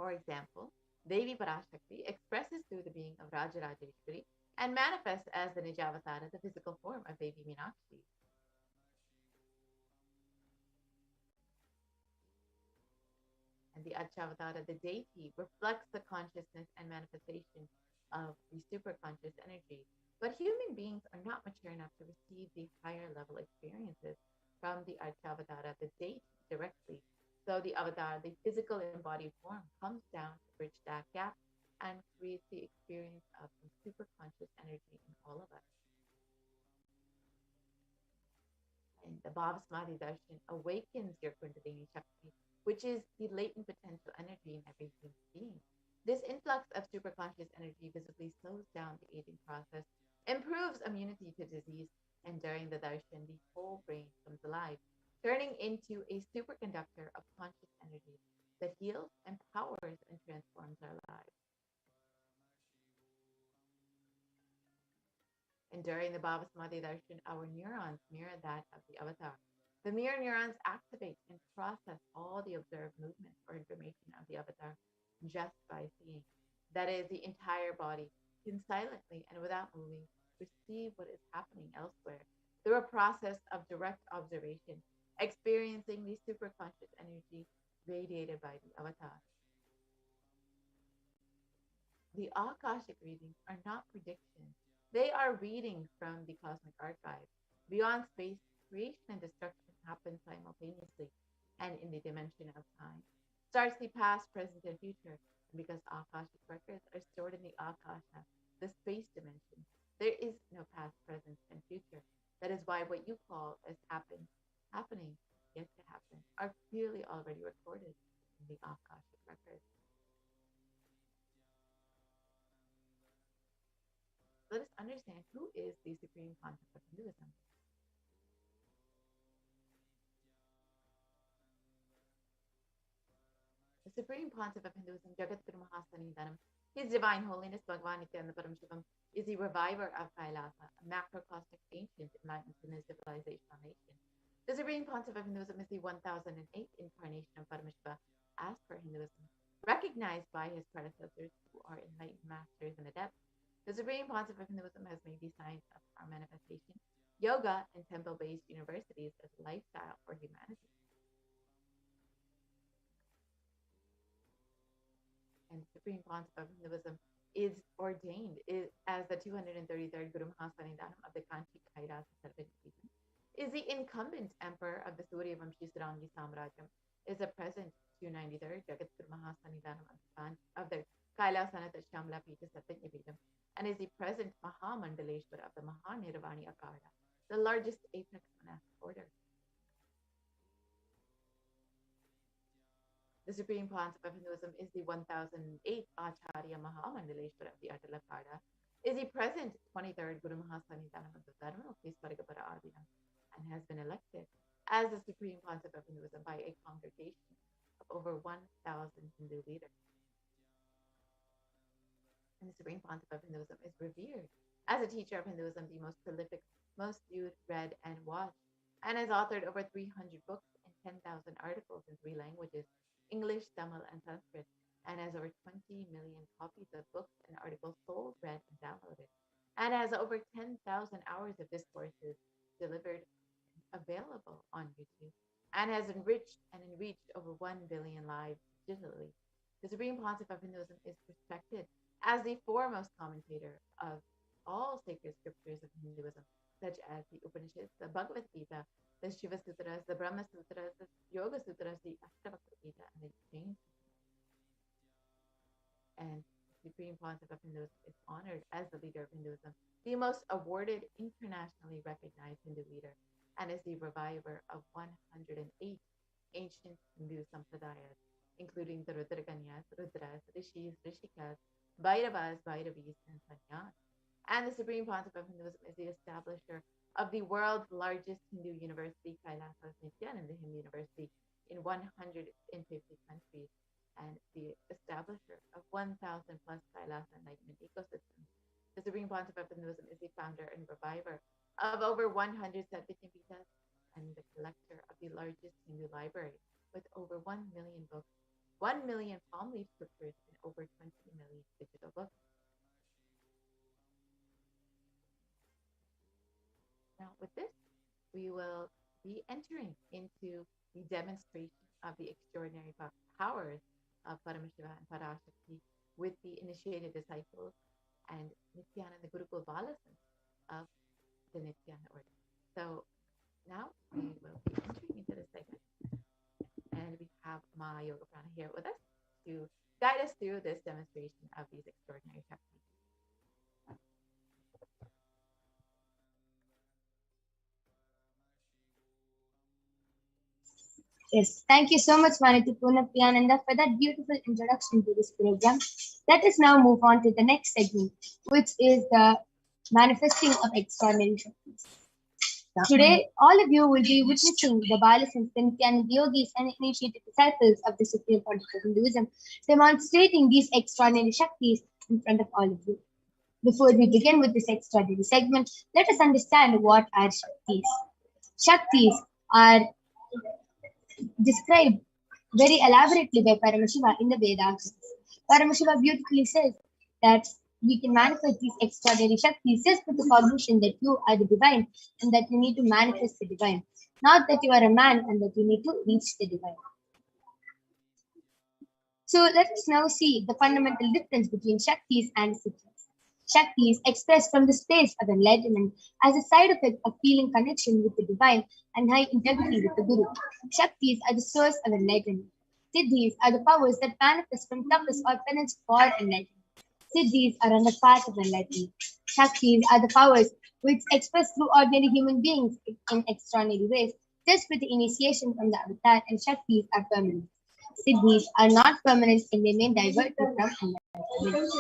For example, Devi Parashakti expresses through the being of Rajarajeshwari and manifests as the Nijavatara, the physical form of Devi Meenakshi. And the Achavatara, the deity, reflects the consciousness and manifestation of the superconscious energy. But human beings are not mature enough to receive the higher level experiences from the Achavatara, the deity, directly. So the avatar, the physical embodied form, comes down to bridge that gap and creates the experience of the superconscious energy in all of us. And the Bhavasmadhi Darshan awakens your Kundalini Shakti, which is the latent potential energy in every human being. This influx of superconscious energy visibly slows down the aging process, improves immunity to disease, and during the darshan, the whole brain comes alive, turning into a superconductor of conscious energy that heals, empowers, and transforms our lives. And during the Bhavasmadhi darshan, our neurons mirror that of the avatar. The mirror neurons activate and process all the observed movements or information of the avatar just by seeing. That is, the entire body can silently and without moving perceive what is happening elsewhere through a process of direct observation, experiencing the superconscious energy radiated by the avatar. The Akashic readings are not predictions. They are readings from the cosmic archive. Beyond space, creation and destruction happen simultaneously and in the dimension of time. Starts the past, present, and future. And because Akashic records are stored in the Akasha, the space dimension, there is no past, present, and future. That is why what you call as happening, yet to happen, are clearly already recorded in the Akashic records. Let us understand who is the supreme concept of Hinduism. The supreme concept of Hinduism, Jagat Guru Mahasanidanam, His Divine Holiness Bhagavan Nithyananda Paramashivam, is the reviver of Kailasa, a macrocosmic ancient enlightened civilizational nation. The supreme concept of Hinduism is the 1008th incarnation of Paramashiva as per Hinduism, recognized by his predecessors who are enlightened masters and adepts. The supreme concept of Hinduism has made the science of our manifestation, yoga, and temple-based universities as a lifestyle for humanity. And supreme concept of Hinduism is ordained as the 233rd Guru Mahasanidanam of the Kanchi Kailasa Sarvajit, is the incumbent emperor of the Surya Vamshi Sarangi Samrajyam, is the present 293rd Jagat Guru Mahasanidanam of the Kailasanatha Shamla Pita Satyajidam, and is the present Mahamandaleshwar of the Mahanirvani Akara, the largest apex monastic order. The supreme concept of Hinduism is the 1008th Acharya Mahamandaleshwar of the Atalakada, is the present 23rd Guru Mahasanidanam of the Dharmakeswaragapara Adinam, and has been elected as the supreme concept of Hinduism by a congregation of over 1,000 Hindu leaders. And the supreme concept of Hinduism is revered as a teacher of Hinduism, the most prolific, most viewed, read, and watched, and has authored over 300 books and 10,000 articles in 3 languages, English, Tamil, and Sanskrit, and has over 20 million copies of books and articles sold, read, and downloaded, and has over 10,000 hours of discourses delivered available on YouTube, and has enriched over 1 billion lives digitally. The supreme concept of Hinduism is respected as the foremost commentator of all sacred scriptures of Hinduism, such as the Upanishads, the Bhagavad Gita, the Shiva Sutras, the Brahma Sutras, the Yoga Sutras, the Ashtavakra Gita, and the Jain. And the supreme concept of Hinduism is honored as the leader of Hinduism, the most awarded, internationally recognized Hindu leader, and is the reviver of 108 ancient Hindu sampradayas, including the Rudraganyas, Rudras, Rishis, Rishikas, Bhairavas, Bhairavis, and Sanyas. And the supreme concept of Hinduism is the establisher of the world's largest Hindu university, Kailasa Nithyananda University, in 150 countries, and the establisher of 1,000 plus Kailasa enlightenment ecosystems. The supreme concept of Hinduism is the founder and reviver of over 100 Satvijitas and the collector of the largest Hindu library with over 1 million books 1 million palm leaf scriptures, and over 20 million digital books. Now, with this, we will be entering into the demonstration of the extraordinary powers of Paramashiva and Parashakti with the initiated disciples and Nithyananda Gurukul Balasans of the Nithyananda order. So now we will be entering into this segment, and we have Ma Yoga Prana here with us to guide us through this demonstration of these extraordinary Shaktis. Yes, thank you so much, Maniti Priyananda, for that beautiful introduction to this program. Let us now move on to the next segment, which is the manifesting of extraordinary Shaktis. Today, all of you will be witnessing the Balasans, the Nithyananda yogis, and initiated disciples of the Supreme Concept of Hinduism, demonstrating these extraordinary Shaktis in front of all of you. Before we begin with this extraordinary segment, let us understand what are Shaktis. Shaktis are described very elaborately by Paramashiva in the Vedas. Paramashiva beautifully says that we can manifest these extraordinary Shaktis just with the cognition that you are the divine and that you need to manifest the divine, not that you are a man and that you need to reach the divine. So let us now see the fundamental difference between Shaktis and Siddhis. Shaktis expressed from the space of enlightenment as a side effect of feeling connection with the divine and high integrity with the Guru. Shaktis are the source of enlightenment. Siddhis are the powers that manifest from tapas or penance for enlightenment. Siddhis are on the path of enlightenment. Shaktis are the powers which express through ordinary human beings in extraordinary ways, just with the initiation from the avatar, and Shaktis are permanent. Siddhis are not permanent and they may divert you from enlightenment.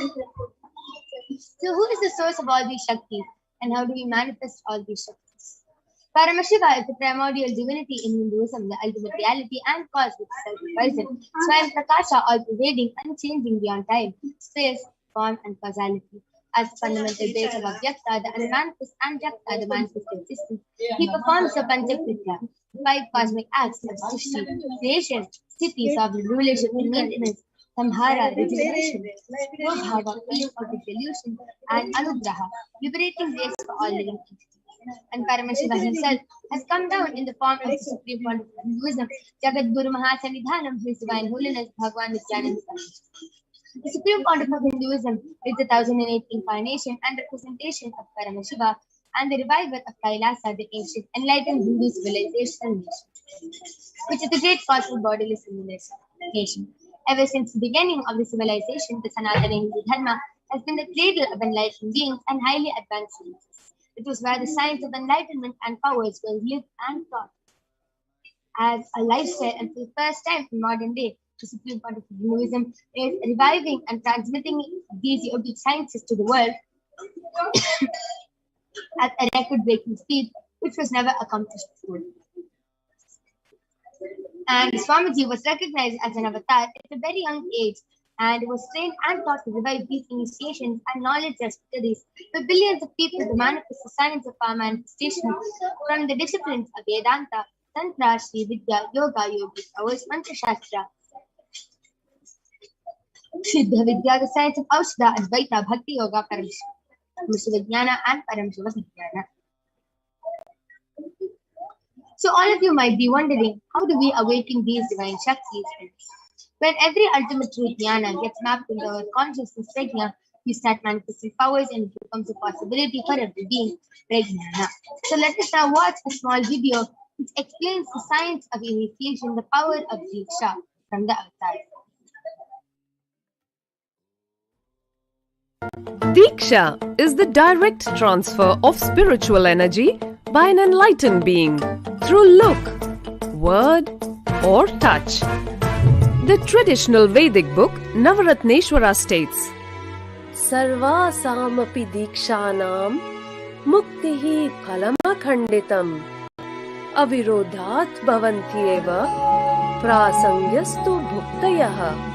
So who is the source of all these Shaktis and how do we manifest all these Shaktis? Paramashiva is the primordial divinity in Hinduism, the ultimate reality and cause which is self-present, Swayam Prakasha, all-pervading, unchanging beyond time, space, form and causality. As the fundamental base of Avyakta, the unmanifest, and Vyakta, the manifest existence, he performs the Panchakritya, 5 cosmic acts of Srishti, creation, Sthiti, sovereign rulership and maintenance, Samhara, regeneration, Bhava, delusion, and Anugraha, liberating grace for all living entities. And Paramashiva himself has come down in the form of the Supreme Point of Hinduism, Jagat Guru Mahasanidhanam, His Divine Holiness, Bhagwan Nithyananda Paramashivam. The Supreme Pontiff of Hinduism is the 1008 incarnation and representation of Paramashiva and the revival of Kailasa, the ancient enlightened Hindu civilization nation, which is the great cosmic bodiless civilization. Ever since the beginning of the civilization, the Sanatana Hindu Dharma has been the cradle of enlightened beings and highly advanced sciences. It was where the science of enlightenment and powers were lived and taught as a lifestyle, and for the first time in modern day, the Supreme Pontiff of Hinduism is reviving and transmitting these yogic sciences to the world at a record-breaking speed, which was never accomplished before. And Swamiji was recognized as an avatar at a very young age and was trained and taught to revive these initiations and knowledge and studies for billions of people to manifest the science of our manifestation from the disciplines of Vedanta, Tantra, Sri Vidya, Yoga, Yogic powers, Mantra Shastra, Siddha Vidya, the science of Aushadha, Advaita, Bhakti Yoga, Paramashiva Jnana, and Paramashiva Jnana. So all of you might be wondering, how do we awaken these divine Shaktis? When every ultimate truth jnana gets mapped into our consciousness prajna, we start manifesting powers and it becomes a possibility for every being, prajnana. So let us now watch a small video which explains the science of initiation, the power of Diksha from the avatar. Diksha is the direct transfer of spiritual energy by an enlightened being through look, word, or touch. The traditional Vedic book Navaratneshwara states, Sarva samapi dikshanam muktihi phalamakhanditam avirodhat bhavantyeva prasangyastu bhuktayah.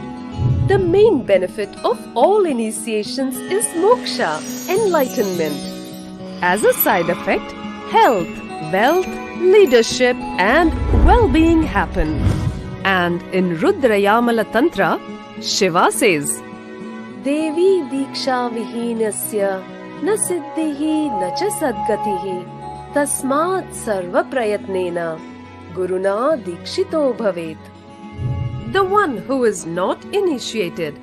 The main benefit of all initiations is moksha, enlightenment. As a side effect, health, wealth, leadership, and well-being happen. And in Rudrayamala Tantra, Shiva says, Devi Diksha Vihinasya Na Siddhihi Na Cha Sadgatihi Tasmat Sarva Prayatnena Guruna Dikshito Bhavet. The one who is not initiated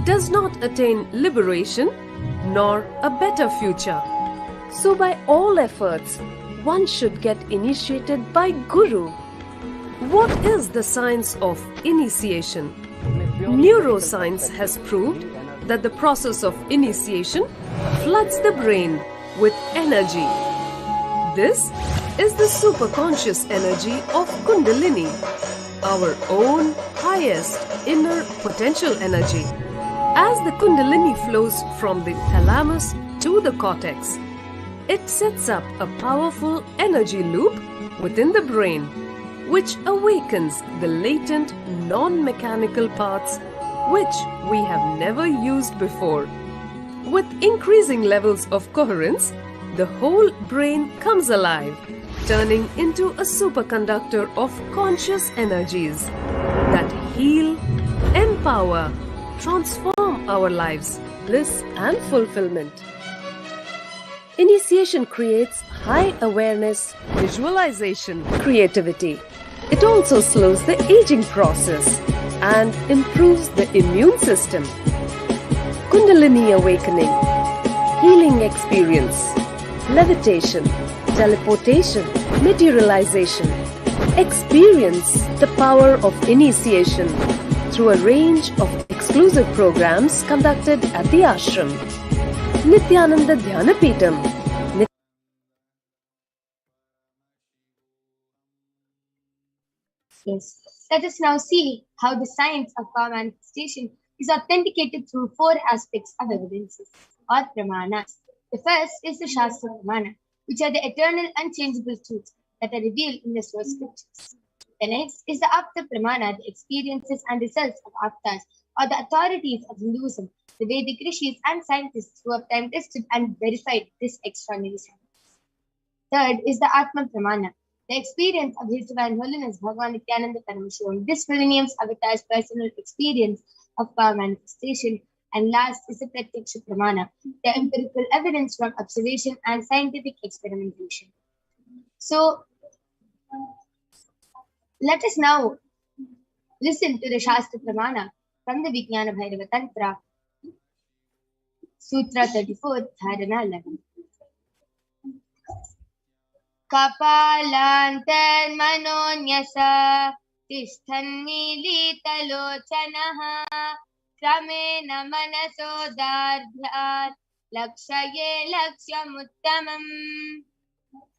does not attain liberation nor a better future. So by all efforts, one should get initiated by Guru. What is the science of initiation? Neuroscience has proved that the process of initiation floods the brain with energy. This is the superconscious energy of Kundalini, our own highest inner potential energy. As the Kundalini flows from the thalamus to the cortex, it sets up a powerful energy loop within the brain, which awakens the latent non-mechanical parts which we have never used before. With increasing levels of coherence, the whole brain comes alive, turning into a superconductor of conscious energies that heal, empower, transform our lives, bliss and fulfillment. Initiation creates high awareness, visualization, creativity. It also slows the aging process and improves the immune system. Kundalini awakening, healing experience, levitation, teleportation, materialization. Experience the power of initiation through a range of exclusive programs conducted at the ashram. Nithyananda Dhyanapitham. Yes. Let us now see how the science of power manifestation is authenticated through four aspects of evidences or pramanas. The first is the Shastra Pramana, which are the eternal unchangeable truths that are revealed in the source scriptures. The next is the Apta Pramana, the experiences and results of Aptas, or the authorities of Hinduism, the Vedic rishis and scientists who have time tested and verified this extraordinary science. Third is the Atma Pramana, the experience of His Divine Holiness Bhagavan Nithyananda Paramashivam, this millennium's avatar's personal experience of power manifestation. And last is the Pratyaksha Pramana, the empirical evidence from observation and scientific experimentation. So, let us now listen to the Shastra Pramana from the Vijnana Bhairava Tantra, Sutra 34, Dharana 11. Kapalantarmanonyasa tishthanmilitalochanaha kramena manasodardhyat lakshaye lakshyamuttamam.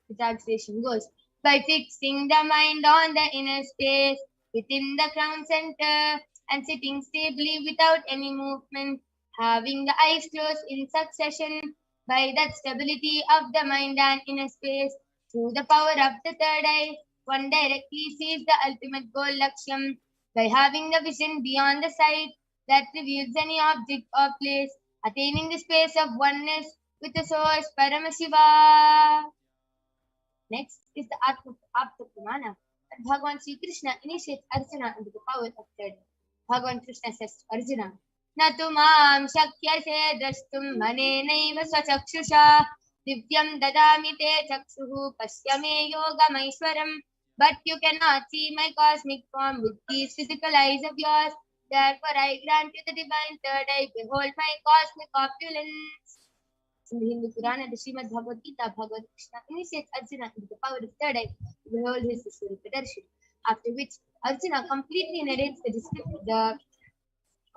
The translation goes, by fixing the mind on the inner space within the crown center and sitting stably without any movement, having the eyes closed in succession, by that stability of the mind and inner space, through the power of the third eye, one directly sees the ultimate goal Lakshyam, by having the vision beyond the sight that reveals any object or place, attaining the space of oneness with the source Paramashiva. Next is the Apta Pramana, that Bhagavan Sri Krishna initiates Arjuna into the power of third eye. Bhagavan Krishna says to Arjuna, Natu mam shakyase drashtum manenaiva swachakshusha divyam dadami te chakshuhu pasyame yogamaishwaram. But you cannot see my cosmic form with these physical eyes of yours. Therefore I grant you the divine third eye. Behold my cosmic opulence. In the Hindu Purana, the Srimad Bhagavad Gita, Bhagavad Krishna initiates Arjuna into the power of third eye to behold his historical darshan. After which Arjuna completely narrates the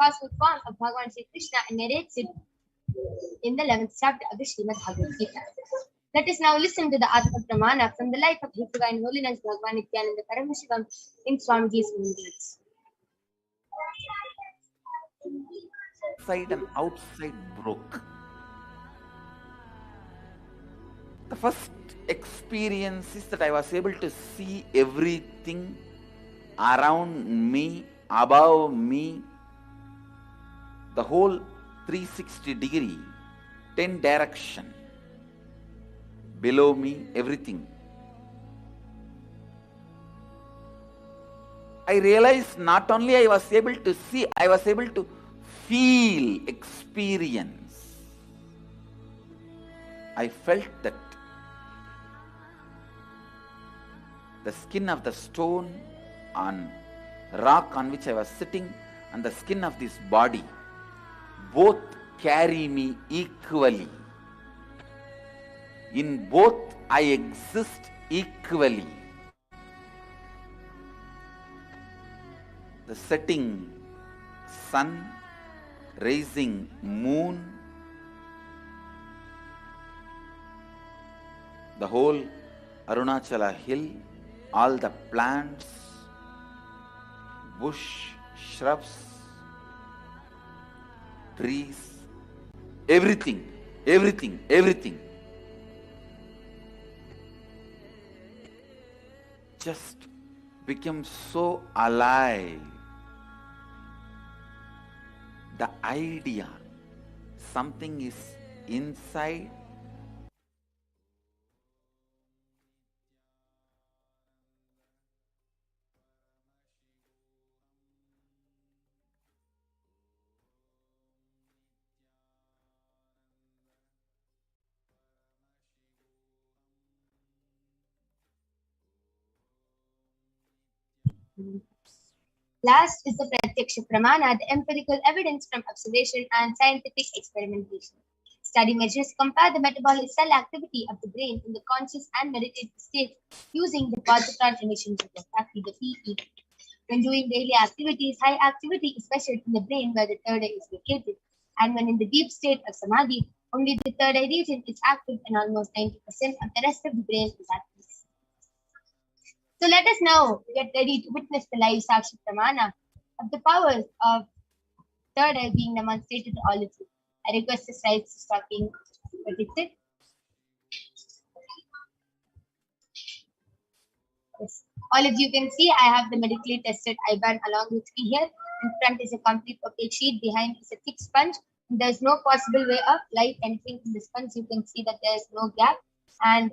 cosmic form of Bhagavan Sri Krishna and narrates it in the 11th chapter of the Srimad Bhagavad Gita. Let us now listen to the Atma Pramana from the life of His Divine Holiness Bhagavan Nithyananda Paramashivam in Swamiji's own words. Inside and outside broke. The first experience is that I was able to see everything around me, above me, the whole 360 degree, 10 direction, below me, everything. I realized not only I was able to see, I was able to feel, experience. I felt that the skin of the stone on rock on which I was sitting and the skin of this body both carry me equally. In both I exist equally. The setting sun, rising moon, the whole Arunachala hill, all the plants, bush, shrubs, trees, everything just became so alive. The idea, something is inside, Last is the Pratyaksha Pramana, the empirical evidence from observation and scientific experimentation. Study measures compare the metabolic cell activity of the brain in the conscious and meditative states using the positron emission spectroscopy, the PET. When doing daily activities, high activity is measured in the brain where the third eye is located. And when in the deep state of samadhi, only the third eye region is active and almost 90% of the rest of the brain is at peace. So let us now get ready to witness the live Sakshi Pramana of the powers of third eye being demonstrated to all of you. I request the slides to start being predicted. Yes. All of you can see I have the medically tested IBAN along with me here. In front is a complete opaque sheet, behind is a thick sponge. There's no possible way of light entering in the sponge. You can see that there's no gap and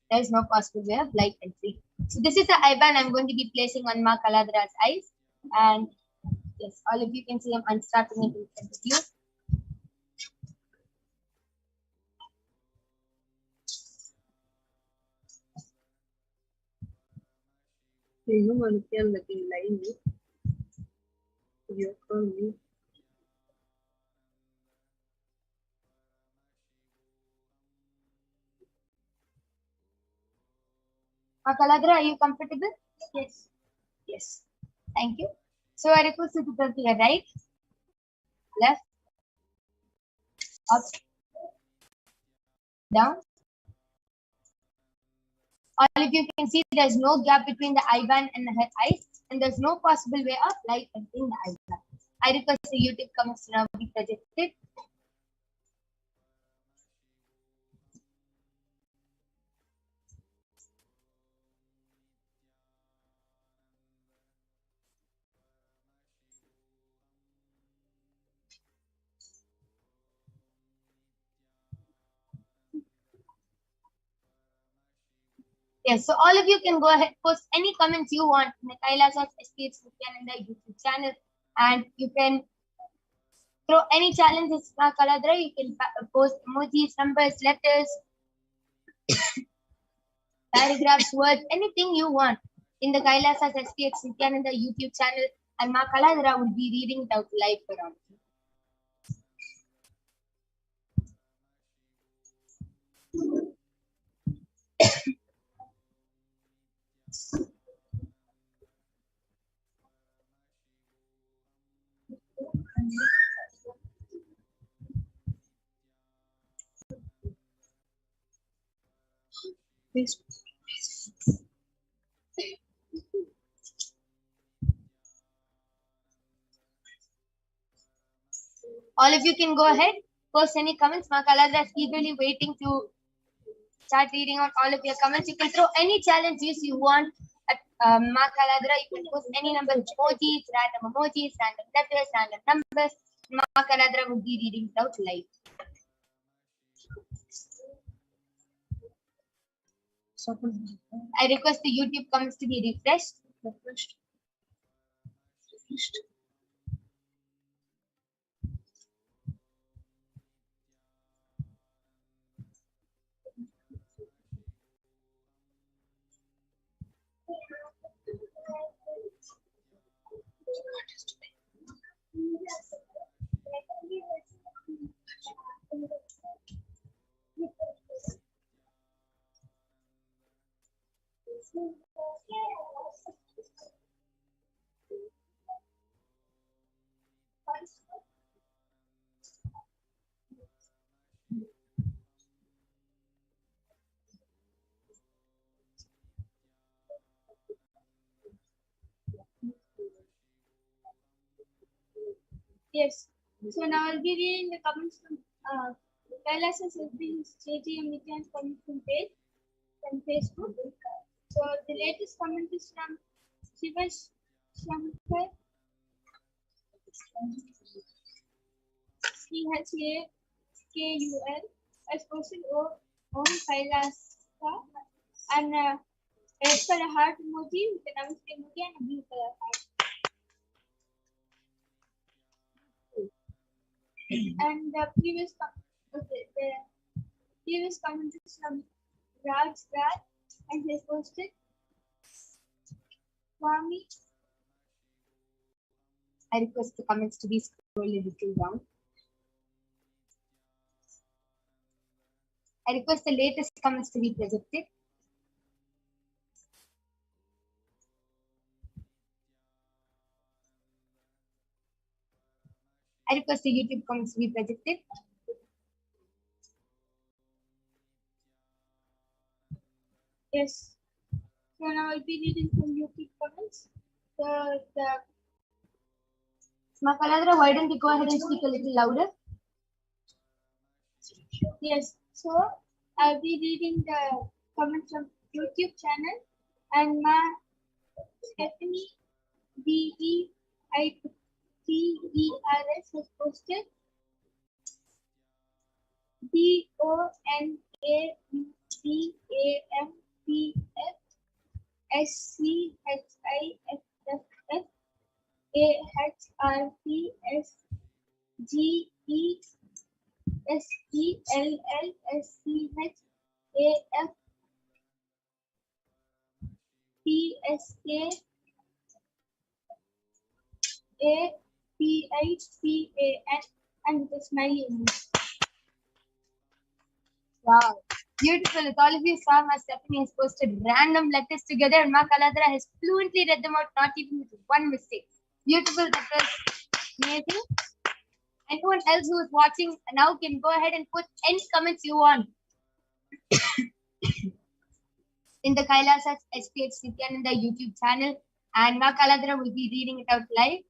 there's no possible way of light entry. So this is the IBAN I'm going to be placing on Ma Kaladra's eyes. And yes, all of you can see I'm unstrapping it in front of you. Ma Kaladra, are you comfortable? Yes. Yes. Thank you. So I request you to turn to your right, left, up, down. All of you can see there's no gap between the IBAN and her eyes, and there's no possible way of light entering the IBAN. I request the YouTube comments to now be projected. Yes, so all of you can go ahead, post any comments you want in the Kailasa's SEPT Nithyananda YouTube channel, and you can throw any challenges, Kaladra. You can post emojis, numbers, letters, paragraphs, words, anything you want in the Kailasa's SEPT Nithyananda YouTube channel, and Ma Kaladra will be reading it out live for all of you. All of you can go ahead, post any comments. Ma Kaladra is eagerly waiting to start reading out all of your comments. You can throw any challenges you want at Ma Kaladra. You can post any number of emojis, random letters, random numbers. Ma Kaladra will be reading it out live. I request the YouTube comments to be refreshed. Yes. So now I'll be reading the comments from Kailasa HDH Nithyananda Paramashivam page on Facebook. So the latest comment is from Shivash Shankar CHAKUL as posted on Kailasa and a red color heart emoji with a namaste emoji and a blue color heart. And the previous comment is from Raj Raj and he has posted Swami. I request the comments to be scrolled a little down. I request the latest comments to be projected. I request the YouTube comments to be projected. Yes. So now I'll be reading from YouTube comments. Makaladra, why don't you go ahead and speak a little louder? Yes. So I'll be reading the comments from YouTube channel and my Stephanie BEITERS has posted BONAPSCHESSELLSCHEPAPICAN and with a smiley emoji. Wow, beautiful. With all of you saw, Ma Stephanie has posted random letters together and Ma Kaladra has fluently read them out, not even with one mistake. Beautiful. That was amazing. Anyone else who is watching now can go ahead and put any comments you want in the Kailasa HDH Nithyananda YouTube channel, and Ma Kaladra will be reading it out live.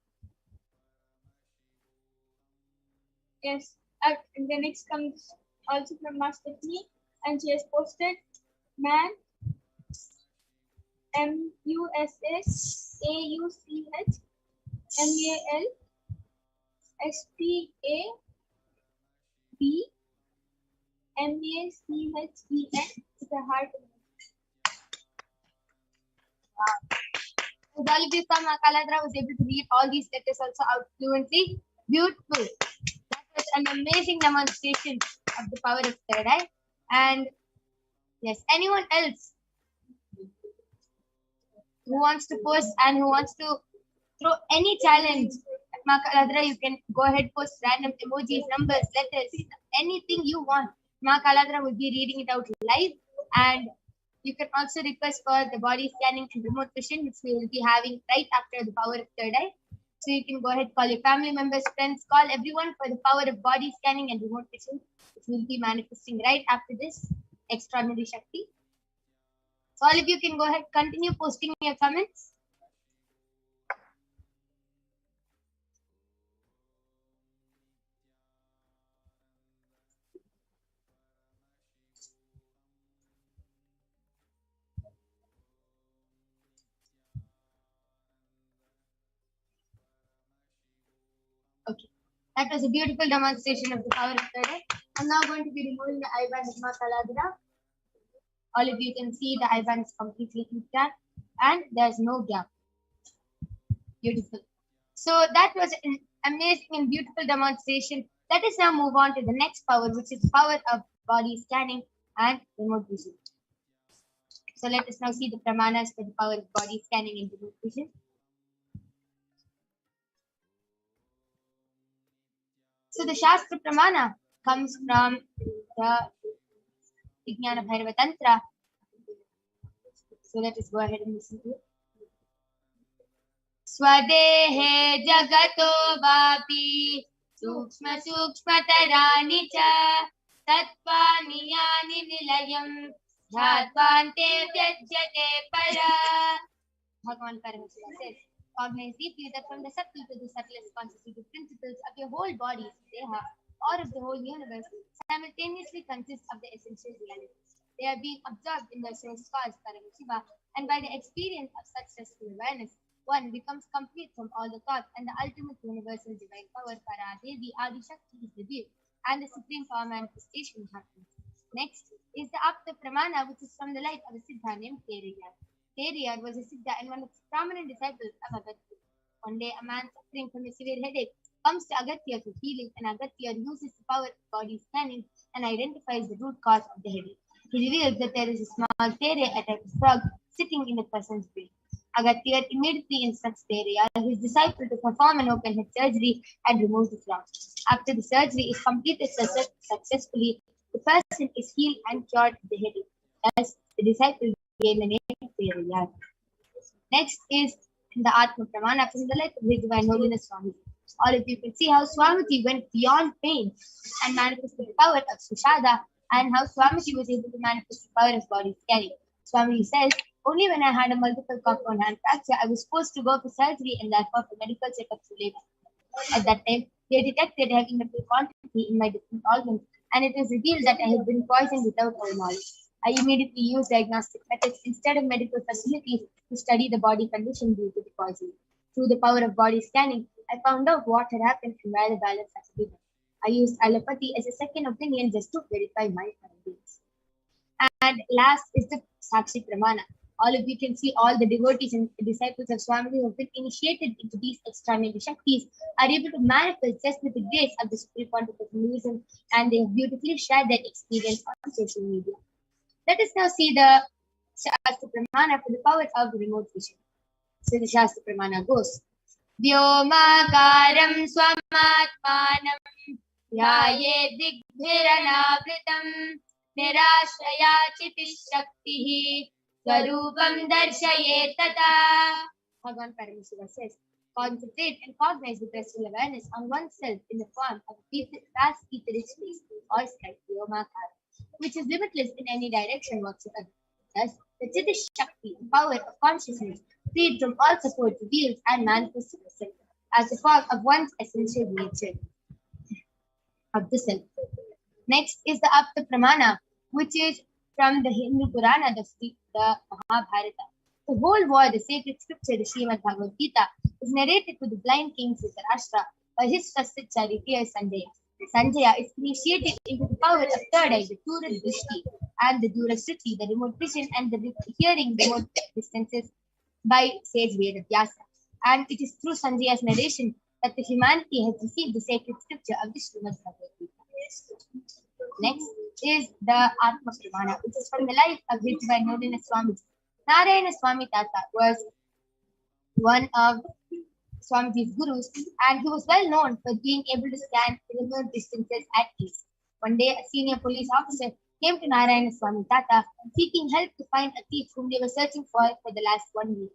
Yes, and the next comes also from Ma Stephanie, and she has posted man MUSSAALSPABMACHEN with a heart. Wow. With all of you, Ma Kaladra was able to read all these letters also out fluently. Beautiful. That was an amazing demonstration of the power of third eye. And yes, anyone else who wants to post and who wants to throw any challenge at Ma Kaladra, you can go ahead, post random emojis, numbers, letters, anything you want. Ma Kaladra will be reading it out live, and you can also request for the body scanning and remote vision, which we will be having right after the power of third eye. So you can go ahead, call your family members, friends, call everyone for the power of body scanning and remote vision, which will be manifesting right after this extraordinary Shakti. So all of you can go ahead, continue posting your comments. Okay, that was a beautiful demonstration of the power of third eye. I'm now going to be removing the eye band of Ma Kaladra. All of you can see the eye band is completely intact and there's no gap. Beautiful. So that was an amazing and beautiful demonstration. Let us now move on to the next power, which is the power of body scanning and remote vision. So let us now see the pramanas for the power of body scanning and remote vision. So the Shastra Pramana comes from the Vijnana Bhairava Tantra. So let us go ahead and listen to it. Swadehe jagato vapi sukshma sukshmataraani cha tattvani yani nilayam dhattvante vyajyate para. Bhagavan Paramashiva says, cognize deeply that from the subtle to the subtlest constitutive principles of your whole body, deha, or of the whole universe, simultaneously consist of the essential realities. They are being absorbed in their source cause, Paramashiva, and by the experience of such restful awareness, one becomes complete from all the thought, and the ultimate universal divine power, Paradevi Adi Shakti, is revealed, and the supreme power manifestation happens. Next is the Apta Pramana, which is from the life of a Siddha named Teriyar. Teriyar was a Siddha and one of the prominent disciples of Agatya. One day, a man suffering from a severe headache comes to Agatya for healing, and Agatya uses the power of body scanning and identifies the root cause of the headache. He reveals that there is a small tere, a type of frog, sitting in the person's brain. Agatya immediately instructs Teriyar, his disciple, to perform an open head surgery and remove the frog. After the surgery is completed successfully, the person is healed and cured of the headache. Thus, the disciple gained the name Teriyar. Next is the Atma Pramana from the life of His Divine Holiness Swamiji. All of you can see how Swamiji went beyond pain and manifested the power of Sushada, and how Swamiji was able to manifest the power of body scanning. Swamiji says, only when I had a multiple compound hand fracture, I was forced to go for surgery and therefore for medical checkup to later. At that time, they detected heavy metal quantity in my different organs, and it was revealed that I had been poisoned without my knowledge. I immediately used diagnostic methods instead of medical facilities to study the body condition due to the poisoning. Through the power of body scanning, I found out what had happened and where the balance had to be done. I used allopathy as a second opinion just to verify my findings. And last is the Sakshi Pramana. All of you can see all the devotees and disciples of Swamiji who have been initiated into these extraordinary Shaktis are able to manifest just with the grace of the Supreme Pontiff of Hinduism, and they have beautifully shared their experience on social media. Let us now see the Shastra Pramana for the power of remote vision. So the Shastra Pramana goes, Vyomakaram swamatmanam dhyaye digbhiranavritam nirashraya chitish shaktihi Swarupam darshaye tata. Bhagavan Paramashiva says, concentrate and cognize with restful awareness on oneself in the form of a vast etheric space or sky, Vyomakara, which is limitless in any direction whatsoever. Thus, the Chitish Shakti, the power of consciousness, freed from all support, reveals and manifests itself as the form of one's essential nature of the self. Next is the Apta Pramana, which is from the Hindu Purana, the Mahabharata. The whole war, the sacred scripture, the Srimad Bhagavad Gita, is narrated to the blind king Dhritarashtra by his trusted charioteer Sanjaya. Sanjaya is initiated into the power of third eye, the Dura Drishti, and the Dura Sruti, the remote vision, and the hearing remote distances by sage Vedavyasa. And it is through Sanjaya's narration that the humanity has received the sacred scripture of the Srimad Bhagavad Gita. Next is the Atma Pramana, which is from the life of His Divine Holiness Swamiji. Narayana Swami Tata was one of Swamiji's gurus, and he was well known for being able to scan remote distances at ease. One day, a senior police officer came to Narayana Swami Tata seeking help to find a thief whom they were searching for the last 1 week.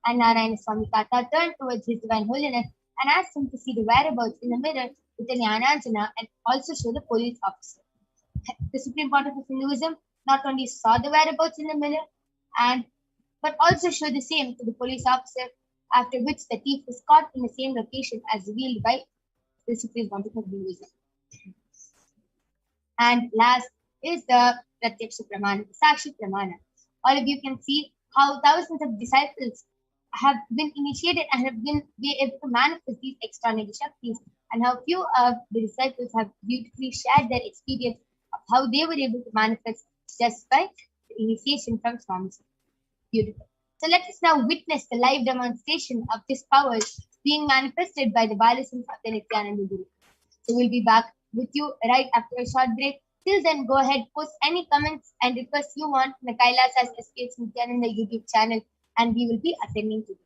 And Narayana Swami Tata turned towards His Divine Holiness and asked him to see the whereabouts in the mirror with an Jnananjana and also show the police officer. The Supreme Pontiff of Hinduism not only saw the whereabouts in the mirror, but also showed the same to the police officer, after which the thief was caught in the same location as revealed by the Supreme Pontiff of Hinduism. And last is the Pratyaksha Pramana, the Sakshi Pramana. All of you can see how thousands of disciples have been initiated and have been able to manifest these extraordinary Shaktis, and how few of the disciples have beautifully shared their experience of how they were able to manifest just by the initiation from Swamiji. Beautiful. So let us now witness the live demonstration of this power being manifested by the violations of the Nithyananda Guru. So we'll be back with you right after a short break. Till then, go ahead, post any comments and requests you want on the Kailasa SEPT Nithyananda YouTube channel, and we will be attending to them.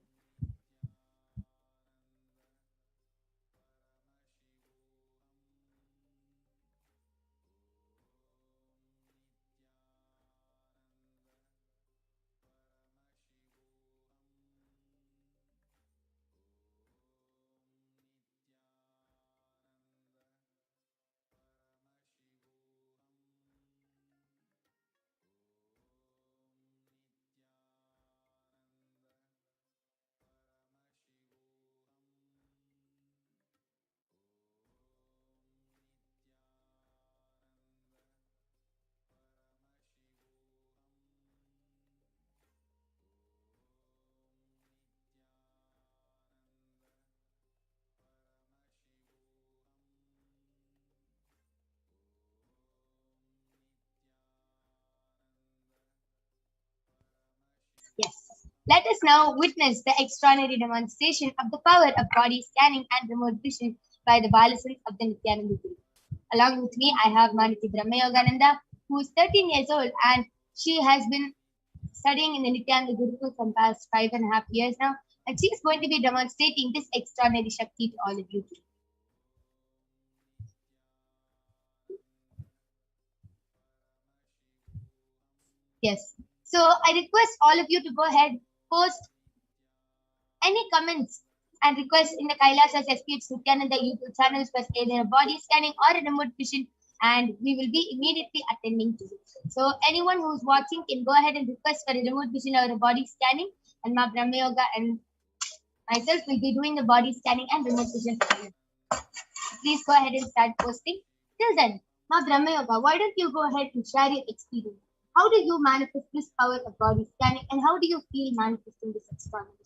Yes. Let us now witness the extraordinary demonstration of the power of body scanning and remote vision by the violations of the Nithyananda Guru. Along with me, I have Manati Brahmayogananda, who is 13 years old, and she has been studying in the Nithyananda Gurukul for the past 5.5 years now, and she is going to be demonstrating this extraordinary Shakti to all of you. Yes. So I request all of you to go ahead, post any comments and requests in the Kailasa SEPT Nithyananda YouTube channels for either a body scanning or a remote vision, and we will be immediately attending to it. So anyone who's watching can go ahead and request for a remote vision or a body scanning, and Ma Brahma Yoga and myself will be doing the body scanning and remote vision for you. Please go ahead and start posting. Till then, Ma Brahma Yoga, why don't you go ahead and share your experience? How do you manifest this power of body scanning, and how do you feel manifesting this extraordinary?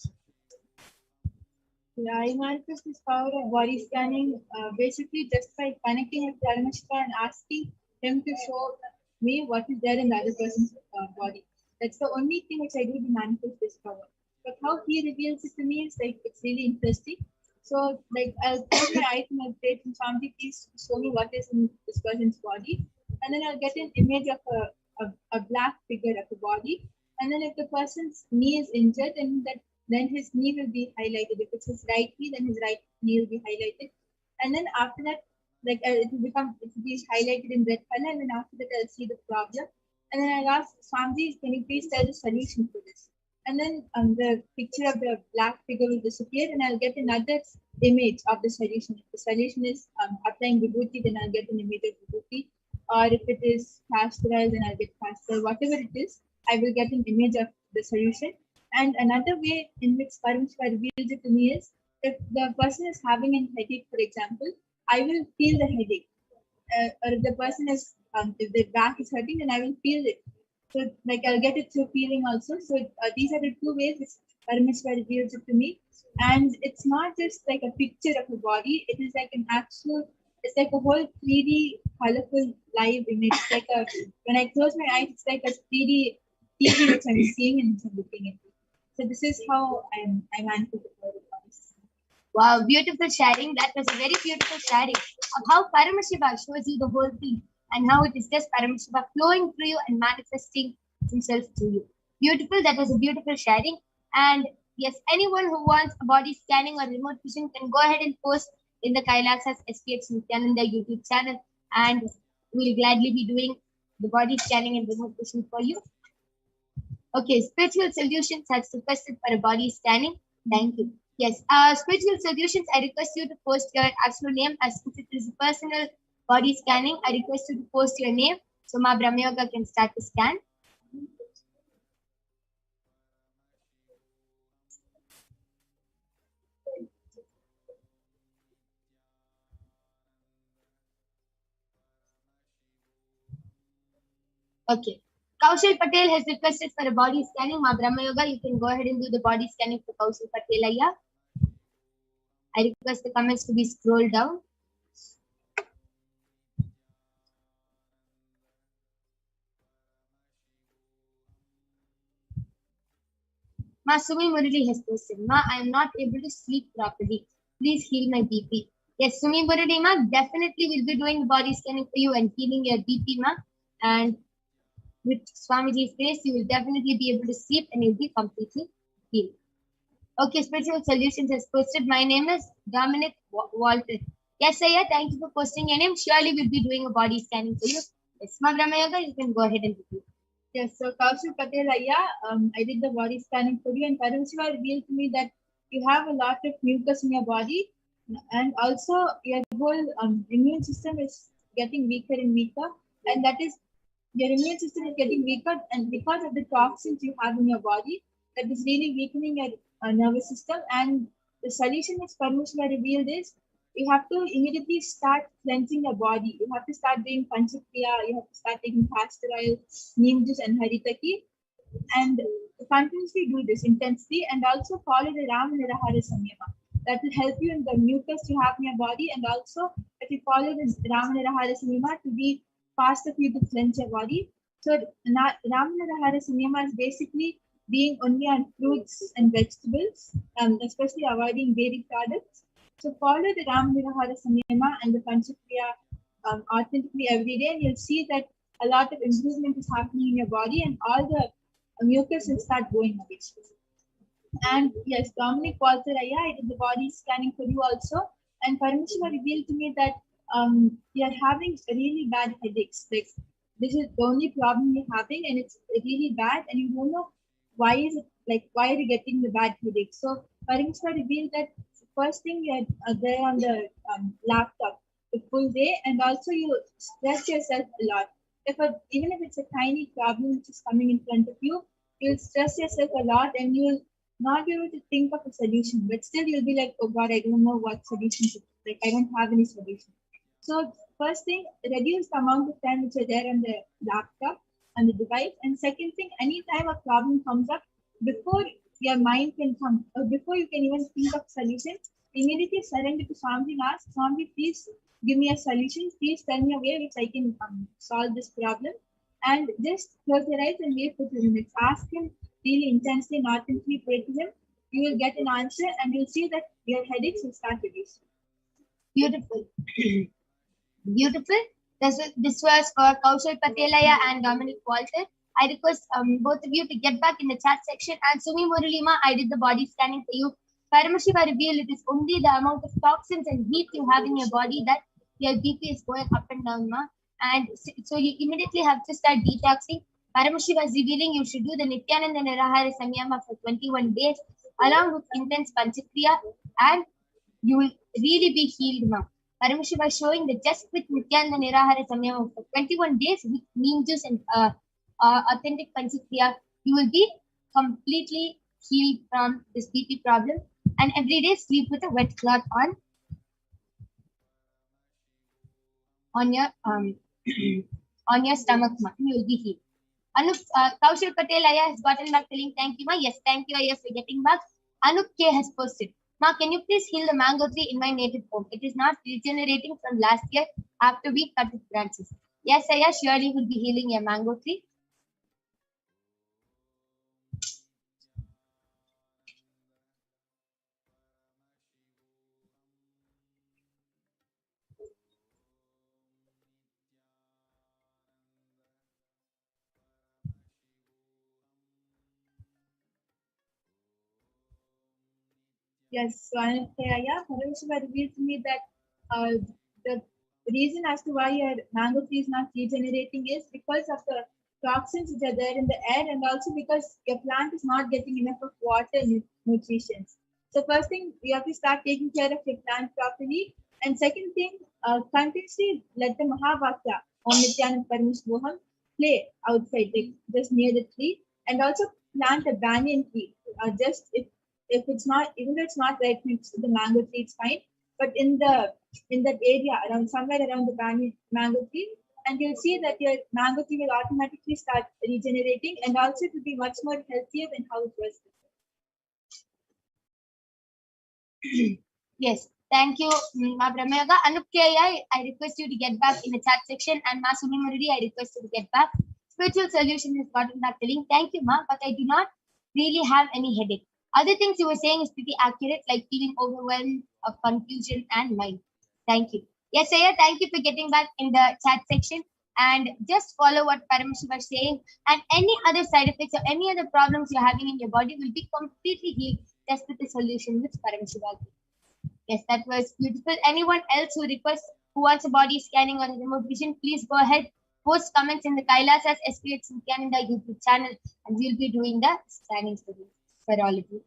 Yeah, I manifest this power of body scanning basically just by connecting with Paramashiva and asking him to show me what is there in the other person's body. That's the only thing which I do to manifest this power. But how he reveals it to me is like it's really interesting. So like I'll close my eyes and I'll say to Shamji, please show me what is in this person's body, and then I'll get an image of a black figure of a body, and then if the person's knee is injured, then his knee will be highlighted. If it's his right knee, then his right knee will be highlighted. And then after that, like it will be highlighted in red color. And then after that, I'll see the problem. And then I'll ask Swamiji, can you please tell the solution for this? And then the picture of the black figure will disappear, and I'll get another image of the solution. If the solution is applying vibhuti, then I'll get an image of vibhuti. Or if it is castor oil, then I'll get castor oil. Whatever it is, I will get an image of the solution. And another way in which Paramashiva reveals it to me is if the person is having a headache, for example, I will feel the headache. Or if the person is, if their back is hurting, then I will feel it. So, like, I'll get it through feeling also. So, these are the two ways which Paramashiva reveals it to me. And it's not just like a picture of a body, it is like an actual, it's like a whole 3D colorful live image. It's like when I close my eyes, it's like a 3D TV which I'm seeing and which I'm looking at. So this is how I manifest the power of body. Wow, beautiful sharing. That was a very beautiful sharing of how Paramashiva shows you the whole thing and how it is just Paramashiva flowing through you and manifesting himself through you. Beautiful. That was a beautiful sharing. And yes, anyone who wants a body scanning or remote vision can go ahead and post in the Kailasa's SEPT Nithyananda YouTube channel, and we'll gladly be doing the body scanning and remote vision for you. Okay, Spiritual Solutions has requested for a body scanning. Thank you. Yes, Spiritual Solutions, I request you to post your actual name as if it is a personal body scanning. I request you to post your name so Ma Brahma Yoga can start the scan. Okay. Kaushal Patel has requested for a body scanning. Ma Brahma Yoga, you can go ahead and do the body scanning for Kaushal Patel. Ayya. I request the comments to be scrolled down. Ma Sumi Murali has posted, Ma, I am not able to sleep properly. Please heal my BP. Yes, Sumi Murali, Ma, definitely will be doing body scanning for you and healing your BP, Ma. And with Swamiji's grace, you will definitely be able to sleep and you'll be completely healed. Okay, Spiritual Solutions has posted, my name is Dominic Walter. Yes, Saya, thank you for posting your name. Surely we'll be doing a body scanning for you. Yes, Ma Brahmayoga, you can go ahead and repeat. Yes, so Kaushik Patel Aya, I did the body scanning for you, and Paramashiva revealed to me that you have a lot of mucus in your body, and also your whole immune system is getting weaker and weaker, and that is your immune system is getting weaker, and because of the toxins you have in your body, that is really weakening your nervous system. And the solution which Paramashiva revealed is you have to immediately start cleansing your body. You have to start doing Panchakriya, you have to start taking castor oil, neem juice, and haritaki, and continuously do this intensely, and also follow the Ram Nirahara Samyama. That will help you in the mucus you have in your body, and also if you follow this Ram Nirahara Samyama to be faster for you to cleanse your body. So Ram Nirahara Samyama is basically being only on fruits and vegetables, especially avoiding dairy products. So follow the Ram Nirahara Samyama and the Panchakriya authentically every day, and you'll see that a lot of improvement is happening in your body, and all the mucus will start going away. And yes, Dominic Walter, I did the body scanning for you also, and Paramashiva revealed to me that you're having really bad headaches. Like this is the only problem you're having, and it's really bad, and you don't know why is it, like why are you getting the bad headache. So Paramashiva revealed that first thing you're there on the laptop the full day, and also you stress yourself a lot. Even if it's a tiny problem which is coming in front of you, you'll stress yourself a lot, and you'll not be able to think of a solution. But still, you'll be like, oh God, I don't know what solution to, like I don't have any solution. So first thing, reduce the amount of time which are there on the laptop and the device. And second thing, anytime a problem comes up, before your mind can come, or before you can even think of solution, immediately surrender to Swami and ask, Swami, please give me a solution. Please tell me a way which I can solve this problem. And just close your eyes and wait for 2 minutes. Ask him really intensely, not intensely, pray to him. You will get an answer, and you'll see that your headaches will start reducing. Beautiful. Beautiful. This was for Kaushal Patelaya and Dominic Walter. I request both of you to get back in the chat section. And Sumi Muralima, I did the body scanning for you. Paramashiva revealed it is only the amount of toxins and heat you have in your body that your BP is going up and down, ma. And so you immediately have to start detoxing. Paramashiva is revealing you should do the Nithyananda Nirahara Samyama for 21 days along with intense Panchakriya, and you will really be healed, ma. Paramashiva is showing that just with Nithyananda Nirahara Samyama for 21 days with neem juice and authentic Panchakriya, you will be completely healed from this BP problem. And every day sleep with a wet cloth on your on your stomach, ma. You will be healed. Anup Kaushal Patel Aya has gotten back telling thank you, ma. Yes, thank you, Aya, for getting back. Anup K has posted, ma, can you please heal the mango tree in my native home? It is not regenerating from last year after we cut its branches. Yes, Aya, surely will be healing your mango tree. Yes, so Paramashiva revealed to me that the reason as to why your mango tree is not regenerating is because of the toxins which are there in the air, and also because your plant is not getting enough of water and nutrition. So first thing, you have to start taking care of your plant properly. And second thing, continuously let the Mahavakya, Om Nithyananda Paramashivoham, play outside, like just near the tree. And also plant a banyan tree. Just if it's not, even though it's not right next to the mango tree, it's fine. But in that area, around somewhere around the mango tree, and you'll see that your mango tree will automatically start regenerating, and also it will be much more healthier than how it was before. Yes, thank you, Ma Brahmayoga. Anup K.I., I request you to get back in the chat section, and Ma Sumi Murali, I request you to get back. Spiritual Solution has gotten back telling thank you, Ma, but I do not really have any headache. Other things you were saying is pretty accurate, like feeling overwhelmed, of confusion, and mind. Thank you. Yes, Saya, thank you for getting back in the chat section. And just follow what Paramashiva is saying. And any other side effects or any other problems you're having in your body will be completely healed just with the solution which Paramashiva gave. Yes, that was beautiful. Anyone else who requests, who wants a body scanning or a remote vision, please go ahead. Post comments in the Kailasa's SPH Nithyananda YouTube channel, and we'll be doing the scanning for all of you.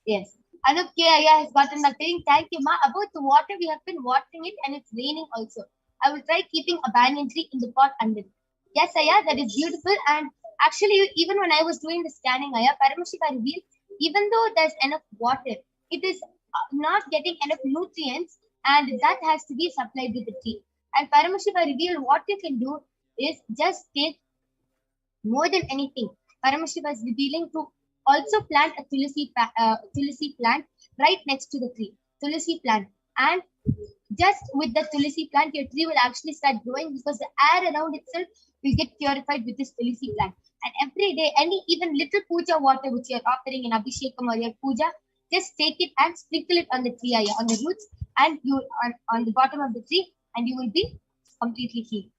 Yes. Anup K. Aya has gotten the thing. Thank you, Ma. About the water, we have been watering it and it's raining also. I will try keeping a banyan tree in the pot under it. Yes, Aya, that is beautiful. And actually, even when I was doing the scanning, Aya, Paramashiva revealed, even though there's enough water, it is not getting enough nutrients, and that has to be supplied with the tree. And Paramashiva revealed what you can do is just take more than anything. Paramashiva is revealing to also plant a tulsi plant right next to the tree. Tulsi plant. And just with the tulsi plant, your tree will actually start growing because the air around itself will get purified with this tulsi plant. And every day, even little puja water which you are offering in Abhishekam or your puja, just take it and sprinkle it on the tree, on the roots, and you on the bottom of the tree, and you will be completely healed.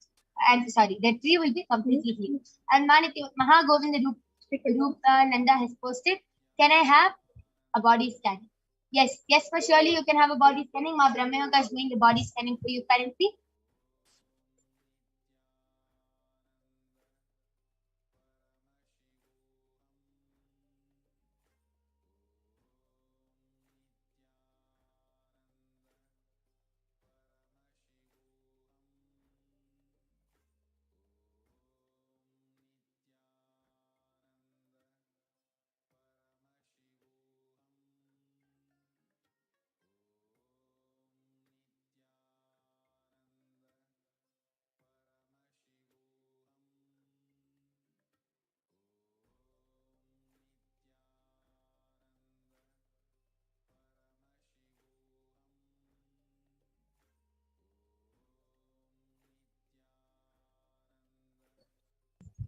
And sorry, the tree will be completely healed. And Mahagovinda Rupa Nanda has posted, can I have a body scan? Yes, for surely you can have a body scanning. Ma Brahmayoga is doing the body scanning for you currently.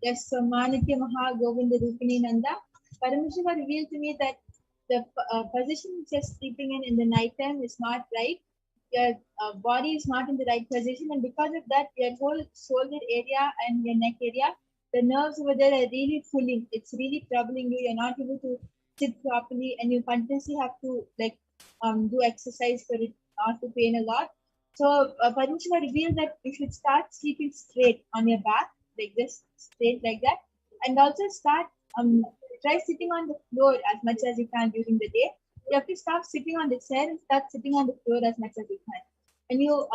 Yes, so Manitya Maha Govinda Rupini Nanda, Paramashiva revealed to me that the position which you're sleeping in the night time is not right. Your body is not in the right position, and because of that, your whole shoulder area and your neck area, the nerves over there are really pulling. It's really troubling you. You're not able to sit properly, and you continuously have to do exercise for it not to pain a lot. So Paramashiva revealed that you should start sleeping straight on your back, like this, straight like that, and also start try sitting on the floor as much as you can during the day. You have to stop sitting on the chair and start sitting on the floor as much as you can. When you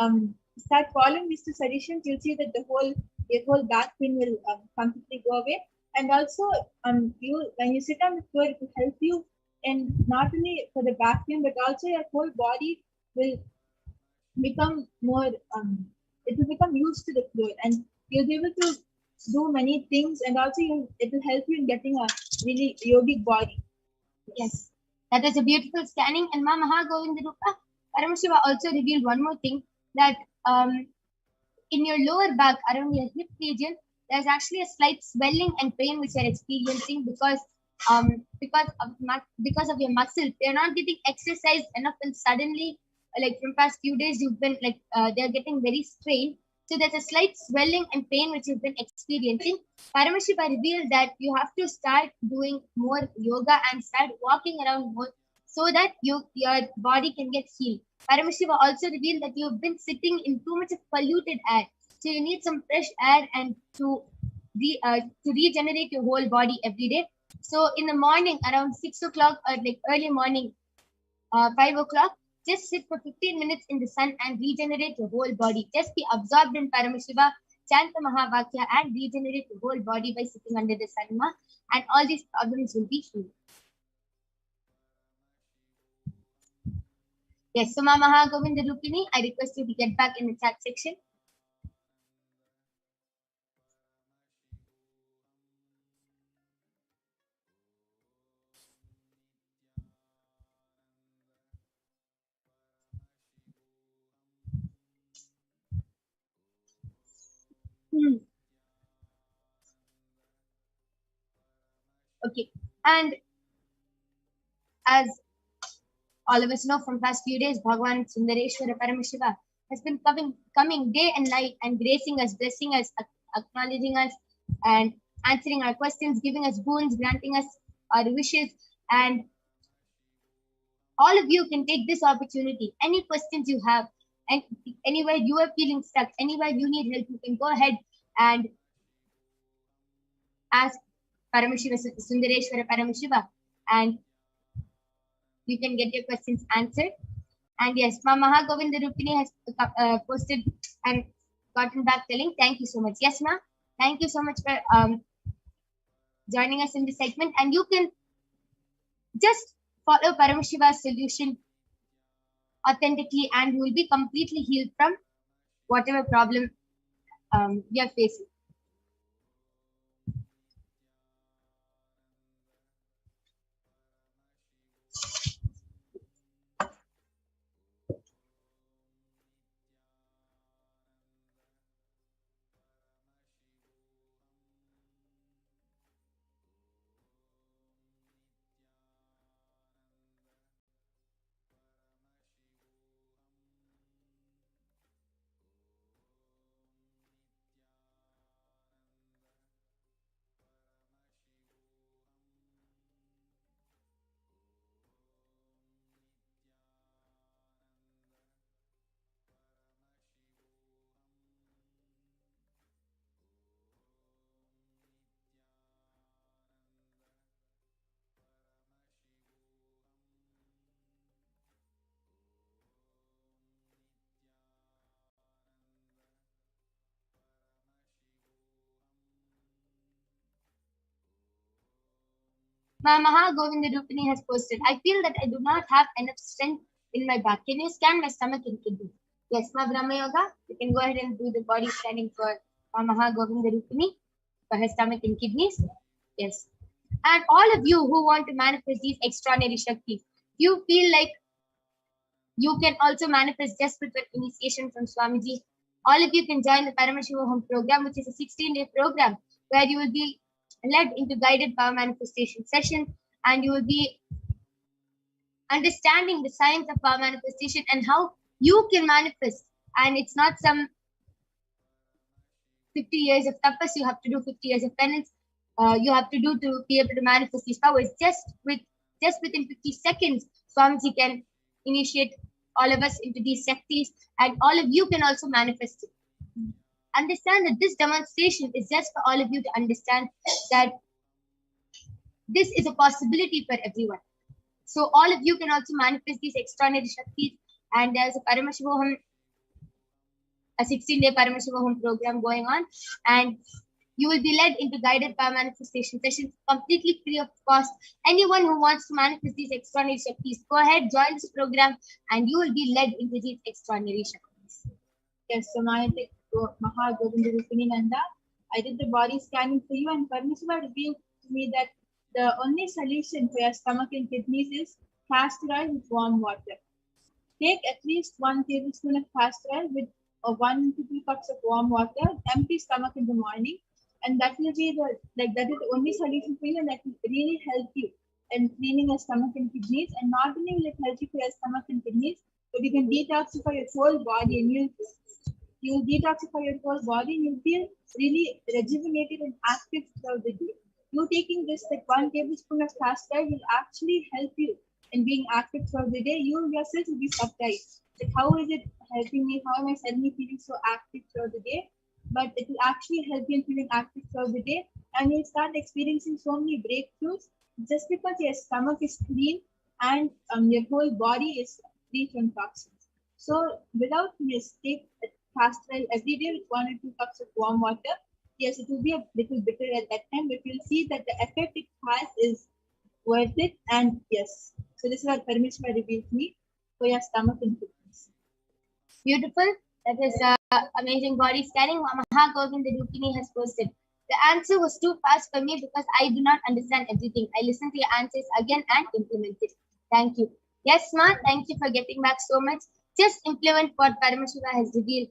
start following these two suggestions, you'll see that your whole back pain will completely go away. And also, when you sit on the floor, it will help you, and not only for the back pain, but also your whole body will become more. It will become used to the floor, and you'll be able to do many things, and also it will help you in getting a really yogic body. Yes, that is a beautiful scanning. And Ma Mahagovinda Rupa, Paramashiva also revealed one more thing, that in your lower back around your hip region, there's actually a slight swelling and pain which you're experiencing because of your muscles. They're not getting exercised enough, and suddenly, like from past few days, you've been they're getting very strained. So there's a slight swelling and pain which you've been experiencing. Paramashiva revealed that you have to start doing more yoga and start walking around more so that your body can get healed. Paramashiva also revealed that you've been sitting in too much of polluted air. So you need some fresh air and to regenerate your whole body every day. So in the morning, around 6 o'clock or like early morning, 5 o'clock, Just sit for 15 minutes in the sun and regenerate your whole body. Just be absorbed in Paramashiva, chant the Mahavakya and regenerate your whole body by sitting under the sun, ma, and all these problems will be healed. Yes, Suma Mahagovinda Rupini, I request you to get back in the chat section. Okay, and as all of us know from past few days, Bhagwan Sundareshwara Paramashiva has been coming day and night and gracing us, blessing us, acknowledging us, and answering our questions, giving us boons, granting us our wishes. And all of you can take this opportunity. Any questions you have, and anywhere you are feeling stuck, anywhere you need help, you can go ahead and ask Paramashiva, Sundareshwara Paramashiva, and you can get your questions answered. And yes, Ma Mahagovinda Rupini has posted and gotten back the link. Thank you so much. Yes, Ma. Thank you so much for joining us in this segment. And you can just follow Paramashiva's solution authentically and you will be completely healed from whatever problem you are facing. Ma Mahagovinda Rupini has posted, I feel that I do not have enough strength in my back. Can you scan my stomach and kidney? Yes, Ma Brahma Yoga, you can go ahead and do the body scanning for Ma Mahagovinda Rupini for her stomach and kidneys. Yes. And all of you who want to manifest these extraordinary Shaktis, you feel like you can also manifest just with an initiation from Swamiji. All of you can join the Paramashivoham program, which is a 16-day program where you will be led into guided power manifestation session and you will be understanding the science of power manifestation and how you can manifest. And it's not some 50 years of tapas you have to do, 50 years of penance you have to do to be able to manifest these powers. Just within 50 seconds, Swamiji can initiate all of us into these Shaktis and all of you can also manifest it. Understand that this demonstration is just for all of you to understand that this is a possibility for everyone. So all of you can also manifest these extraordinary Shaktis, and there's a Paramashivoham, a 16-day Paramashivoham program going on, and you will be led into guided power manifestation sessions completely free of cost. Anyone who wants to manifest these extraordinary Shaktis, go ahead, join this program, and you will be led into these extraordinary Shaktis. Yes, so Mahagovinda Rupini Nanda, I did the body scanning for you and Paramashiva revealed to me that the only solution for your stomach and kidneys is castor oil with warm water. Take at least 1 tablespoon of castor oil with 1 to 2 cups of warm water, empty stomach in the morning, and that will be that is the only solution for you, and that will really help you in cleaning your stomach and kidneys. And not only will it help you for your stomach and kidneys, but you can detoxify your whole body, and you'll detoxify your whole body and you'll feel really rejuvenated and active throughout the day. You taking this like 1 tablespoon of castor oil will actually help you in being active throughout the day. You yourself will be surprised. Like, how is it helping me? How am I suddenly feeling so active throughout the day? But it will actually help you in feeling active throughout the day, and you'll start experiencing so many breakthroughs just because your stomach is clean and your whole body is free from toxins. So without mistake, it fast well every day with 1 or 2 cups of warm water. Yes, it will be a little bitter at that time, but you'll see that the effect it has is worth it. And yes, so this is what Parameshwar revealed to me for your stomach infections. Beautiful. That is amazing body scanning. Mahagovind Rupini has posted. The answer was too fast for me because I do not understand everything. I listen to your answers again and implement it. Thank you. Yes, Ma, thank you for getting back so much. Just implement what Paramashiva has revealed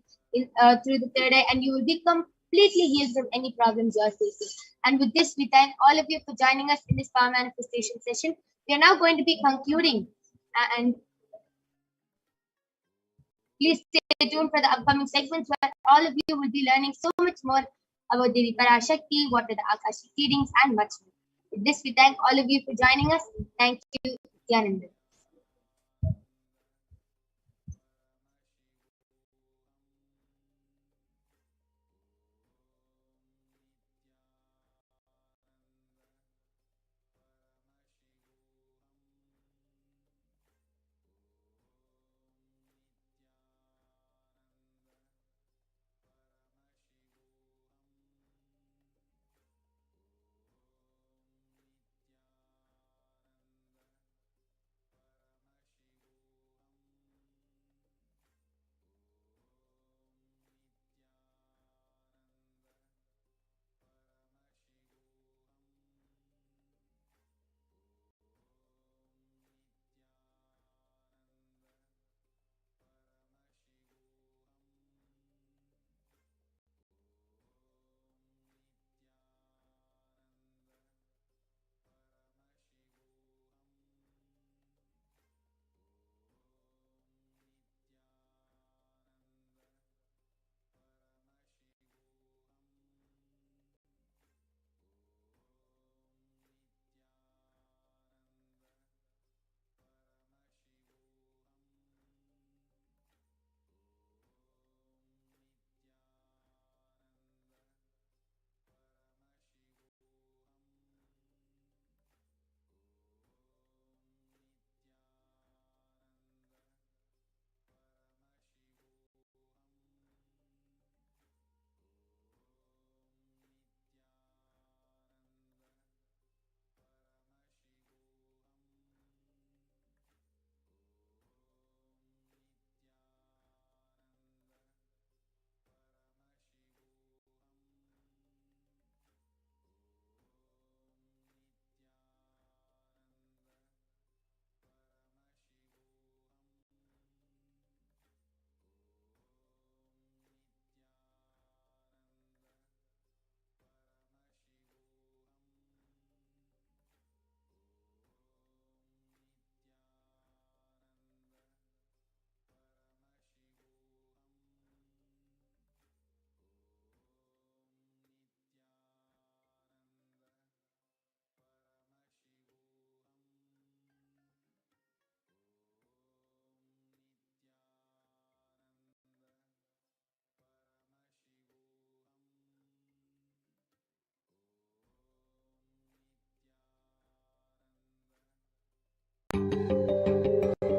through the third eye, and you will be completely healed from any problems you are facing. And with this, we thank all of you for joining us in this power manifestation session. We are now going to be concluding, and please stay tuned for the upcoming segments where all of you will be learning so much more about Devi Parashakti, what are the Akashic readings, and much more. With this, we thank all of you for joining us. Thank you, Nithyananda.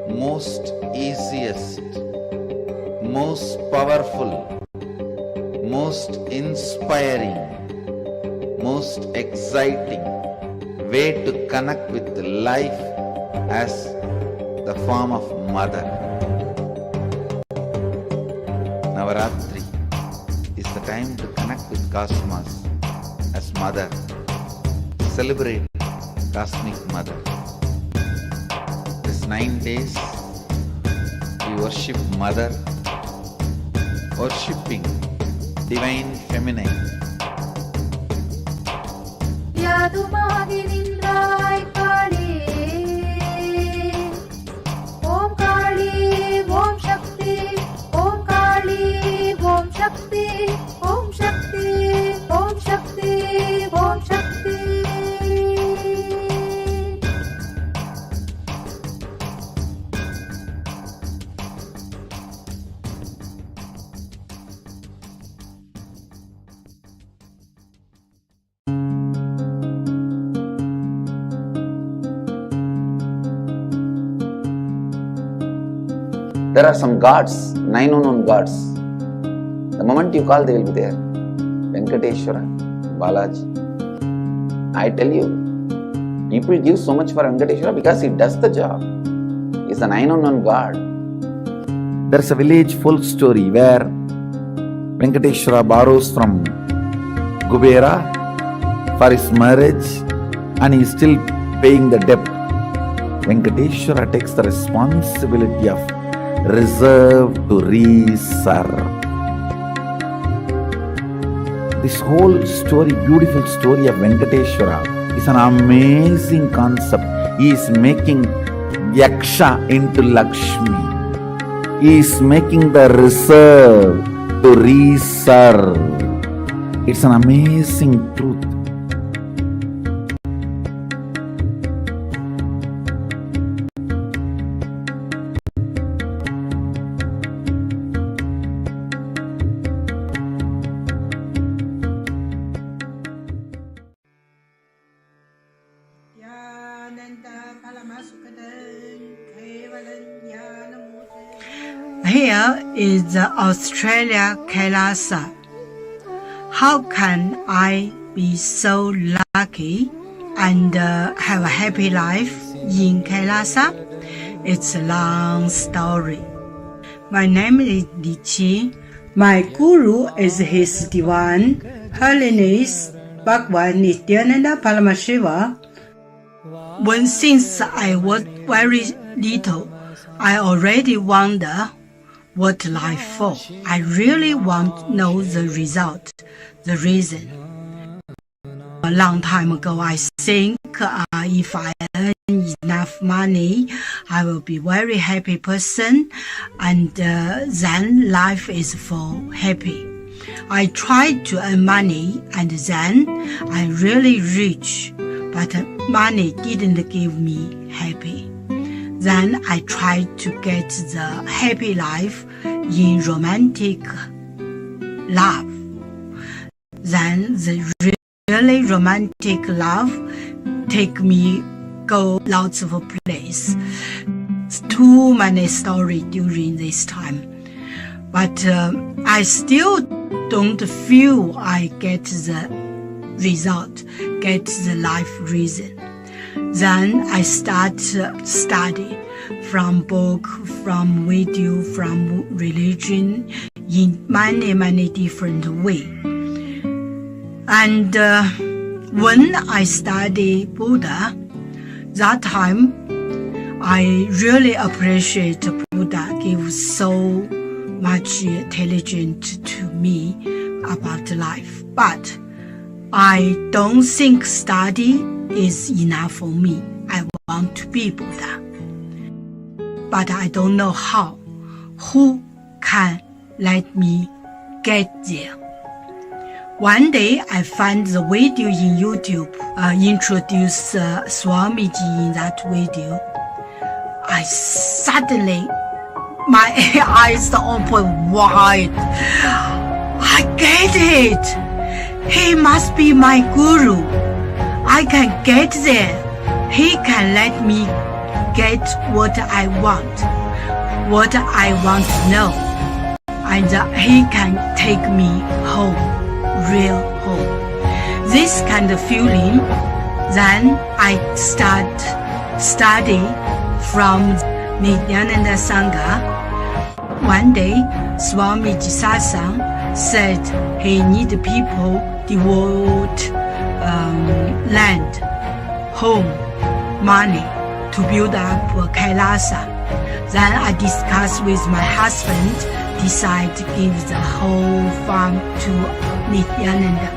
Most easiest, most powerful, most inspiring, most exciting way to connect with life as the form of mother. Navaratri is the time to connect with Cosmos as mother. Celebrate Cosmic Mother. This 9 days we worship Mother, worshipping Divine Feminine. यादुमागि निंद्राय काली ओम काली ओम शक्ति ओम काली ओम शक्ति ओम शक्ति ओम शक्ति ओम शक्ति There are some gods, 9 unknown gods. The moment you call, they will be there. Venkateshwara, Balaji. I tell you, people give so much for Venkateshwara because he does the job. He is a 9 unknown god. There is a village folk story where Venkateshwara borrows from Kubera for his marriage and he is still paying the debt. Venkateshwara takes the responsibility of reserve to reserve. This whole story, beautiful story of Venkateshwara is an amazing concept. He is making Yaksha into Lakshmi. He is making the reserve to reserve. It's an amazing truth. Here is the Australia Kailasa. How can I be so lucky and have a happy life in Kailasa? It's a long story. My name is Li Qi. My guru is His Divine Holiness Bhagwan Nithyananda Paramashivam. Since I was very little, I already wonder what life for. I really want to know the result, the reason. A long time ago, I think if I earn enough money, I will be very happy person, and then life is for happy. I tried to earn money, and then I'm really rich, but money didn't give me happy. Then I tried to get the happy life in romantic love. Then the really romantic love take me go lots of places. Too many stories during this time. But I still don't feel I get the result, get the life reason. Then I start study from book, from video, from religion in many different ways. And when I study Buddha, that time I really appreciate Buddha gives so much intelligence to me about life. But I don't think study is enough for me. I want to be Buddha. But I don't know how. Who can let me get there? One day I found the video in YouTube, introduced Swamiji in that video. I suddenly, my eyes open wide. I get it. He must be my guru. I can get there. He can let me get what I want to know. And he can take me home, real home. This kind of feeling, then I start study from Nithyananda Sangha. One day, Swamiji Satsang said he need people devote land, home, money to build up Kailasa. Then I discussed with my husband, decide to give the whole farm to Nithyananda.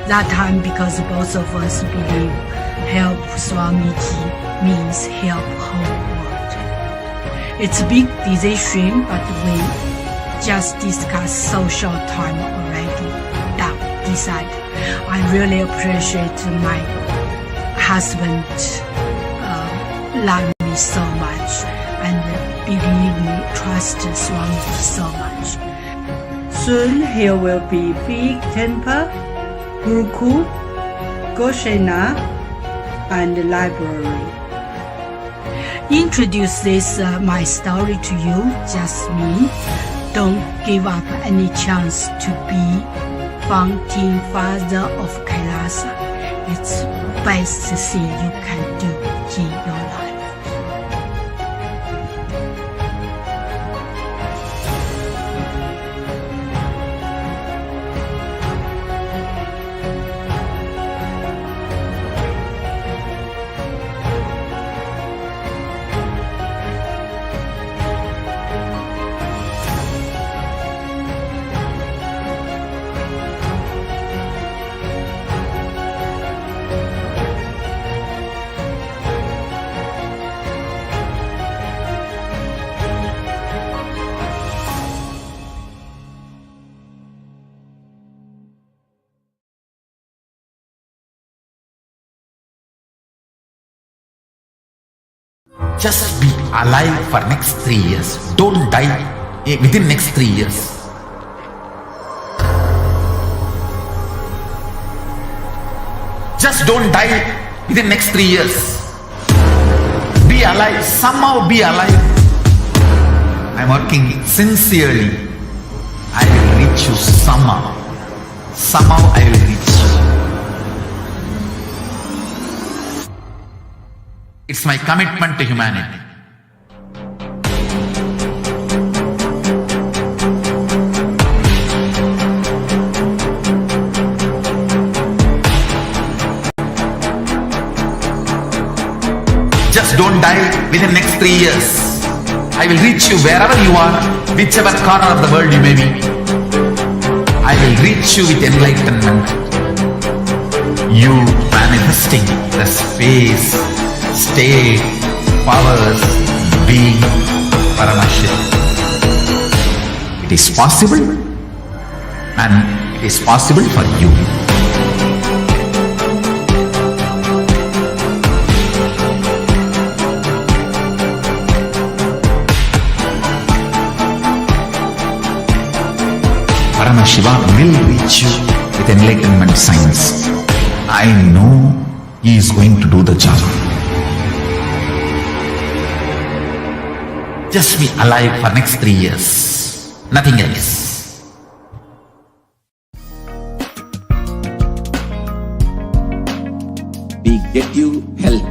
That time, because both of us believe help Swamiji means help whole world. It's a big decision, but we just discussed so short time already. Decide. I really appreciate my husband love me so much and believe me, trust Swamiji so much. Soon here will be big temple, Gurukul, Goshena, and library. introduce this my story to you, just me. Don't give up any chance to be founding father of Kailasa. It's best thing you can do in your life. Just be alive for next 3 years. Don't die within next 3 years. Just don't die within next 3 years. Be alive. Somehow be alive. I'm working sincerely. I will reach you somehow. Somehow I will reach you. It's my commitment to humanity. Just don't die within next 3 years. I will reach you wherever you are, whichever corner of the world you may be. I will reach you with enlightenment. You manifesting the space, state, powers, being Paramashivoham. It is possible, and it is possible for you. Paramashivoham will reach you with enlightenment science. I know he is going to do the job. Just be alive for next 3 years. Nothing else. We get you help.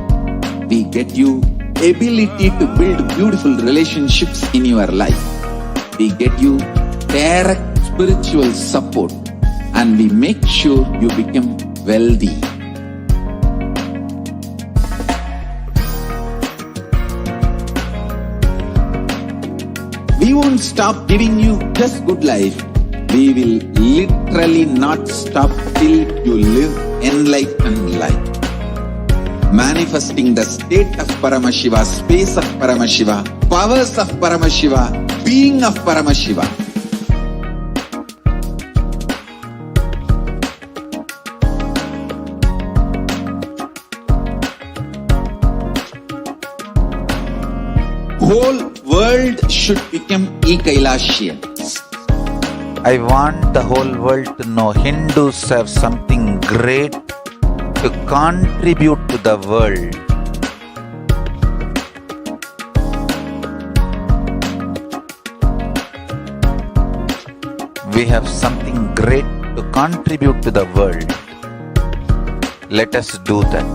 We get you ability to build beautiful relationships in your life. We get you direct spiritual support, and we make sure you become wealthy. We won't stop giving you just good life. We will literally not stop till you live enlightened life. Manifesting the state of Paramashiva, space of Paramashiva, powers of Paramashiva, being of Paramashiva. Whole world should become Kailasians. I want the whole world to know Hindus have something great to contribute to the world. We have something great to contribute to the world. Let us do that.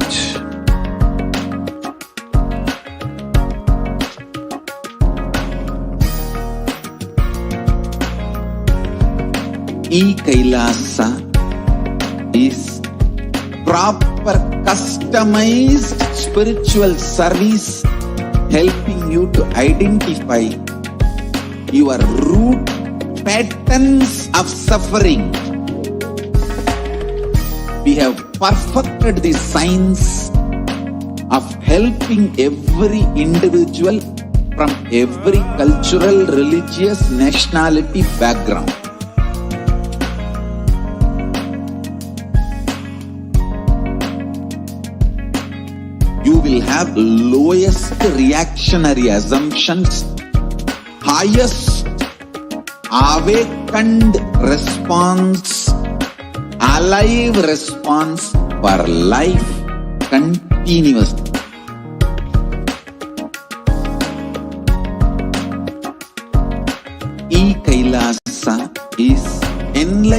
Kailasa is proper customized spiritual service helping you to identify your root patterns of suffering. We have perfected the science of helping every individual from every cultural, religious, nationality background. You will have lowest reactionary assumptions, highest awakened response, alive response for life continuously.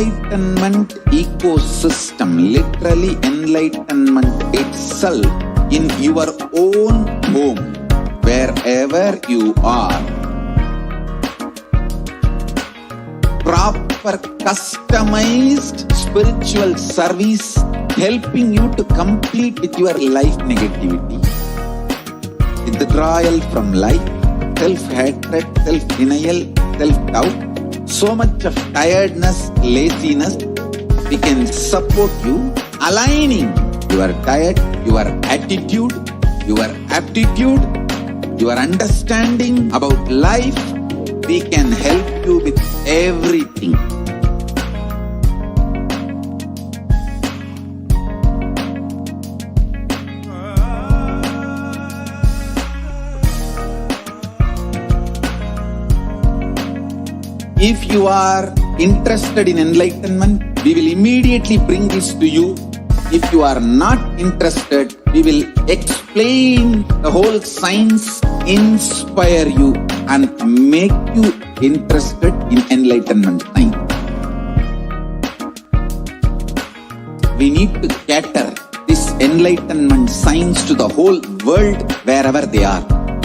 enlightenment ecosystem, literally enlightenment itself, in your own home, wherever you are. Proper customized spiritual service helping you to complete with your life negativity. Withdrawal from life, self-hatred, self-denial, self-doubt, so much of tiredness, laziness. We can support you, aligning your diet, your attitude, your aptitude, your understanding about life. We can help you with everything. If you are interested in enlightenment, we will immediately bring this to you. If you are not interested, we will explain the whole science, inspire you and make you interested in enlightenment time. We need to cater this enlightenment science to the whole world wherever they are,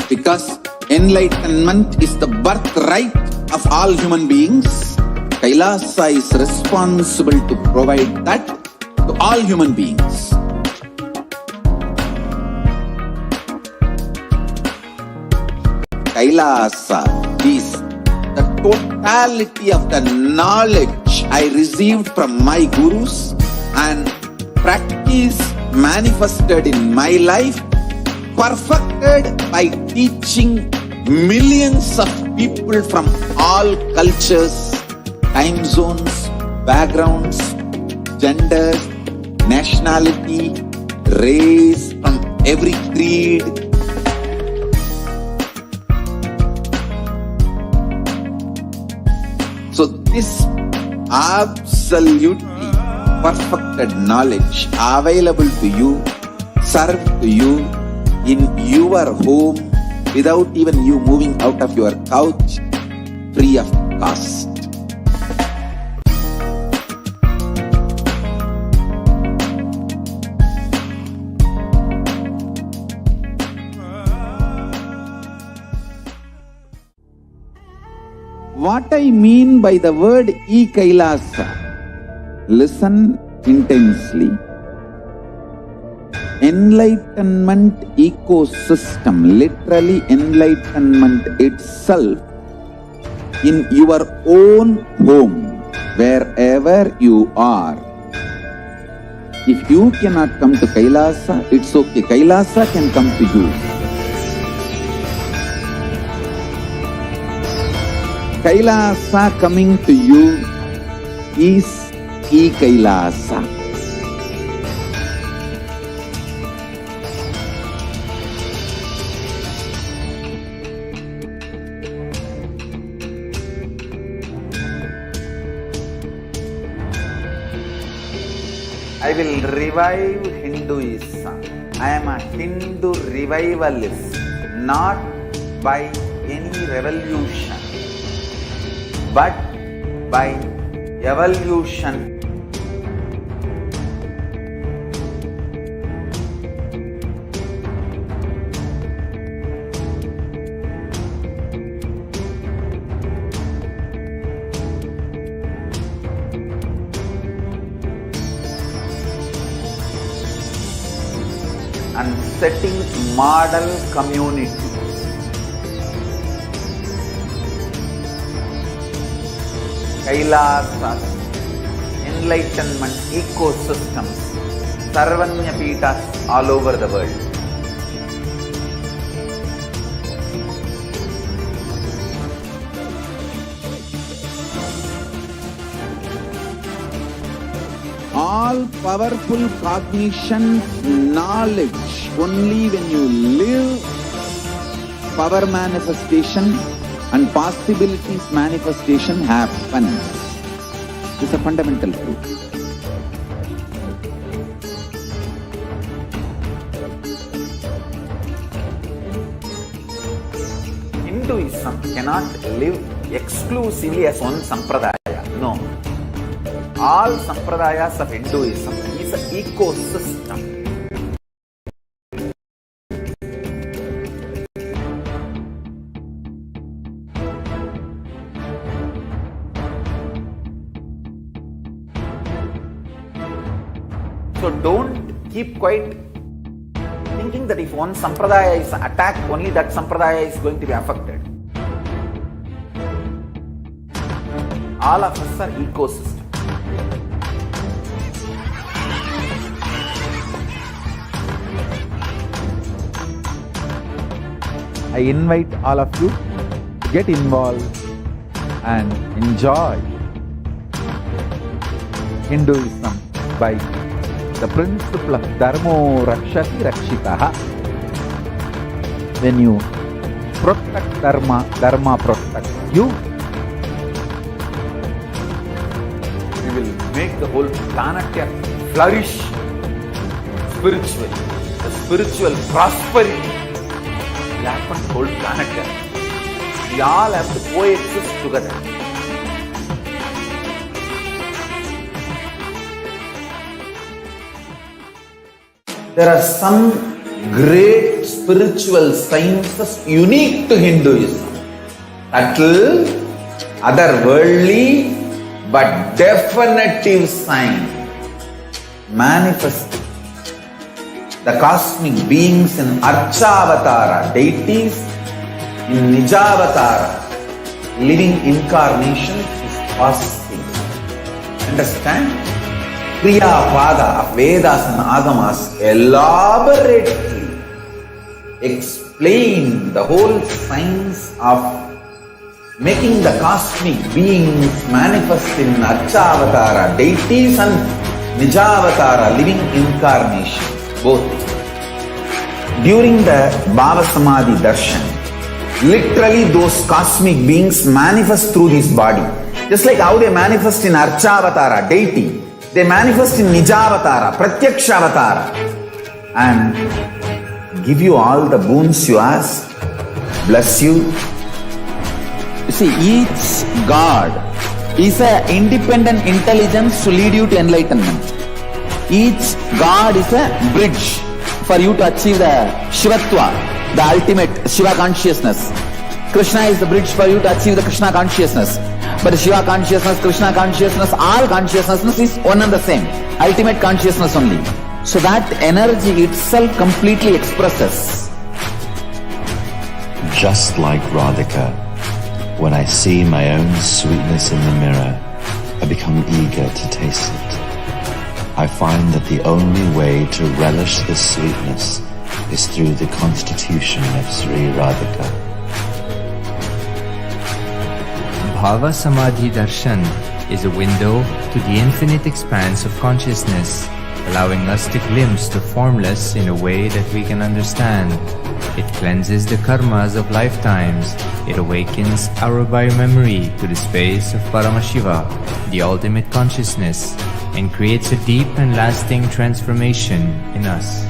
because enlightenment is the birthright of all human beings. Kailasa is responsible to provide that to all human beings. Kailasa is the totality of the knowledge I received from my gurus and practice manifested in my life, perfected by teaching millions of people from all cultures, time zones, backgrounds, genders, nationality, race, from every creed. So this absolutely perfected knowledge available to you, served to you in your home, without even you moving out of your couch, free of cost. What I mean by the word Kailasa, listen intensely. Enlightenment ecosystem, literally enlightenment itself, in your own home, wherever you are. If you cannot come to Kailasa, it's okay. Kailasa can come to you. Kailasa coming to you is Kailasa. I will revive Hinduism. I am a Hindu revivalist, not by any revolution, but by evolution. And setting model community. Kailasa's enlightenment ecosystems, Sarvanya Pitas all over the world. All powerful cognition, knowledge, only when you live, power manifestation and possibilities manifestation happens. This is a fundamental truth. Hinduism cannot live exclusively as one sampradaya. No. all sampradayas of Hinduism is an ecosystem. So don't keep quiet thinking that if one sampradaya is attacked, only that sampradaya is going to be affected. All of us are ecosystem. I invite all of you to get involved and enjoy Hinduism by the principle of Dharmo Rakshati Rakshitaha. When you protect Dharma, Dharma protects you. We will make the whole planet flourish spiritually. The spiritual prosperity will happen to the whole planet. We all have to coexist together. There are some great spiritual sciences unique to Hinduism. Subtle, otherworldly, but definitive sign. Manifesting the cosmic beings in Archavatara, deities in Nijavatara, living incarnation is possible. Understand? Kriya Pada of Vedas and Agamas elaborately explain the whole science of making the cosmic beings manifest in Archavatara, deities and Nijavatara, living incarnation, both. During the Bhava Samadhi Darshan, literally those cosmic beings manifest through this body. Just like how they manifest in Archavatara, deity, they manifest in Nijavatara, Pratyakshavatara, and give you all the boons you ask, bless you. You see, each God is an independent intelligence to lead you to enlightenment. Each God is a bridge for you to achieve the Shivatva, the ultimate Shiva consciousness. Krishna is the bridge for you to achieve the Krishna consciousness. But the Shiva consciousness, Krishna consciousness, all consciousness is one and the same. Ultimate consciousness only. So that energy itself completely expresses. Just like Radhika, when I see my own sweetness in the mirror, I become eager to taste it. I find that the only way to relish this sweetness is through the constitution of Sri Radhika. Bhava Samadhi Darshan is a window to the infinite expanse of consciousness, allowing us to glimpse the formless in a way that we can understand. It cleanses the karmas of lifetimes. It awakens our biomemory to the space of Paramashiva, the ultimate consciousness, and creates a deep and lasting transformation in us.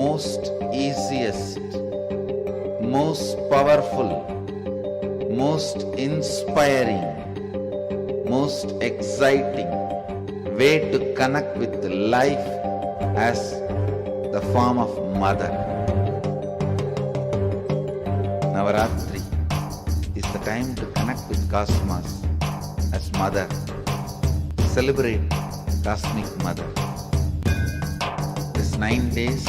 most easiest, most powerful, most inspiring, most exciting way to connect with life as the form of mother. Navaratri is the time to connect with Cosmos as mother. Celebrate Cosmic Mother. This 9 days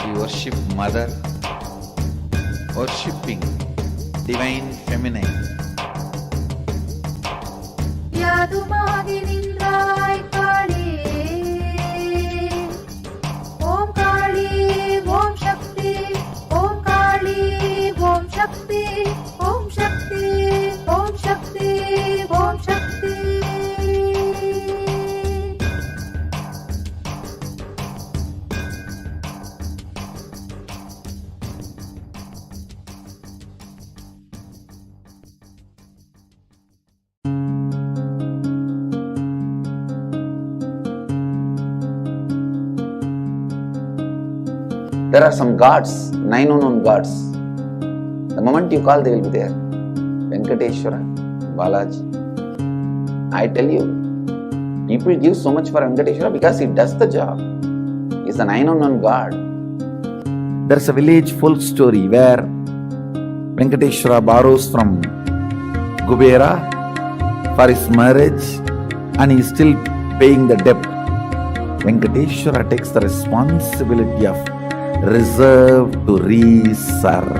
we worship Mother, worshipping Divine Feminine. यादुमागी निंद्राय काली ओम काली ओम शक्ति ओम काली ओम शक्ति ओम शक्ति ओम शक्ति ओम शक्ति There are some gods, 9 unknown gods. The moment you call, they will be there. Venkateshwara, Balaji. I tell you, people give so much for Venkateshwara because he does the job. He's the 9 unknown god. There's a village folk story where Venkateshwara borrows from Kubera for his marriage and he is still paying the debt. Venkateshwara takes the responsibility of reserve to reserve.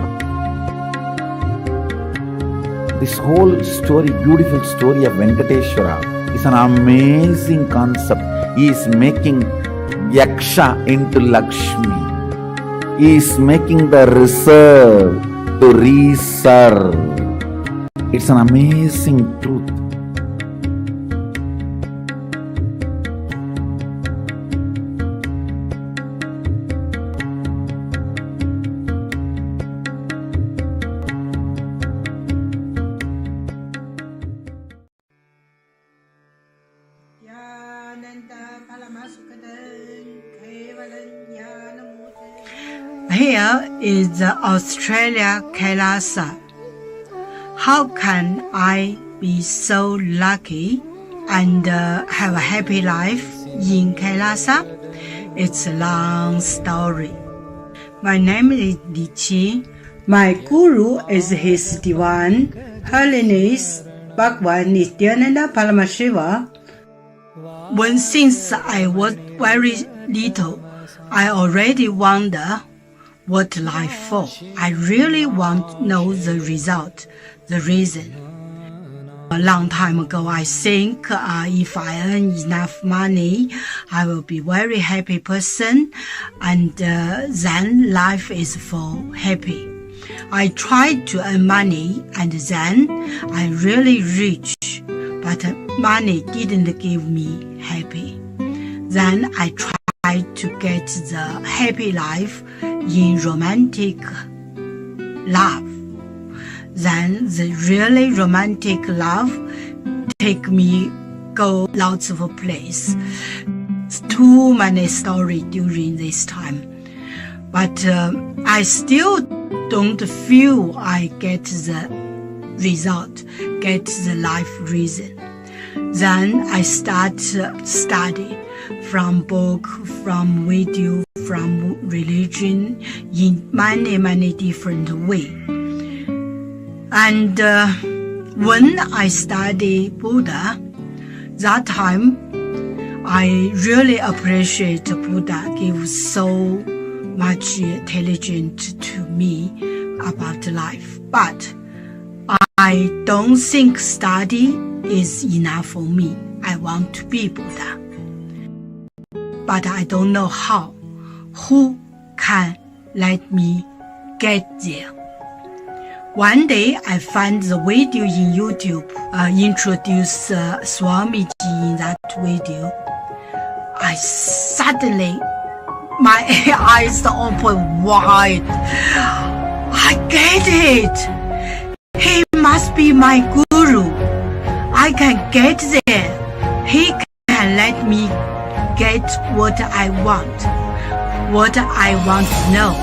This whole story, beautiful story of Venkateshwara is an amazing concept. He is making Yaksha into Lakshmi. He is making the reserve to reserve. It's an amazing truth. Here is the Australia Kailasa. How can I be so lucky and have a happy life in Kailasa? It's a long story. My name is Li Qi. My guru is His Divine Holiness Bhagwan Nithyananda Paramashivam. Since I was very little, I already wonder what life for. I really want to know the result, the reason. A long time ago, I think if I earn enough money, I will be very happy person, and then life is for happy. I tried to earn money, and then I really rich, but money didn't give me happy. Then I tried to get the happy life in romantic love. Then the really romantic love take me go lots of place. Too many stories during this time. But I still don't feel I get the result, get the life reason. Then I start study from book, from video, from religion in many different ways. And when I study Buddha, that time I really appreciate Buddha gives so much intelligence to me about life. But I don't think study is enough for me. I want to be Buddha. But I don't know how. Who can let me get there? One day I found the video in YouTube, introduced Swamiji in that video. I suddenly, my eyes open wide. I get it. He must be my guru. I can get there. He can let me get what I want. what I want to know,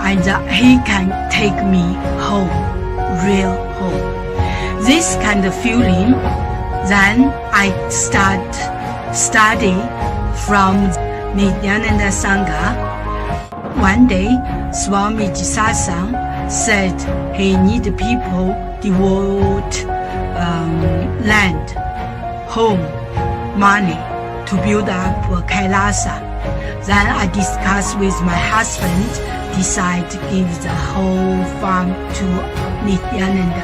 and he can take me home, real home. This kind of feeling, then I start study from Nithyananda Sangha. One day, Swamiji Satsang said he need people devote land, home, money to build up Kailasa. Then I discussed with my husband, decide to give the whole farm to Nithyananda.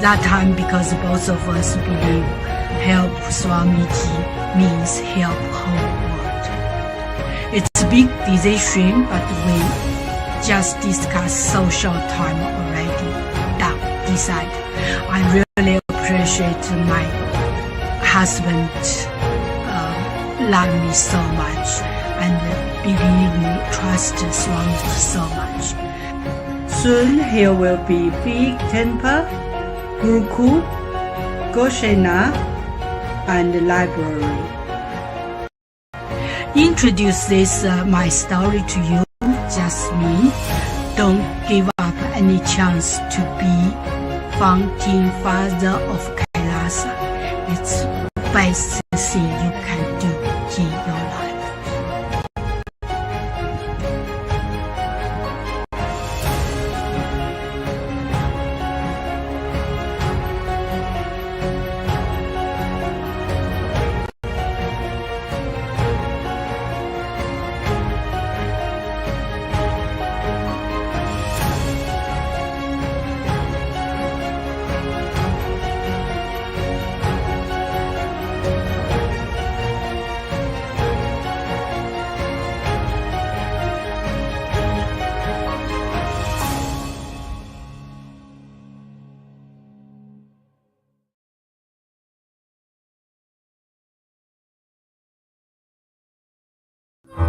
That time, because both of us believe help Swamiji means help whole world. It's a big decision, but we just discussed so short time already. Done, decide. I really appreciate my husband love me so much and believe me, trust Swamiji so much. Soon here will be big temple, Gurukul, Goshena, and library. Introduce this my story to you, just me. Don't give up any chance to be founding father of Kailasa. It's the best thing you can do in your life.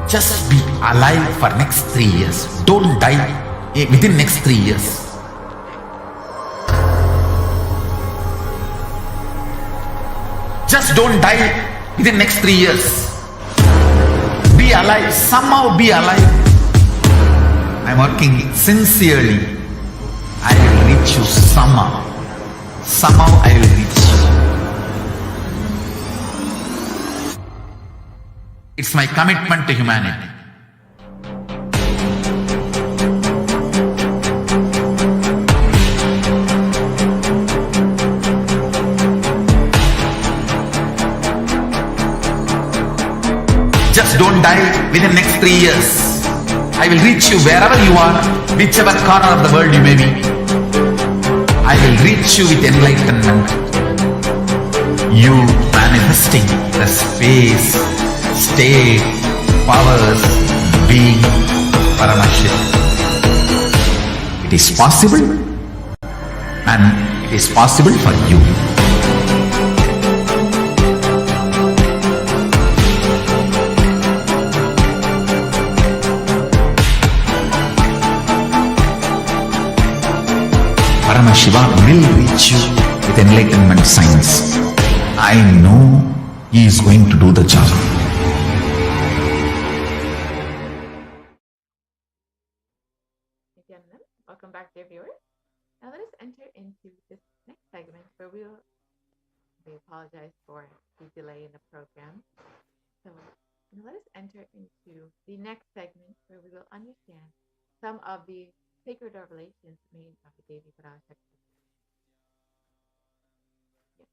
Just be alive for next 3 years. Don't die within next 3 years. Just don't die within next 3 years. Be alive. Somehow be alive. I'm working sincerely. I will reach you somehow. Somehow I will reach you. It's my commitment to humanity. Just don't die within next 3 years. I will reach you wherever you are, whichever corner of the world you may be. I will reach you with enlightenment. You manifesting the space, state, powers, being Paramashivoham. It is possible, and it is possible for you. Paramashivoham will reach you with enlightenment science. I know he is going to do the job. Nithyananda, welcome back, dear viewers. Now let us enter into this next segment where we apologize for the delay in the program. So now let us enter into the next segment where we will understand some of the sacred revelations made by Devi Parashakti. Yes.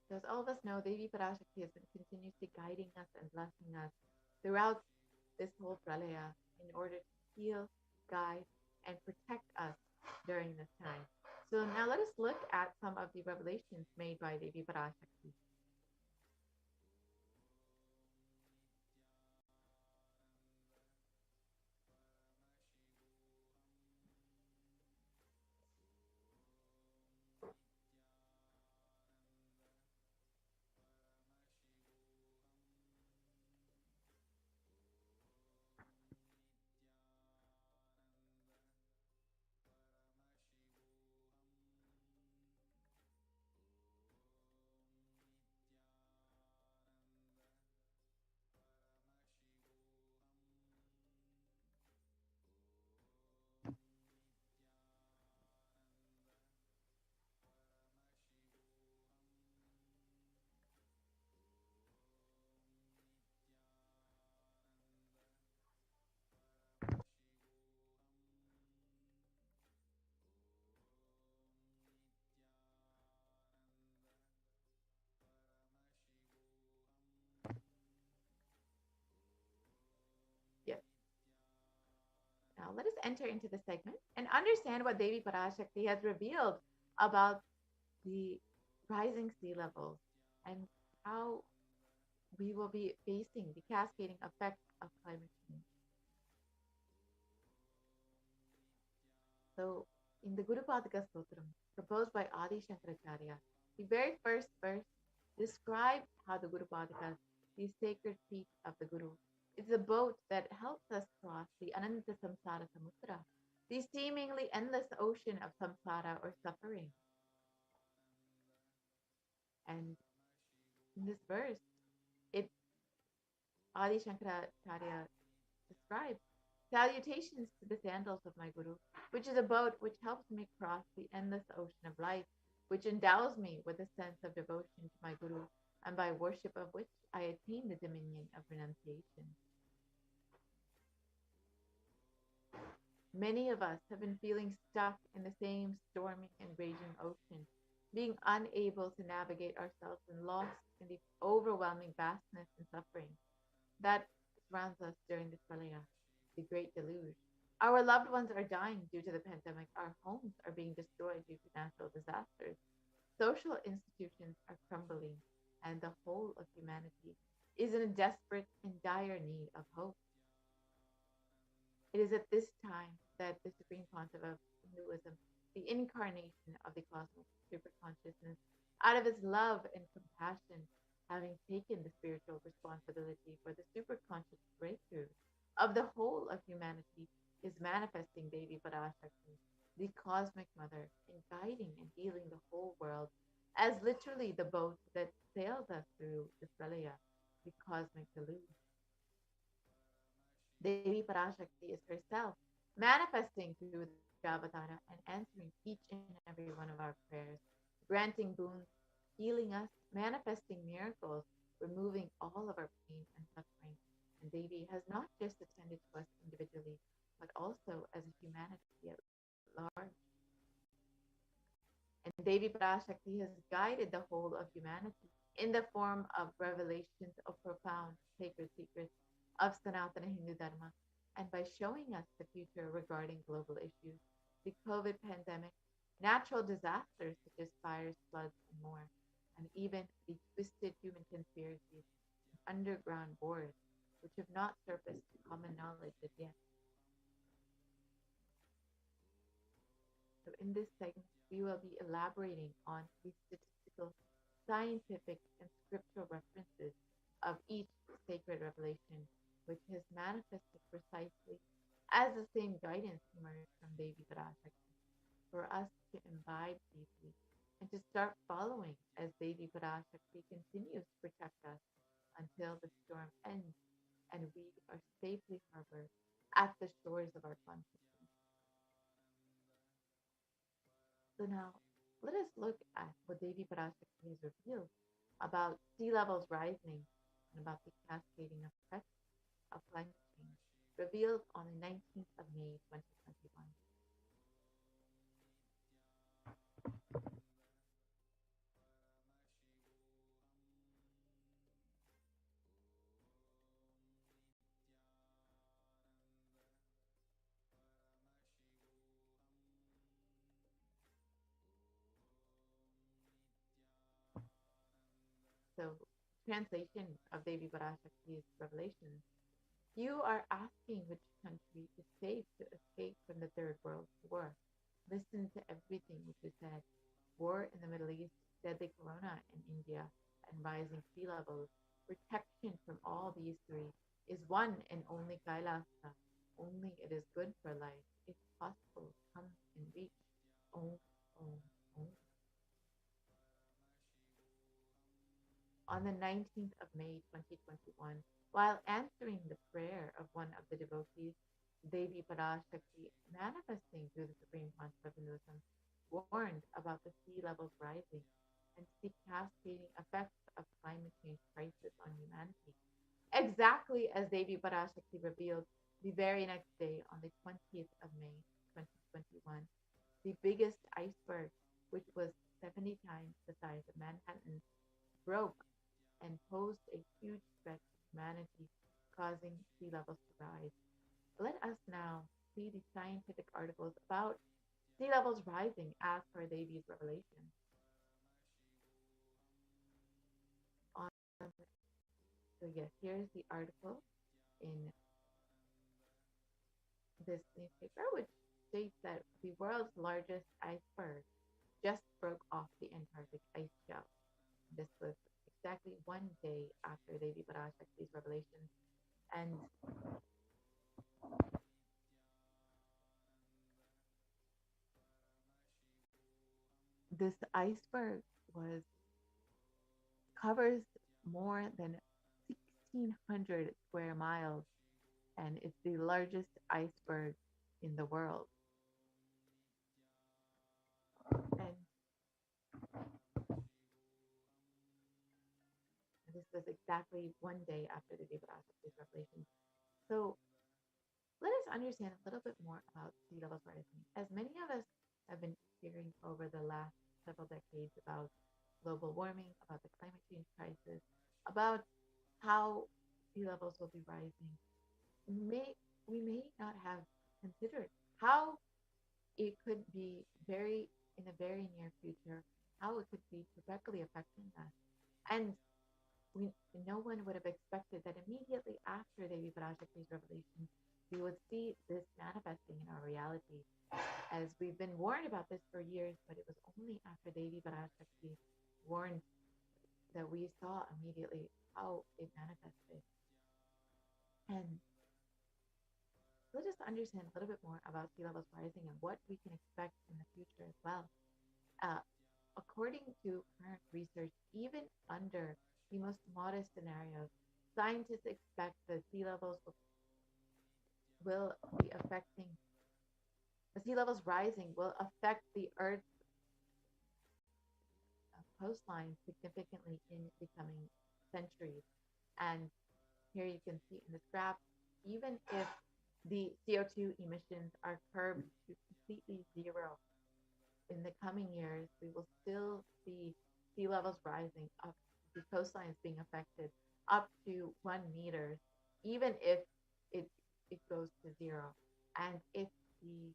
So as all of us know, Devi Parashakti has been continuously guiding us and blessing us throughout this whole pralaya in order to heal, guide, and protect us during this time. So now let us look at some of the revelations made by Devi Parashakti. Now, let us enter into the segment and understand what Devi Parashakti has revealed about the rising sea levels and how we will be facing the cascading effects of climate change. So, in the Guru Padaka Stotram, proposed by Adi Shankaracharya, the very first verse describes how the Guru Padakas, the sacred feet of the Guru, is the boat that helps us cross the Ananta Samsara Samudra, the seemingly endless ocean of samsara or suffering. And in this verse, it Adi Shankaracharya describes salutations to the sandals of my Guru, which is a boat which helps me cross the endless ocean of life, which endows me with a sense of devotion to my Guru, and by worship of which I attain the dominion of renunciation. Many of us have been feeling stuck in the same stormy and raging ocean, being unable to navigate ourselves and lost in the overwhelming vastness and suffering that surrounds us during this pralaya, the great deluge. Our loved ones are dying due to the pandemic. Our homes are being destroyed due to natural disasters. Social institutions are crumbling, and the whole of humanity is in a desperate and dire need of hope. It is at this time that the Supreme Pontiff of Hinduism, the incarnation of the cosmic superconsciousness, out of his love and compassion, having taken the spiritual responsibility for the superconscious breakthrough of the whole of humanity, is manifesting Devi Parashakti, the cosmic mother, in guiding and healing the whole world as literally the boat that sails us through the pralaya, the cosmic deluge. Devi Parashakti is herself manifesting through the Avatara and answering each and every one of our prayers, granting boons, healing us, manifesting miracles, removing all of our pain and suffering. And Devi has not just attended to us individually, but also as a humanity at large. And Devi Parashakti has guided the whole of humanity in the form of revelations of profound sacred secrets of Sanatana Hindu Dharma, and by showing us the future regarding global issues, the COVID pandemic, natural disasters such as fires, floods, and more, and even the twisted human conspiracies and underground wars, which have not surfaced to common knowledge as yet. So in this segment, we will be elaborating on the statistical, scientific, and scriptural references of each sacred revelation, which has manifested precisely as the same guidance emerged from Devi Parashakti, for us to imbibe deeply and to start following as Devi Parashakti continues to protect us until the storm ends and we are safely harbored at the shores of our consciousness. So now, let us look at what Devi Parashakti has revealed about sea levels rising and about the cascading effects of climate change, revealed on the 19th of May 2021. So, translation of Devi Parashakti's revelations. You are asking which country is safe to escape from the Third World War. Listen to everything which is said. War in the Middle East, deadly corona in India, and rising sea levels. Protection from all these three is one and only Kailasa. Only it is good for life, if possible, come and reach. Om, om, om. On the 19th of May 2021, while answering the prayer of one of the devotees, Devi Parashakti, manifesting through the Supreme Pontiff of Hinduism, warned about the sea levels rising and the cascading effects of climate change crisis on humanity. Exactly as Devi Parashakti revealed the very next day, on the 20th of May 2021, the biggest iceberg, which was 70 times the size of Manhattan, broke and posed a huge threat to humanity, causing sea levels to rise. Let us now see the scientific articles about sea levels rising as per Devi's revelation. So yes, here's the article in this newspaper, which states that the world's largest iceberg just broke off the Antarctic ice shelf. This was exactly 1 day after Devi Parashakti's revelation, and this iceberg was covers more than 1,600 square miles, and it's the largest iceberg in the world. And this was exactly 1 day after the Devi Parashakti's revelation. So let us understand a little bit more about sea levels rising. As many of us have been hearing over the last several decades about global warming, about the climate change crisis, about how sea levels will be rising, we may not have considered how it could be in the very near future, how it could be directly affecting us. And no one would have expected that immediately after Devi Parashakti's revelation, we would see this manifesting in our reality. As we've been warned about this for years, but it was only after Devi Parashakti warned that we saw immediately how it manifested. And let us understand a little bit more about sea levels rising and what we can expect in the future as well. According to current research, even under the most modest scenarios, scientists expect that sea levels will be affecting the sea levels rising will affect the Earth's coastline significantly in the coming centuries. And here you can see in this graph, even if the CO2 emissions are curbed to completely zero in the coming years, we will still see sea levels rising up, the coastlines being affected up to 1 meter, even if it goes to zero. And if the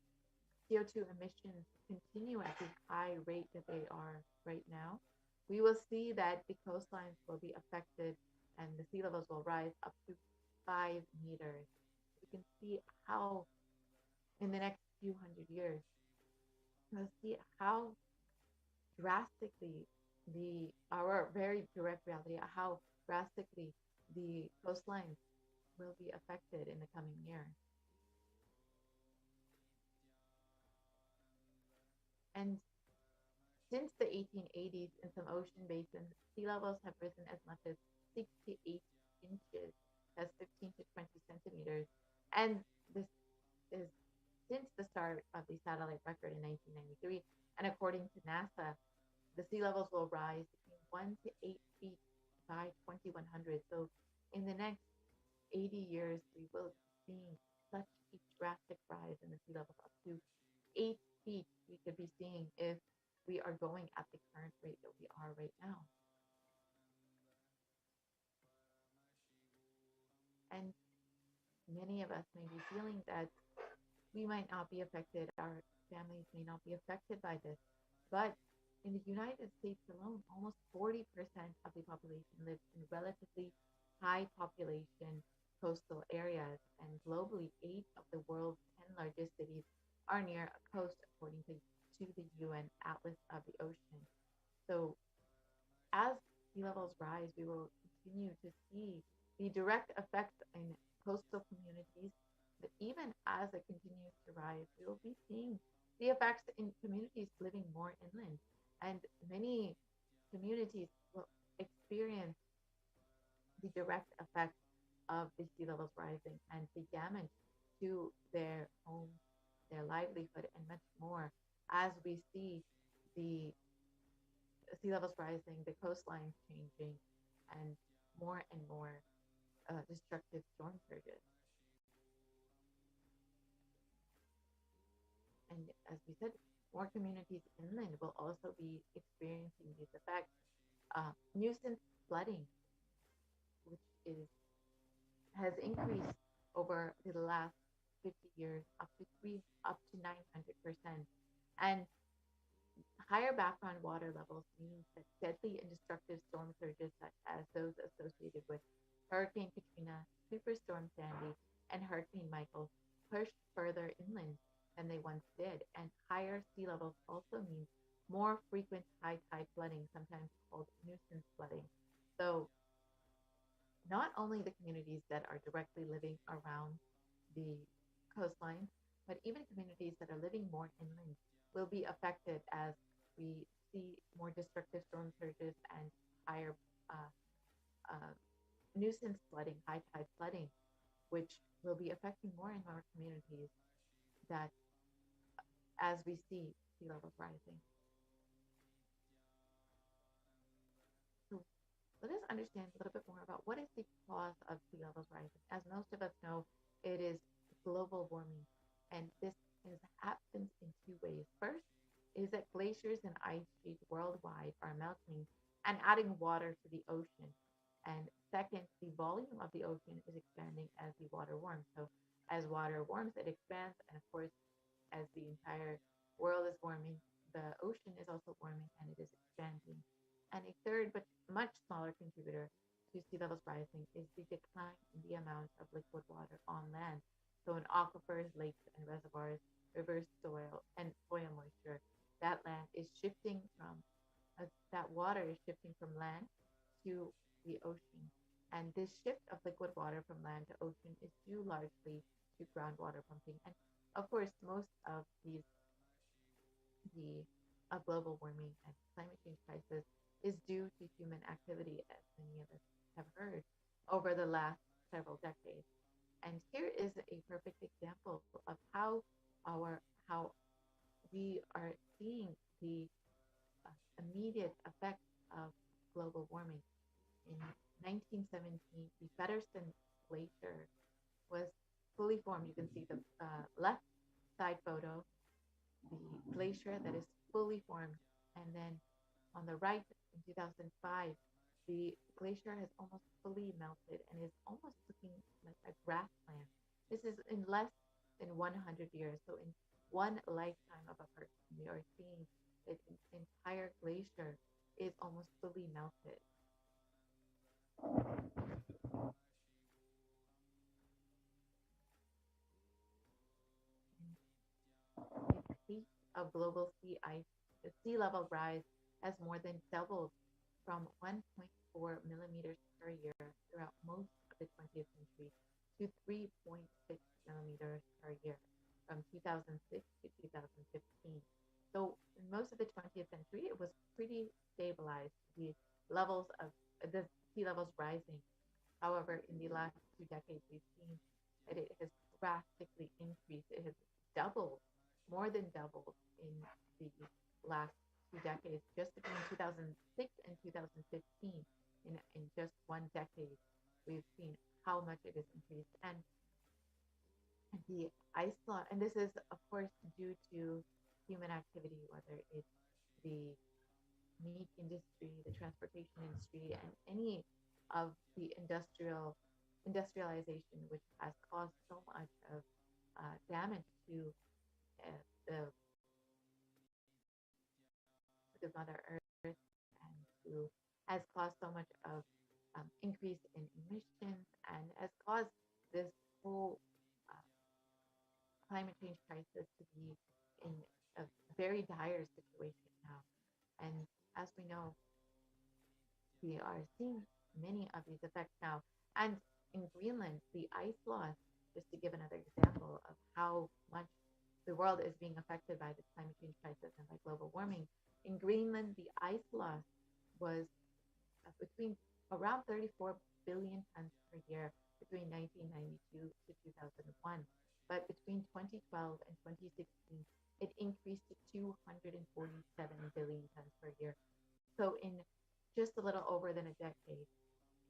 CO2 emissions continue at the high rate that they are right now, we will see that the coastlines will be affected and the sea levels will rise up to 5 meters. You can see how in the next few hundred years, we'll see how drastically our very direct reality, how drastically the coastlines will be affected in the coming years. And since the 1880s, in some ocean basins, sea levels have risen as much as 6 to 8 inches, that's 15 to 20 centimeters. And this is since the start of the satellite record in 1993. And according to NASA, the sea levels will rise between 1 to 8 feet by 2100. So in the next 80 years, we will be seeing such a drastic rise in the sea levels up to 8 feet we could be seeing if we are going at the current rate that we are right now. And many of us may be feeling that we might not be affected, our families may not be affected by this, but in the United States alone, almost 40% of the population lives in relatively high population coastal areas, and globally, 8 of the world's 10 largest cities are near a coast, according to the UN Atlas of the Ocean. So as sea levels rise, we will continue to see the direct effects in coastal communities. But even as it continues to rise, we will be seeing the effects in communities living more inland. And many communities will experience the direct effects of the sea levels rising and the damage to their homes, their livelihood, and much more as we see the sea levels rising, the coastlines changing, and more destructive storm surges. And as we said, more communities inland will also be experiencing these effects. Nuisance flooding, which has increased over the last 50 years up to 900%. And higher background water levels means that deadly and destructive storm surges such as those associated with Hurricane Katrina, Superstorm Sandy, and Hurricane Michael pushed further inland than they once did. And higher sea levels also means more frequent high tide flooding, sometimes called nuisance flooding. So not only the communities that are directly living around the coastline, but even communities that are living more inland will be affected as we see more destructive storm surges and higher uh, uh, nuisance flooding, high tide flooding, which will be affecting more and more communities that as we see sea levels rising. So let us understand a little bit more about what is the cause of sea levels rising. As most of us know, it is global warming, and this happens in two ways. First is that glaciers and ice sheets worldwide are melting and adding water to the ocean. And second, the volume of the ocean is expanding as the water warms. So as water warms, it expands, and of course, as the entire world is warming, the ocean is also warming and it is expanding. And a third, but much smaller contributor to sea levels rising is the decline in the amount of liquid water on land. So in aquifers, lakes, and reservoirs, rivers, soil, and soil moisture, that land is shifting from, that water is shifting from land to the ocean. And this shift of liquid water from land to ocean is due largely to groundwater pumping. And of course, most of the global warming and climate change crisis is due to human activity, as many of us have heard over the last several decades. And here is a perfect example of how we are seeing the immediate effects of global warming. In 1917, the Fetterson Glacier was fully formed. You can see the left side photo, the glacier that is fully formed. And then on the right, in 2005, the glacier has almost fully melted and is almost looking like a grassland. This is in less than 100 years. So in one lifetime of a person, we are seeing that the entire glacier is almost fully melted. The peak of global sea ice, the sea level rise has more than doubled from 1.4 millimeters per year throughout most of the 20th century to 3.6 millimeters per year from 2006 to 2015. So in most of the 20th century, it was pretty stabilized, the levels of the sea levels rising. However, in the last 2 decades, we've seen that it has drastically increased. It has doubled, more than doubled in the last 2 decades. Just between 2006 and 2015, in just one decade, we've seen how much it has increased. And the ice law, and this is, of course, due to human activity, whether it's the meat industry, the transportation industry, and any of the industrialization, which has caused so much of damage to the Mother Earth, and who has caused so much of increase in emissions, and has caused this whole climate change crisis to be in a very dire situation now. And as we know, we are seeing many of these effects now. And in Greenland, the ice loss, just to give another example of how much the world is being affected by the climate change crisis and by global warming. In Greenland, the ice loss was between around 34 billion tons per year between 1992 to 2001. But between 2012 and 2016, it increased to 247 billion tons per year. So in just a little over than a decade,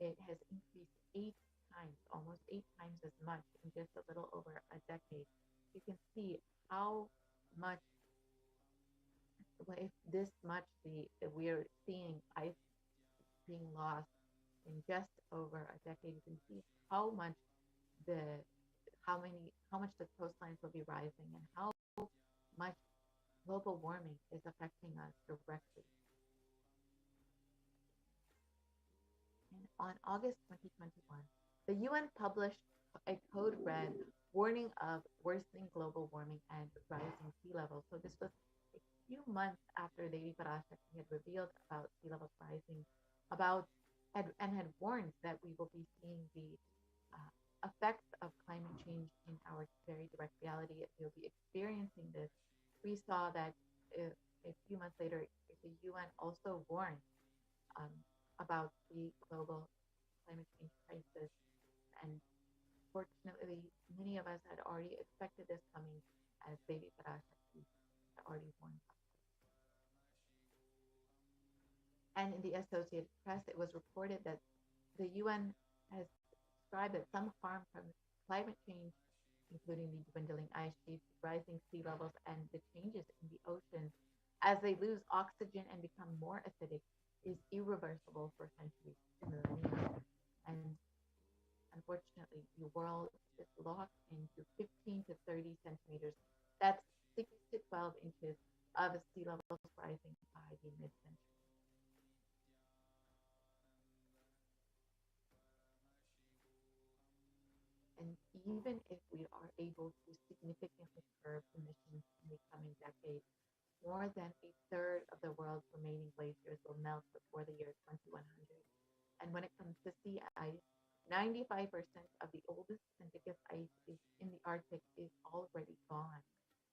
it has increased 8 times, almost 8 times as much in just a little over a decade. You can see how much, if this much, we are seeing ice being lost in just over a decade. You can see how much the how much the coastlines will be rising and how much global warming is affecting us directly. And on August 2021, the UN published a code red warning of worsening global warming and rising sea levels. So this was a few months after Devi Parashakti had revealed about sea levels rising, and had warned that we will be seeing the effects of climate change in our very direct reality. We'll be experiencing this. We saw that a few months later, the UN also warned um, about the global climate change crisis. And fortunately, many of us had already expected this coming, as Devi Parashakti had already warned us. And in the Associated Press, it was reported that the UN has described that some harm from climate change, including the dwindling ice sheets, rising sea levels, and the changes in the oceans as they lose oxygen and become more acidic, is irreversible for centuries to millennia. And unfortunately, the world is locked into 15 to 30 centimeters. That's 6 to 12 inches of sea levels rising by the mid-century. And even if we are able to significantly curb emissions in the coming decade, more than a third of the world's remaining glaciers will melt before the year 2100. And when it comes to sea ice, 95% of the oldest and thickest ice is in the Arctic is already gone.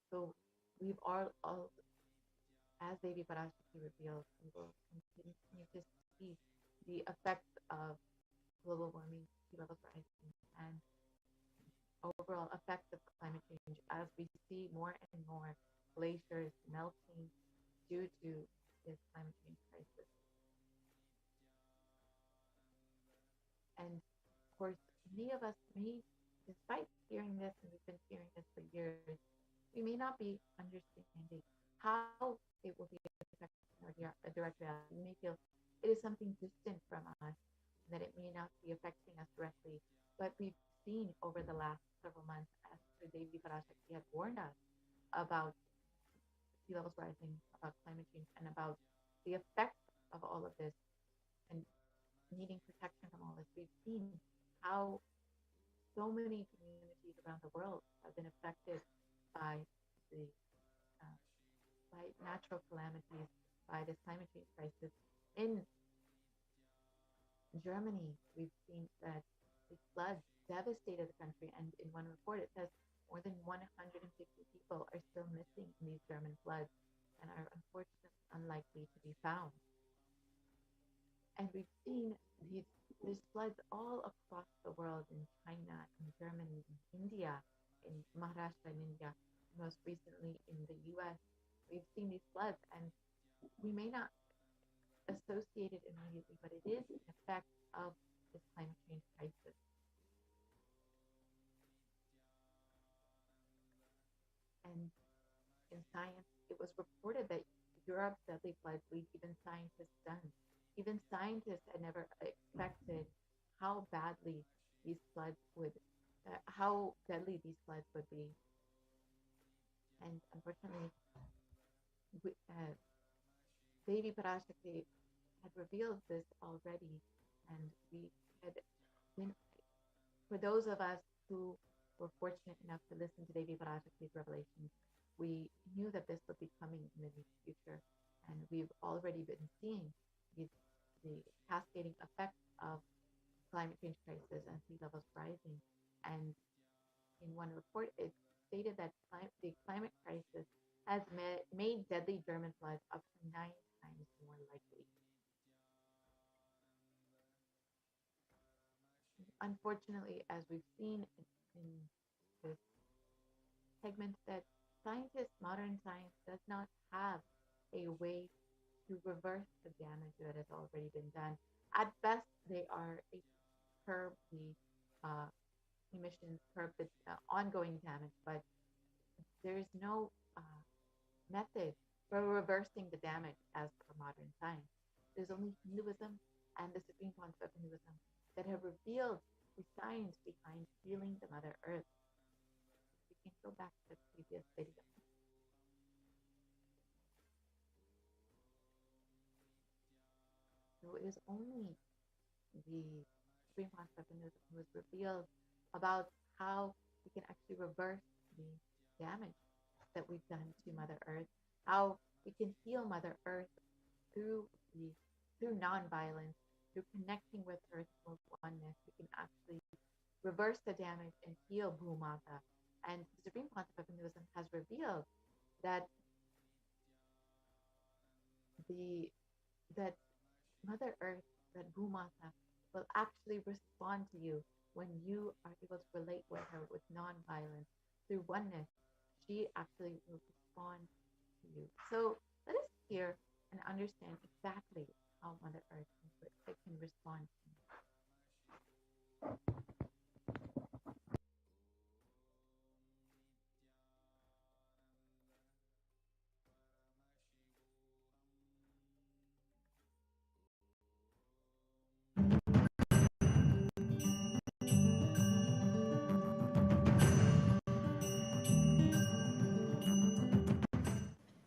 So we've all as Devi Parashakti reveals, we will continue to see the effects of global warming, sea levels rising, and overall effects of climate change as we see more and more glaciers melting due to this climate change crisis. And of course, many of us may, despite hearing this, and we've been hearing this for years, we may not be understanding how it will be affecting our direct reality. We may feel it is something distant from us, and that it may not be affecting us directly. But we've seen over the last several months, as Devi Parashakti had warned us about sea levels rising, about climate change, and about the effects of all of this, and needing protection from all this. We've seen how so many communities around the world have been affected by the by natural calamities, by this climate change crisis. In Germany, we've seen that the floods devastated the country, and in one report, it says more than 150 people are still missing in these German floods and are unfortunately unlikely to be found. And we've seen these floods all across the world, in China, in Germany, in India, in Maharashtra, in India, most recently in the US. We've seen these floods, and we may not associate it immediately, but it is an effect of this climate change crisis. And in science, it was reported that Europe's deadly floods leave even scientists stunned. Even scientists had never expected how badly these floods would, how deadly these floods would be. And unfortunately, Devi Parashakti had revealed this already, and we had been, for those of us who were fortunate enough to listen to Devi Parashakti's revelations, we knew that this would be coming in the near future, and we've already been seeing the cascading effects of climate change crisis and sea levels rising. And in one report, it stated that the climate crisis has made deadly German floods up to 9 times more likely. Unfortunately, as we've seen in this segment, that modern science does not have a way to reverse the damage that has already been done. At best, they are a curb the emissions, curb the ongoing damage, but there is no method for reversing the damage as per modern science. There's only Hinduism and the Supreme Council of Hinduism that have revealed the science behind healing the Mother Earth. can go back to the previous video. So it was only the Supreme Concept who was revealed about how we can actually reverse the damage that we've done to Mother Earth, how we can heal Mother Earth through non-violence, through connecting with Earth with oneness. We can actually reverse the damage and heal Bhumata. And the Supreme Concept of Hinduism has revealed that that Mother Earth, that Bhumata, will actually respond to you when you are able to relate with her with non-violence through oneness. She actually will respond to you. So let us hear and understand exactly how Mother Earth can respond to you.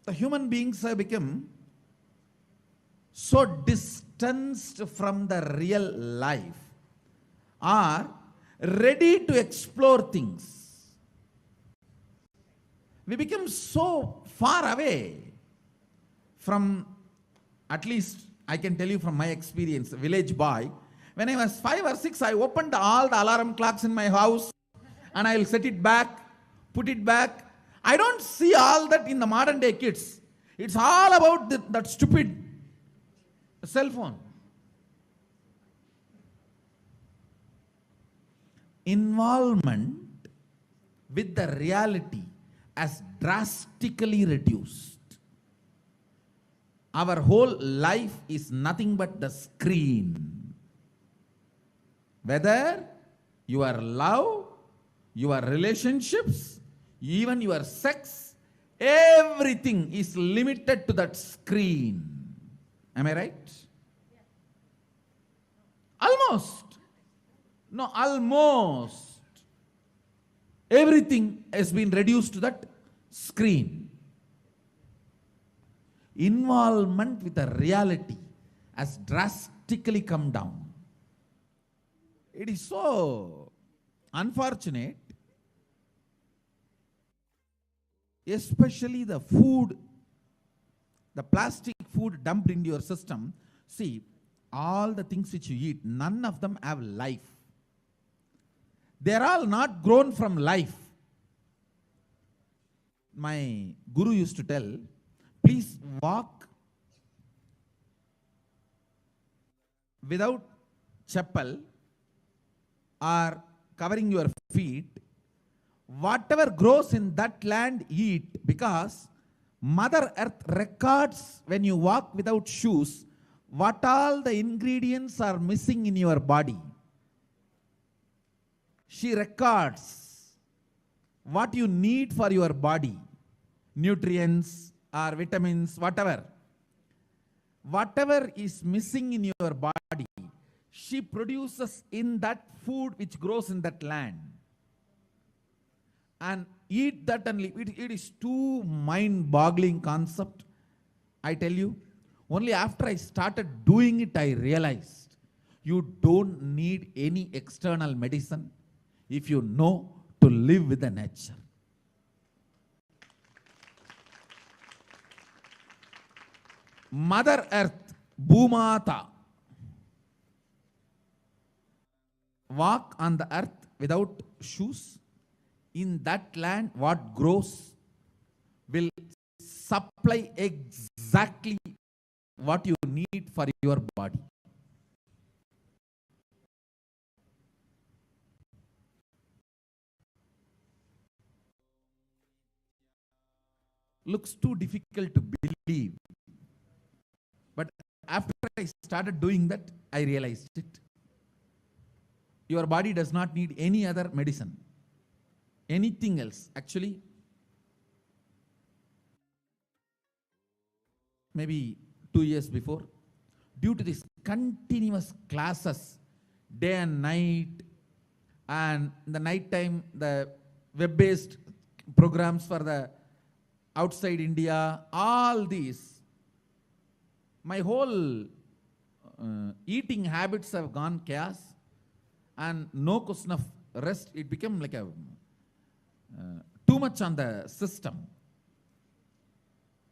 The human beings have become so distanced from the real life, are ready to explore things. We become so far away from, at least I can tell you from my experience, village boy. When I was 5 or 6, I opened all the alarm clocks in my house and I will set it back, put it back. I don't see all that in the modern day kids. It's all about that stupid cell phone. Involvement with the reality has drastically reduced. Our whole life is nothing but the screen. Whether your love, your relationships, even your sex, everything is limited to that screen. Am I right? Almost. No, almost. Everything has been reduced to that screen. Involvement with the reality has drastically come down. It is so unfortunate, especially the food, the plastic food dumped into your system. See, all the things which you eat, none of them have life. They are all not grown from life. My guru used to tell, please walk without chappal or covering your feet. Whatever grows in that land, eat, because Mother Earth records when you walk without shoes what all the ingredients are missing in your body. She records what you need for your body, nutrients or vitamins, whatever. Whatever is missing in your body, she produces in that food which grows in that land. And eat that and live. It is too mind-boggling concept. I tell you, only after I started doing it, I realized you don't need any external medicine if you know to live with the nature. Mother Earth, Bhumata, walk on the earth without shoes. In that land, what grows will supply exactly what you need for your body. Looks too difficult to believe. But after I started doing that, I realized it. Your body does not need any other medicine, anything else. Actually, maybe 2 years before, due to these continuous classes, day and night, and in the night time, the web-based programs for the outside India, all these. My whole eating habits have gone chaos, and no question of rest. It became like a too much on the system.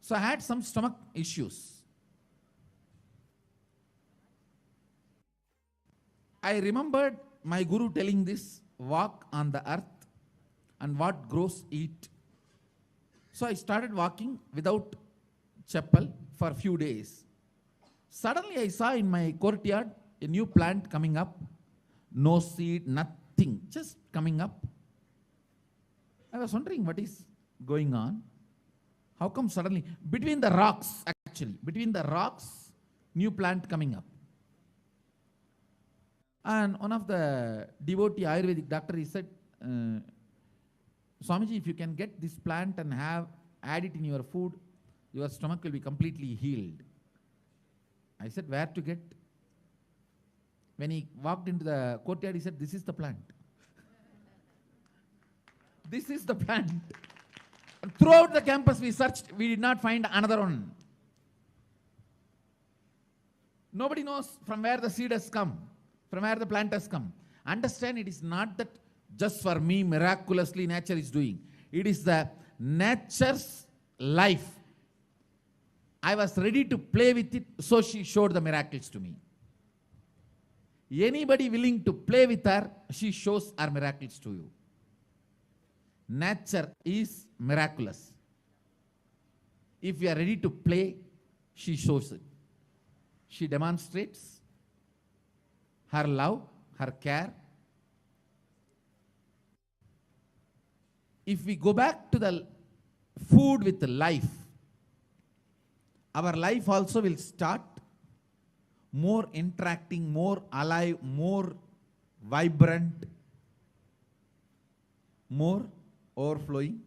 So I had some stomach issues. I remembered my guru telling this, walk on the earth and what grows eat. So I started walking without chappal for a few days. Suddenly I saw in my courtyard a new plant coming up. No seed, nothing, just coming up. I was wondering what is going on. How come suddenly, between the rocks actually, between the rocks, new plant coming up. And one of the devotee Ayurvedic doctor, he said, Swamiji, if you can get this plant and add it in your food, your stomach will be completely healed. I said, where to get? When he walked into the courtyard, he said, this is the plant. This is the plant. Throughout the campus we searched, we did not find another one. Nobody knows from where the seed has come, from where the plant has come. Understand, it is not that just for me miraculously nature is doing. It is the nature's life. I was ready to play with it, so she showed the miracles to me. Anybody willing to play with her, she shows her miracles to you. Nature is miraculous. If we are ready to play, she shows it. She demonstrates her love, her care. If we go back to the food with life, our life also will start more interacting, more alive, more vibrant, more overflowing.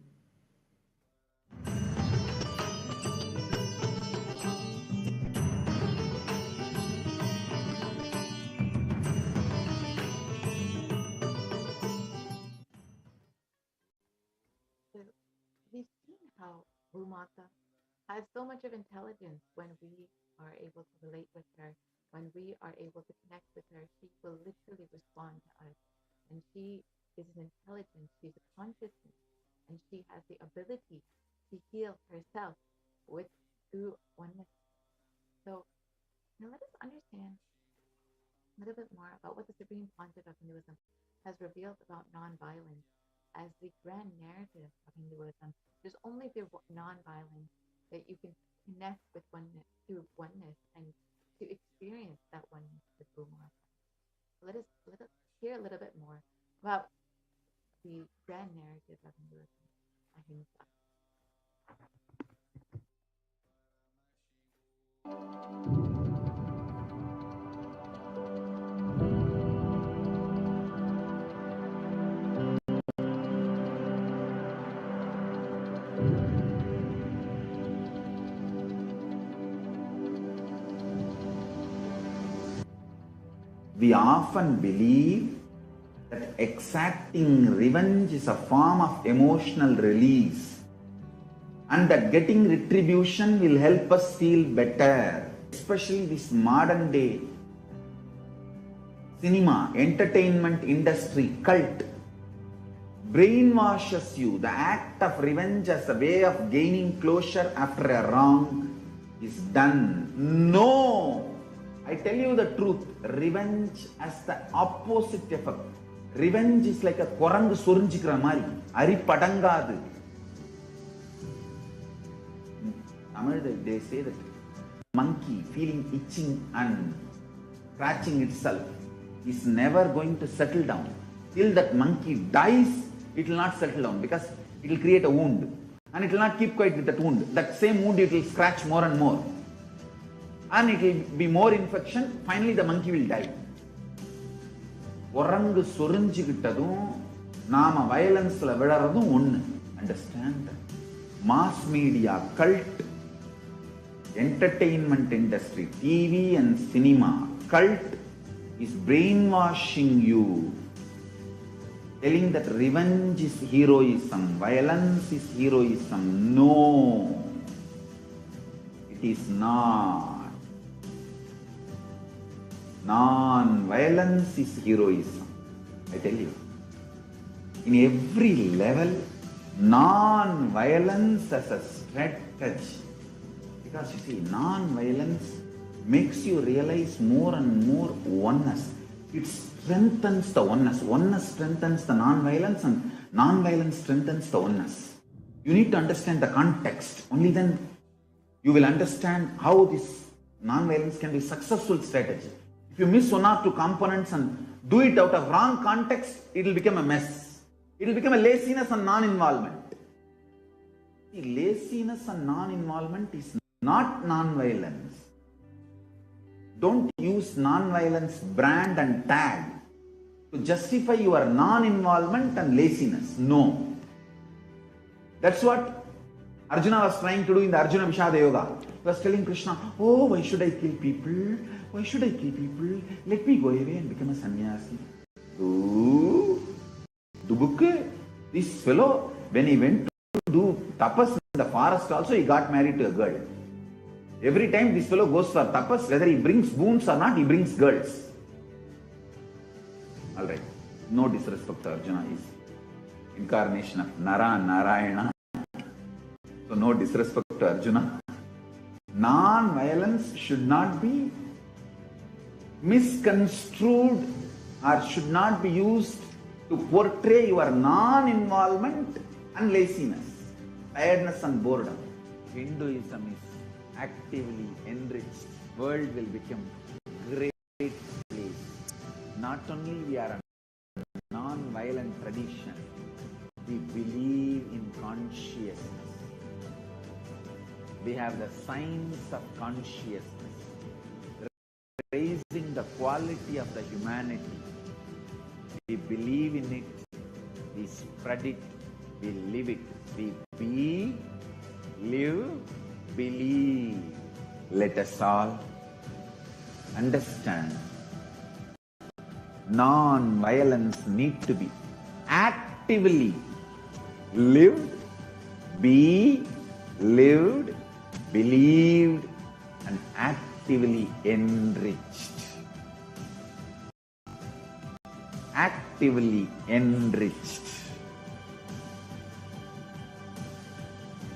We've seen how Bhumata has so much of intelligence. When we are able to relate with her, when we are able to connect with her, she will literally respond to us. And she is an intelligence, she's a consciousness, and she has the ability to heal herself through oneness. So now let us understand a little bit more about what the Supreme Pontiff of Hinduism has revealed about non-violence as the grand narrative of Hinduism. There's only through non-violence that you can connect with oneness, through oneness, and to experience that oneness with Bhumata. So let us hear a little bit more about the grand narrative of Hinduism, Ahimsa. We often believe that exacting revenge is a form of emotional release and that getting retribution will help us feel better. Especially this modern day cinema, entertainment industry, cult brainwashes you. The act of revenge as a way of gaining closure after a wrong is done. No! I tell you the truth, revenge has the opposite effect. Revenge is like a korangu sorinjikra mari, ari padangadu. Tamil, they say that monkey feeling itching and scratching itself is never going to settle down. Till that monkey dies, it will not settle down because it will create a wound. And it will not keep quiet with that wound. That same wound it will scratch more and more. And it will be more infection. Finally the monkey will die. Orangu sorinjikittadum nama violence la vidaradum onnu. Understand? Mass media, cult, entertainment industry, TV and cinema, cult is brainwashing you telling that revenge is heroism, violence is heroism. No, it is not. Non-violence is heroism. I tell you, in every level, non-violence as a strategy. Because you see, non-violence makes you realize more and more oneness. It strengthens the oneness. Oneness strengthens the non-violence, and non-violence strengthens the oneness. You need to understand the context. Only then you will understand how this non-violence can be a successful strategy. If you miss one or two components and do it out of wrong context, it will become a mess. It will become a laziness and non-involvement. Laziness and non-involvement is not non-violence. Don't use non-violence brand and tag to justify your non-involvement and laziness. No. That's what Arjuna was trying to do in the Arjuna Vishada Yoga. He was telling Krishna, oh, why should I kill people? Why should I kill people? Let me go away and become a sannyasi. This fellow, when he went to do tapas in the forest also, he got married to a girl. Every time this fellow goes for tapas, whether he brings boons or not, he brings girls. Alright, no disrespect to Arjuna, is incarnation of Nara and Narayana. So no disrespect to Arjuna. Non-violence should not be misconstrued or should not be used to portray your non-involvement and laziness, tiredness and boredom. Hinduism is actively enriched. World will become a great place. Not only we are a non-violent tradition, we believe in consciousness. We have the science of consciousness, raising the quality of the humanity. We believe in it, we spread it, we live it. We be, live, believe. Let us all understand non-violence needs to be actively lived, be lived, believed, and actively enriched. Actively enriched.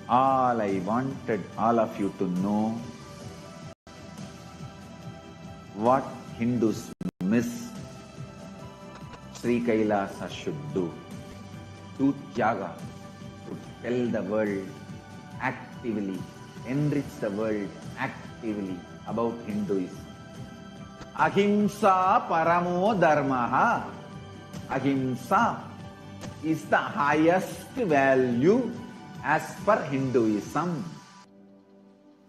All I wanted all of you to know what Hindus miss, Sri Kailasa should do. To Tyaga, to tell the world actively, enrich the world actively about Hinduism. Ahimsa paramo dharmaha. Ahimsa is the highest value as per Hinduism.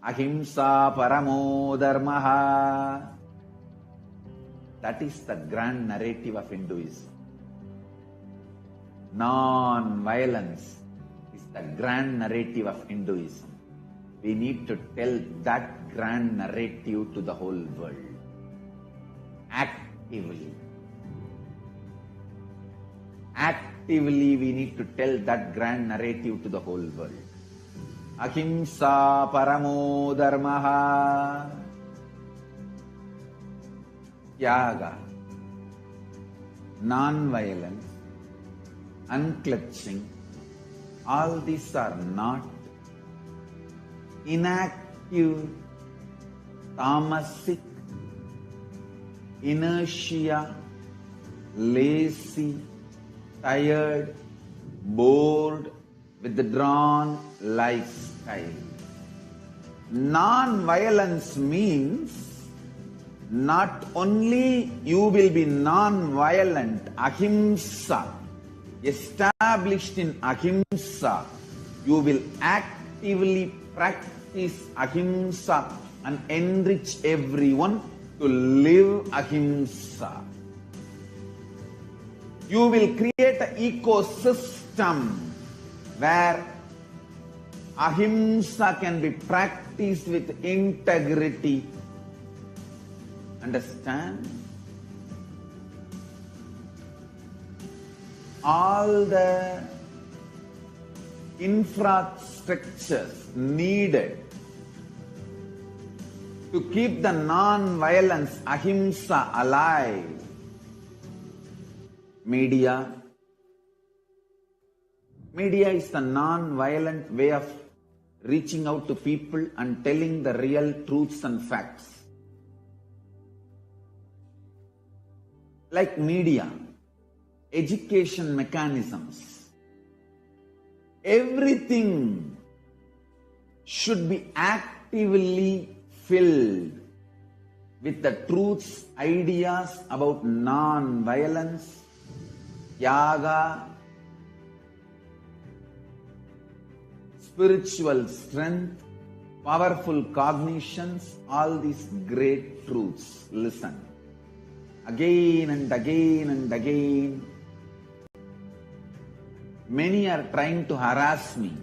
Ahimsa paramo dharmaha. That is the grand narrative of Hinduism. Non-violence is the grand narrative of Hinduism. We need to tell that grand narrative to the whole world. Actively. Actively we need to tell that grand narrative to the whole world. Ahimsa paramo dharmaha. Tyaga. Non-violence. Unclutching. All these are not inactive, tamasic, inertia, lazy, tired, bored, withdrawn lifestyle. Non-violence means not only you will be non-violent, ahimsa, established in ahimsa, you will actively practice ahimsa and enrich everyone to live ahimsa. You will create an ecosystem where ahimsa can be practiced with integrity. Understand? all the infrastructures needed to keep the non-violence, ahimsa, alive. Media is the non-violent way of reaching out to people and telling the real truths and facts. Like media, education mechanisms, everything should be actively filled with the truths, ideas about non-violence, yaga, spiritual strength, powerful cognitions, all these great truths. Listen. Again and again and again. Many are trying to harass me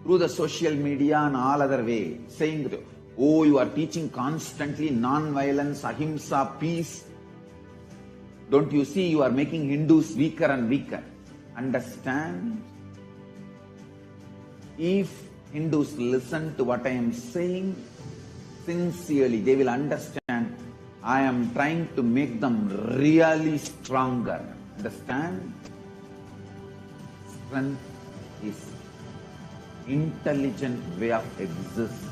through the social media and all other way, saying, oh, you are teaching constantly non-violence, ahimsa, peace. Don't you see you are making Hindus weaker and weaker? Understand? If Hindus listen to what I am saying sincerely, they will understand I am trying to make them really stronger. Understand? Strength is intelligent way of existing.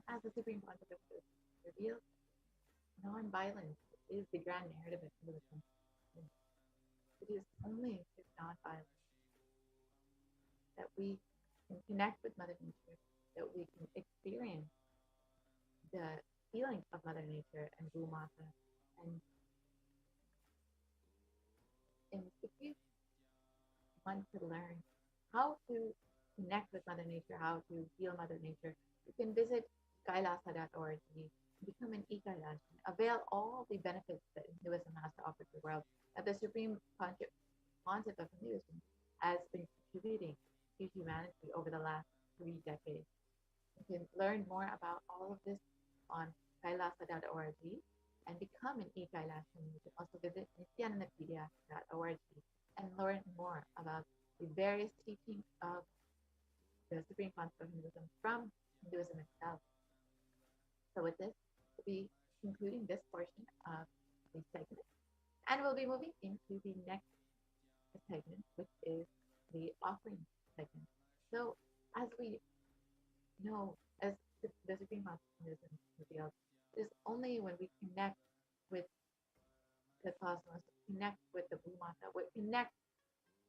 As the Supreme Pontiff reveals, non-violence is the grand narrative of Hinduism. It is only through non-violence that we can connect with Mother Nature, that we can experience the feelings of Mother Nature and Bhumata. And if you want to learn how to connect with Mother Nature, how to feel Mother Nature, you can visit Kailasa.org, become an e-Kailasan, avail all the benefits that Hinduism has to offer to the world, that the Supreme Pontiff of Hinduism has been contributing to humanity over the last 3 decades. You can learn more about all of this on Kailasa.org and become an e-Kailasan. You can also visit Nithyanandapedia.org and learn more about the various teachings of the Supreme Pontiff of Hinduism from Hinduism itself. So with this, we'll be concluding this portion of the segment, and we'll be moving into the next segment, which is the offering segment. So as we know, as the Supreme Pontiff of Hinduism reveals, it is only when we connect with the cosmos, connect with the Bhumata, we connect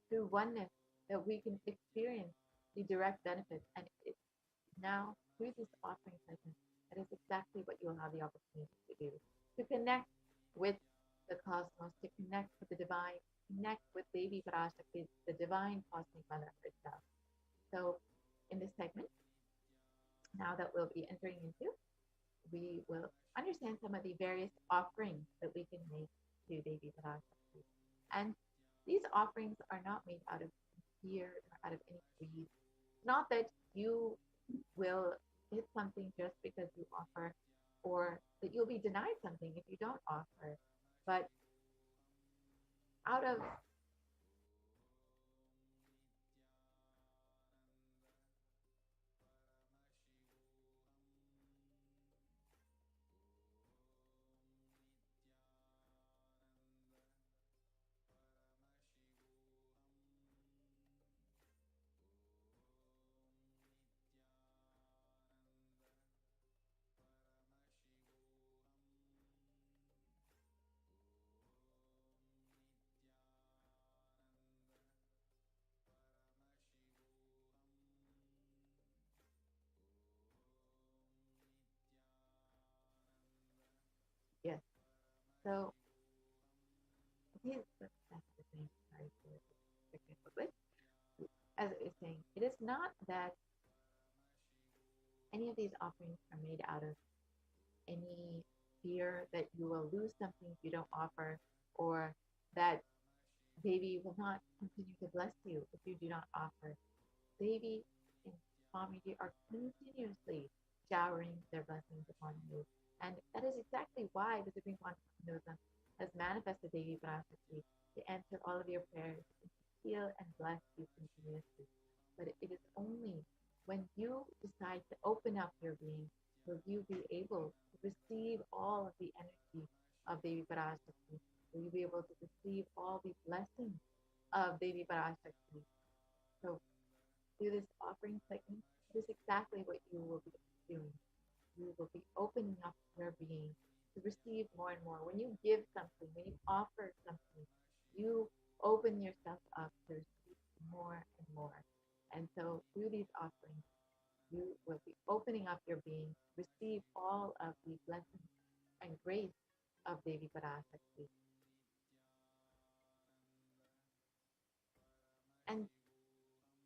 through oneness, that we can experience the direct benefits. And it's now through this offering segment, that is exactly what you will have the opportunity to do. To connect with the cosmos, to connect with the divine, connect with Devi Parashakti, the divine cosmic mother herself. So in this segment, now that we'll be entering into, we will understand some of the various offerings that we can make to Devi Parashakti. And these offerings are not made out of fear or out of any greed. Not that you will get something just because you offer, or that you'll be denied something if you don't offer, but out of yes. So here's the thing. Sorry for the technical glitch. As it is saying, it is not that any of these offerings are made out of any fear that you will lose something if you don't offer, or that Devi will not continue to bless you if you do not offer. Devi and Swamiji are continuously showering their blessings upon you. And that is exactly why the Supreme Quantum Hinduism has manifested Devi Parashakti to answer all of your prayers and to heal and bless you continuously. But it is only when you decide to open up your being will you be able to receive all of the energy of Devi Parashakti. Will you be able to receive all the blessings of Devi Parashakti? So through this offering technique, this is exactly what you will be doing. You will be opening up your being to receive more and more. When you give something, when you offer something, you open yourself up to receive more and more. And so through these offerings, you will be opening up your being to receive all of the blessings and grace of Devi Parashakti. And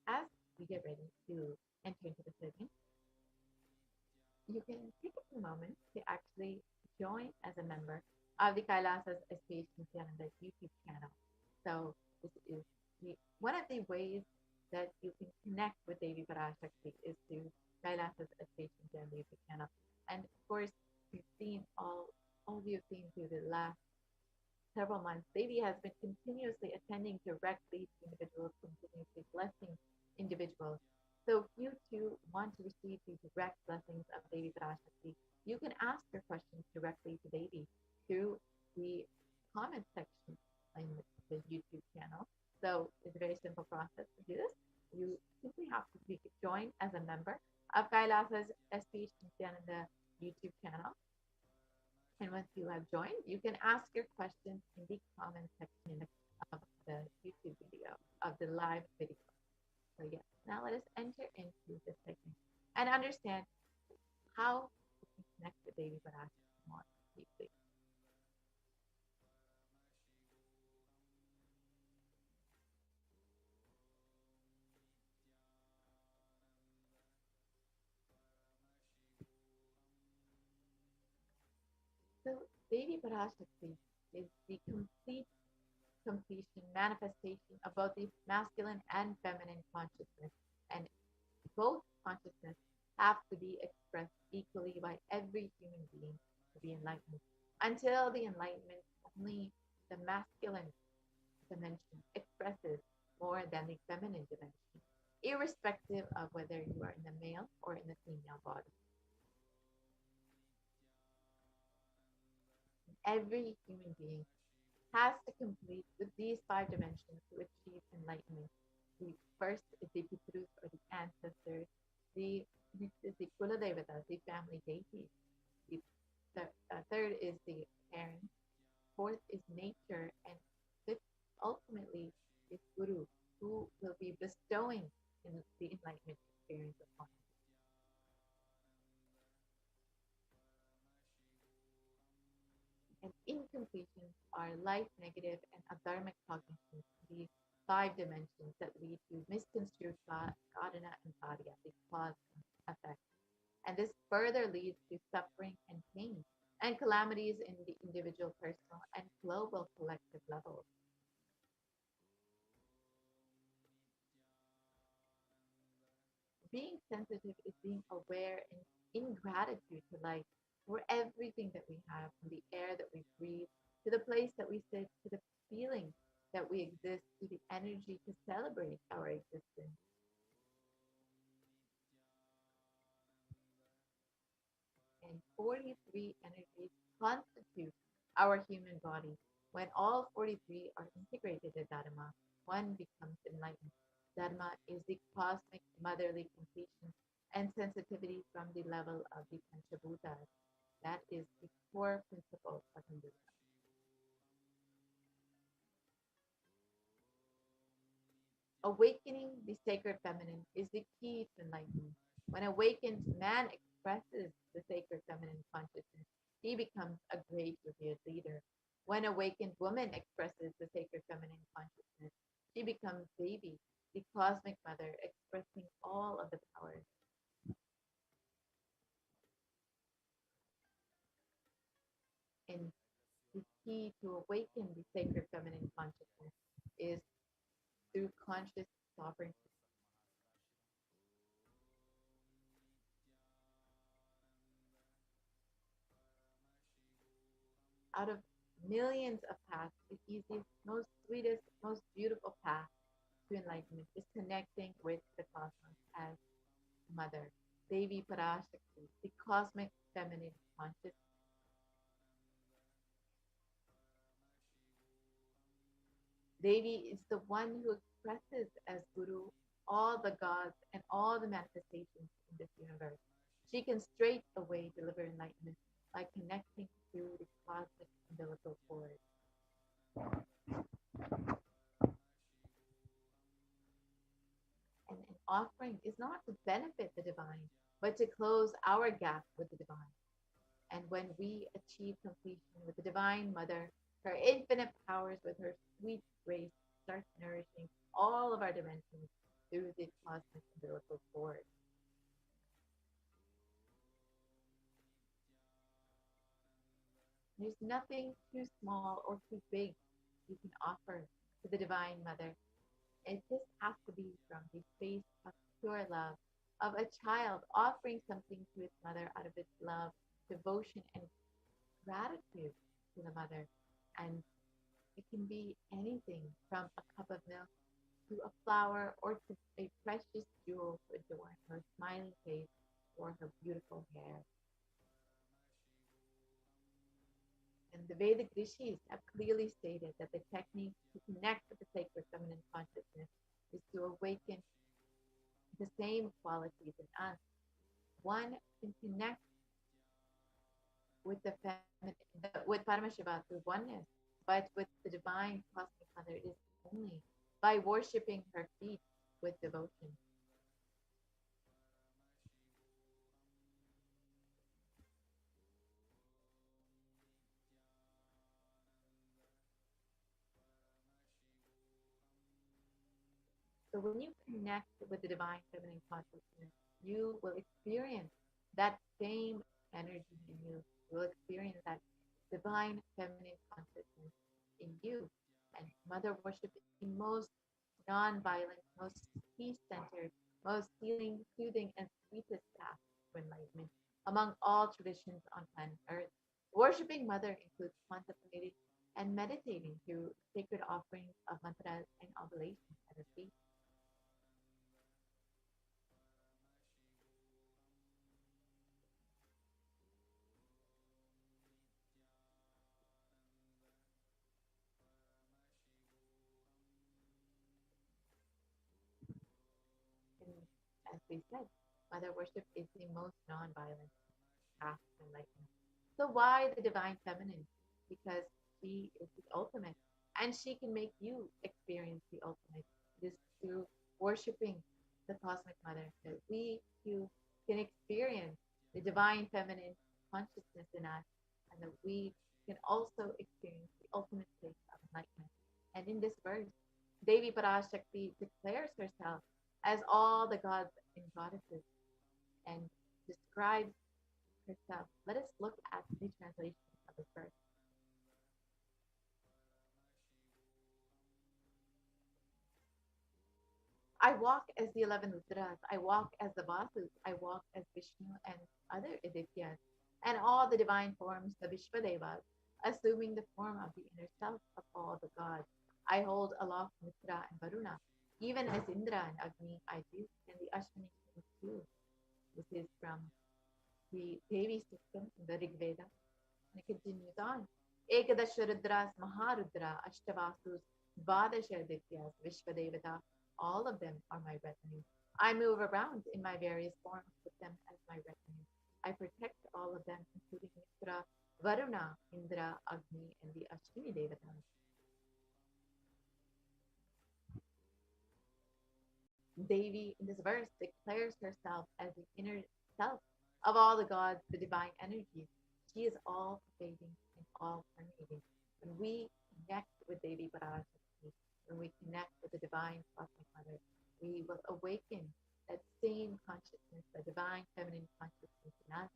as we get ready to enter into the segment, you can take a moment to actually join as a member of the Kailasa's SEPT Nithyananda YouTube channel. So this is one of the ways that you can connect with Devi Parashakti is through Kailasa's SEPT Nithyananda YouTube channel. And of course, you've seen all of you have seen through the last several months, Devi has been continuously attending directly to individuals, continuously blessing individuals. So if you too want to receive the direct blessings of Devi Parashakti, you can ask your questions directly to Devi through the comment section in the YouTube channel. So it's a very simple process to do this. You simply have to join as a member of Kailasa's SPH Nithyananda YouTube channel. And once you have joined, you can ask your questions in the comment section of the YouTube video, of the live video. So yes, now let us enter into this segment and understand how we can connect with Devi Parashakti more deeply. So Devi Parashakti is the completion, manifestation of both the masculine and feminine consciousness. And both consciousness have to be expressed equally by every human being to be enlightened. Until the enlightenment, only the masculine dimension expresses more than the feminine dimension, irrespective of whether you are in the male or in the female body. Every human being has to complete with these five dimensions to achieve enlightenment. The first is the Pitrus or the ancestors. The next is the Kula Devatas, the family deities. The third is the parents. Fourth is nature. And fifth, ultimately, is Guru, who will be bestowing in the enlightenment experience upon us. And incompletions are life, negative, and adharmic cognitions, the five dimensions that lead to misconstrued sadhana and karya, the cause and effect. And this further leads to suffering and pain and calamities in the individual, personal, and global collective levels. Being sensitive is being aware and in gratitude to life for everything that we have, from the air that we breathe, to the place that we sit, to the feeling that we exist, to the energy to celebrate our existence. And 43 energies constitute our human body. When all 43 are integrated in Dharma, one becomes enlightened. Dharma is the cosmic motherly completion and sensitivity from the level of the Panchabhutas. That is the core principle of Hinduism. Awakening the sacred feminine is the key to enlightenment. When awakened man expresses the sacred feminine consciousness, he becomes a great revered leader. When awakened woman expresses the sacred feminine consciousness, she becomes Devi, the cosmic mother, expressing all of the powers. And key to awaken the sacred feminine consciousness is through conscious sovereignty. Out of millions of paths, the easiest, most sweetest, most beautiful path to enlightenment is connecting with the cosmos as mother, Devi Parashakti, the cosmic feminine consciousness. Devi is the one who expresses as Guru all the gods and all the manifestations in this universe. She can straight away deliver enlightenment by connecting through the cosmic umbilical cord. And an offering is not to benefit the divine, but to close our gap with the divine. And when we achieve completion with the Divine Mother, her infinite powers with her sweet grace start nourishing all of our dimensions through the cosmic umbilical cord. There's nothing too small or too big you can offer to the Divine Mother. It just has to be from the space of pure love, of a child offering something to its mother out of its love, devotion, and gratitude to the mother. And it can be anything from a cup of milk to a flower or to a precious jewel to adorn her smiling face or her beautiful hair. And the Vedic rishis have clearly stated that the technique to connect with the sacred feminine consciousness is to awaken the same qualities in us. One can connect with the feminine, with Paramashiva through oneness, but with the divine cosmic mother is only by worshipping her feet with devotion. So when you connect with the divine feminine consciousness, you will experience that same energy in you. You will experience that divine feminine consciousness in you. And mother worship is the most non-violent, most peace-centered, most healing, soothing, and sweetest path to enlightenment among all traditions on planet Earth. Worshipping mother includes contemplating and meditating through sacred offerings of mantras and oblations at her feet. And as we said, mother worship is the most non-violent path to enlightenment. So why the divine feminine? Because she is the ultimate, and she can make you experience the ultimate. It is through worshiping the cosmic mother that we too can experience the divine feminine consciousness in us, and that we can also experience the ultimate state of enlightenment. And in this verse, Devi Parashakti declares herself as all the gods and goddesses and describes herself. Let us look at the translation of this verse. I walk as the 11 Rudras. I walk as the Vasus. I walk as Vishnu and other Adityas, and all the divine forms, the Vishvadevas, assuming the form of the inner self of all the gods. I hold aloft Mitra and Varuna, even as Indra and Agni I do, and the Ashwini too. This is from the Devi system in the Rig Veda. And it continues on. Ekadasha Rudras, Maharudra, Ashtavasus, Dvadasha Dityas, Vishvadevata, all of them are my retinue. I move around in my various forms with them as my retinue. I protect all of them, including Mitra, Varuna, Indra, Agni, and the Ashwini Devatas. Devi, in this verse, declares herself as the inner self of all the gods, the divine energies. She is all pervading and all permeating. When we connect with Devi Parashakti, when we connect with the divine cosmic mother, we will awaken that same consciousness, the divine feminine consciousness in us,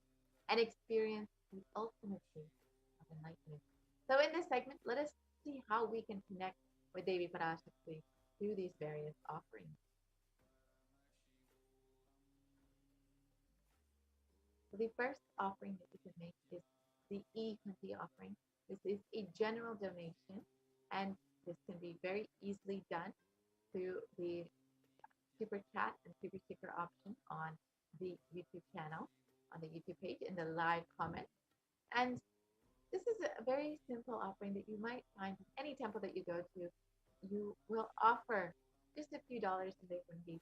and experience the ultimate state of enlightenment. So in this segment, let us see how we can connect with Devi Parashakti through these various offerings. So the first offering that you can make is the E20 offering. This is a general donation, and this can be very easily done through the super chat and super sticker option on the YouTube channel, on the YouTube page, in the live comment. And this is a very simple offering that you might find in any temple that you go to. You will offer just a few dollars in Devi,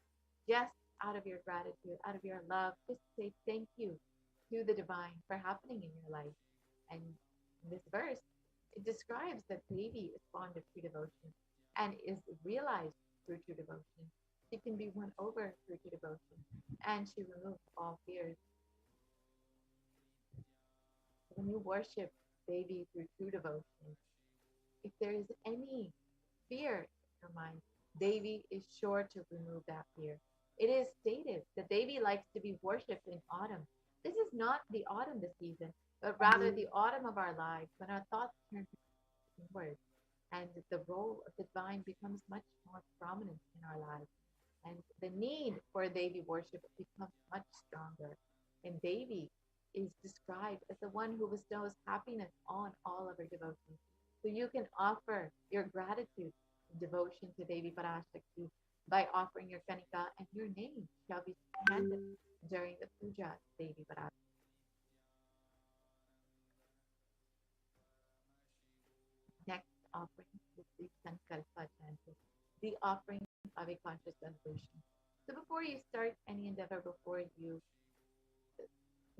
just out of your gratitude, out of your love, just to say thank you to the divine for happening in your life. And in this verse, it describes that Devi is fond of true devotion and is realized through true devotion. She can be won over through true devotion, and she removes all fears. When you worship Devi through true devotion, if there is any fear in your mind, Devi is sure to remove that fear. It is stated that Devi likes to be worshipped in autumn. This is not the autumn this season, but rather the autumn of our lives when our thoughts turn inward and the role of the divine becomes much more prominent in our lives. And the need for Devi worship becomes much stronger. And Devi is described as the one who bestows happiness on all of her devotees. So you can offer your gratitude and devotion to Devi Parashakti by offering your kanika, and your name shall be chanted during the puja of Devi Parashakti. Next offering is the Sankalpa chanting, the offering of a conscious resolution. So before you start any endeavor, before you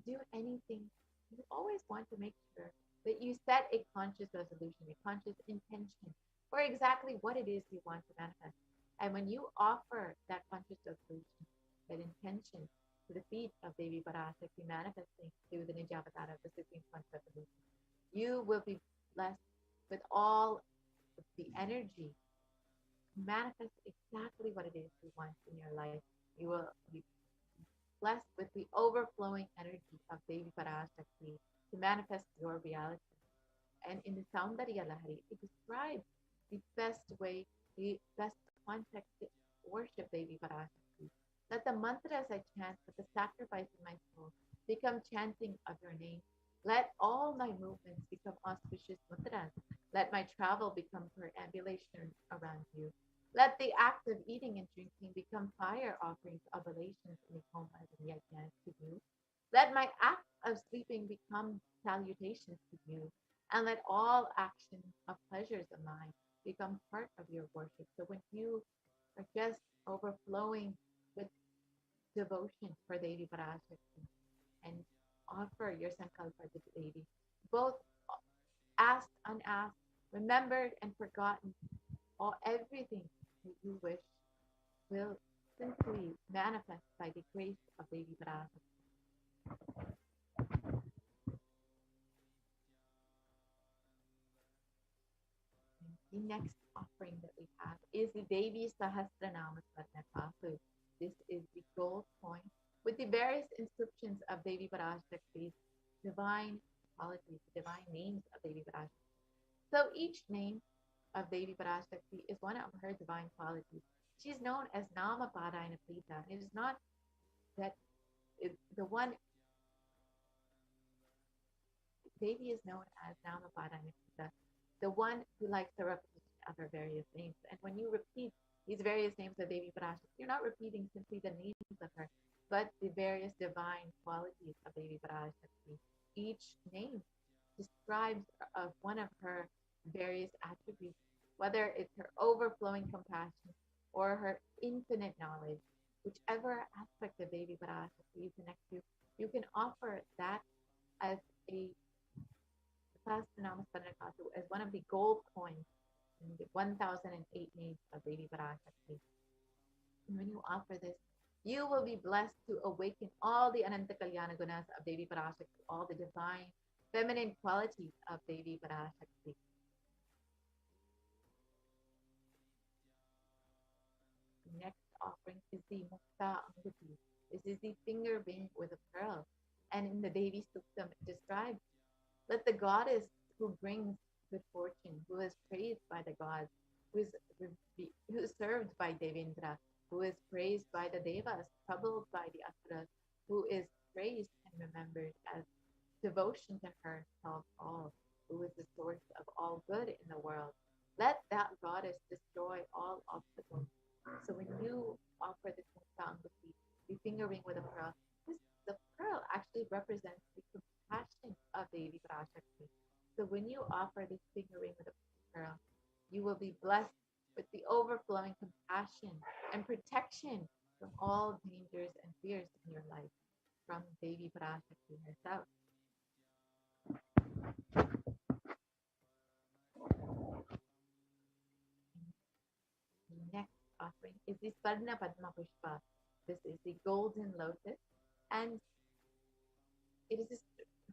do anything, you always want to make sure that you set a conscious resolution, a conscious intention for exactly what it is you want to manifest. And when you offer that conscious resolution, that intention to the feet of Devi Parashakti manifesting through the Nijavatara of the Supreme Conscious Resolution, you will be blessed with all of the energy to manifest exactly what it is you want in your life. You will be blessed with the overflowing energy of Devi Parashakti to manifest your reality. And in the Saundarya Lahari, it describes the best way, the best context to worship Devi Parashakti. Let the mantras I chant with the sacrifice in my soul become chanting of your name. Let all my movements become auspicious mantras. Let my travel become perambulation around you. Let the act of eating and drinking become fire offerings, oblations, and homas and yajnas to you. Let my act of sleeping become salutations to you. And let all actions of pleasures of mine become part of your worship. So when you are just overflowing with devotion for Devi Parashakti and offer your sankalpa to Devi, both asked, unasked, remembered, and forgotten, all everything that you wish will simply manifest by the grace of Devi Parashakti. The next offering that we have is the Devi Sahasranama Swarnakasu. This is the gold coin with the various inscriptions of Devi Parashakti's divine qualities, the divine names of Devi Parashakti. So each name of Devi Parashakti is one of her divine qualities. She's known as Nama Parayana Prita. It is not that the one Devi is known as Nama Parayana Prita, the one who likes the repetition of her various names. And when you repeat these various names of Devi Parashakti, you're not repeating simply the names of her, but the various divine qualities of Devi Parashakti. Each name describes of one of her various attributes, whether it's her overflowing compassion or her infinite knowledge. Whichever aspect of Devi Parashakti you connect to, you can offer that as a as one of the gold coins in the 1008 names of Devi Parashakti. And when you offer this, you will be blessed to awaken all the Ananta Kalyana Gunas of Devi Parashakti, all the divine feminine qualities of Devi Parashakti. The next offering is the Mukta Anguti. This is the finger ring with a pearl. And in the Devi Suktam, it describes, let the goddess who brings good fortune, who is praised by the gods, who is, who is served by Devendra, who is praised by the Devas, troubled by the Asuras, who is praised and remembered as devotion to her solves all, who is the source of all good in the world. Let that goddess destroy all obstacles. So when you offer this Muktanguti, the finger ring with a pearl, the pearl actually represents the compassion of Devi Parashakti. So when you offer this finger ring with a pearl, you will be blessed with the overflowing compassion and protection from all dangers and fears in your life from Devi Parashakti herself. The next offering is the Swarna Padma Pushpa. This is the golden lotus, and it is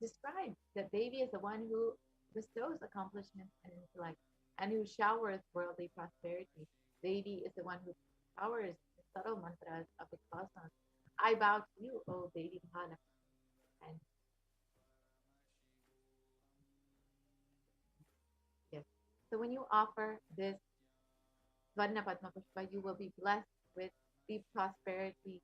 described that Devi is the one who bestows accomplishments and intellect and who showers worldly prosperity. Devi is the one who showers the subtle mantras of the cosmos. I bow to you, O Devi Mahalakshmi. And yes, so when you offer this Swarna Padma Pushpa, you will be blessed with the prosperity,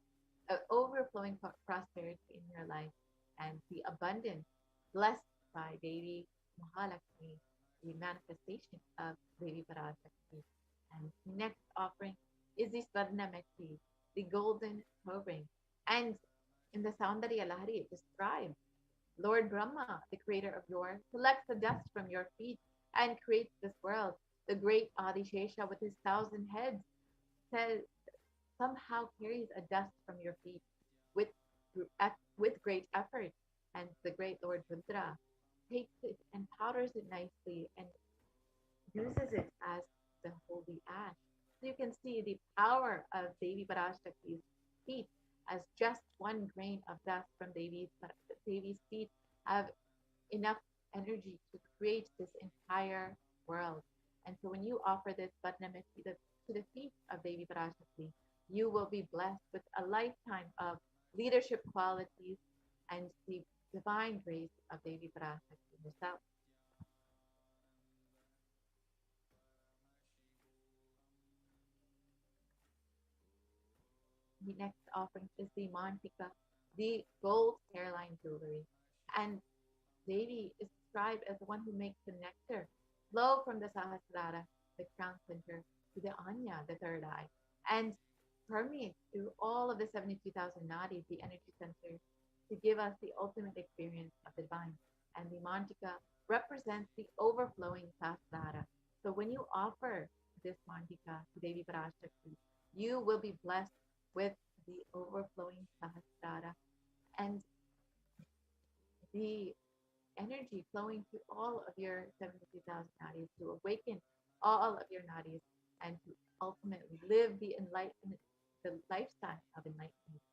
overflowing prosperity in your life and the abundance blessed by Devi Mahalakshmi, the manifestation of Devi Parashakti. And the next offering is the Swarna Mekhi, the golden covering. And in the Saundarya Lahari, it describes Lord Brahma, the creator of your, collects the dust from your feet and creates this world. The great Adishesha with his 1,000 heads says somehow carries a dust from your feet with with great effort, and the great Lord Rudra takes it and powders it nicely and uses it as the holy ash. So you can see the power of Devi Parashakti's feet as just one grain of dust from Devi's feet have enough energy to create this entire world. And so when you offer this Badnamiti to the feet of Devi Parashakti, you will be blessed with a lifetime of leadership qualities and the divine grace of Devi Parashakti herself. The next offering is the Mantika, the gold hairline jewelry. And Devi is described as the one who makes the nectar flow from the Sahasrara, the crown center, to the Anya, the third eye, and permeates through all of the 72,000 nadis, the energy centers, to give us the ultimate experience of the divine. And the Mantika represents the overflowing Sahasrara. So when you offer this Mantika to Devi Parashakti, you will be blessed with the overflowing Sahasrara and the energy flowing through all of your 72,000 nadis to awaken all of your nadis and to ultimately live the enlightenment, the lifestyle of enlightenment.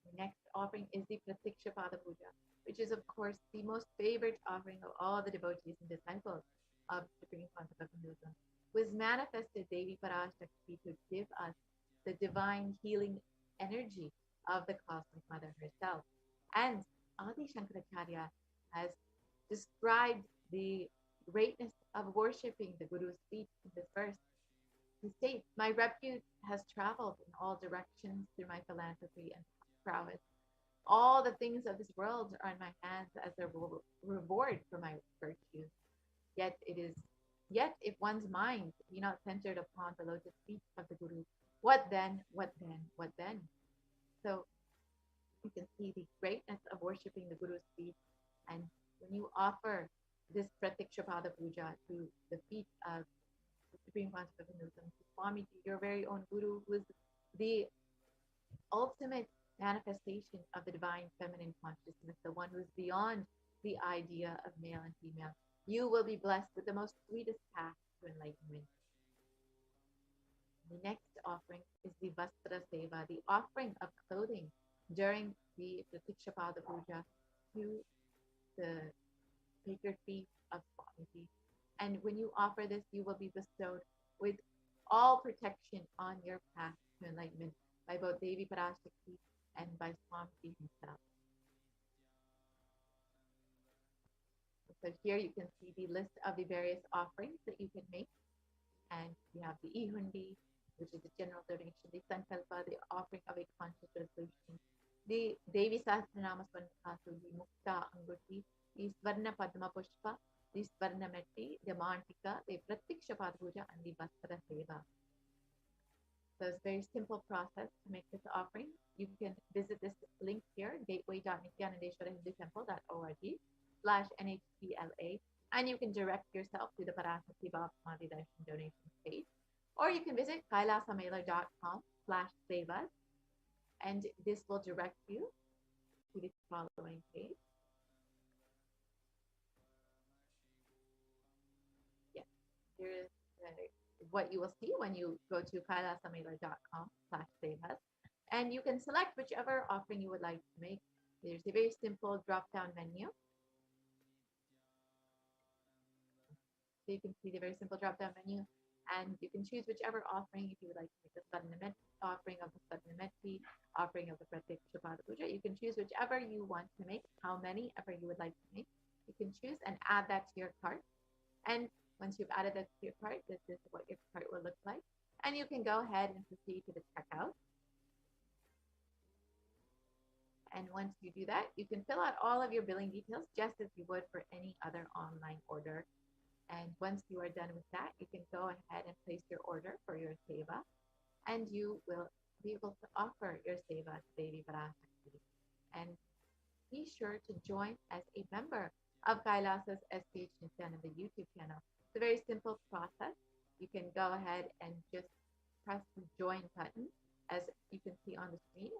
The next offering is the Pratiksha Pada Puja, which is, of course, the most favorite offering of all the devotees and disciples of Supreme Concept of Hinduism, was manifested Devi Parashakti to give us the divine healing energy of the Cosmic Mother herself. And Adi Shankaracharya has described the greatness of worshipping the Guru's feet in this verse. He states, my repute has traveled in all directions through my philanthropy and prowess. All the things of this world are in my hands as a reward for my virtues. Yet it is Yet if one's mind be not centered upon the lotus feet of the Guru, what then, what then, what then? So you can see the greatness of worshipping the Guru's feet. And when you offer this Pratikshapada Puja to the feet of the Supreme Concept of Hinduism, to Swami, to your very own Guru, who is the ultimate manifestation of the divine feminine consciousness, the one who is beyond the idea of male and female, you will be blessed with the most sweetest path to enlightenment. The next offering is the Vastra Seva, the offering of clothing during the Pratikshapada Puja to the sacred feet of Swamiji. And when you offer this, you will be bestowed with all protection on your path to enlightenment by both Devi Parashakti and by Swamiji himself. So here you can see the list of the various offerings that you can make. And we have the Ihundi, which is the general donation, the Sankalpa, the offering of a conscious resolution, the Devi Sahasranama Swarnakatu, the Mukta Anguti, the Swarna Padma Pushpa, the Swarna Metti, the Mantika, the Pratiksha Padpuja, and the Vastra Seva. So it's a very simple process to make this offering. You can visit this link here, gateway.nithyanandeshwarahindutemple.org/NHTLA, and you can direct yourself to the Parashakti Samadhi Darshan donation page. Or you can visit kailasamailer.com/sevas, and this will direct you to the following page. Yes, here is what you will see when you go to kailasamailer.com/sevas, and you can select whichever offering you would like to make. There's a very simple drop-down menu. So you can see the very simple drop-down menu, and you can choose whichever offering. If you would like to make the Sadhanamet offering of the Sadhanameti, offering of the Pratiksha Puja, you can choose whichever you want to make, how many ever you would like to make. You can choose and add that to your cart. And once you've added that to your cart, this is what your cart will look like. And you can go ahead and proceed to the checkout. And once you do that, you can fill out all of your billing details just as you would for any other online order. And once you are done with that, you can go ahead and place your order for your seva, and you will be able to offer your seva to Devi Parashakti. And be sure to join as a member of Kailasa's SEPT Nithyananda YouTube channel. It's a very simple process. You can go ahead and just press the join button, as you can see on the screen.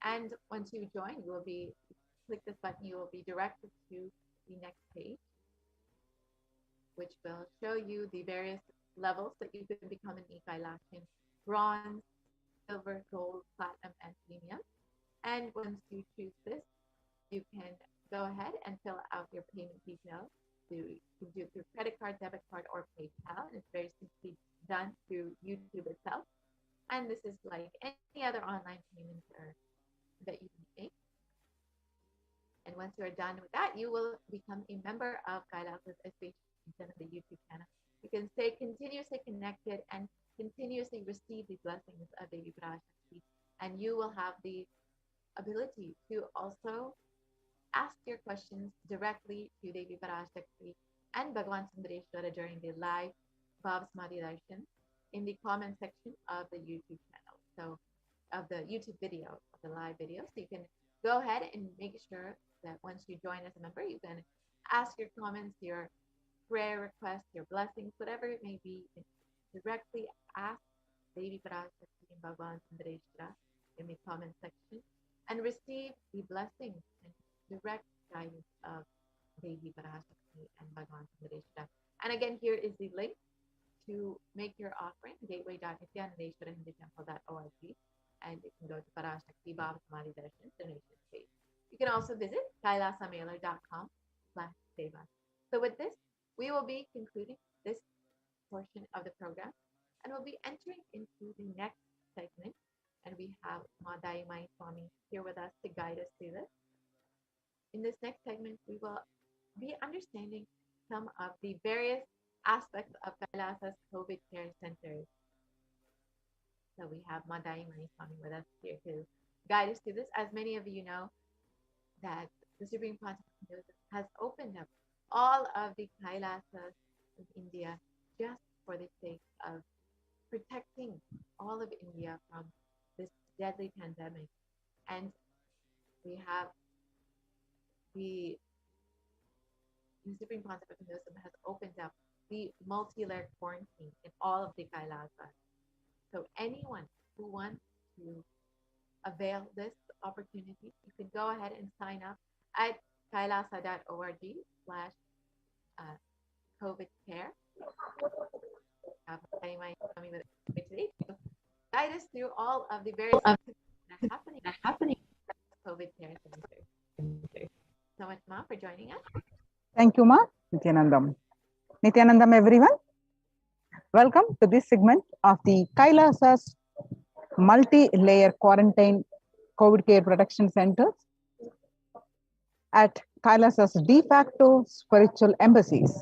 And once you join, you will be, click this button, you will be directed to the next page, which will show you the various levels that you can become an e-Kailasan: bronze, silver, gold, platinum, and premium. And once you choose this, you can go ahead and fill out your payment details. You can do it through credit card, debit card, or PayPal. And it's very simply done through YouTube itself. And this is like any other online payment that you can make. And once you are done with that, you will become a member of Kailasa's SEPT on the YouTube channel. You can stay continuously connected and continuously receive the blessings of Devi Parashakti, and you will have the ability to also ask your questions directly to Devi Parashakti and Bhagavan Sundareshwara during the live Bhava Samadhi Darshan in the comment section of the YouTube channel. So of the YouTube video, of the live video. So you can go ahead and make sure that once you join as a member, you can ask your comments, your prayer requests, your blessings, whatever it may be. You can directly ask Devi Parashakti and Bhagavan Sundareshwara in the comment section and receive the blessings and direct guidance of Devi Parashakti and Bhagavan Sundareshwara. And again, here is the link to make your offering, gateway.nithyanandeshwarahindutemple.org, and you can go to Parashakti Bhava Samadhi Darshan donation page. You can also visit kailasamailer.com/seva. So with this, we will be concluding this portion of the program, and we'll be entering into the next segment. And we have Madai Mai Swami here with us to guide us through this. In this next segment, we will be understanding some of the various aspects of Kailasa's COVID care centers. So we have Madai Mai Swami with us here to guide us through this. As many of you know, that the Supreme Pontiff has opened up all of the Kailasas in India just for the sake of protecting all of India from this deadly pandemic. And we have the Supreme Pontiff has opened up the multi-layer quarantine in all of the Kailasas. So anyone who wants to avail this opportunity, you can go ahead and sign up at kailasa.org/COVID care. Guide us through all of the various activities that are happening at COVID care center. So much, Ma, for joining us. Thank you, Ma. Nithyanandam. Nithyanandam, everyone. Welcome to this segment of the Kailasa's multi-layer quarantine COVID care protection centers at Kailasa's de facto spiritual embassies.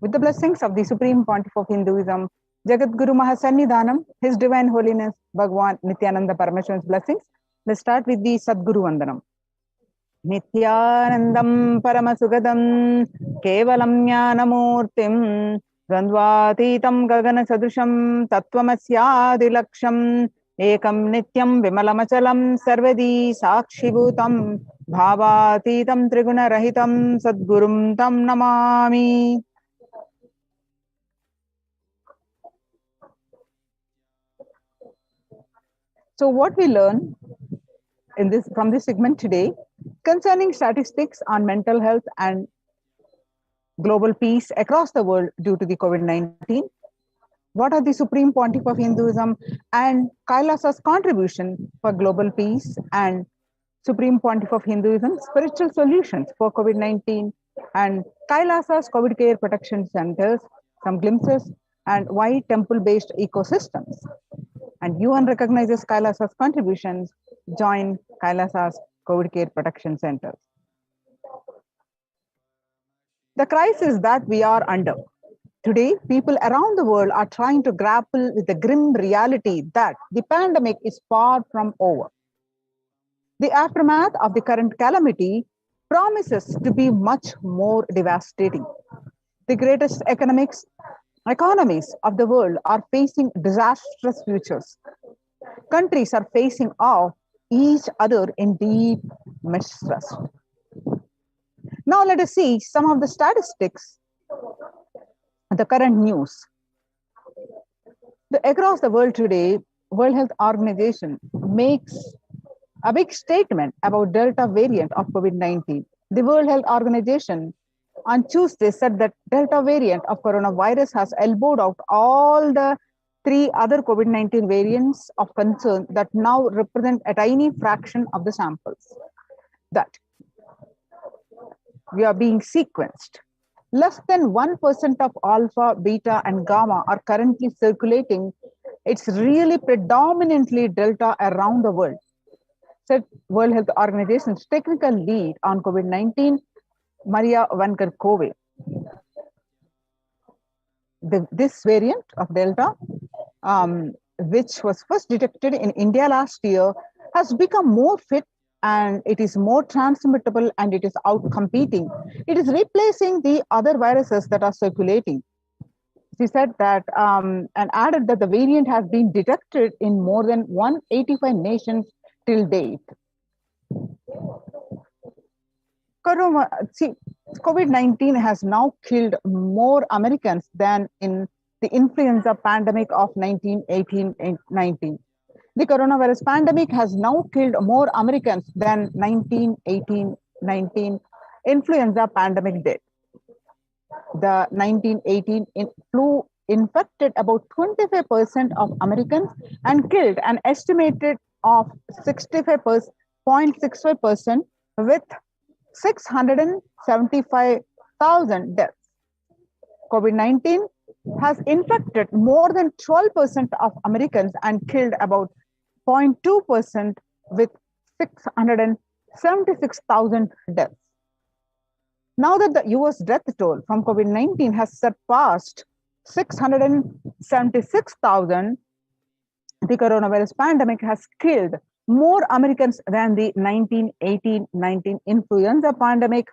With the blessings of the Supreme Pontiff of Hinduism, Jagat Guru Mahasannidhanam, His Divine Holiness Bhagwan Nithyananda Paramashivan's blessings, let's start with the Sadguru Vandanam. Nithyanandam Paramasugadam Kevalam Jnanamurtim Dvandvatitam Gagana Sadrusham Tattvamasyaadilaksham Ekam Nityam Vimalamachalam Sarvadi Sakshibhutam Bhavatitam Triguna Rahitam Sadgurum Tam Namami. So what we learn in this from this segment today concerning statistics on mental health and global peace across the world due to the COVID-19. What are the Supreme Pontiff of Hinduism and Kailasa's contribution for global peace and Supreme Pontiff of Hinduism spiritual solutions for COVID-19 and Kailasa's COVID care protection centers, some glimpses, and why temple-based ecosystems. And UN recognizes Kailasa's contributions, join Kailasa's COVID care protection centers. The crisis that we are under. Today, people around the world are trying to grapple with the grim reality that the pandemic is far from over. The aftermath of the current calamity promises to be much more devastating. The greatest economies of the world are facing disastrous futures. Countries are facing off each other in deep mistrust. Now let us see some of the statistics, the current news. Across the world today, World Health Organization makes a big statement about Delta variant of COVID-19. The World Health Organization on Tuesday said that Delta variant of coronavirus has elbowed out all the 3 other COVID-19 variants of concern that now represent a tiny fraction of the samples that we are being sequenced. Less than 1% of alpha, beta, and gamma are currently circulating. It's really predominantly Delta around the world, said World Health Organization's technical lead on COVID-19, Maria Van Kerkhove. This variant of Delta, which was first detected in India last year, has become more fit and it is more transmittable and it is out-competing. It is replacing the other viruses that are circulating. She said that and added that the variant has been detected in more than 185 nations till date. COVID-19 has now killed more Americans than in the influenza pandemic of 1918-19. The coronavirus pandemic has now killed more Americans than 1918-19 influenza pandemic did. The 1918 flu infected about 25% of Americans and killed an estimated of 65.65% with 675,000 deaths. COVID-19 has infected more than 12% of Americans and killed about 0.2% with 676,000 deaths. Now that the US death toll from COVID-19 has surpassed 676,000, the coronavirus pandemic has killed more Americans than the 1918-19 influenza pandemic.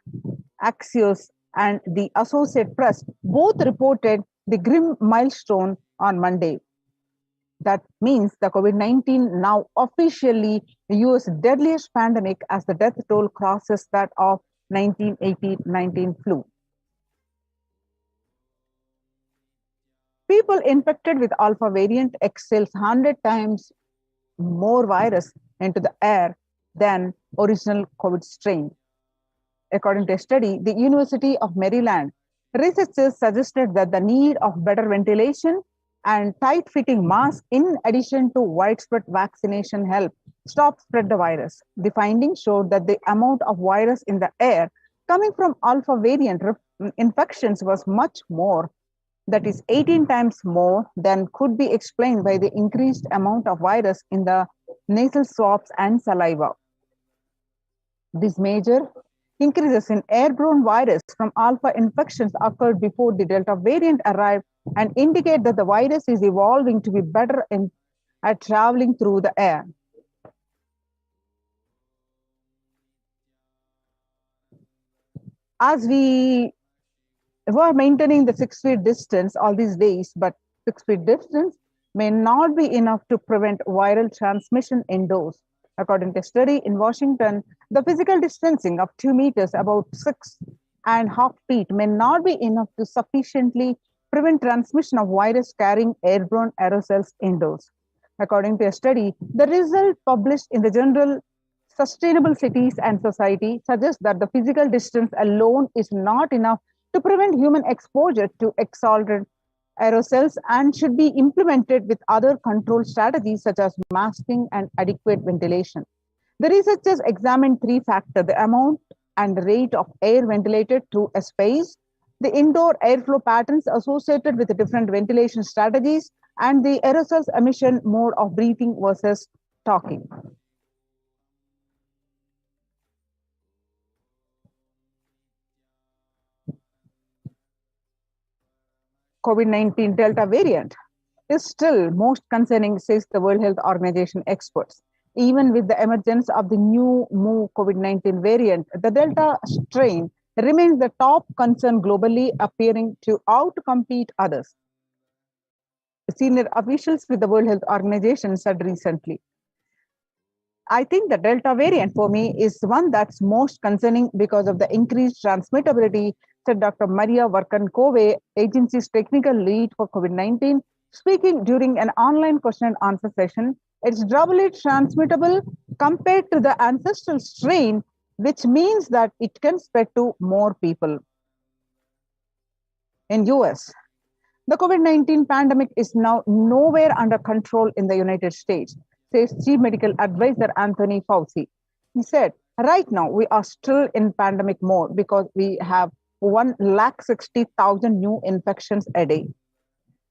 Axios and the Associated Press both reported the grim milestone on Monday. That means the COVID-19 now officially the US deadliest pandemic as the death toll crosses that of 1918-19 flu. People infected with alpha variant exhales 100 times more virus into the air than original COVID strain. According to a study, the University of Maryland researchers suggested that the need of better ventilation and tight-fitting masks in addition to widespread vaccination help stop spread the virus. The findings showed that the amount of virus in the air coming from alpha variant infections was much more, that is 18 times more than could be explained by the increased amount of virus in the nasal swabs and saliva. This major Increases in airborne virus from alpha infections occurred before the Delta variant arrived and indicate that the virus is evolving to be better at traveling through the air. As we were maintaining the 6 feet distance all these days, but 6 feet distance may not be enough to prevent viral transmission indoors. According to a study in Washington, the physical distancing of 2 meters, about 6.5 feet, may not be enough to sufficiently prevent transmission of virus carrying airborne aerosols indoors. According to a study, the result published in the journal Sustainable Cities and Society suggests that the physical distance alone is not enough to prevent human exposure to exhaled aerosols and should be implemented with other control strategies such as masking and adequate ventilation. The researchers examined 3 factors: the amount and rate of air ventilated through a space, the indoor airflow patterns associated with the different ventilation strategies, and the aerosols emission mode of breathing versus talking. COVID-19 Delta variant is still most concerning, says the World Health Organization experts. Even with the emergence of the new COVID-19 variant, the Delta strain remains the top concern globally, appearing to outcompete others. Senior officials with the World Health Organization said recently. I think the Delta variant for me is one that's most concerning because of the increased transmittability, said Dr. Maria Varkankove, agency's technical lead for COVID-19, speaking during an online question and answer session. It's doubly transmittable compared to the ancestral strain, which means that it can spread to more people. In US, the COVID-19 pandemic is now nowhere under control in the United States, says Chief Medical Advisor Anthony Fauci. He said, right now we are still in pandemic mode because we have 160,000 new infections a day.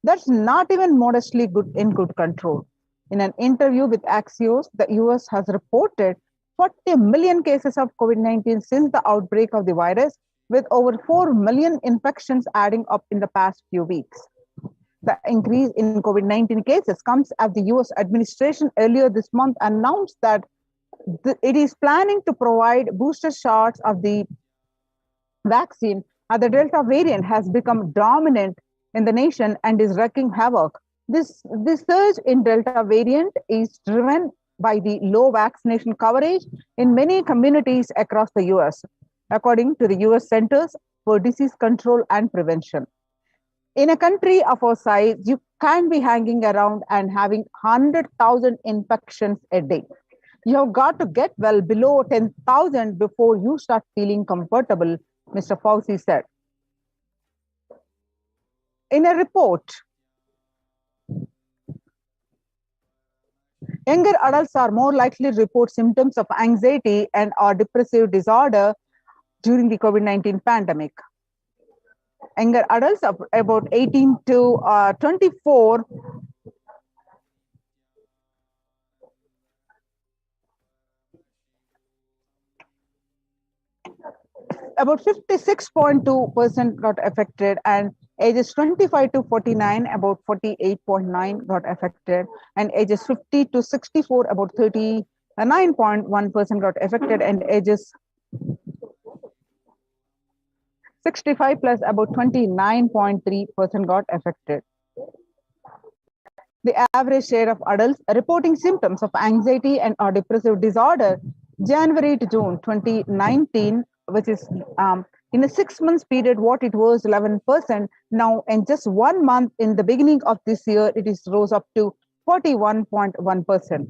That's not even modestly in good control. In an interview with Axios, the US has reported 40 million cases of COVID-19 since the outbreak of the virus, with over 4 million infections adding up in the past few weeks. The increase in COVID-19 cases comes as the US administration earlier this month announced that it is planning to provide booster shots of the vaccine, as the Delta variant has become dominant in the nation and is wreaking havoc. This surge in Delta variant is driven by the low vaccination coverage in many communities across the US, according to the US Centers for Disease Control and Prevention. In a country of our size, you can't be hanging around and having 100,000 infections a day. You have got to get well below 10,000 before you start feeling comfortable, Mr. Fauci said. In a report, younger adults are more likely to report symptoms of anxiety and or depressive disorder during the COVID-19 pandemic. Younger adults of about 18 to 24 about 56.2% got affected, and ages 25 to 49, about 48.9 got affected, and ages 50 to 64, about 39.1% got affected, and ages 65 plus, about 29.3% got affected. The average share of adults reporting symptoms of anxiety and or depressive disorder January to June 2019, which is in a 6 months period, what it was 11%. Now, in just 1 month in the beginning of this year, it is rose up to 41.1%.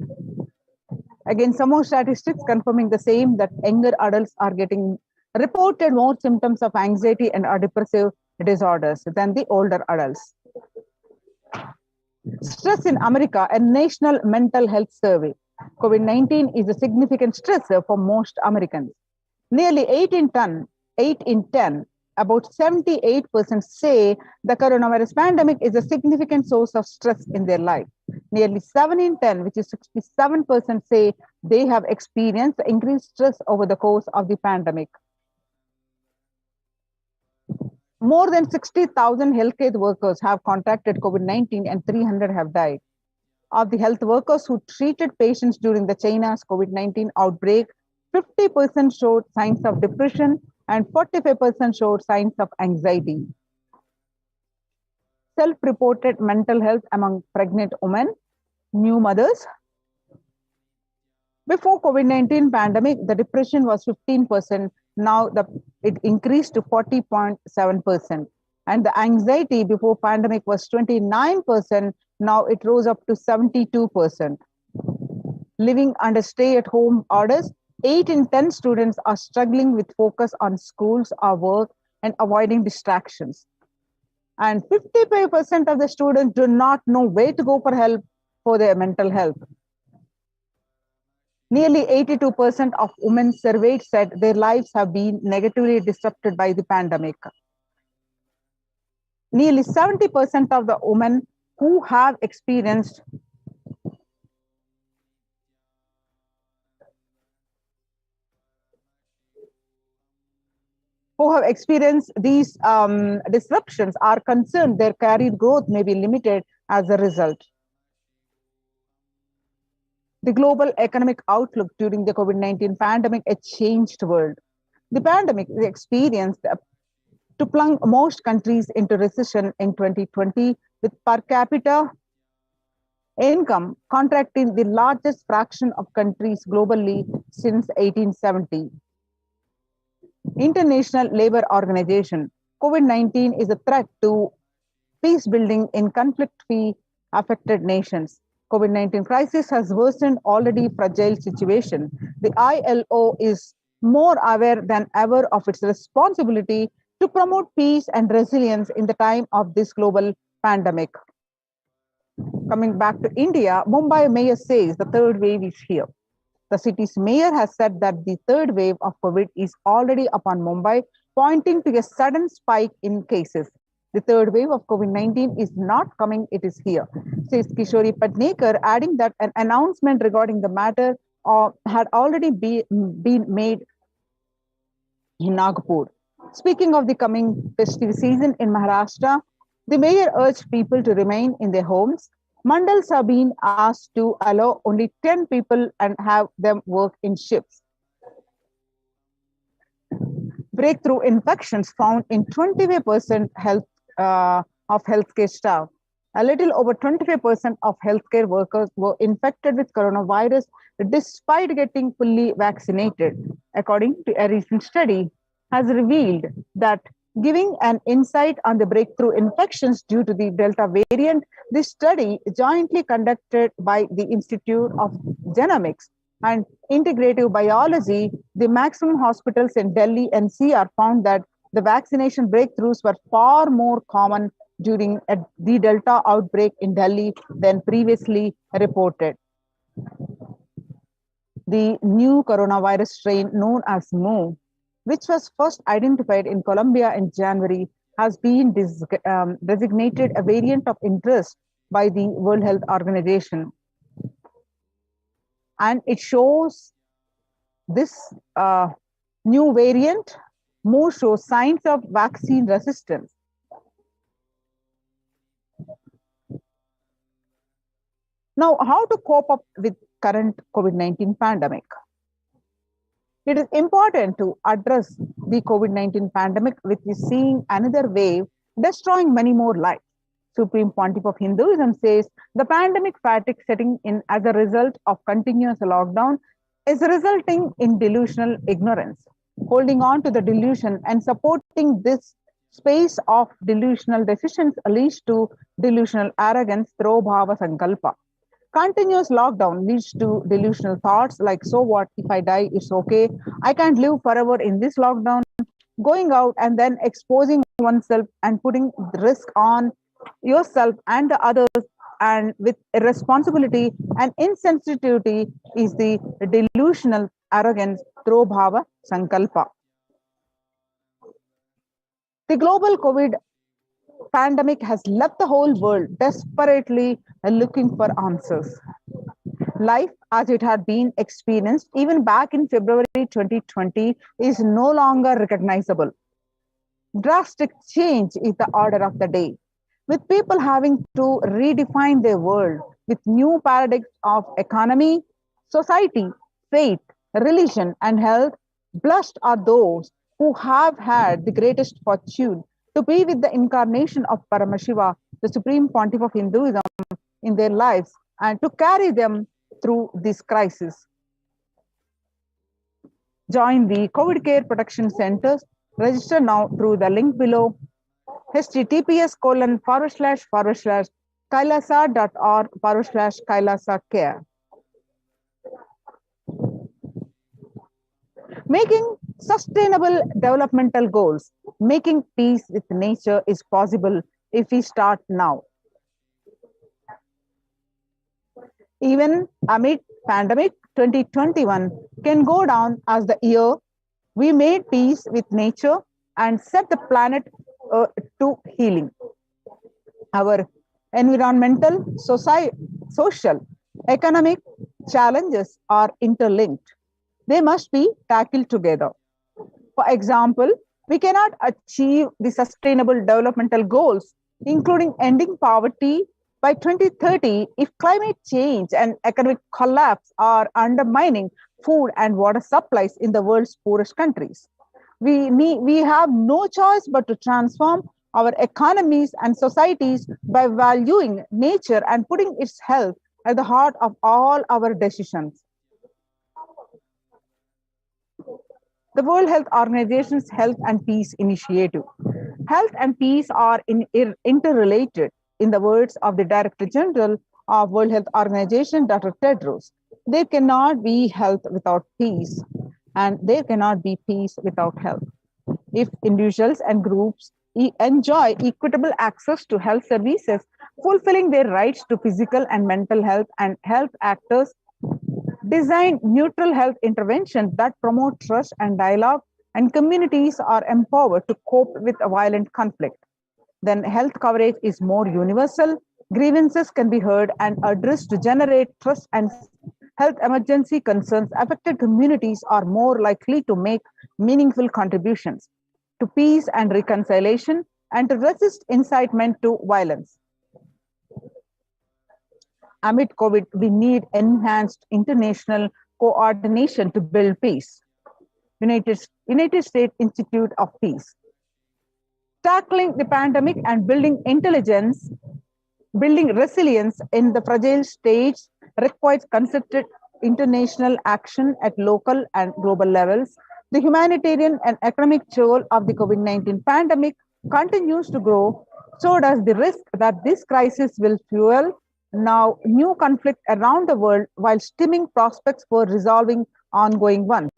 Again, some more statistics confirming the same, that younger adults are getting reported more symptoms of anxiety and or depressive disorders than the older adults. Stress in America, a national mental health survey. COVID-19 is a significant stressor for most Americans. Nearly 8 in 10, about 78% say the coronavirus pandemic is a significant source of stress in their life. Nearly 7 in 10, which is 67%, say they have experienced increased stress over the course of the pandemic. More than 60,000 healthcare workers have contracted COVID-19 and 300 have died. Of the health workers who treated patients during the China's COVID-19 outbreak, 50% showed signs of depression and 45% showed signs of anxiety. Self-reported mental health among pregnant women, new mothers. Before COVID-19 pandemic, the depression was 15%. Now it increased to 40.7%. And the anxiety before pandemic was 29%. Now it rose up to 72%. Living under stay-at-home orders, 8 in 10 students are struggling with focus on schools or work and avoiding distractions. And 55% of the students do not know where to go for help for their mental health. Nearly 82% of women surveyed said their lives have been negatively disrupted by the pandemic. Nearly 70% of the women who have experienced these disruptions are concerned their career growth may be limited as a result. The global economic outlook during the COVID-19 pandemic, a changed world. The pandemic experienced to plunge most countries into recession in 2020, with per capita income contracting the largest fraction of countries globally since 1870. International Labour Organization, COVID-19 is a threat to peace building in conflict-free affected nations. COVID-19 crisis has worsened already fragile situation. The ILO is more aware than ever of its responsibility to promote peace and resilience in the time of this global pandemic. Coming back to India, Mumbai mayor says the third wave is here. The city's mayor has said that the third wave of COVID is already upon Mumbai, pointing to a sudden spike in cases. The third wave of COVID-19 is not coming, it is here, says Kishori Padnekar, adding that an announcement regarding the matter had already been made in Nagpur. Speaking of the coming festive season in Maharashtra, the mayor urged people to remain in their homes. Mandals have been asked to allow only 10 people and have them work in shifts. Breakthrough infections found in 25% of healthcare staff. A little over 25% of healthcare workers were infected with coronavirus despite getting fully vaccinated. According to a recent study, has revealed that giving an insight on the breakthrough infections due to the Delta variant, this study jointly conducted by the Institute of Genomics and Integrative Biology, the maximum hospitals in Delhi NCR found that the vaccination breakthroughs were far more common during the Delta outbreak in Delhi than previously reported. The new coronavirus strain known as Mu, which was first identified in Colombia in January, has been designated a variant of interest by the World Health Organization. And it shows this new variant more shows signs of vaccine resistance. Now, how to cope up with current COVID-19 pandemic? It is important to address the COVID-19 pandemic, which is seeing another wave destroying many more lives. Supreme Pontiff of Hinduism says the pandemic fatigue setting in as a result of continuous lockdown is resulting in delusional ignorance. Holding on to the delusion and supporting this space of delusional decisions leads to delusional arrogance through bhava sankalpa. Continuous lockdown leads to delusional thoughts like, so what if I die, it's okay. I can't live forever in this lockdown. Going out and then exposing oneself and putting risk on yourself and the others, and with irresponsibility and insensitivity is the delusional arrogance through bhava sankalpa. The global COVID pandemic has left the whole world desperately looking for answers. Life as it had been experienced even back in February 2020 is no longer recognizable. Drastic change is the order of the day, with people having to redefine their world with new paradigms of economy, society, faith, religion, and health. Blessed are those who have had the greatest fortune to be with the incarnation of Paramashiva, the supreme pontiff of Hinduism, in their lives and to carry them through this crisis. Join the COVID Care Protection Centers. Register now through the link below, https://kailasa.org/Kailasa care. Making sustainable developmental goals, making peace with nature is possible if we start now. Even amid pandemic, 2021 can go down as the year we made peace with nature and set the planet to healing. Our environmental, social, economic challenges are interlinked. They must be tackled together. For example, we cannot achieve the sustainable developmental goals, including ending poverty, by 2030 if climate change and economic collapse are undermining food and water supplies in the world's poorest countries. We have no choice but to transform our economies and societies by valuing nature and putting its health at the heart of all our decisions. The World Health Organization's Health and Peace Initiative. Health and peace are interrelated, in the words of the Director General of World Health Organization, Dr. Tedros. There cannot be health without peace, and there cannot be peace without health. If individuals and groups enjoy equitable access to health services, fulfilling their rights to physical and mental health, and health actors design neutral health interventions that promote trust and dialogue, and communities are empowered to cope with a violent conflict, then health coverage is more universal, grievances can be heard and addressed to generate trust, and health emergency concerns affected communities are more likely to make meaningful contributions to peace and reconciliation and to resist incitement to violence. Amid COVID, we need enhanced international coordination to build peace. United States Institute of Peace. Tackling the pandemic and building intelligence, building resilience in the fragile stage requires concerted international action at local and global levels. The humanitarian and economic toll of the COVID-19 pandemic continues to grow, so does the risk that this crisis will fuel now new conflict around the world while stemming prospects for resolving ongoing ones.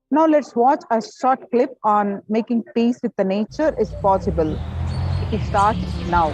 Now let's watch a short clip on making peace with the nature is possible. It starts now.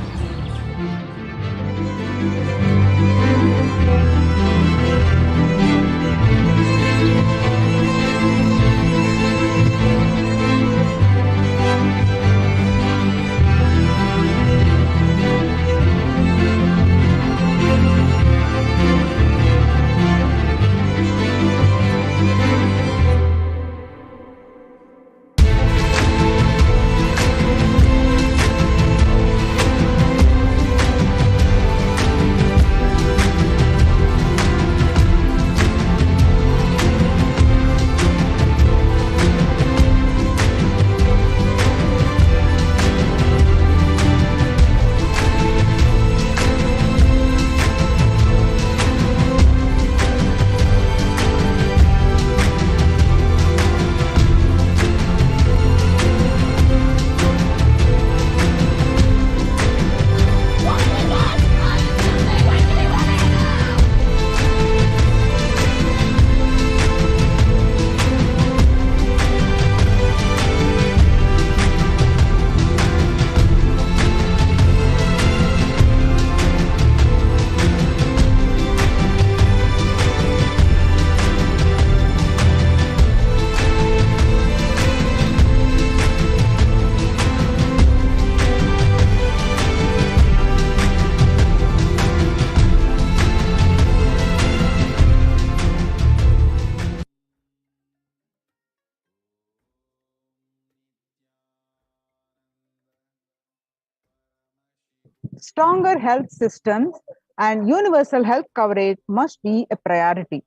Stronger health systems and universal health coverage must be a priority.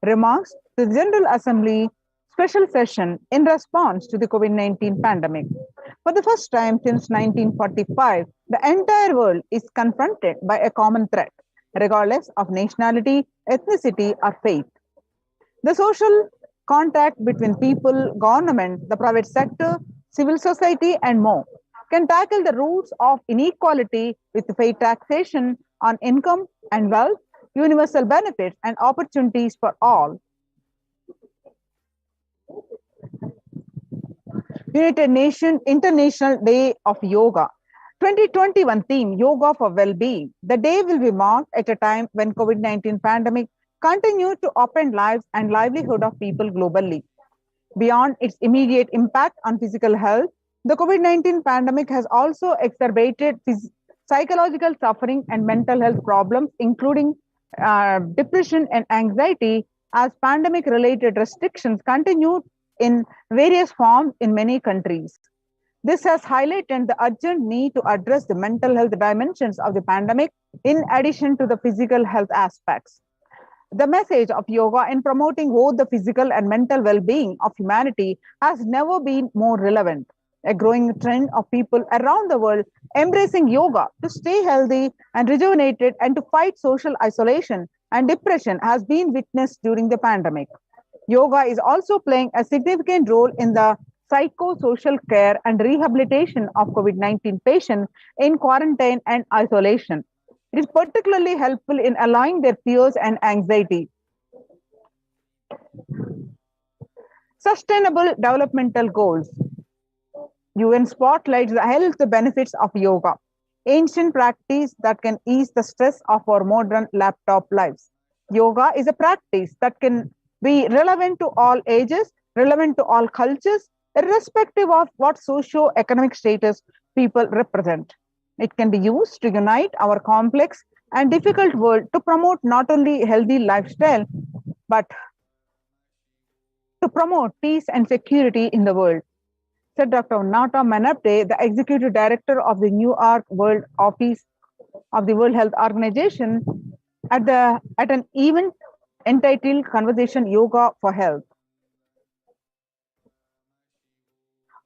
Remarks to the General Assembly special session in response to the COVID-19 pandemic. For the first time since 1945, the entire world is confronted by a common threat, regardless of nationality, ethnicity, or faith. The social contact between people, government, the private sector, civil society, and more can tackle the roots of inequality with fair taxation on income and wealth, universal benefits, and opportunities for all. United Nations International Day of Yoga. 2021 theme, Yoga for Well-Being. The day will be marked at a time when COVID-19 pandemic continued to upend lives and livelihood of people globally. Beyond its immediate impact on physical health, the COVID-19 pandemic has also exacerbated psychological suffering and mental health problems, including depression and anxiety, as pandemic-related restrictions continue in various forms in many countries. This has highlighted the urgent need to address the mental health dimensions of the pandemic in addition to the physical health aspects. The message of yoga in promoting both the physical and mental well-being of humanity has never been more relevant. A growing trend of people around the world embracing yoga to stay healthy and rejuvenated and to fight social isolation and depression has been witnessed during the pandemic. Yoga is also playing a significant role in the psychosocial care and rehabilitation of COVID-19 patients in quarantine and isolation. It is particularly helpful in allaying their fears and anxiety. Sustainable Developmental Goals. UN spotlights the health benefits of yoga, ancient practice that can ease the stress of our modern laptop lives. Yoga is a practice that can be relevant to all ages, relevant to all cultures, irrespective of what socio-economic status people represent. It can be used to unite our complex and difficult world to promote not only healthy lifestyle, but to promote peace and security in the world, said Dr. Nata Manapte, the Executive Director of the New York World Office of the World Health Organization, at an event entitled Conversation Yoga for Health.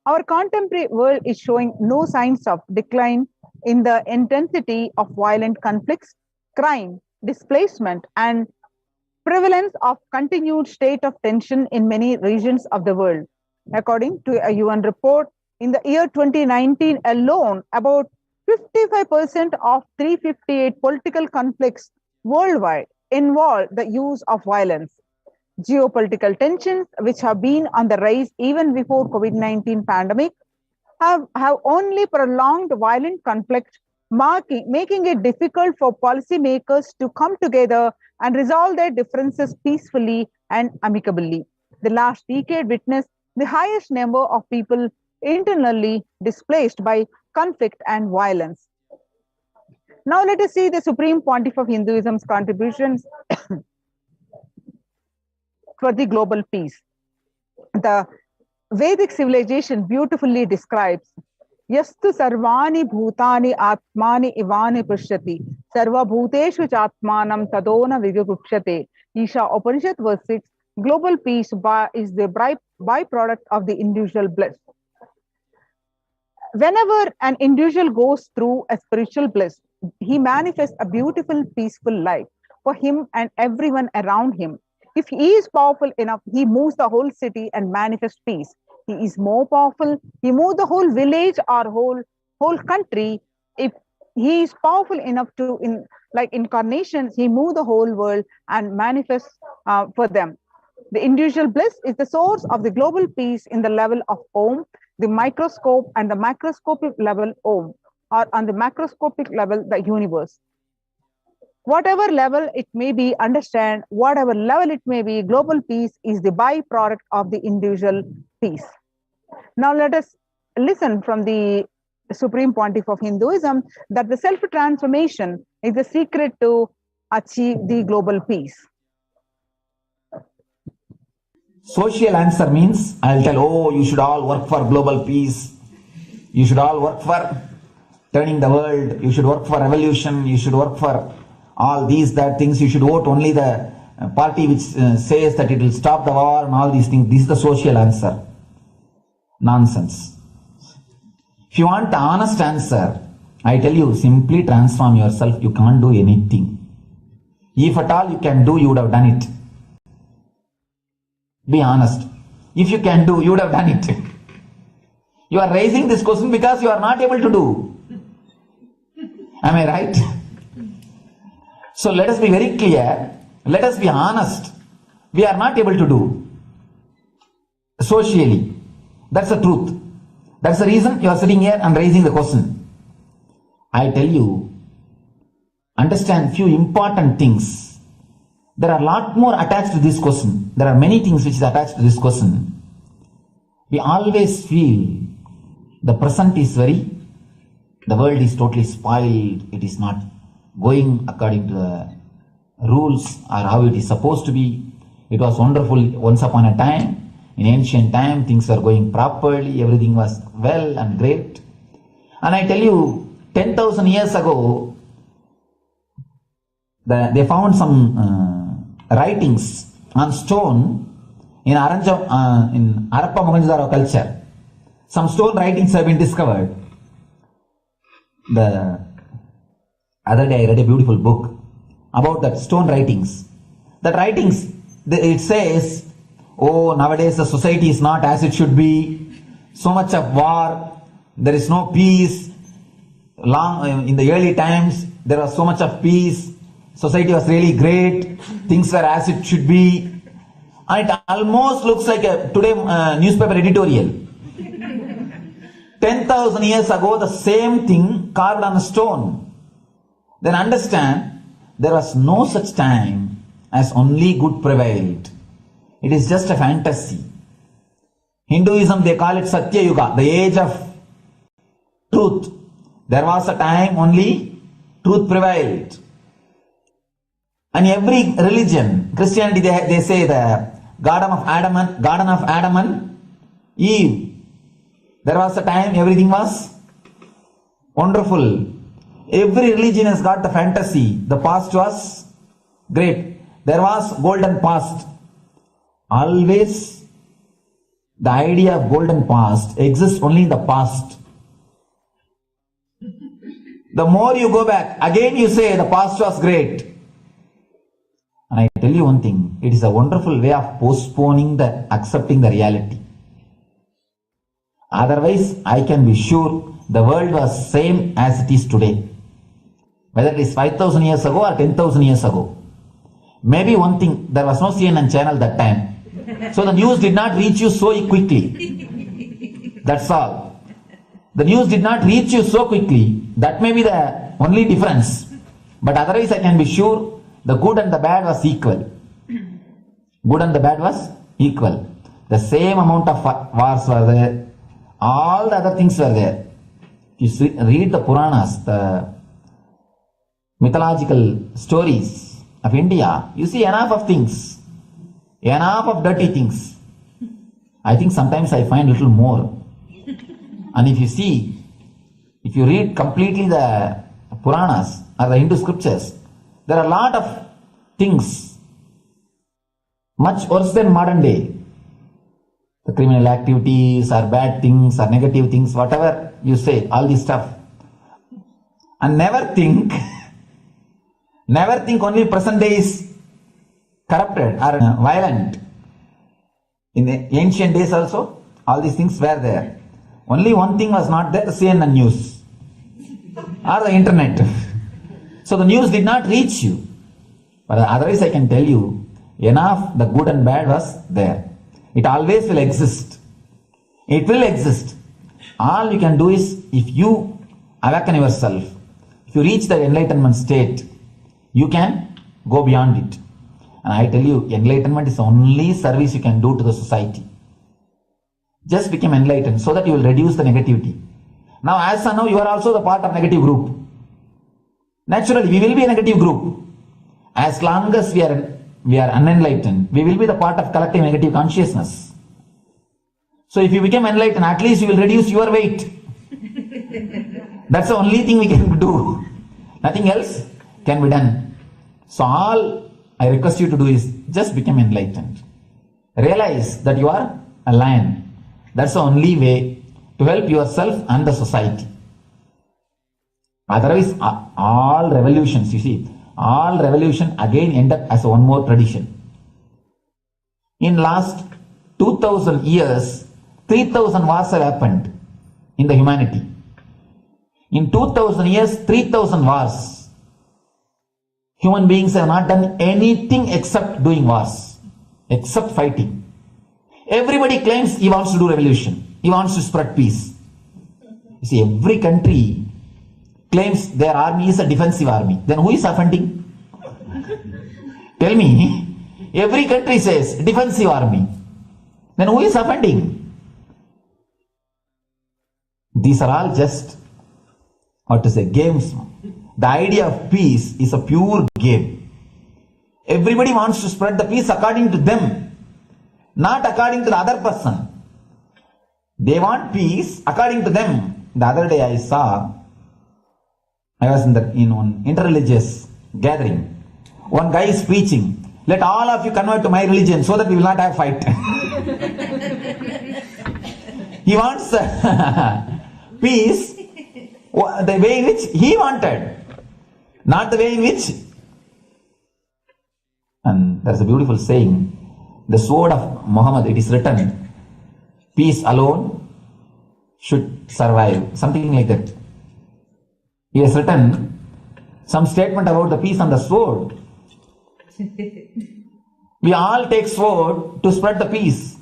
Our contemporary world is showing no signs of decline in the intensity of violent conflicts, crime, displacement, and prevalence of continued state of tension in many regions of the world. According to a UN report, in the year 2019 alone, about 55% of 358 political conflicts worldwide involve the use of violence. Geopolitical tensions, which have been on the rise even before COVID-19 pandemic, have only prolonged violent conflict, making it difficult for policymakers to come together and resolve their differences peacefully and amicably. The last decade witnessed the highest number of people internally displaced by conflict and violence. Now let us see the Supreme Pontiff of Hinduism's contributions for the global peace. The Vedic civilization beautifully describes Yastu sarvani bhutani atmani ivani pushyati sarva bhuteshu chatmanam tadona vigupshate. Isha Upanishad verse 6. Global peace is the byproduct of the individual bliss. Whenever an individual goes through a spiritual bliss, he manifests a beautiful, peaceful life for him and everyone around him. If he is powerful enough, he moves the whole city and manifests peace. He is more powerful, he moves the whole village or whole country. If he is powerful enough to, like incarnations, he moves the whole world and manifests for them. The individual bliss is the source of the global peace in the level of Om, the microscope, and the macroscopic level Om, or on the macroscopic level, the universe. Whatever level it may be, understand, whatever level it may be, global peace is the byproduct of the individual peace. Now let us listen from the Supreme Pontiff of Hinduism that the self-transformation is the secret to achieve the global peace. Social answer means I'll tell, oh, you should all work for global peace. You should all work for turning the world, you should work for revolution, you should work for all these, that things, you should vote only the party which says that it will stop the war and all these things. This is the social answer. Nonsense. If you want the honest answer, I tell you, simply transform yourself. You can't do anything. If at all you can do, you would have done it. Be honest. If you can do, you would have done it. You are raising this question because you are not able to do. Am I right? So let us be very clear. Let us be honest. We are not able to do socially. That's the truth. That's the reason you are sitting here and raising the question. I tell you, understand few important things. There are a lot more attached to this question. There are many things which is attached to this question. We always feel the present is the world is totally spoiled. It is not going according to the rules or how it is supposed to be. It was wonderful once upon a time. In ancient time, things were going properly. Everything was well and great. And I tell you, 10,000 years ago, they found some writings on stone in Harappa Mohenjo-daro culture. Some stone writings have been discovered. The other day I read a beautiful book about that stone writings. That writings, it says, oh, nowadays the society is not as it should be. So much of war. There is no peace. In the early times, there was so much of peace. Society was really great. Things were as it should be. And it almost looks like a today newspaper editorial. 10,000 years ago, the same thing carved on a stone. Then understand, there was no such time as only good prevailed. It is just a fantasy. Hinduism, they call it Satya Yuga, the age of truth. There was a time only truth prevailed. And every religion, Christianity, they say the Garden of Adam and Eve. There was a time everything was wonderful. Every religion has got the fantasy. The past was great. There was golden past. Always the idea of golden past exists only in the past. The more you go back, again you say the past was great. And I tell you one thing, it is a wonderful way of postponing accepting the reality. Otherwise, I can be sure the world was same as it is today. Whether it is 5,000 years ago or 10,000 years ago. Maybe one thing, there was no CNN channel that time. So the news did not reach you so quickly. That's all. The news did not reach you so quickly. That may be the only difference. But otherwise I can be sure the good and the bad was equal. Good and the bad was equal. The same amount of wars were there. All the other things were there. If you read the Puranas, the mythological stories of India, you see enough of things. Enough of dirty things. I think sometimes I find little more. And if you read completely the Puranas or the Hindu scriptures, there are a lot of things much worse than modern day. The criminal activities or bad things or negative things, whatever you say, all this stuff. And never think only present day is corrupted or violent. In the ancient days also, all these things were there. Only one thing was not there, the CNN news or the internet. So the news did not reach you. But otherwise I can tell you, enough the good and bad was there. It always will exist. It will exist. All you can do is, if you awaken yourself, if you reach the enlightenment state, you can go beyond it. And I tell you, enlightenment is the only service you can do to the society. Just become enlightened so that you will reduce the negativity. Now, as of now, you are also the part of negative group. Naturally, we will be a negative group. As long as we are unenlightened, we will be the part of collective negative consciousness. So if you become enlightened, at least you will reduce your weight. That's the only thing we can do. Nothing else can be done. So all I request you to do is just become enlightened. Realize that you are a lion. That's the only way to help yourself and the society. Otherwise, all revolutions, you see, all revolution again end up as one more tradition. In last 2000 years, 3000 wars have happened in the humanity. In 2000 years, 3000 wars. Human beings have not done anything except doing wars, except fighting. Everybody claims he wants to do revolution. He wants to spread peace. You see, every country claims their army is a defensive army. Then who is offending? Tell me. Every country says defensive army. Then who is offending? These are all just, games. The idea of peace is a pure game. Everybody wants to spread the peace according to them, not according to the other person. They want peace according to them. The other day I was in one interreligious gathering. One guy is preaching, let all of you convert to my religion so that we will not have fight. He wants peace the way in which he wanted, not the way in which. And there's a beautiful saying, the sword of Muhammad, it is written, peace alone should survive, something like that. He has written some statement about the peace on the sword. We all take sword to spread the peace.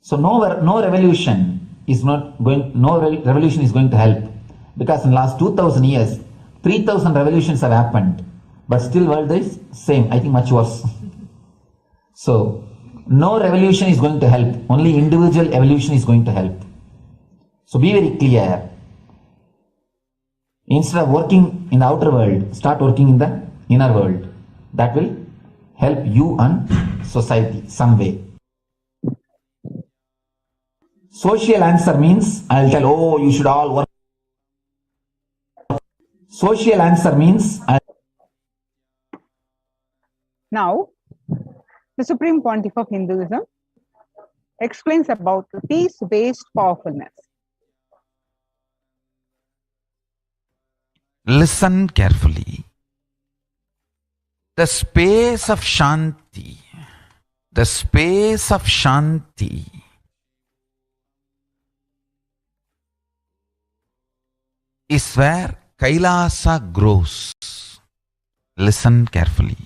So no revolution is going to help, because in the last 2000 years 3000 revolutions have happened, but still world is same, I think much worse. So no revolution is going to help, only individual evolution is going to help. So be very clear. Instead of working in the outer world, start working in the inner world. That will help you and society some way. Social answer means, I'll tell, oh, you should all work. Social answer means, Now, the Supreme Pontiff of Hinduism explains about peace-based powerfulness. Listen carefully. The space of Shanti, is where Kailasa grows. Listen carefully.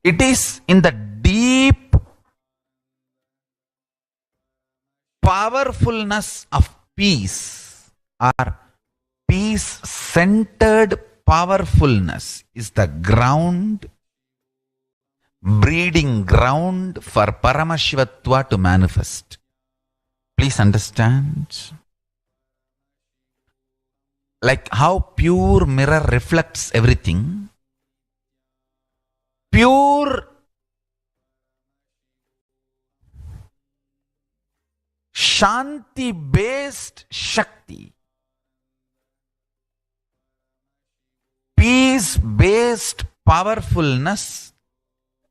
It is in the deep powerfulness of peace, or peace-centered powerfulness is the ground, breeding ground for Paramashivatva to manifest. Please understand. Like how pure mirror reflects everything, pure Shanti-based Shakti, peace-based powerfulness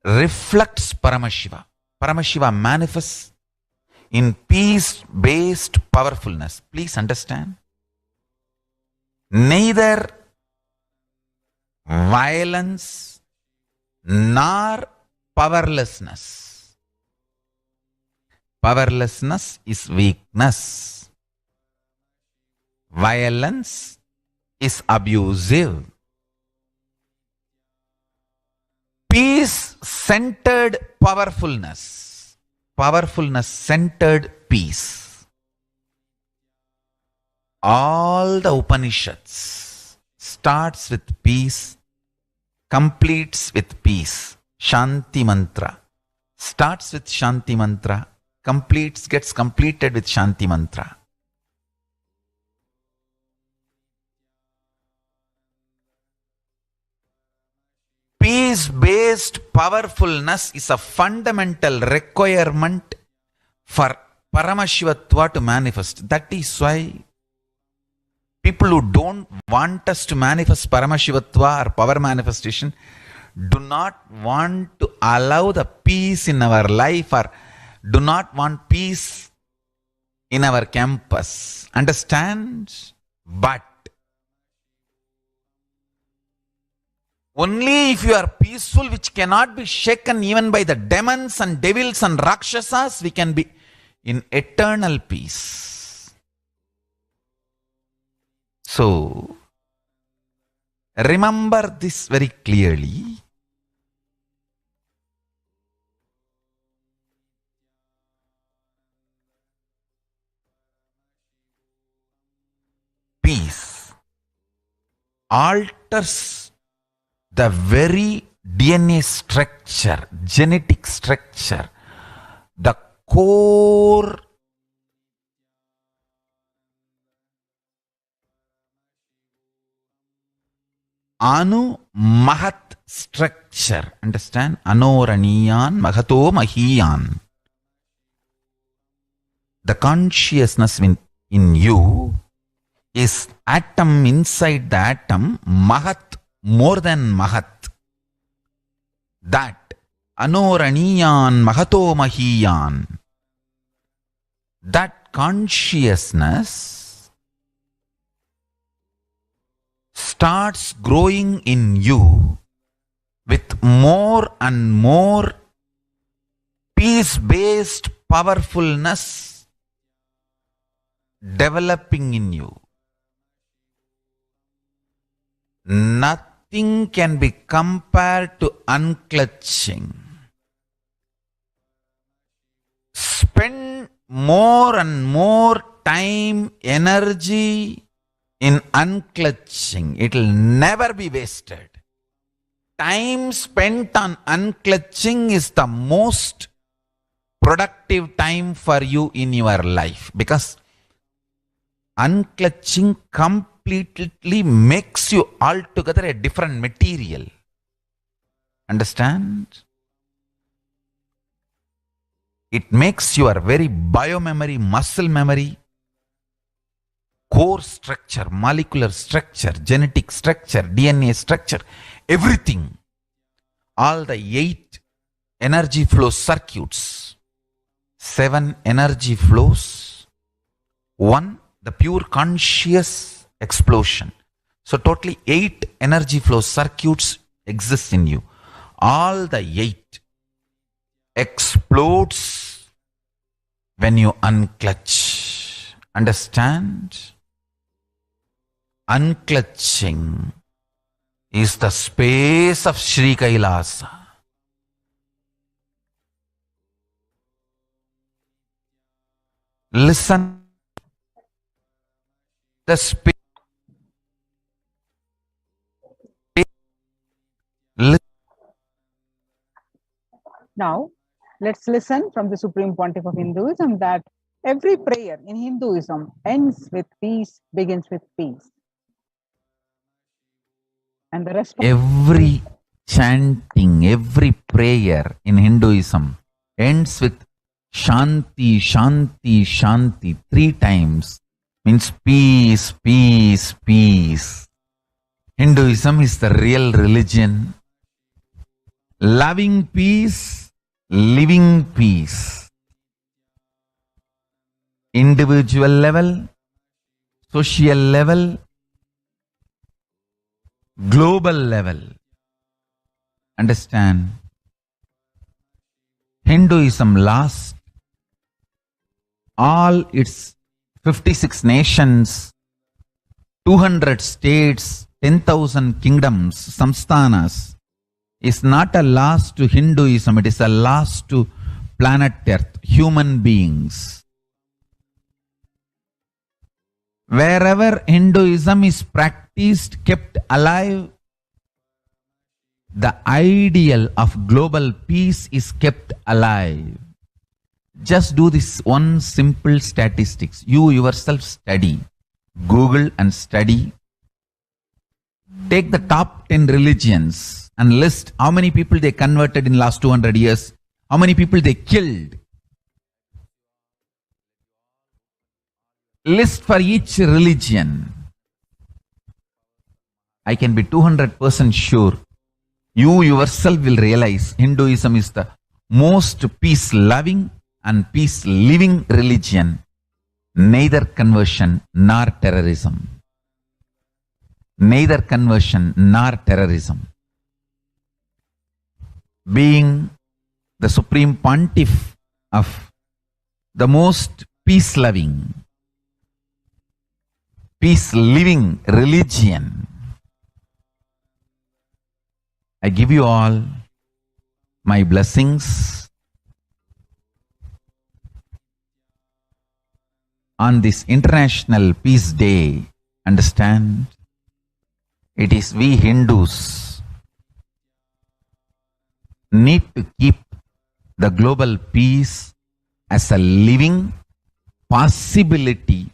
reflects Paramashiva. Paramashiva manifests in peace-based powerfulness. Please understand. Neither violence nor powerlessness. Powerlessness is weakness. Violence is abusive. Peace-centered powerfulness. Powerfulness-centered peace. All the Upanishads starts with peace, completes with peace. Shanti mantra starts with Shanti mantra, gets completed with Shanti mantra. Peace-based powerfulness is a fundamental requirement for Paramashivatva to manifest. That is why people who don't want us to manifest Paramashivatva or power manifestation do not want to allow the peace in our life or do not want peace in our campus. Understand? But only if you are peaceful, which cannot be shaken even by the demons and devils and rakshasas, we can be in eternal peace. So, remember this very clearly. Peace alters the very DNA structure, genetic structure, the core Anu Mahat structure. Understand? Anoraniyan Mahato Mahiyan. The consciousness in you is atom inside the atom, Mahat, more than Mahat. That Anoraniyan Mahato Mahiyan. That consciousness starts growing in you with more and more peace-based powerfulness developing in you. Nothing can be compared to unclutching. Spend more and more time, energy in unclutching. It will never be wasted. Time spent on unclutching is the most productive time for you in your life, because unclutching completely makes you altogether a different material. Understand? It makes your very biomemory, muscle memory, core structure, molecular structure, genetic structure, DNA structure, everything. All the 8 energy flow circuits, 7 energy flows, 1 the pure conscious explosion. So totally 8 energy flow circuits exist in you. All the 8 explodes when you unclutch. Understand? Unclutching is the space of Sri Kailasa. Listen. The space. Now, let's listen from the Supreme Pontiff of Hinduism that every prayer in Hinduism ends with peace, begins with peace. And the rest of every chanting, every prayer in Hinduism ends with Shanti, Shanti, Shanti 3 times. Means peace, peace, peace. Hinduism is the real religion. Loving peace, living peace. Individual level, social level, global level. Understand? Hinduism lost all its 56 nations, 200 states, 10,000 kingdoms, samsthanas, is not a loss to Hinduism, it is a loss to planet Earth, human beings. Wherever Hinduism is practiced, kept alive, the ideal of global peace is kept alive. Just do this one simple statistics. You yourself study. Google and study. Take the top 10 religions and list how many people they converted in last 200 years, how many people they killed. list for each religion, I can be 200% sure you yourself will realize Hinduism is the most peace-loving and peace-living religion, neither conversion nor terrorism. Neither conversion nor terrorism. Being the supreme pontiff of the most peace-loving, peace-living religion, I give you all my blessings on this International Peace Day. Understand? It is we Hindus need to keep the global peace as a living possibility,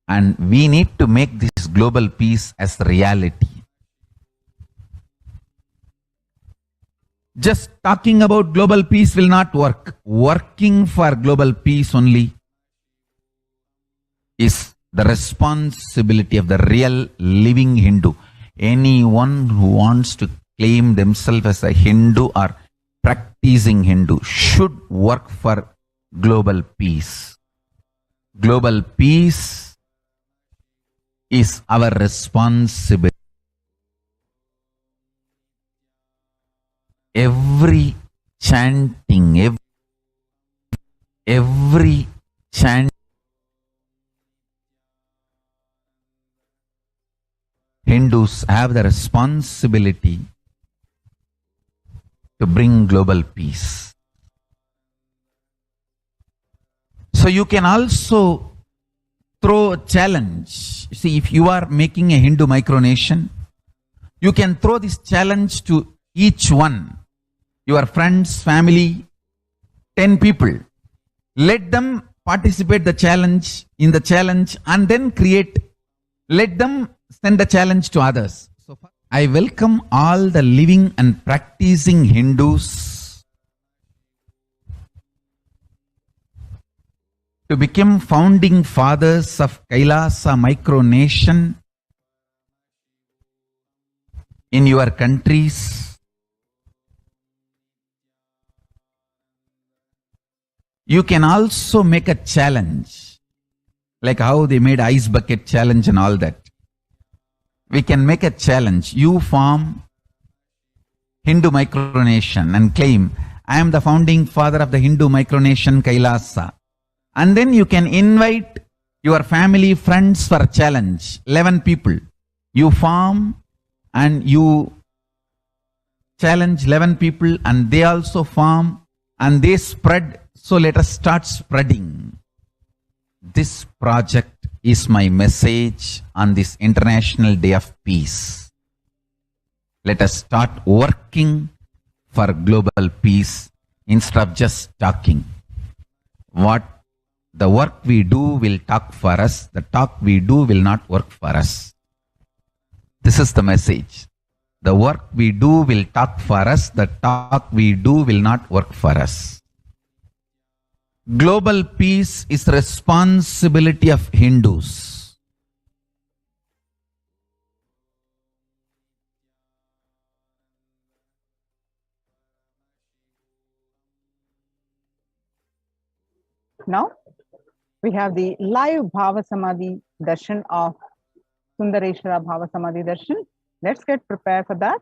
and we need to make this global peace as reality. Just talking about global peace will not work. Working for global peace only is the responsibility of the real living Hindu. Anyone who wants to claim themselves as a Hindu or practicing Hindu should work for global peace. Global peace is our responsibility. Every chanting, every chant, Hindus have the responsibility to bring global peace. So you can also throw a challenge. See, if you are making a Hindu micronation, you can throw this challenge to each one. Your friends, family, 10 people. Let them participate in the challenge and then create. Let them send the challenge to others. So I welcome all the living and practicing Hindus to become founding fathers of Kailasa micronation in your countries. You can also make a challenge, like how they made ice bucket challenge and all that. We can make a challenge. You form Hindu micronation and claim, I am the founding father of the Hindu micronation Kailasa. And then you can invite your family, friends for a challenge. 11 people. You form and you challenge 11 people and they also form and they spread. So let us start spreading. This project is my message on this International Day of Peace. Let us start working for global peace instead of just talking. What the work we do will talk for us. The talk we do will not work for us. This is the message. The work we do will talk for us. The talk we do will not work for us. Global peace is the responsibility of Hindus. Now, we have the live Bhava Samadhi Darshan of Sundareshwara Bhava Samadhi Darshan. Let's get prepared for that.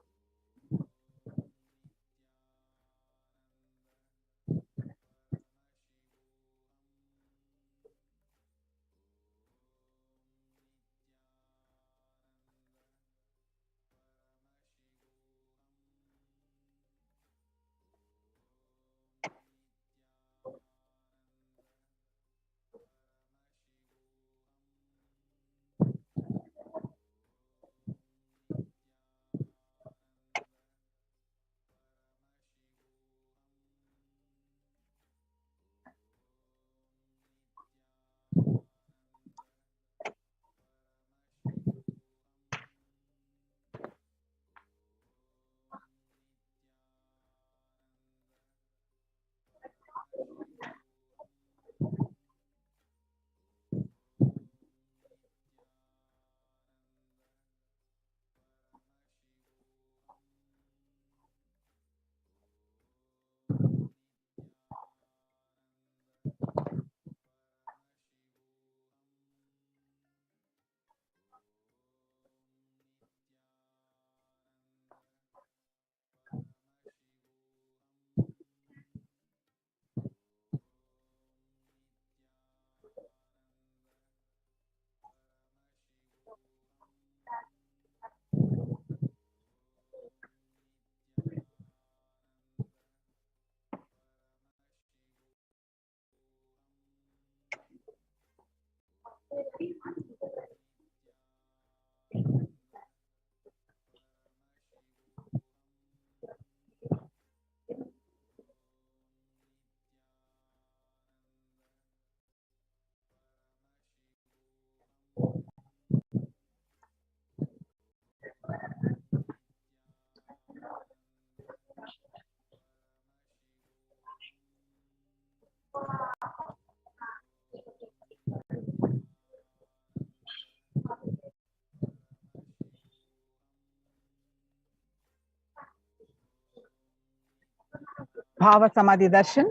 Bhava Samadhi Darshan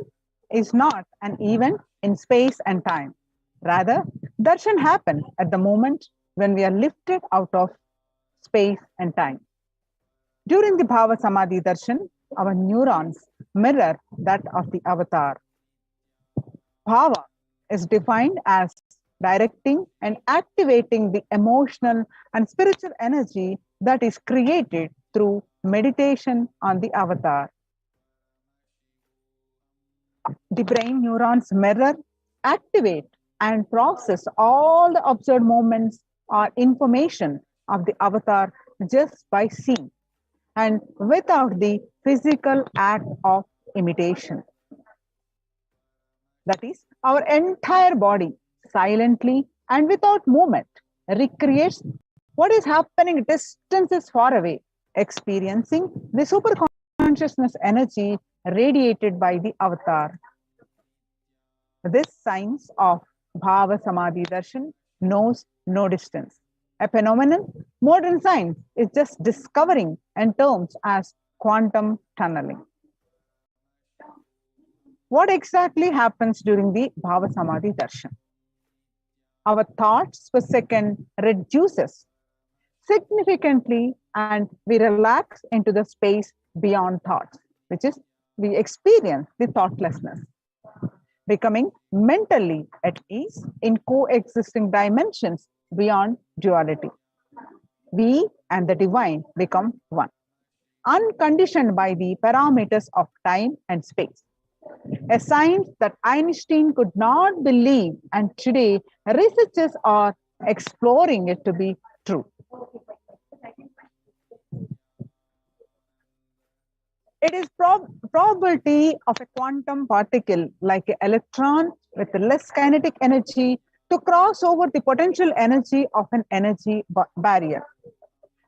is not an event in space and time. Rather, darshan happens at the moment when we are lifted out of space and time. During the Bhava Samadhi Darshan, our neurons mirror that of the avatar. Bhava is defined as directing and activating the emotional and spiritual energy that is created through meditation on the avatar. The brain neurons mirror, activate, and process all the observed moments or information of the avatar just by seeing and without the physical act of imitation. That is, our entire body silently and without movement recreates what is happening distances far away, experiencing the super consciousness energy radiated by the avatar. This science of Bhava Samadhi Darshan knows no distance, a phenomenon modern science is just discovering and terms as quantum tunneling. What exactly happens during the Bhava Samadhi Darshan? Our thoughts per second reduces significantly and we relax into the space beyond thoughts, which is we experience the thoughtlessness, becoming mentally at ease in coexisting dimensions beyond duality. We and the divine become one, unconditioned by the parameters of time and space. A science that Einstein could not believe, and today researchers are exploring it to be true. It is probability of a quantum particle like an electron with less kinetic energy to cross over the potential energy of an energy barrier.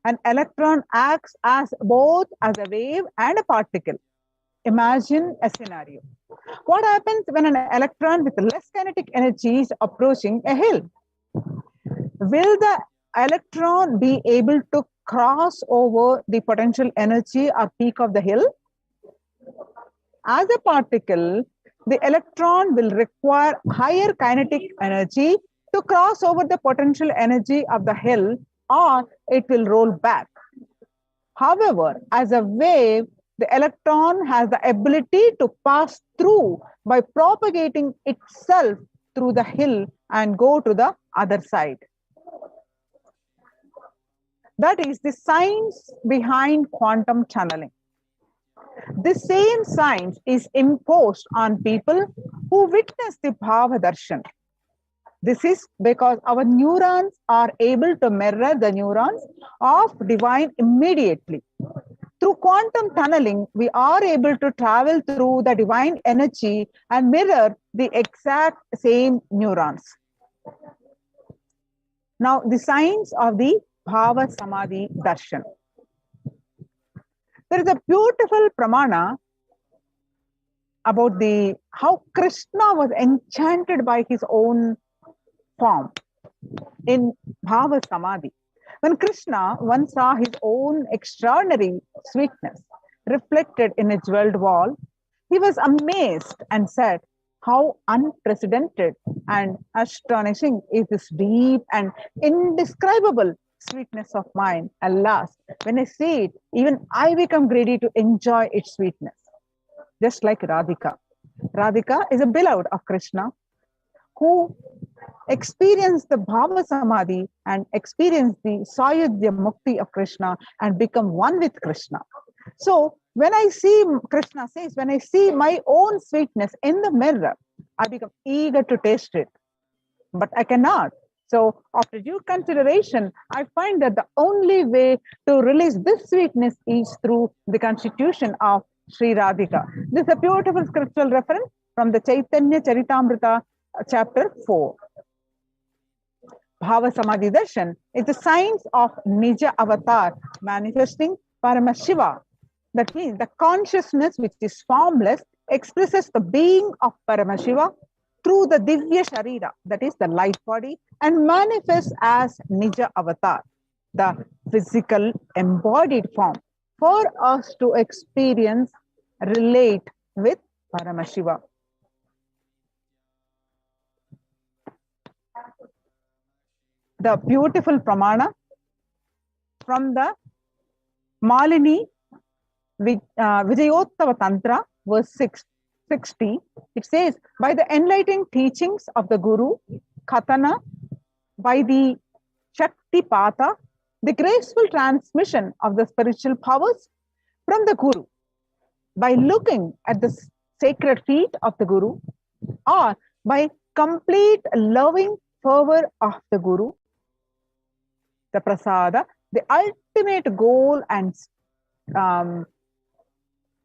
An electron acts as both as a wave and a particle. Imagine a scenario. What happens when an electron with less kinetic energy is approaching a hill? Will the electron be able to cross over the potential energy or peak of the hill? As a particle, the electron will require higher kinetic energy to cross over the potential energy of the hill, or it will roll back. However, as a wave, the electron has the ability to pass through by propagating itself through the hill and go to the other side. That is the science behind quantum tunneling. The same science is imposed on people who witness the Bhava Darshan. This is because our neurons are able to mirror the neurons of divine immediately. Through quantum tunneling, we are able to travel through the divine energy and mirror the exact same neurons. Now, the science of the Bhava Samadhi Darshan. There is a beautiful pramana about how Krishna was enchanted by his own form in Bhava Samadhi. When Krishna once saw his own extraordinary sweetness reflected in a jeweled wall, he was amazed and said, "How unprecedented and astonishing is this deep and indescribable sweetness of mine. Alas, when I see it, even I become greedy to enjoy its sweetness." Just like Radhika. Radhika is a beloved of Krishna who experienced the Bhava Samadhi and experienced the Sayudhya Mukti of Krishna and become one with Krishna. So when I see, Krishna says, when I see my own sweetness in the mirror, I become eager to taste it, but I cannot. So after due consideration, I find that the only way to release this sweetness is through the constitution of Sri Radhika. This is a beautiful scriptural reference from the Chaitanya Charitamrita, chapter 4. Bhava Samadhi Darshan is the science of Nija Avatar manifesting Paramashiva. That means the consciousness which is formless expresses the being of Paramashiva through the Divya Sharira, that is the light body, and manifests as Nija Avatar, the physical embodied form, for us to experience, relate with Paramashiva. The beautiful pramana from the Malini Vijayottava Tantra, verse 60, it says, by the enlightening teachings of the Guru, Khatana, by the Shakti Pata, the graceful transmission of the spiritual powers from the Guru, by looking at the sacred feet of the Guru, or by complete loving fervor of the Guru, the prasada, the ultimate goal and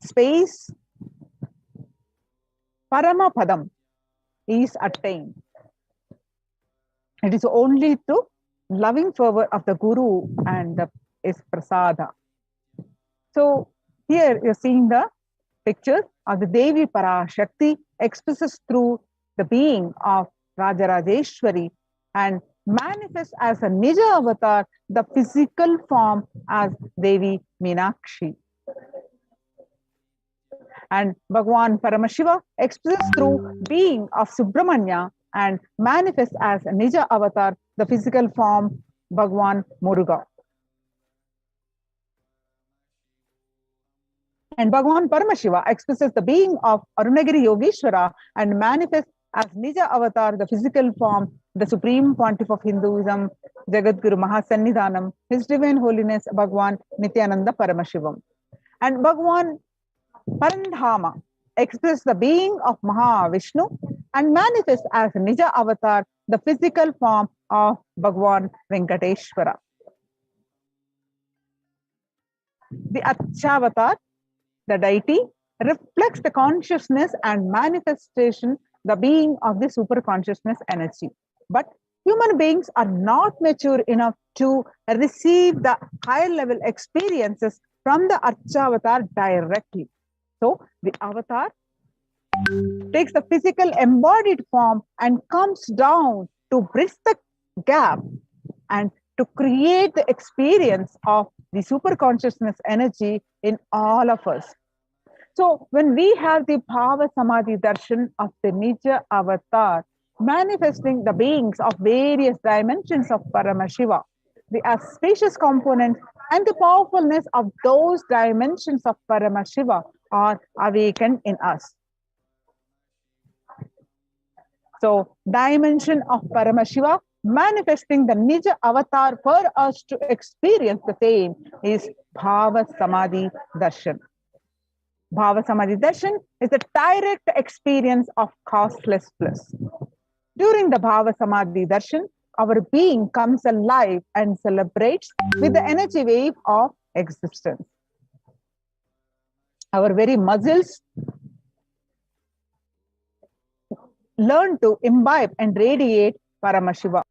space, Paramapadam, is attained. It is only through loving fervor of the Guru and is prasada. So here you're seeing the picture of the Devi Parashakti expresses through the being of Rajarajeshwari and manifests as a Nija avatar, the physical form as Devi Meenakshi. And Bhagwan Paramashiva expresses through being of Subramanya and manifests as a Nija avatar, the physical form Bhagwan Muruga. And Bhagwan Paramashiva expresses the being of Arunagiri Yogeshwara and manifests as Nija avatar, the physical form, the Supreme Pontiff of Hinduism, Jagadguru Mahasannidhanam, His Divine Holiness Bhagwan Nithyananda Paramashivam. And Bhagwan Parandhama expresses the being of Mahavishnu and manifests as Nija avatar, the physical form of Bhagwan Venkateshwara. The Achyavatar, the deity, reflects the consciousness and manifestation, the being of the super consciousness energy. But human beings are not mature enough to receive the higher level experiences from the Archavatar directly. So the avatar takes the physical embodied form and comes down to bridge the gap and to create the experience of the super consciousness energy in all of us. So when we have the Bhava Samadhi Darshan of the Nija Avatar, manifesting the beings of various dimensions of Paramashiva, the auspicious components and the powerfulness of those dimensions of Paramashiva are awakened in us. So, dimension of Paramashiva manifesting the Nija Avatar for us to experience the same is Bhava Samadhi Darshan. Bhava Samadhi Darshan is a direct experience of causeless bliss. During the Bhava Samadhi Darshan, our being comes alive and celebrates with the energy wave of existence. Our very muscles learn to imbibe and radiate Paramashiva.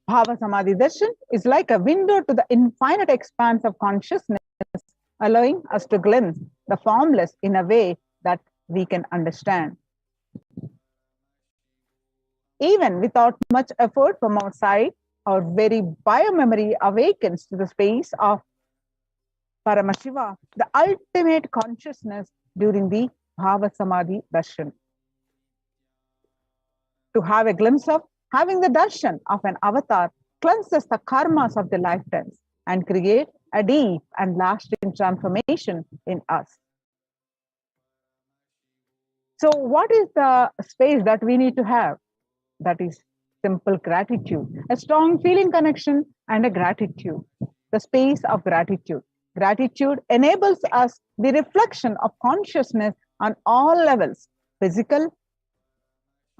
Bhava Samadhi Darshan is like a window to the infinite expanse of consciousness, allowing us to glimpse the formless in a way that we can understand. Even without much effort from outside, our very biomemory awakens to the space of Paramashiva, the ultimate consciousness during the Bhava Samadhi Darshan. To have a glimpse of having the darshan of an avatar cleanses the karmas of the lifetimes and create a deep and lasting transformation in us. So what is the space that we need to have? That is simple gratitude, a strong feeling connection and a gratitude, the space of gratitude. Gratitude enables us the reflection of consciousness on all levels, physical,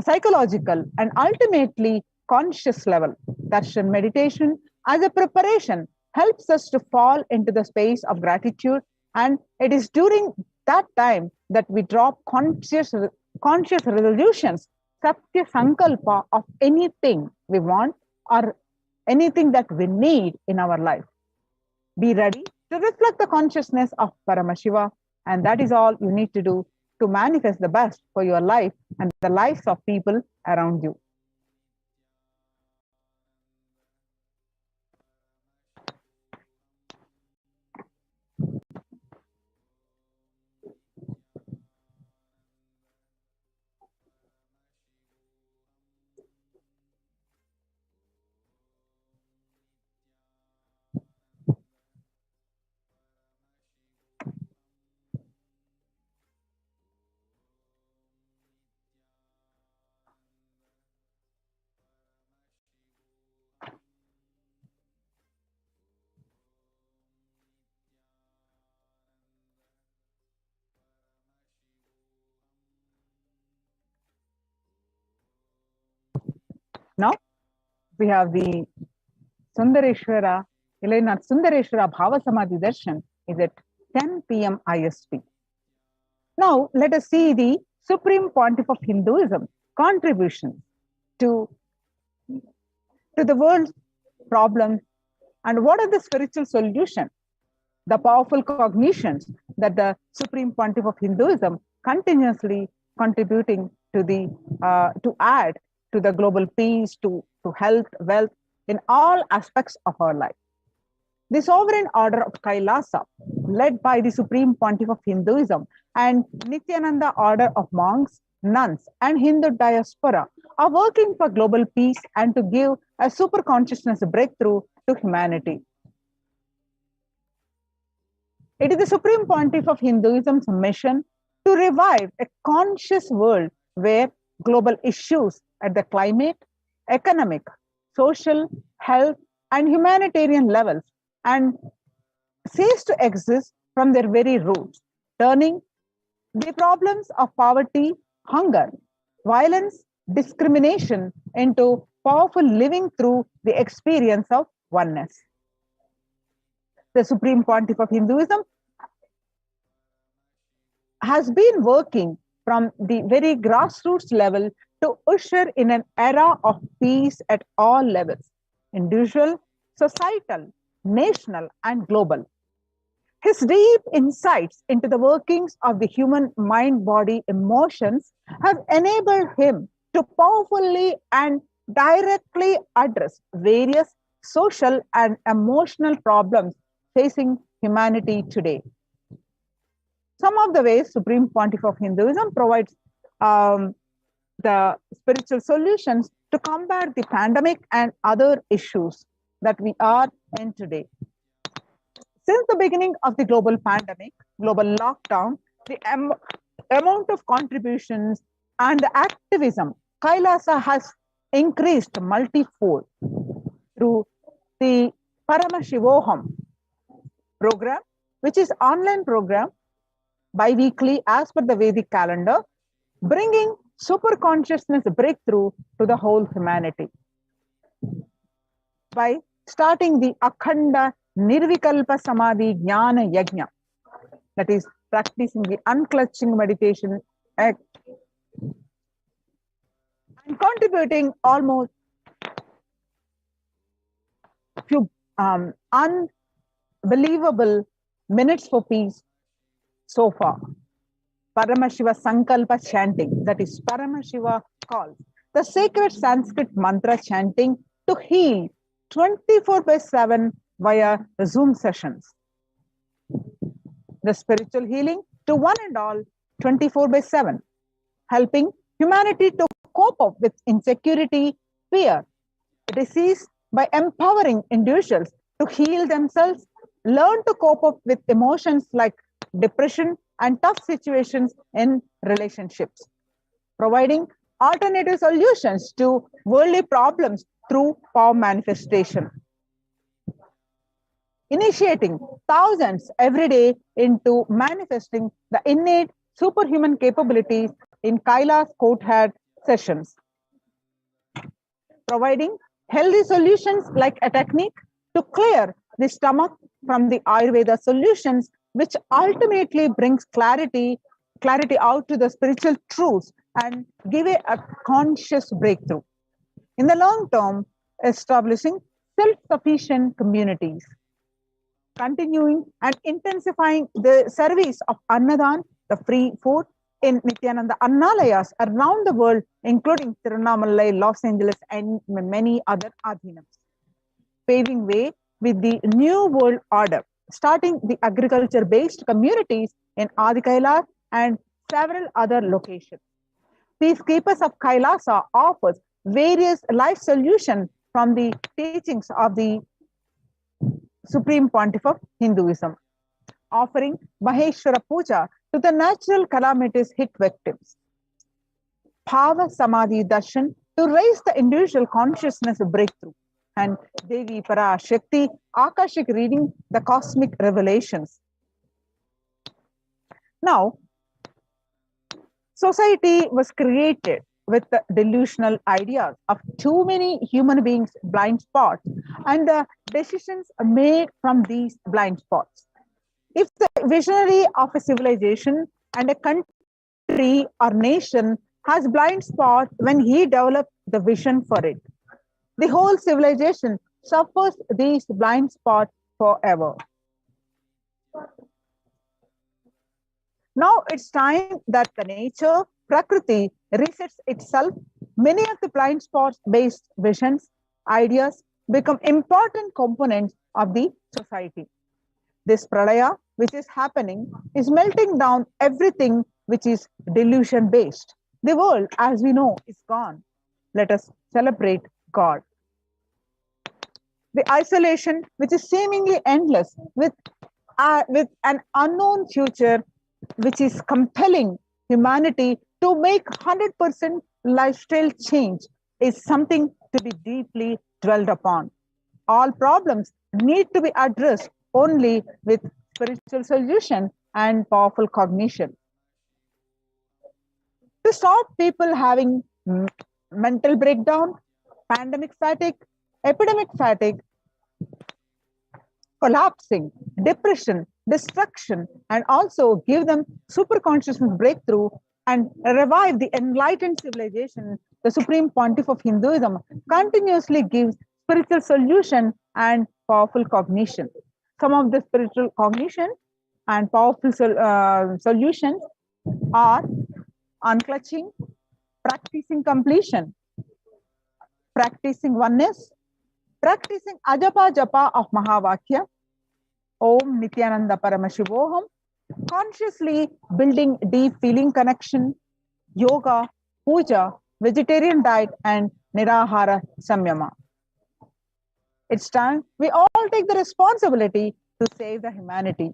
psychological, and ultimately conscious level. Darshan meditation as a preparation helps us to fall into the space of gratitude, and it is during that time that we drop conscious resolutions, satya sankalpa of anything we want or anything that we need in our life. Be ready to reflect the consciousness of Paramashiva, and that is all you need to do to manifest the best for your life and the lives of people around you. Now we have the Sundareshwara Bhava Samadhi Darshan is at 10 p.m. IST. Now let us see the Supreme Pontiff of Hinduism contributions to the world's problems and what are the spiritual solutions, the powerful cognitions that the Supreme Pontiff of Hinduism continuously contributing to the to add to the global peace, to health, wealth, in all aspects of our life. The sovereign order of Kailasa, led by the Supreme Pontiff of Hinduism and Nithyananda order of monks, nuns, and Hindu diaspora, are working for global peace and to give a super consciousness breakthrough to humanity. It is the Supreme Pontiff of Hinduism's mission to revive a conscious world where global issues at the climate, economic, social, health, and humanitarian levels and cease to exist from their very roots, turning the problems of poverty, hunger, violence, discrimination into powerful living through the experience of oneness. The Supreme Pontiff of Hinduism has been working from the very grassroots level to usher in an era of peace at all levels, individual, societal, national, and global. His deep insights into the workings of the human mind, body, emotions have enabled him to powerfully and directly address various social and emotional problems facing humanity today. Some of the ways Supreme Pontiff of Hinduism provides the spiritual solutions to combat the pandemic and other issues that we are in today. Since the beginning of the global pandemic, global lockdown, the amount of contributions and the activism, Kailasa has increased multifold through the Paramashivoham program, which is online program bi-weekly as per the Vedic calendar, bringing super consciousness breakthrough to the whole humanity. By starting the Akhanda Nirvikalpa Samadhi Jnana Yajna, that is practicing the unclutching meditation and contributing almost few unbelievable minutes for peace so far. Paramashiva Sankalpa chanting, that is Paramashiva calls, the sacred Sanskrit mantra chanting to heal 24/7 via the Zoom sessions. The spiritual healing to one and all 24/7, helping humanity to cope up with insecurity, fear, disease by empowering individuals to heal themselves, learn to cope up with emotions like depression and tough situations in relationships, providing alternative solutions to worldly problems through power manifestation, initiating thousands every day into manifesting the innate superhuman capabilities in Kailasa courtyard sessions, providing healthy solutions like a technique to clear the stomach from the Ayurveda solutions, which ultimately brings clarity out to the spiritual truths and give a conscious breakthrough. In the long term, establishing self-sufficient communities, continuing and intensifying the service of Annadan, the free food, in Nithyananda Annalayas around the world, including Tirunamalai, Los Angeles, and many other adhinams, paving way with the new world order, starting the agriculture-based communities in Adi Kailas and several other locations. Peacekeepers of Kailasa offers various life solutions from the teachings of the Supreme Pontiff of Hinduism, offering Maheshwara Puja to the natural calamities hit victims. Samadhi Darshan to raise the individual consciousness breakthrough, and Devi Parashakti Akashic reading the cosmic revelations. Now, society was created with the delusional ideas of too many human beings' blind spots and the decisions made from these blind spots. If the visionary of a civilization and a country or nation has blind spot when he develops the vision for it, the whole civilization suffers these blind spots forever. Now it's time that the nature, Prakriti, resets itself. Many of the blind spots based visions, ideas become important components of the society. This pralaya, which is happening, is melting down everything which is delusion based. The world, as we know, is gone. Let us celebrate God. The isolation, which is seemingly endless, with an unknown future, which is compelling humanity to make 100% lifestyle change, is something to be deeply dwelled upon. All problems need to be addressed only with spiritual solution and powerful cognition. To stop people having mental breakdown, pandemic fatigue, epidemic fatigue, collapsing, depression, destruction, and also give them super consciousness breakthrough and revive the enlightened civilization, the Supreme Pontiff of Hinduism continuously gives spiritual solution and powerful cognition. Some of the spiritual cognition and powerful solutions are unclutching, practicing completion, practicing oneness, practicing ajapa japa of Mahavakya, Om Nithyananda Paramashivoham, consciously building deep feeling connection, yoga, puja, vegetarian diet, and nirahara samyama. It's time we all take the responsibility to save the humanity,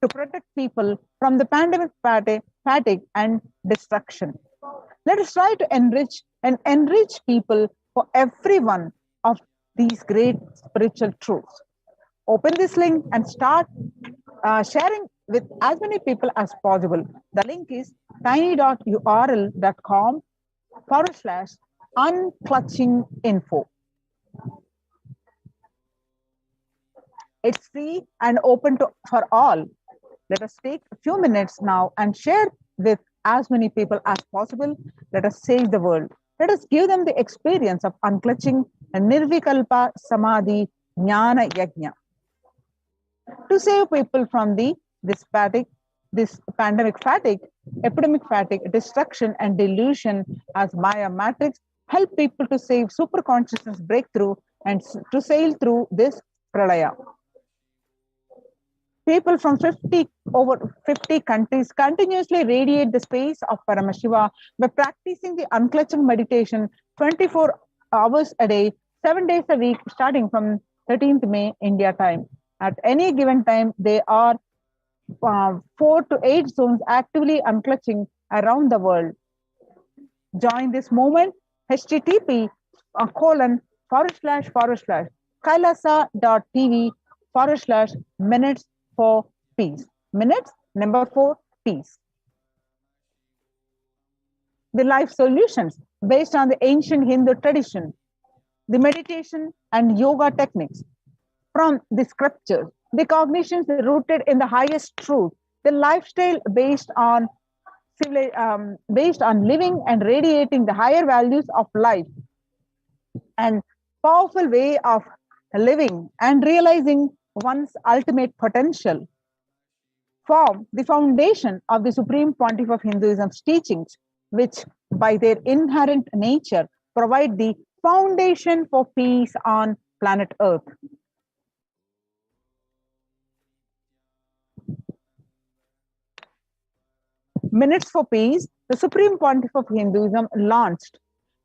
to protect people from the pandemic fatigue and destruction. Let us try to enrich people for every one of these great spiritual truths. Open this link and start sharing with as many people as possible. The link is tiny.url.com/unclutchinginfo. It's free and open for all. Let us take a few minutes now and share with as many people as possible. Let us save the world. Let us give them the experience of unclutching and nirvikalpa samadhi jnana yajna. To save people from this pandemic fatigue, epidemic fatigue, destruction, and delusion as Maya matrix, help people to save super consciousness breakthrough and to sail through this pralaya. People from 50 over 50 countries continuously radiate the space of Paramashiva by practicing the unclutching meditation 24 hours a day, 7 days a week, starting from 13th May India time. At any given time, there are 4 to 8 zones actively unclutching around the world. Join this movement, http://kailasa.tv/minutes for peace. Minutes, number 4, peace. The life solutions based on the ancient Hindu tradition, the meditation and yoga techniques from the scriptures, the cognitions rooted in the highest truth, the lifestyle based on living and radiating the higher values of life, and powerful way of living and realizing one's ultimate potential form the foundation of the Supreme Pontiff of Hinduism's teachings, which by their inherent nature provide the foundation for peace on planet Earth. Minutes for Peace, the Supreme Pontiff of Hinduism launched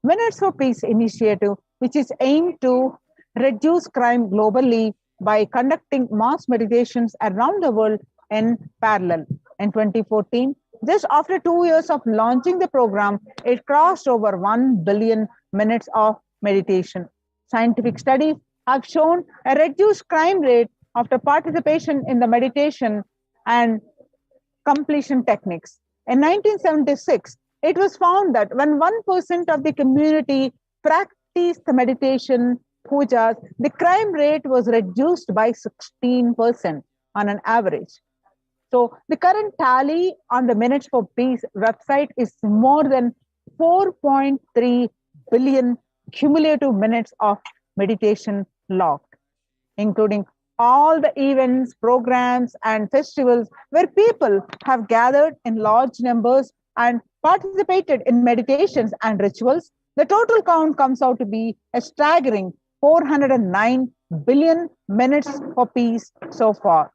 Minutes for Peace initiative, which is aimed to reduce crime globally by conducting mass meditations around the world in parallel. In 2014, just after 2 years of launching the program, it crossed over 1 billion minutes of meditation. Scientific studies have shown a reduced crime rate after participation in the meditation and completion techniques. In 1976, it was found that when 1% of the community practiced the meditation pujas, the crime rate was reduced by 16% on an average. So the current tally on the Minutes for Peace website is more than 4.3 billion cumulative minutes of meditation logged, including all the events, programs, and festivals where people have gathered in large numbers and participated in meditations and rituals. The total count comes out to be a staggering 409 billion minutes for peace so far.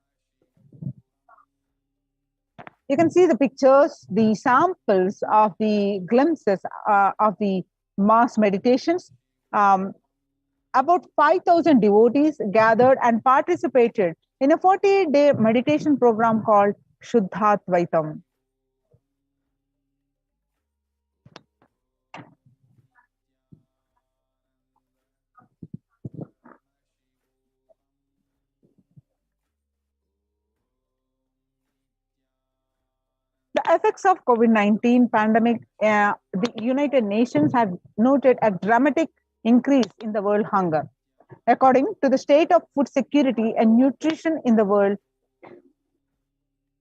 You can see the pictures, the samples of the glimpses of the mass meditations. About 5,000 devotees gathered and participated in a 48-day meditation program called Shuddhatvaitam. The effects of COVID-19 pandemic, the United Nations have noted a dramatic increase in the world hunger. According to the state of food security and nutrition in the world,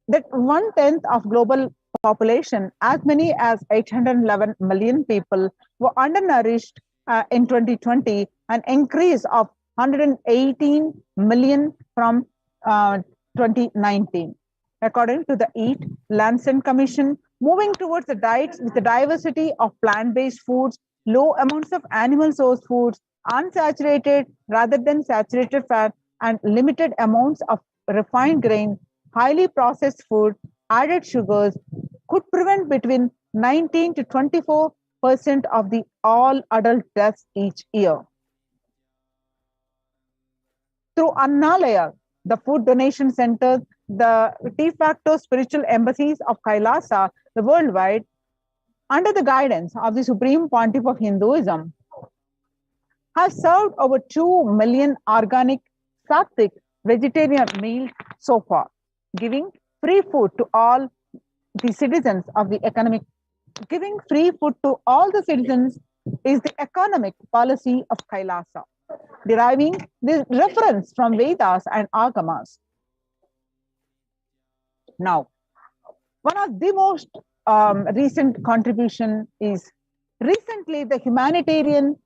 that 1/10 of global population, as many as 811 million people, were undernourished in 2020, an increase of 118 million from 2019. According to the Eat Lancet Commission, moving towards the diets with the diversity of plant-based foods, low amounts of animal source foods, unsaturated rather than saturated fat, and limited amounts of refined grain, highly processed food, added sugars could prevent between 19 to 24% of the all adult deaths each year. Through Annalaya, the food donation centers, the de facto spiritual embassies of Kailasa, the worldwide, under the guidance of the Supreme Pontiff of Hinduism, has served over 2 million organic, sattvic, vegetarian meals so far, giving free food to all the citizens of the economic. Giving free food to all the citizens is the economic policy of Kailasa, deriving this reference from Vedas and Agamas. Now, one of the most recent contribution is recently the humanitarian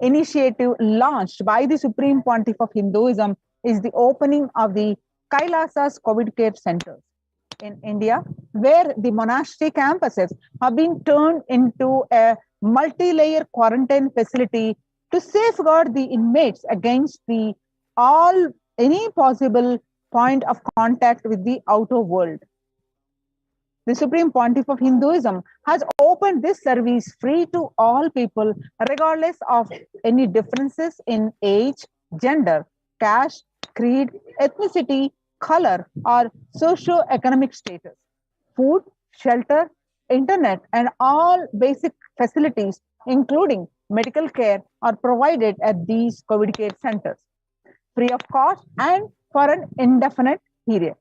initiative launched by the Supreme Pontiff of Hinduism is the opening of the Kailasa's COVID care centers in India, where the monastery campuses have been turned into a multi-layer quarantine facility to safeguard the inmates against any possible point of contact with the outer world. The Supreme Pontiff of Hinduism has opened this service free to all people, regardless of any differences in age, gender, caste, creed, ethnicity, color, or socio-economic status. Food, shelter, internet, and all basic facilities, including medical care, are provided at these COVID care centers, free of cost and for an indefinite period.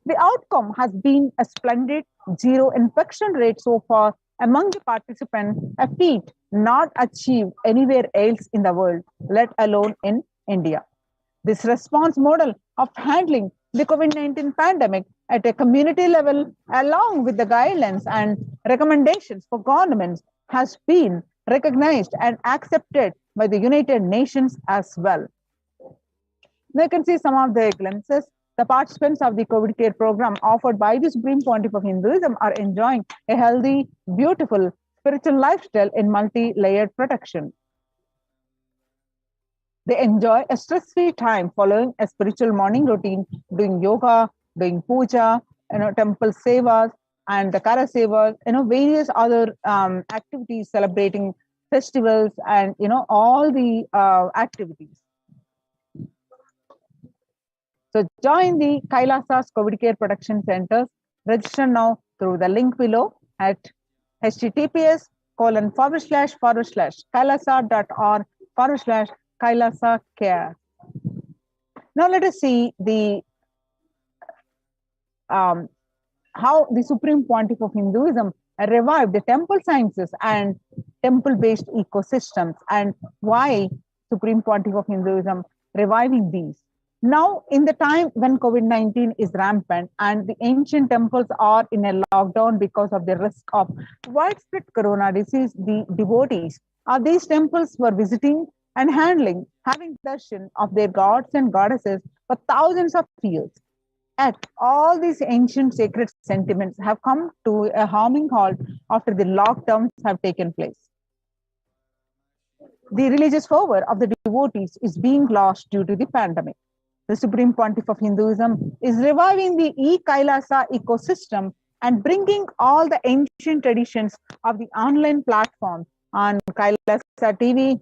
The outcome has been a splendid zero infection rate so far among the participants, a feat not achieved anywhere else in the world, let alone in India. This response model of handling the COVID-19 pandemic at a community level, along with the guidelines and recommendations for governments, has been recognized and accepted by the United Nations as well. Now you can see some of the glimpses. The participants of the COVID care program offered by the Supreme Pontiff of Hinduism are enjoying a healthy, beautiful, spiritual lifestyle in multi-layered protection. They enjoy a stress-free time following a spiritual morning routine, doing yoga, doing puja, temple sevas, and the Kara sevas, various other activities, celebrating festivals, and all the activities. So join the Kailasa's COVID Care Protection Centers. Register now through the link below at https://kailasa.org/Kailasa Care. Now let us see the how the Supreme Pontiff of Hinduism revived the temple sciences and temple-based ecosystems, and why Supreme Pontiff of Hinduism reviving these. Now, in the time when COVID-19 is rampant and the ancient temples are in a lockdown because of the risk of widespread corona disease, the devotees of these temples were visiting and having darshan of their gods and goddesses for thousands of years. Yet, all these ancient sacred sentiments have come to a harming halt after the lockdowns have taken place. The religious fervor of the devotees is being lost due to the pandemic. The Supreme Pontiff of Hinduism is reviving the e-Kailasa ecosystem and bringing all the ancient traditions of the online platform on Kailasa TV,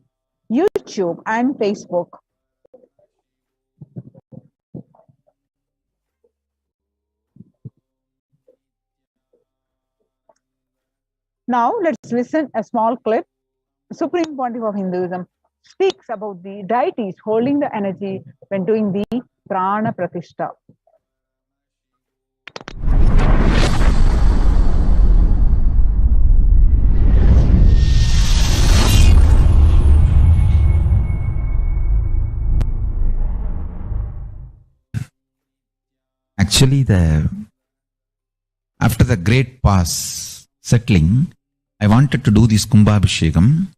YouTube, and Facebook. Now, let's listen a small clip. Supreme Pontiff of Hinduism speaks about the deities holding the energy when doing the Prana Pratishtha. Actually, after the great pause settling, I wanted to do this Kumbhabhishekam.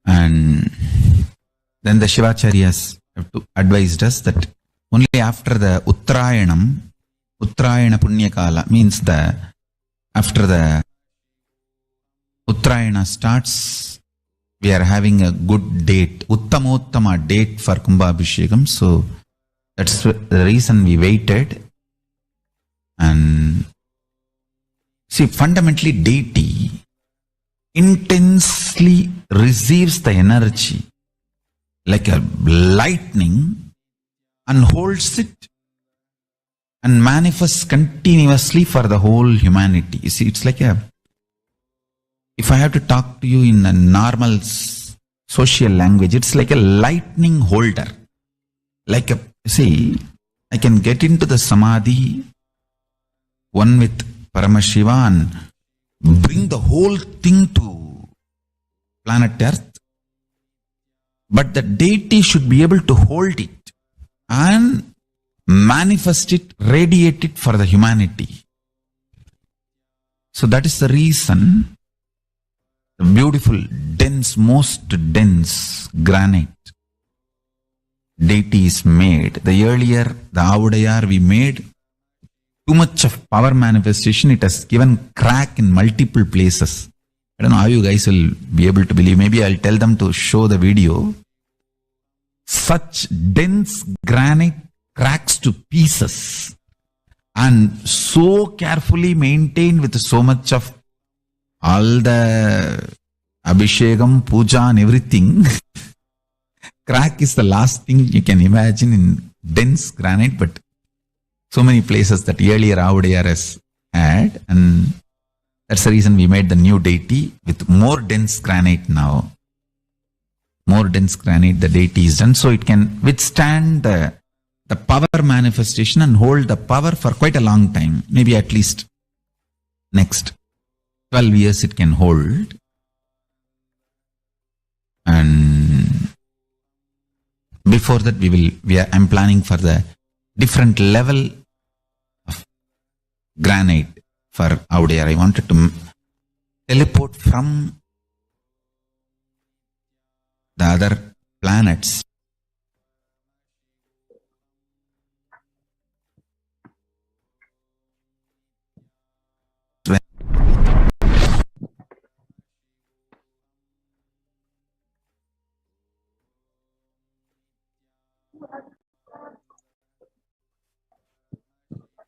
And then the Shivacharyas have advised us that only after the Uttarayana Punyakala, means after the Uttarayana starts, we are having a good date, Uttamottama date for Kumbhabhishekam. So that's the reason we waited. And see, fundamentally deity intensely receives the energy like a lightning and holds it and manifests continuously for the whole humanity. You see, it's like if I have to talk to you in a normal social language, it's like a lightning holder. Like I can get into the Samadhi, one with Paramashiva, and bring the whole thing to planet Earth, but the deity should be able to hold it and manifest it, radiate it for the humanity. So that is the reason the beautiful, dense, most dense granite deity is made. The earlier, the Avudayar we made, too much of power manifestation, it has given crack in multiple places. I don't know how you guys will be able to believe. Maybe I'll tell them to show the video. such dense granite cracks to pieces and so carefully maintained with so much of all the Abhishekam, Puja and everything. Crack is the last thing you can imagine in dense granite, but so many places that earlier Avadiyar had, and that's the reason we made the new deity with more dense granite now. More dense granite, the deity is done, so it can withstand the power manifestation and hold the power for quite a long time, maybe at least next 12 years it can hold. And before that I'm planning for the different level of granite for Avadiyar. I wanted to teleport from the other planets.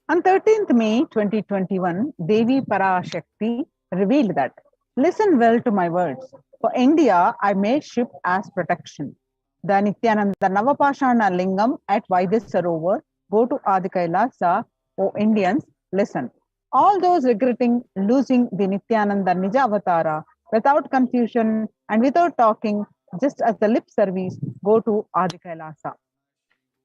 On 13th May 2021, Devi Parashakti revealed that, listen well to my words. For India, I made ship as protection. The Nithyananda Navapashana Lingam at Vaidya go to Adi Kailasa. O Indians, listen. All those regretting losing the Nithyananda Nija Avatara without confusion and without talking, just as the lip service, go to Adi Kailasa.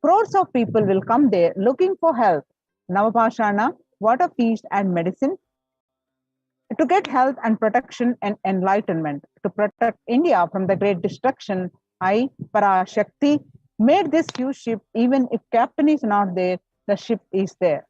Crores of people will come there looking for help, Navapashana, water feast and medicine, to get health and protection and enlightenment. To protect India from the great destruction, I, Parashakti, made this huge ship. Even if captain is not there, the ship is there.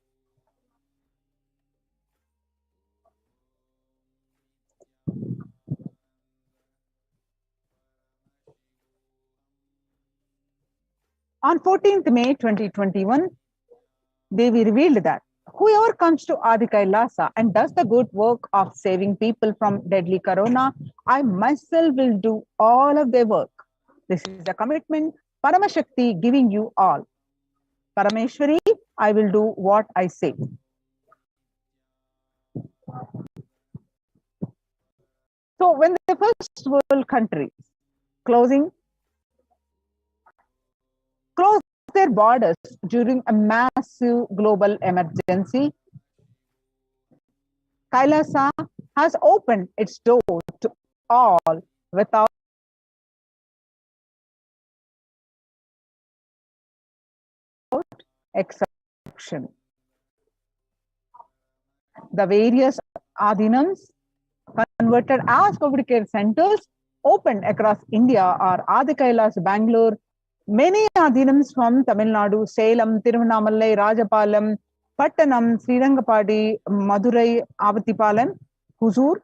On 14th May 2021, Devi revealed that whoever comes to Adi Kailasa and does the good work of saving people from deadly corona, I myself will do all of their work. This is a commitment Paramashakti giving you all. Parameshwari, I will do what I say. So when the first world countries closed their borders during a massive global emergency, Kailasa has opened its door to all without exception. The various adhinams converted as COVID care centers opened across India are Adi Kailas, Bangalore. Many adhinams from Tamil Nadu, Salem, Tiruvannamalai, Rajapalam, Pattanam, Srirangapadi, Madurai, Avatipalam, Huzur,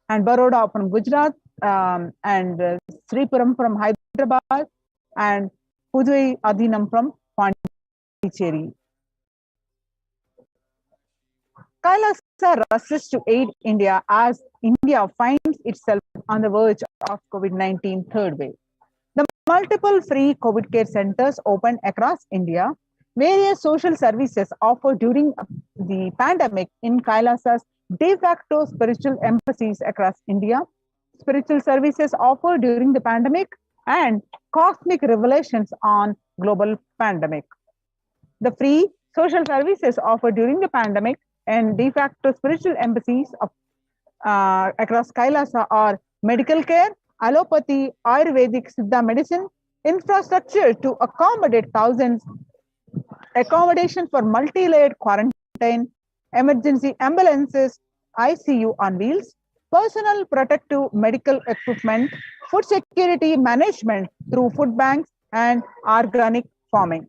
and Baroda from Gujarat, and Sripuram from Hyderabad, and Pudui Adhinam from Pondicherry. Kailasa rushes to aid India as India finds itself on the verge of COVID-19 third wave. The multiple free COVID care centers opened across India. Various social services offered during the pandemic in Kailasa's de facto spiritual embassies across India. Spiritual services offered during the pandemic and cosmic revelations on global pandemic. The free social services offered during the pandemic and de facto spiritual embassies of, across Kailasa are medical care, allopathy, Ayurvedic, Siddha medicine, infrastructure to accommodate thousands, accommodation for multi-layered quarantine, emergency ambulances, ICU on wheels, personal protective medical equipment, food security management through food banks and organic farming.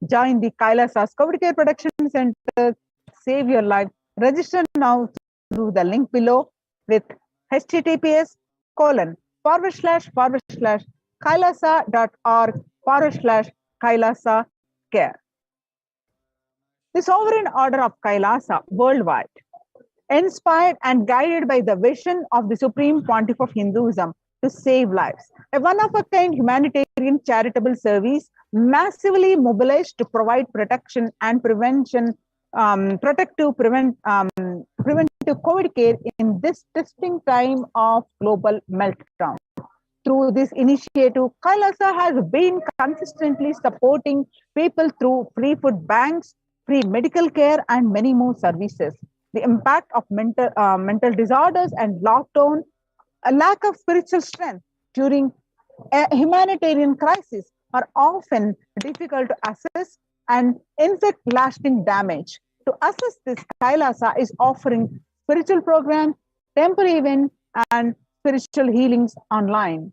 Join the Kailasa's COVID Care Protection Center, save your life. Register now through the link below with https://kailasa.org/Kailasa care. The Sovereign Order of Kailasa worldwide, inspired and guided by the vision of the Supreme Pontiff of Hinduism to save lives. A one-of-a-kind humanitarian charitable service massively mobilized to provide protection and preventive COVID care in this testing time of global meltdown. Through this initiative, Kailasa has been consistently supporting people through free food banks, free medical care, and many more services. The impact of mental disorders and lockdown, a lack of spiritual strength during a humanitarian crisis are often difficult to assess and inflict lasting damage. To assess this, Kailasa is offering spiritual programs, temple events, and spiritual healings online.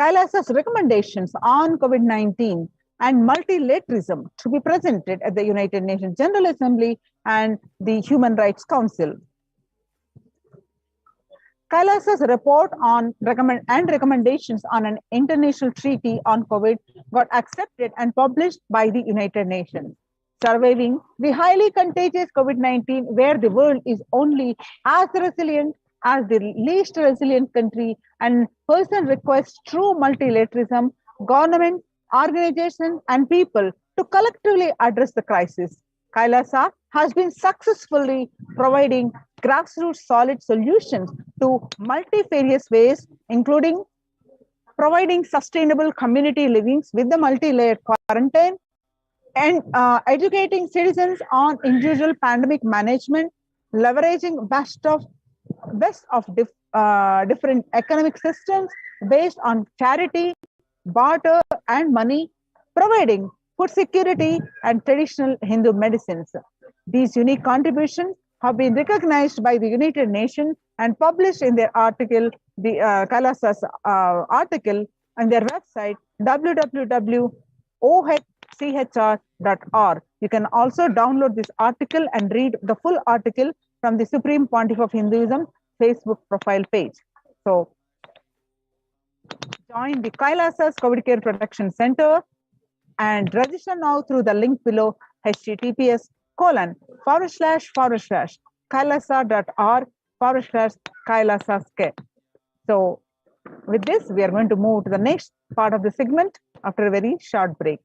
Kailasa's recommendations on COVID-19 and multilateralism to be presented at the United Nations General Assembly and the Human Rights Council. Kailasa's report on recommendations on an international treaty on COVID got accepted and published by the United Nations. Surviving the highly contagious COVID-19, where the world is only as resilient as the least resilient country, and person requests true multilateralism, government, organizations, and people to collectively address the crisis. Kailasa has been successfully providing grassroots solid solutions to multifarious ways, including providing sustainable community livings with the multi-layered quarantine, and educating citizens on individual pandemic management, leveraging best of different economic systems based on charity, barter, and money, providing food security and traditional Hindu medicines. These unique contributions have been recognized by the United Nations and published in their article, the Kailasa's article on their website, www.ohdchr.org. You can also download this article and read the full article from the Supreme Pontiff of Hinduism Facebook profile page. So join the Kailasa's COVID Care Protection Center and register now through the link below, https://kailasa.org/Kailasascare. So with this, we are going to move to the next part of the segment after a very short break.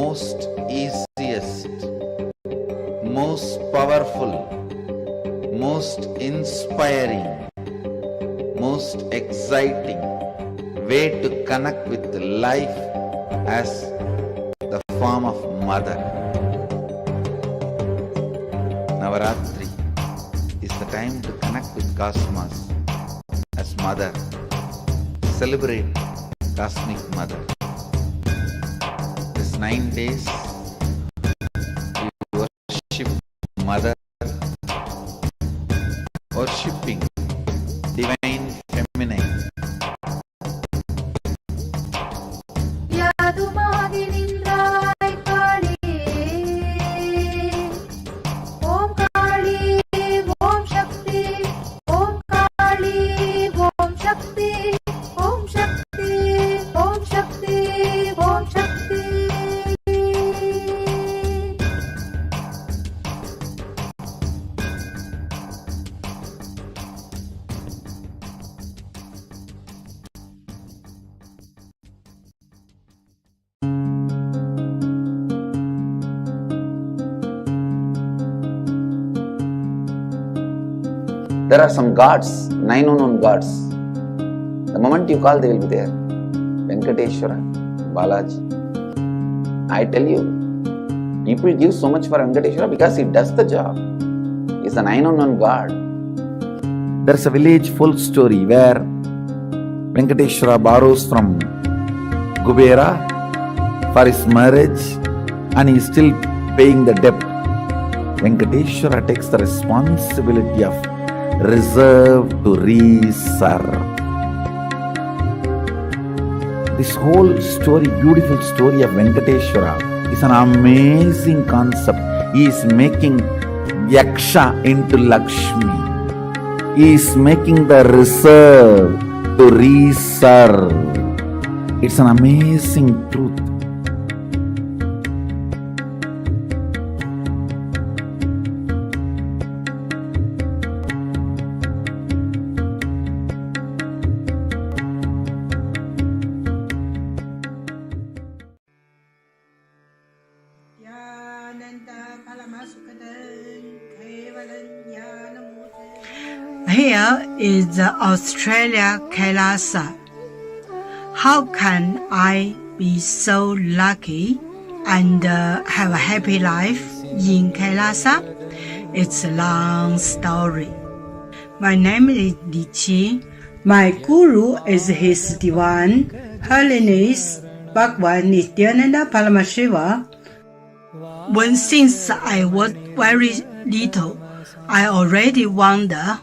most easiest, most powerful, most inspiring, most exciting way to connect with life as the form of mother. Navaratri is the time to connect with Cosmos as mother. Celebrate Cosmic Mother. This 9 days we worship Mother, worshipping Divine Feminine. Yadumadinindrai Kali, Om Kali, Om Shakti, Om Kali, Om Shakti, Om Shakti, Om Shakti, Om Shakti. There are some gods, 9 unknown gods. The moment you call, they will be there. Venkateshwara, Balaji. I tell you, people give so much for Venkateshwara because he does the job. He's a 9 unknown god. There's a village folk story where Venkateshwara borrows from Kubera for his marriage and he is still paying the debt. Venkateshwara takes the responsibility of reserve to reserve. This whole story, beautiful story of Venkateshwara is an amazing concept. He is making Yaksha into Lakshmi. He is making the reserve to reserve. It's an amazing truth. Here is the Australia Kailasa. How can I be so lucky and have a happy life in Kailasa? It's a long story. My name is Li Qi. My guru is His Divine Holiness Bhagwan Nithyananda Paramashivam. Since I was very little, I already wonder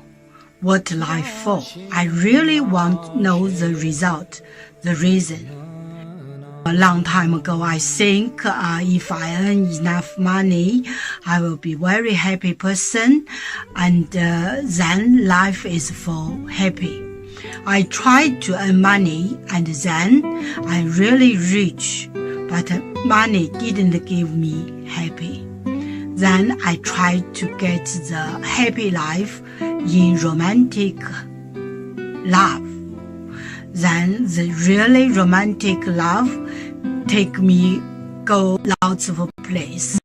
what life for. I really want to know the result, the reason. A long time ago, I think if I earn enough money, I will be very happy person, and then life is for happy. I tried to earn money, and then I'm really rich, but money didn't give me happy. Then I tried to get the happy life in romantic love. Then the really romantic love take me go lots of places.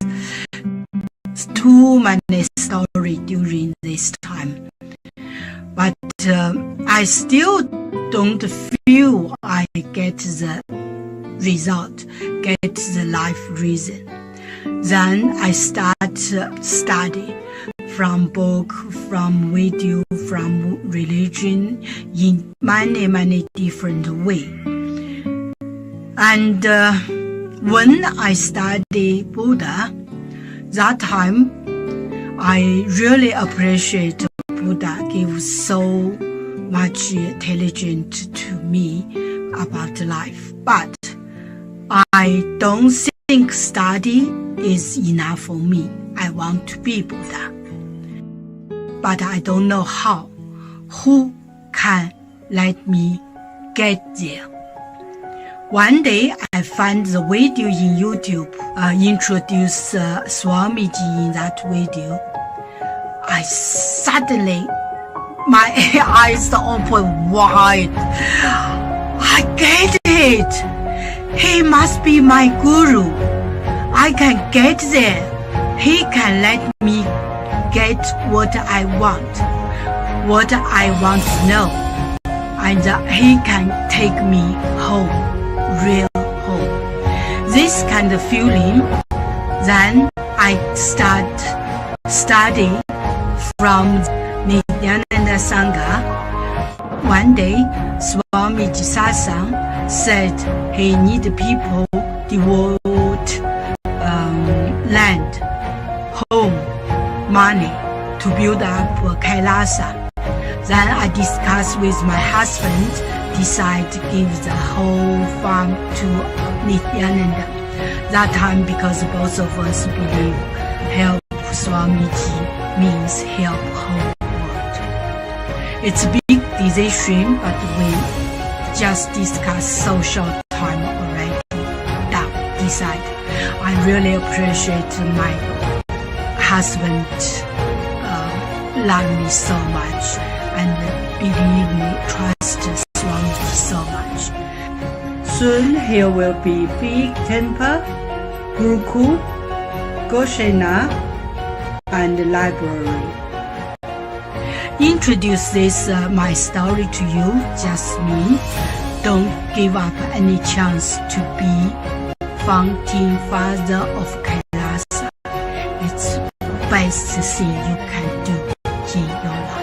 Too many stories during this time. But I still don't feel I get the result, get the life reason. Then I start study from book, from video, from religion in many different ways. And when I study Buddha, that time I really appreciate Buddha gives so much intelligence to me about life. But I don't think study is enough for me. I want to be Buddha. But I don't know how. Who can let me get there? One day I found the video in YouTube, introduce Swamiji in that video. I suddenly, my eyes open wide. I get it. He must be my guru. I can get there. He can let me get what I want to know. And he can take me home, real home. This kind of feeling, then I start studying from Nithyananda Sangha. One day, Swamiji Satsang said he need people devote land, home, money to build up Kailasa. Then I discussed with my husband, decide to give the whole farm to Nithyananda. That time, because both of us believe help Swamiji means help whole world. It's a big decision, but we just discussed so short time already. Decide. I really appreciate my husband love me so much and believe me, trust Swamiji so much. Soon here will be big temple, Gurukul, Goshena, and library. Introduce this my story to you, just me. Don't give up any chance to be founding father of Kailasa. It's best thing you can do in your life.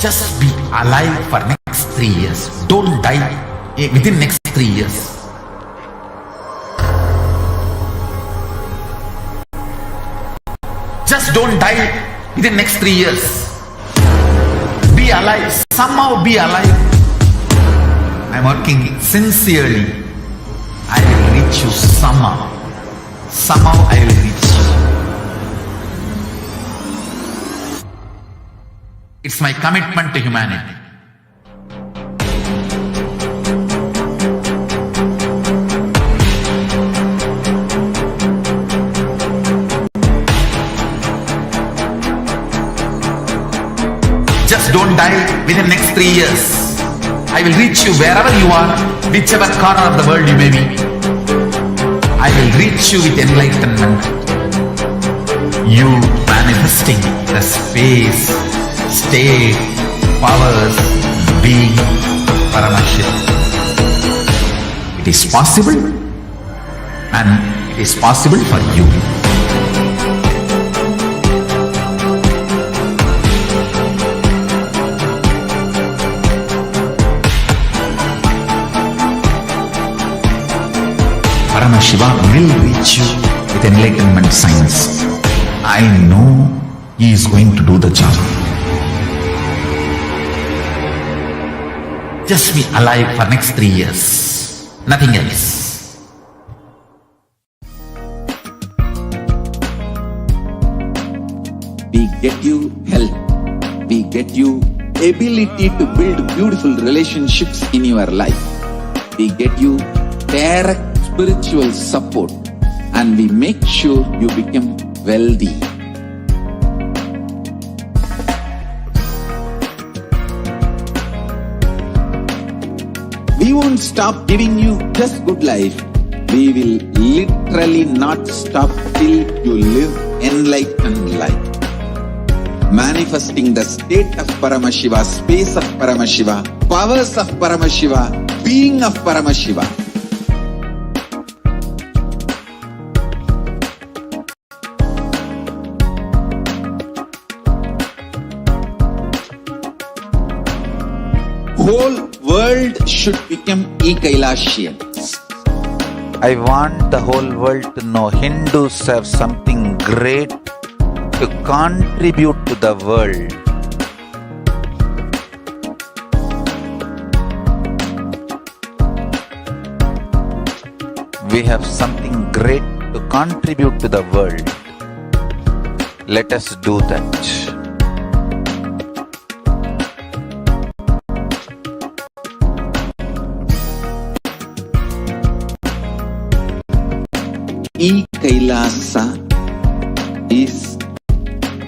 Just be alive for next 3 years. Don't die within next 3 years. Just don't die within next 3 years. Be alive. Somehow be alive. I'm working sincerely. I will reach you somehow. Somehow I will reach you. It's my commitment to humanity. Just don't die within next 3 years. I will reach you wherever you are, whichever corner of the world you may be. I will reach you with enlightenment. You manifesting the space, state, powers, being Paramashivoham. It is possible, and it is possible for you. Paramashivoham will reach you with enlightenment science. I know he is going to do the job. Just be alive for next 3 years. Nothing else. We get you health. We get you ability to build beautiful relationships in your life. We get you direct spiritual support, and we make sure you become wealthy. We won't stop giving you just good life. We will literally not stop till you live enlightened life. Manifesting the state of Paramashiva, space of Paramashiva, powers of Paramashiva, being of Paramashiva. Whole world should become e-Kailasians. I want the whole world to know Hindus have something great to contribute to the world. We have something great to contribute to the world. Let us do that. Kailasa is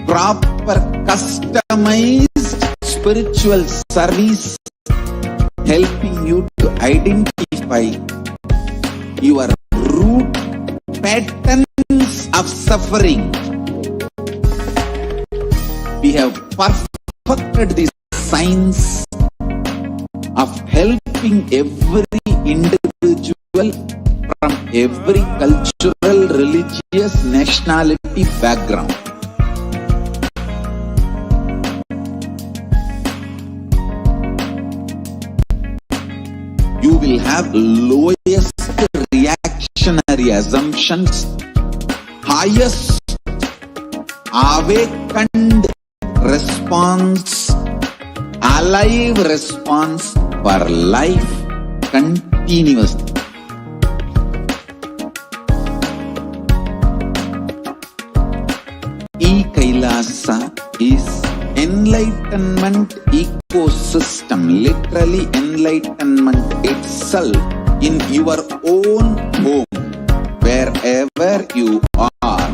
proper customized spiritual service helping you to identify your root patterns of suffering. We have perfected this science of helping every individual from every cultural, religious, nationality background. You will have lowest reactionary assumptions, highest awakened response, alive response for life continuously. Kailasa is enlightenment ecosystem, literally enlightenment itself in your own home, wherever you are.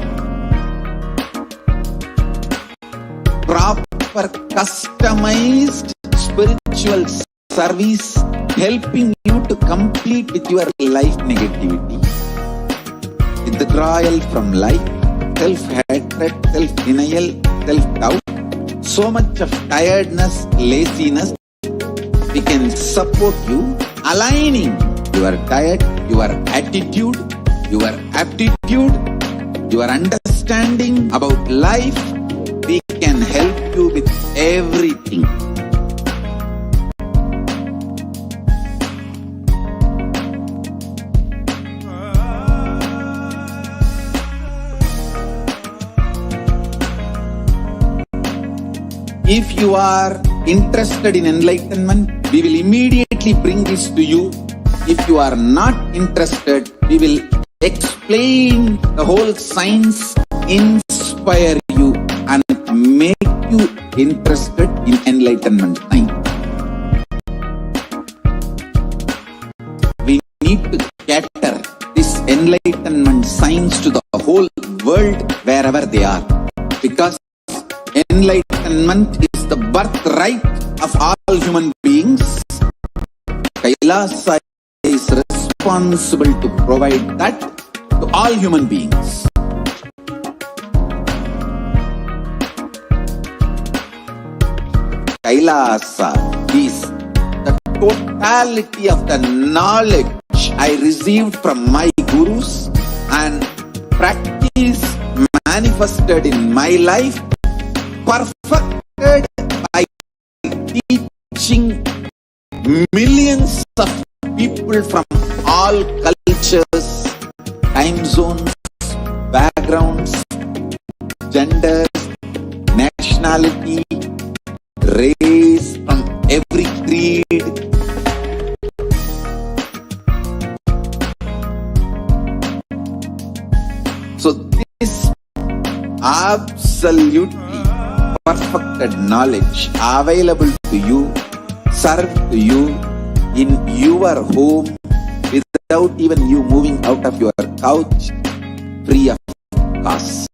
Proper customized spiritual service helping you to complete with your life negativity, withdrawal from life, self-hatred, self-denial, self-doubt, so much of tiredness, laziness. We can support you aligning your diet, your attitude, your aptitude, your understanding about life. We can help you with everything. If you are interested in enlightenment, we will immediately bring this to you. If you are not interested, we will explain the whole science, inspire you and make you interested in enlightenment science. We need to cater this enlightenment science to the whole world wherever they are, because enlightenment is the birthright of all human beings. Kailasa is responsible to provide that to all human beings. Kailasa is the totality of the knowledge I received from my gurus and practice manifested in my life, perfected by teaching millions of people from all cultures, time zones, backgrounds, genders, nationality, race, from every creed. So this absolutely perfected knowledge available to you, served to you in your home without even you moving out of your couch, free of cost.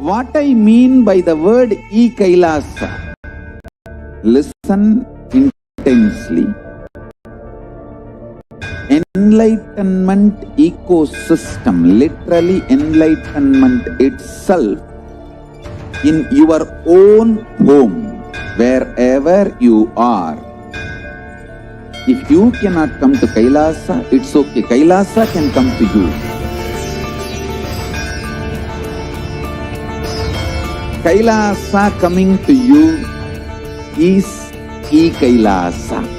What I mean by the word Kailasa, listen intensely. Enlightenment ecosystem, literally enlightenment itself in your own home, wherever you are. If you cannot come to Kailasa, it's okay. Kailasa can come to you. Kailasa coming to you is E-Kailasa.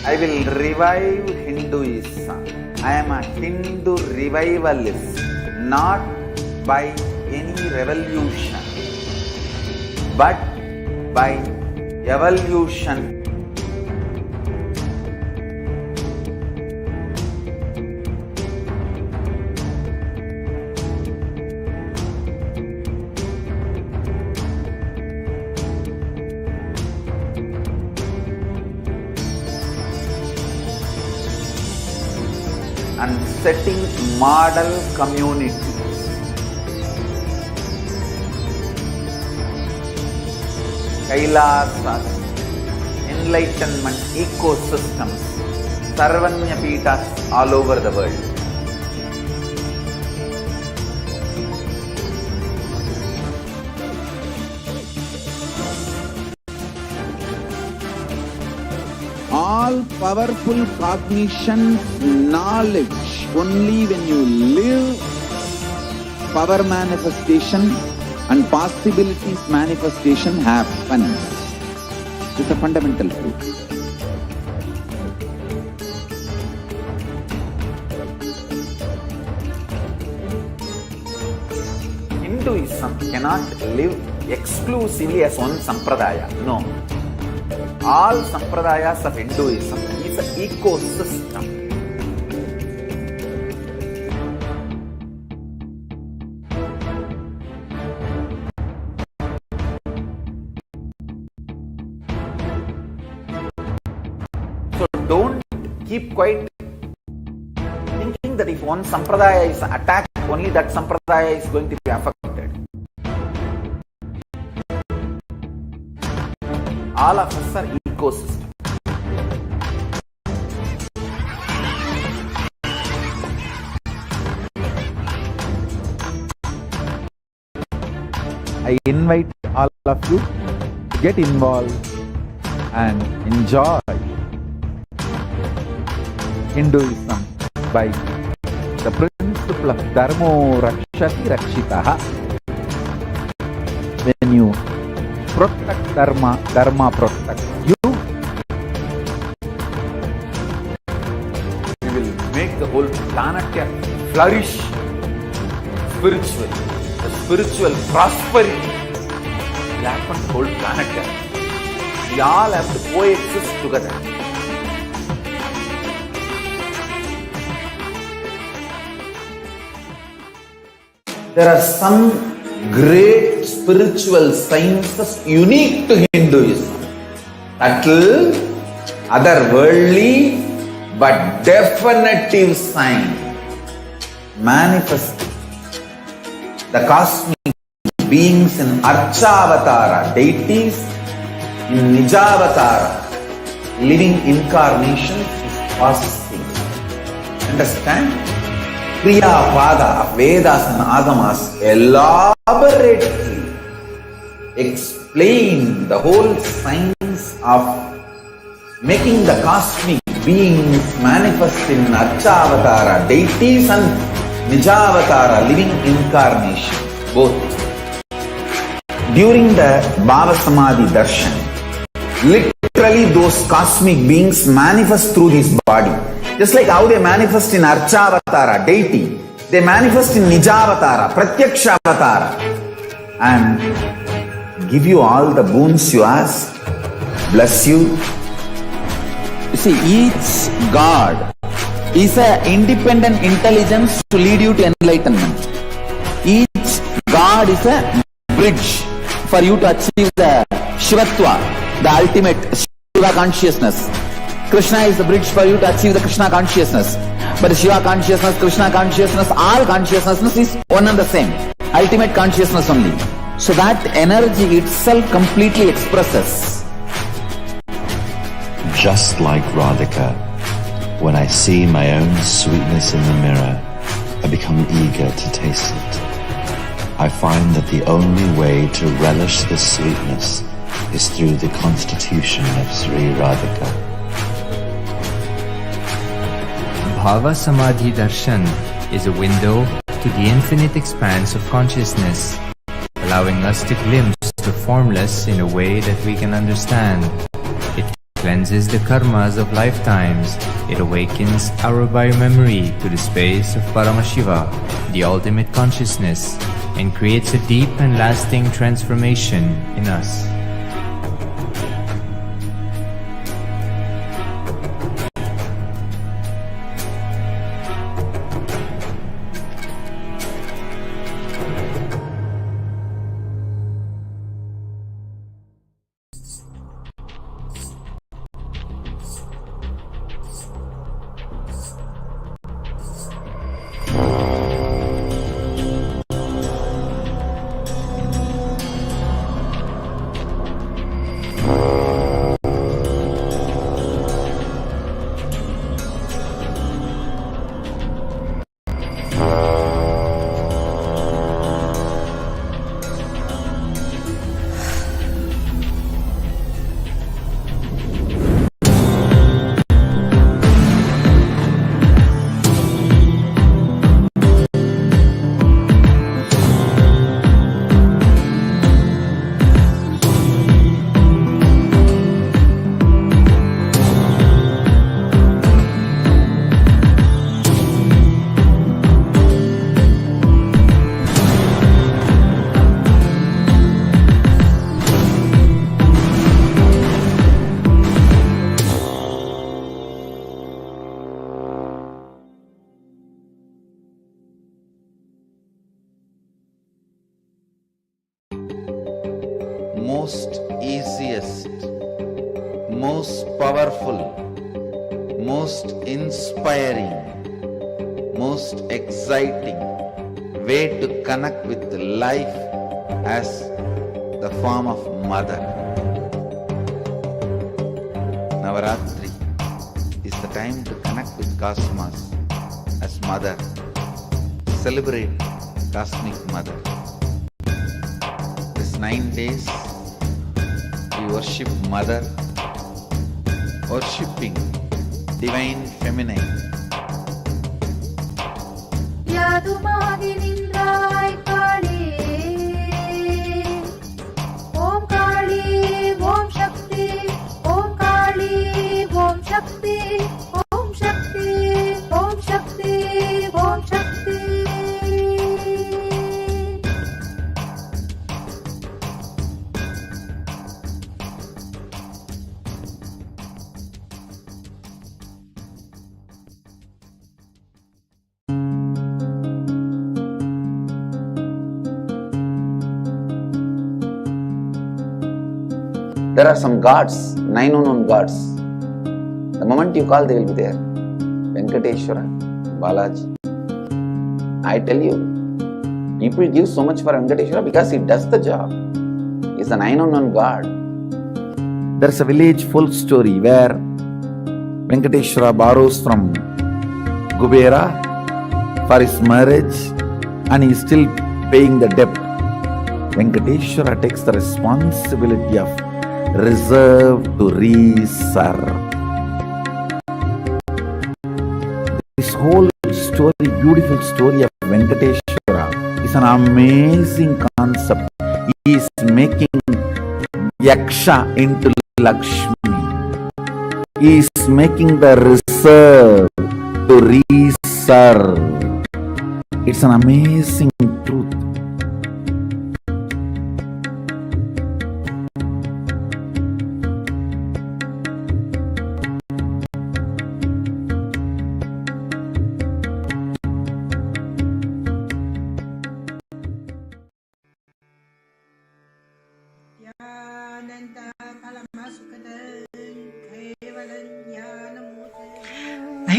I will revive Hinduism. I am a Hindu revivalist, not by any revolution, but by evolution. And setting model community. Kailasa, enlightenment ecosystems, Sarvanya Pitas all over the world. All powerful cognition, knowledge, only when you live power manifestation and possibilities manifestation happens. It's a fundamental truth. Hinduism cannot live exclusively as one sampradaya. No. All sampradayas of Hinduism is an ecosystem. So don't keep quiet thinking that if one sampradaya is attacked, only that sampradaya is going to be affected. All of us are ecosystem. I invite all of you to get involved and enjoy Hinduism by the principle of Dharmo Rakshati Rakshitaha. When you protect Dharma, Dharma protect you. We will make the whole planet flourish spiritually. The spiritual prosperity will happen to the whole planet. We all have to coexist together. There are some great spiritual sciences unique to Hinduism. Subtle, otherworldly, but definitive sign. Manifesting the cosmic beings in Archavatara, deities in Nijavatara, living incarnations is possible. Understand? Kriya Pada of Vedas and Agamas elaborately explain the whole science of making the cosmic beings manifest in Archavatara, deities and Nijavatara, living incarnation, both. During the Bhava-Samadhi Darshan, literally those cosmic beings manifest through this body. Just like how they manifest in Archavatara, deity, they manifest in Nijavatara, Pratyakshavatara, and give you all the boons you ask, bless you. You see, each God is an independent intelligence to lead you to enlightenment. Each God is a bridge for you to achieve the Shivatva, the ultimate Shiva consciousness. Krishna is the bridge for you to achieve the Krishna consciousness. But Shiva consciousness, Krishna consciousness, all consciousness is one and the same. Ultimate consciousness only. So that energy itself completely expresses just like Radhika. When I see my own sweetness in the mirror, I become eager to taste it. I find that the only way to relish this sweetness is through the constitution of Sri Radhika. Bhava Samadhi Darshan is a window to the infinite expanse of consciousness, allowing us to glimpse the formless in a way that we can understand. It cleanses the karmas of lifetimes. It awakens our biomemory to the space of Paramashiva, the ultimate consciousness, and creates a deep and lasting transformation in us. most easiest, most powerful, most inspiring, most exciting way to connect with life as the form of mother. Navaratri is the time to connect with Cosmos as mother. Celebrate Cosmic Mother. This 9 days we worship Mother, worshipping Divine Feminine. Yadumadi Nindrai Kali, Om Kali, Om Shakti, Om Kali, Om Shakti, Om Shakti, Om Shakti, Om Shakti. There are some gods, 9 unknown gods. The moment you call, they will be there. Venkateshwara, Balaji. I tell you, people give so much for Venkateshwara because he does the job. He is the 9 unknown god. There's a village folk story where Venkateshwara borrows from Kubera for his marriage and he is still paying the debt. Venkateshwara takes the responsibility of reserve to reserve. This whole story, beautiful story of Venkateshwara is an amazing concept. He is making Yaksha into Lakshmi. He is making the reserve to reserve. It's an amazing truth.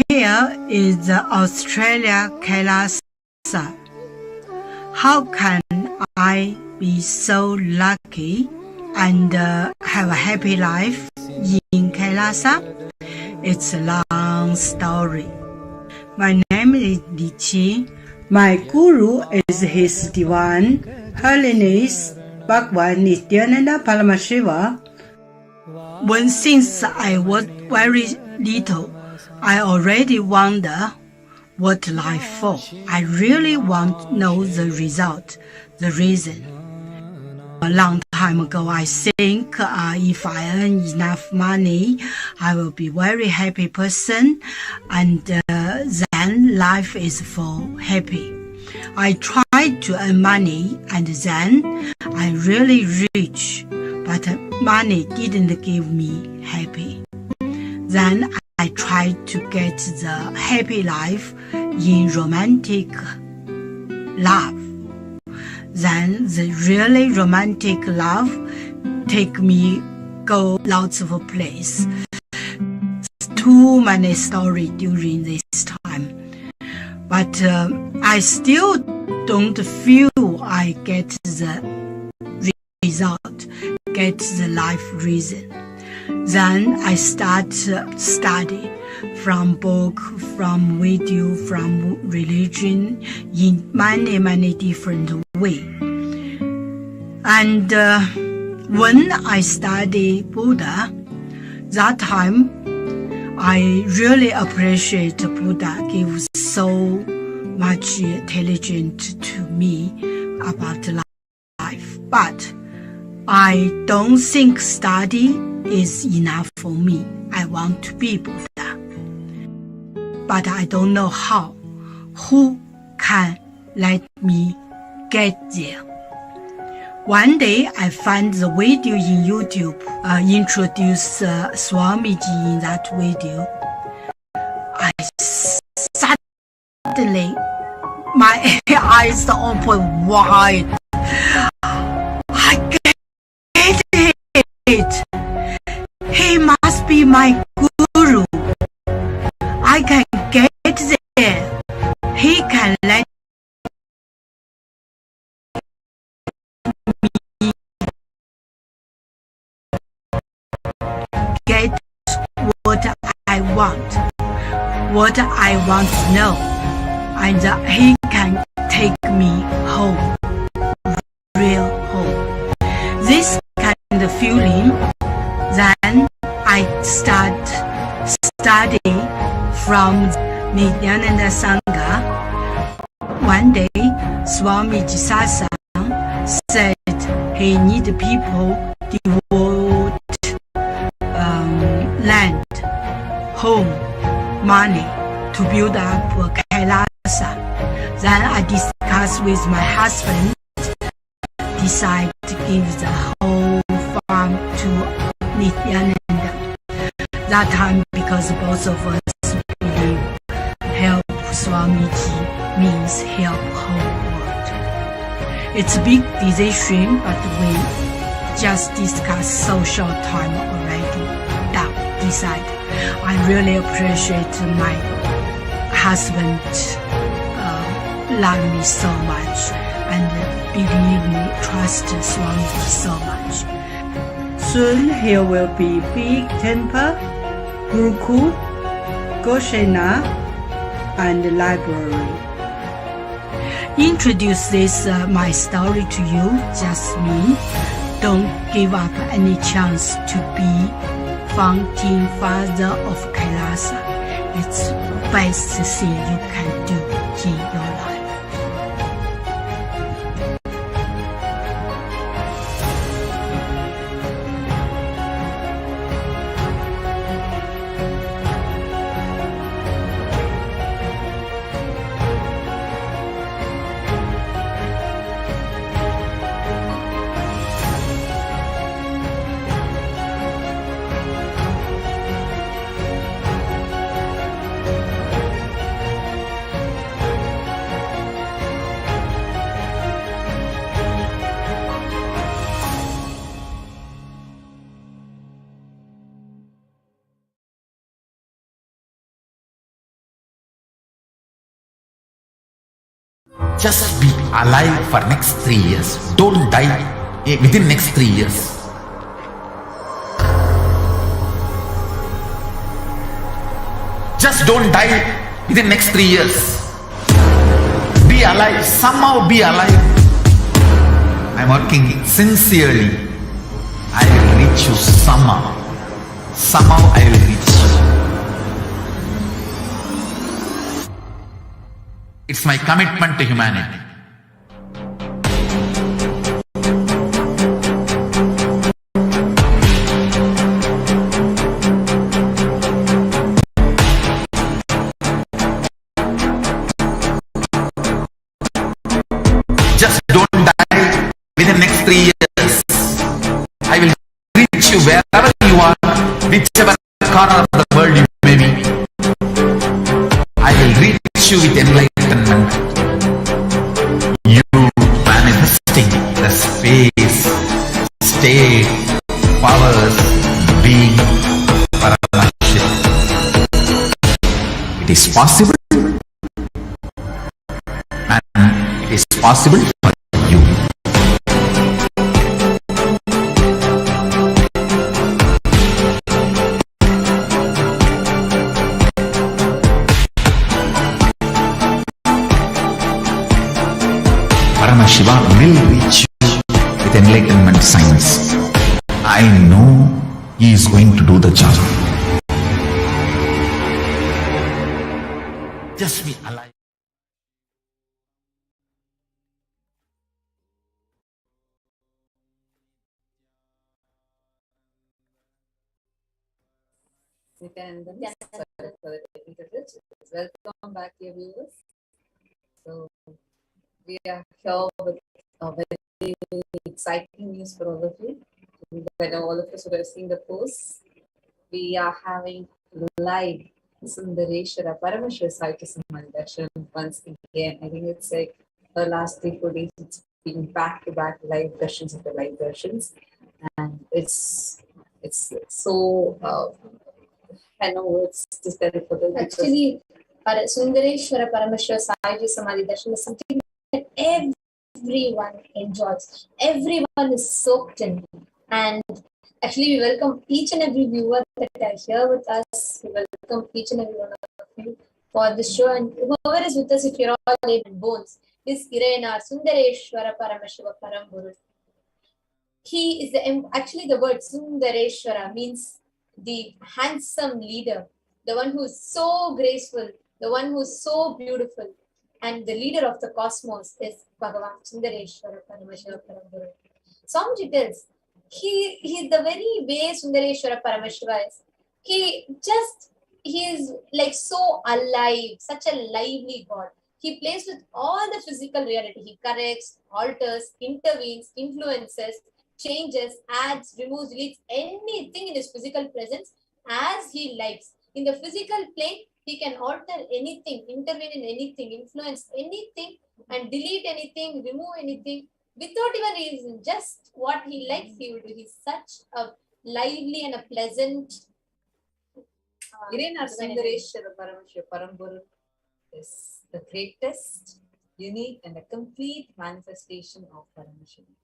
Here is the Australia Kailasa. How can I be so lucky and have a happy life in Kailasa. It's a long story. My name is Li Qi. My guru is His Divine Holiness Bhagwan Nithyananda Paramashivam. Since I was very little, I already wonder what life for. I really want to know the result, the reason. A long time ago, I think if I earn enough money, I will be very happy person, and then life is for happy. I tried to earn money, and then I really rich, but money didn't give me happy. Then I tried to get the happy life in romantic love. Then the really romantic love take me go lots of places. Too many stories during this time. But I still don't feel I get the result, get the life reason. Then I start study from book, from video, from religion in many different ways. And when I study Buddha, that time I really appreciate Buddha gives so much intelligence to me about life. But I don't think study is enough for me. I want to be Buddha. But I don't know how. Who can let me get there? One day I found the video in YouTube, introduced Swamiji in that video. I suddenly, my eyes open wide. I get it. He must be my guru. I can get there. He can let me get what I want to know, and he can take me home, real home. This kind of feeling, then I start studying from Nithyananda Sangha. One day, Swamiji Satsang said he need people devote land, home, money to build up Kailasa. Then I discussed with my husband, decide to give the whole farm to Nithyananda. That time, because both of us believe help Swamiji means help whole world. It's a big decision, but we just discussed so short time already. Decide. I really appreciate my husband love me so much and believe me, trust Swamiji so much. Soon here will be big temple, Gurukul, Goshena, and library. Introduce this my story to you, just me. Don't give up any chance to be founding father of Kailasa. It's the best thing you can do in your life. Just be alive for next 3 years. Don't die within next 3 years. Just don't die within the next 3 years. Be alive, somehow be alive. I'm working sincerely. I will reach you somehow. Somehow I will reach you. It's my commitment to humanity. Just don't die within the next 3 years. I will reach you wherever you are, whichever corner of the world you may be. I will reach you with enlightenment. You manifesting the space, state, powers, being, Paramashivoham. It is possible, and it is possible for you. Paramashiva will reach you with enlightenment science. I know he is going to do the job. Just be alive. Nithyananda, sorry for the technical glitch. Welcome back, dear viewers. So we are here with a very exciting news for all of you. When all of us are seeing the posts, we are having live Sundareshwara Darshan once again. I think it's like the last 3-4 days, it's been back-to-back live versions of the live versions, and it's so I know it's just very important. Actually, Sundareshwara Paramashivam Sahaja Samadhi Darshan is something that everyone enjoys. Everyone is soaked in. And actually, we welcome each and every viewer that are here with us. We welcome each and every one of you for this show. And whoever is with us, if you're all in bones, is Irena Sundareshwara Paramashiva Paramburu. He is actually the word Sundareshwara means the handsome leader, the one who is so graceful, the one who is so beautiful, and the leader of the cosmos is Bhagavan Sundareshwara Paramashiva Paramburu. Swamiji tells, he the very way Sundareshwara Paramashiva is, he is like so alive, such a lively God. He plays with all the physical reality. He corrects, alters, intervenes, influences, changes, adds, removes, deletes anything in his physical presence as he likes. In the physical plane, he can alter anything, intervene in anything, influence anything, and delete anything, remove anything without even reason. Just what he likes, he will do. He's such a lively and a pleasant. Irena Sundareshwara Paramashiva Paramburu is the greatest, unique, and a complete manifestation of Paramashivoham.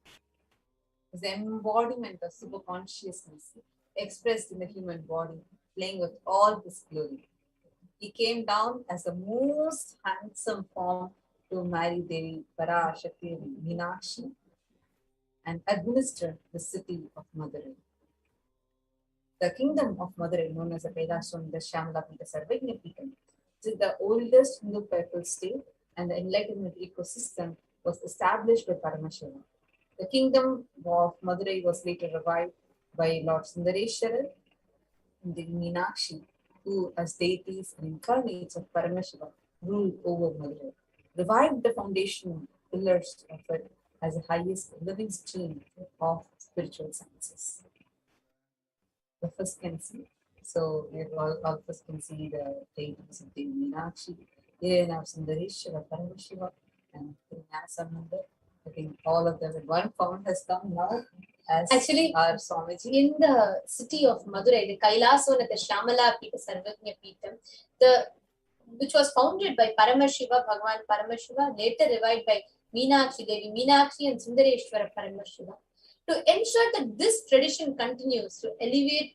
Is the embodiment of super consciousness expressed in the human body, playing with all this glory. He came down as the most handsome form to marry Devi Parashakti Meenakshi and administer the city of Madurai. The kingdom of Madurai, known as the Kailasa the Shamla Sarvagnapeetham, is the oldest Hindu papal state, and the enlightenment ecosystem was established by Paramashivoham. The kingdom of Madurai was later revived by Lord Sundareshwara and the Meenakshi, who as deities and incarnates of Paramashivoham ruled over Madurai, revived the foundation pillars of it as the highest living stream of spiritual sciences. The first can see, so we all first can see the deities of the Meenakshi, Irena Sundareshwara Paramashivoham, and Nyasamanda. I think all of them in one form has come now as actually our Swamiji. In the city of Madurai, the Kailasa the Shamala Sarvagnapeetham, which was founded by Paramashiva, Bhagavan Paramashiva, later revived by Meenakshi Devi, Meenakshi and Sundareshwara Paramashiva, to ensure that this tradition continues to elevate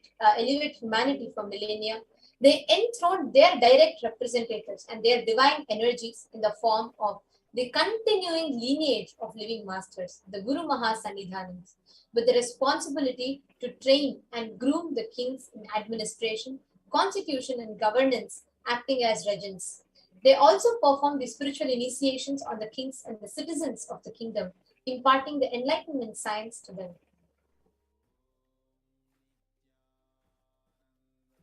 humanity for millennia. They enthroned their direct representatives and their divine energies in the form of the continuing lineage of living masters, the Guru Mahasannidhanams, with the responsibility to train and groom the kings in administration, constitution, and governance, acting as regents. They also perform the spiritual initiations on the kings and the citizens of the kingdom, imparting the enlightenment science to them.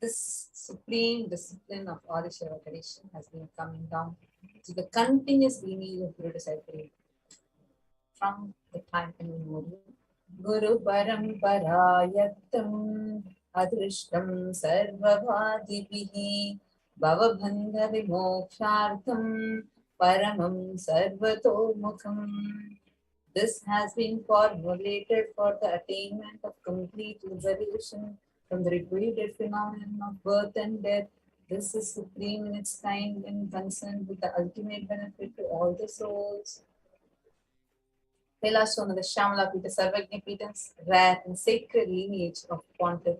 This supreme discipline of Adishara tradition has been coming down to the continuous lineage of Guru disciple from the time immemorial. Guru Paramparayatam Adrishtam Sarvavadibihi Bhavabandha Vimokshartham Paramam Sarvatomukham. This has been formulated for the attainment of complete liberation from the repeated phenomenon of birth and death. This is supreme in its kind and concerned with the ultimate benefit to all the souls. Kailasa, the Shamala Pita Sarvagnya Pita's rare and sacred lineage of pontiff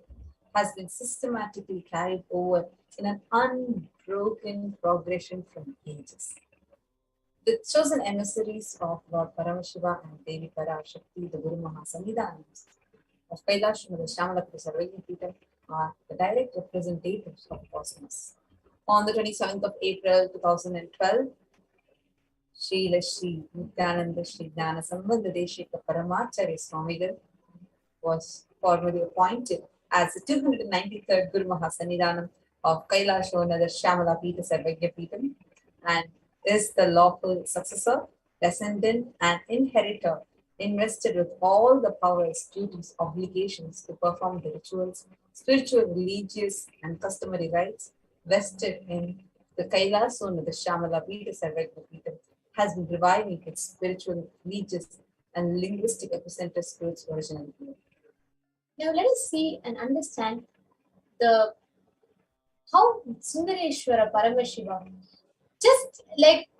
has been systematically carried over in an unbroken progression from ages. The chosen emissaries of Lord Paramashiva and Devi Parashakti, the Guru Mahasannidhanams of Kailasa, the Shamala Pita Sarvagnya Pita, are the direct representatives of cosmos. On the 27th of April 2012, Srila Sri Nithyananda Sri Jnana Sambandha Deshika Paramacharya Swamigal was formally appointed as the 293rd Guru Mahasannidhanam of Kailasa, the Shamala Pita Sarvagnya Pitam, and is the lawful successor, descendant, and inheritor, invested with all the powers, duties, obligations to perform the rituals, spiritual, religious, and customary rites vested in the Kailasa, the Shamala Pita Sarvagnya Pitam, has been reviving its spiritual, religious, and linguistic epicenter spirits originally. Now let us see and understand the how Sundareshwara Paramashivam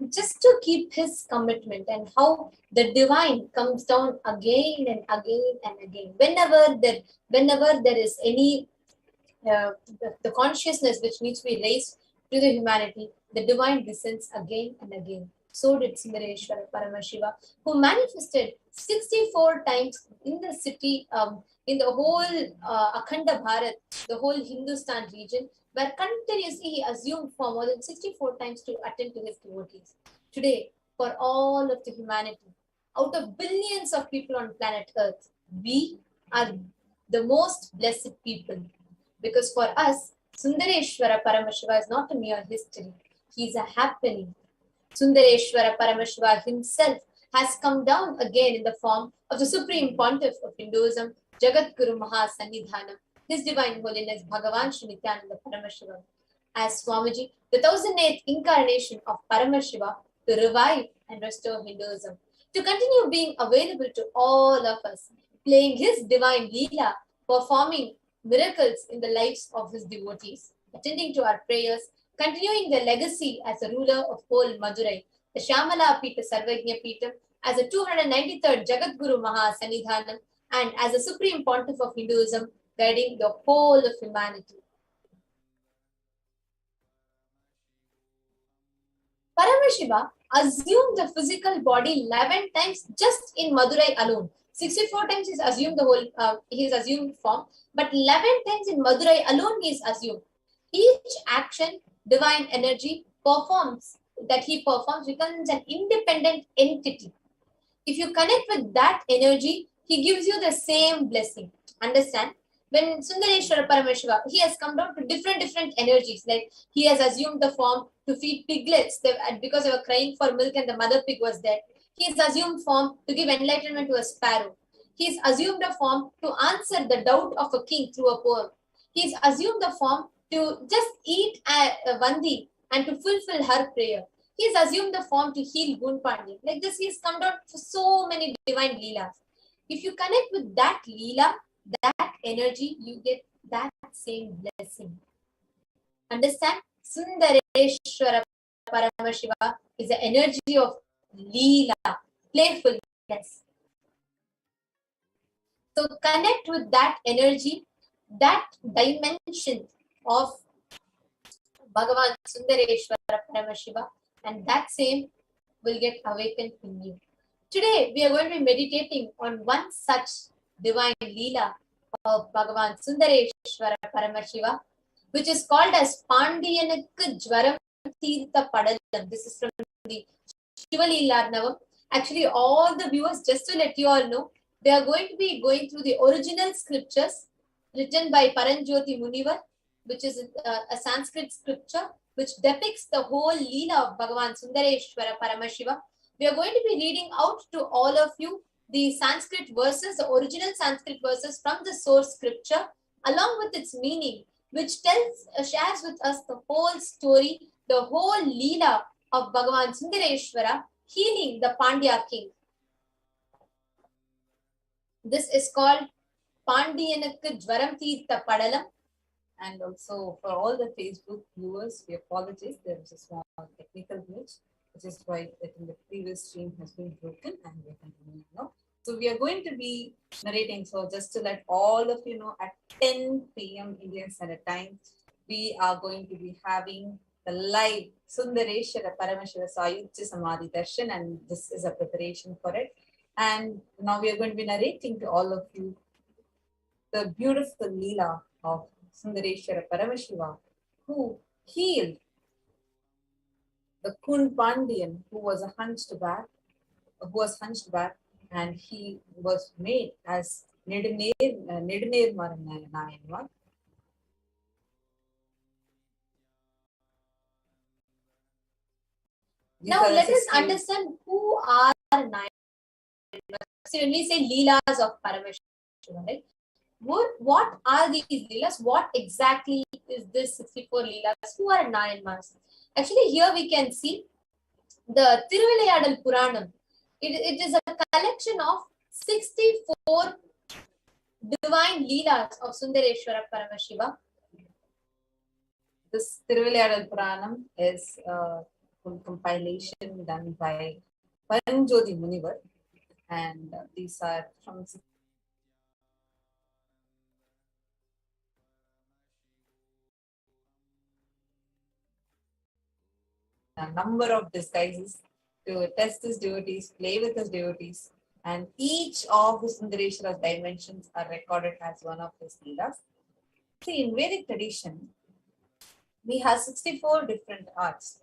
just to keep his commitment, and how the divine comes down again and again and again. Whenever there is any the consciousness which needs to be raised to the humanity, the divine descends again and again. So did Sundareshwara Paramashiva, who manifested 64 times in the city, in the whole Akhanda Bharat, the whole Hindustan region, where continuously he assumed form more than 64 times to attend to his devotees. Today, for all of the humanity, out of billions of people on planet Earth, we are the most blessed people. Because for us, Sundareshwara Paramashiva is not a mere history. He is a happening. Sundareshwara Paramashiva himself has come down again in the form of the Supreme Pontiff of Hinduism, Jagat Guru Mahasannidhanam, His Divine Holiness Bhagavan Shri Nithyananda Paramashivam, as Swamiji, the 1008th incarnation of Paramashiva, to revive and restore Hinduism, to continue being available to all of us, playing his divine Leela, performing miracles in the lives of his devotees, attending to our prayers, continuing the legacy as a ruler of whole Madurai, the Shamala Pita Sarvagnya Pitam, as a 293rd Jagat Guru Mahasannidhanam, and as a Supreme Pontiff of Hinduism, guiding the whole of humanity. Paramashiva assumed the physical body 11 times just in Madurai alone. 64 times he's assumed the whole, he's assumed form, but 11 times in Madurai alone he is assumed. Each action, divine energy that he performs becomes an independent entity. If you connect with that energy, he gives you the same blessing. Understand? When Sundareshwara Paramashiva, he has come down to different energies. Like he has assumed the form to feed piglets because they were crying for milk and the mother pig was dead. He has assumed form to give enlightenment to a sparrow. He has assumed a form to answer the doubt of a king through a poem. He has assumed the form to just eat a Vandi and to fulfill her prayer. He has assumed the form to heal Gunpandi. Like this, he has come down for so many divine Leelas. If you connect with that Leela, that energy, you get that same blessing. Understand? Sundareshwara Paramashiva is the energy of Leela, playfulness. So connect with that energy, that dimension of Bhagavan Sundareshwara Paramashiva, and that same will get awakened in you. Today, we are going to be meditating on one such divine Leela of Bhagavan Sundareshwara Paramashiva, which is called as Pandiyanukku Jwaram Tirtha Padalam. This is from the Shiva Leelarnavam. Actually, all the viewers, just to let you all know, they are going to be going through the original scriptures written by Paranjyoti Munivar, which is a Sanskrit scripture which depicts the whole Leela of Bhagavan Sundareshwara Paramashiva. We are going to be reading out to all of you the Sanskrit verses, the original Sanskrit verses from the source scripture, along with its meaning, which shares with us the whole story, the whole Leela of Bhagavan Sundareshwara healing the Pandya king. This is called Pandiyanukku Jwaram Tirtha Padalam. And also for all the Facebook viewers, we apologize. There is a small technical glitch, which is why I think the previous stream has been broken and we're continuing now. So we are going to be narrating. So just to let all of you know, at 10 p.m. Indian Standard Time, we are going to be having the live Sundareshwara Paramashiva Sayujya Samadhi Darshan, and this is a preparation for it. And now we are going to be narrating to all of you the beautiful Leela of Sundareshwara Paramashiva, who healed the Kun Pandian who was hunched back, and he was made as Neduner Nayanwar. Now let us understand who are Nayanwar. So when we say Leelas of Paramashiva, right? What are these Leelas? What exactly is this 64 Leelas? Who are Nayanmars? Actually, here we can see the Thiruvilayadal Puranam. It is a collection of 64 divine Leelas of Sundareshwara Paramashiva. This Thiruvilayadal Puranam is a compilation done by Paranjyoti Munivar, and these are from a number of disguises to test his devotees, play with his devotees, and each of the Sundareshwara's dimensions are recorded as one of his leelas. See, in Vedic tradition, we have 64 different arts.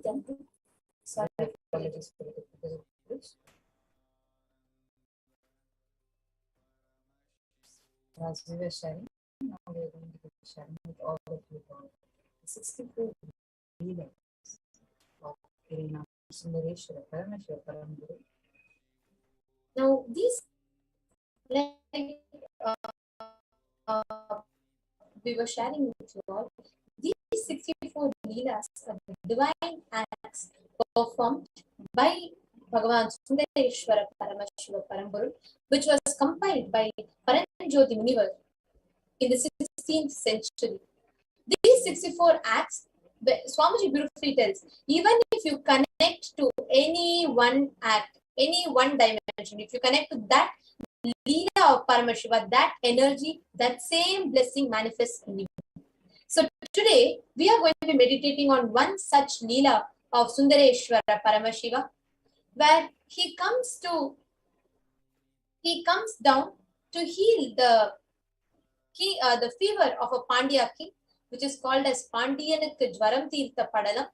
temple. Sorry, apologies for the glitch. As we were sharing, now we are going to be sharing with all of you about the 64 leaders of Sundareshwara Darshan. Now, these, we were sharing with you all, these 64 leelas are divine acts performed by Bhagavan Sundareshwara Paramashivam, which was compiled by Paranjoti Munivar in the 16th century. These 64 acts, Swamiji beautifully tells, even if you connect to any one act, any one dimension, if you connect to that Leela of Paramashiva, that energy, that same blessing manifests in you. So today, we are going to be meditating on one such Leela of Sundareshwara Paramashiva, where he comes down to heal the fever of a Pandya king, which is called as Pandiyanak Jwaram Tirtha Padalam.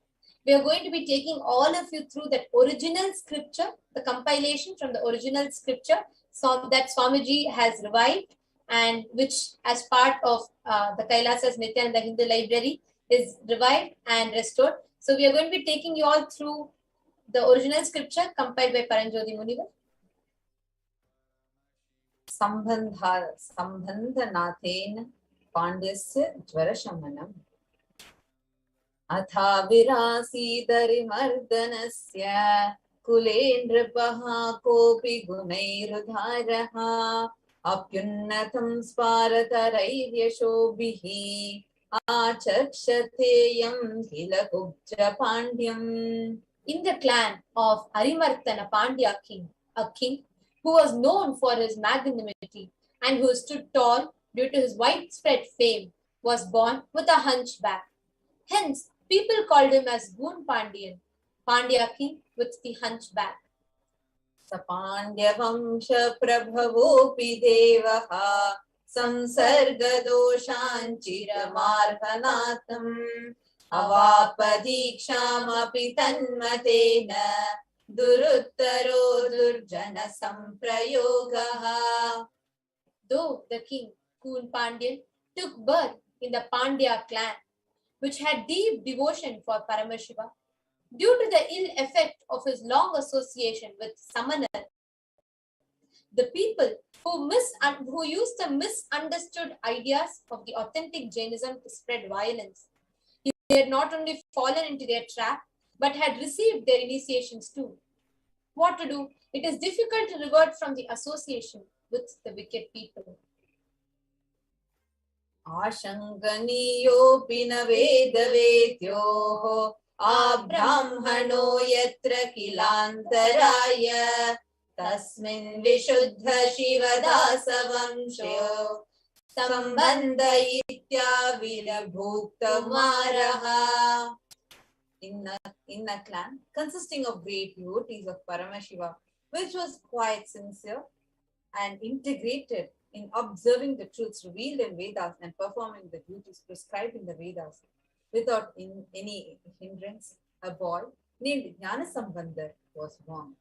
We are going to be taking all of you through that original scripture, the compilation from the original scripture, so that Swamiji has revived, and which as part of the Kailasa's Nithyananda Hindu Library is revived and restored. So we are going to be taking you all through the original scripture compiled by Paranjoti Munivar. Sambandhanathena Pandyasya Jwarashamanam Atha Virasidarimardhanasya Kulendrapaha Kopi Gunairudharaha Apyunnatam Sparatarairya Achakshateyam Kilakubja Pandyam. In the clan of Arimarthana Pandya king, a king who was known for his magnanimity and who stood tall due to his widespread fame, was born with a hunchback. Hence, people called him as Goon Pandian, Pandya king with the hunchback. Sapandya Vamsha Prabhavopi Devaha Samsarga Doshanchira Marhanatam Avapadikshamaphi Tanmatena Duruttaro Durjana Samprayogaha. Though the king, Goon Pandian, took birth in the Pandya clan, which had deep devotion for Paramashiva, due to the ill effect of his long association with Samanar, the people who used the misunderstood ideas of the authentic Jainism to spread violence, they had not only fallen into their trap, but had received their initiations too. What to do? It is difficult to revert from the association with the wicked people. Ashanganiyo pinavedavedyoho abramhano yatra kilantaraya tasmin vishuddha shivadasa vamsho sambandha itya virabhuktamaraha. In a clan consisting of great devotees of Paramashiva, which was quite sincere and integrated in observing the truths revealed in Vedas and performing the duties prescribed in the Vedas without any hindrance, a boy named Jnanasambandar was born.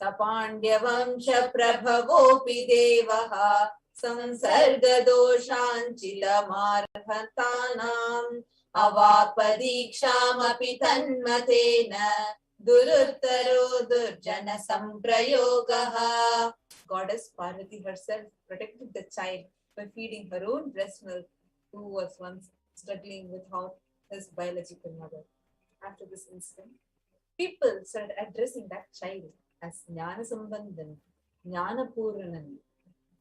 Sapandya Vamsha Prabhavopi Devaha Samsarga Doshanchila Marhatanam Avapadikshamaphi Tanmatena Duruttaro Durjana Samprayogaha. Goddess Parvati herself protected the child by feeding her own breast milk, who was once struggling without his biological mother. After this incident, people started addressing that child as Jnana Sambandhan, Jnana Puranan,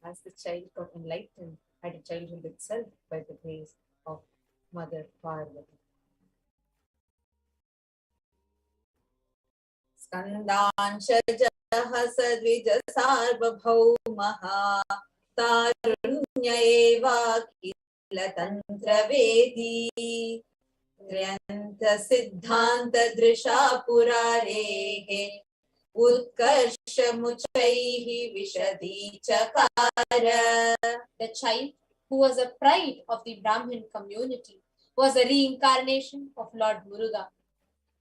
as the child got enlightened at a childhood itself by the grace of Mother Parvati. Skandanshajaha sadvija sarvabhaumaha tarunya eva kila tantra vedi Triyanta siddhanta drisha purarehe utkarsha muchaihi vishadi chakara. The child, who was a pride of the Brahmin community, was a reincarnation of Lord Muruga,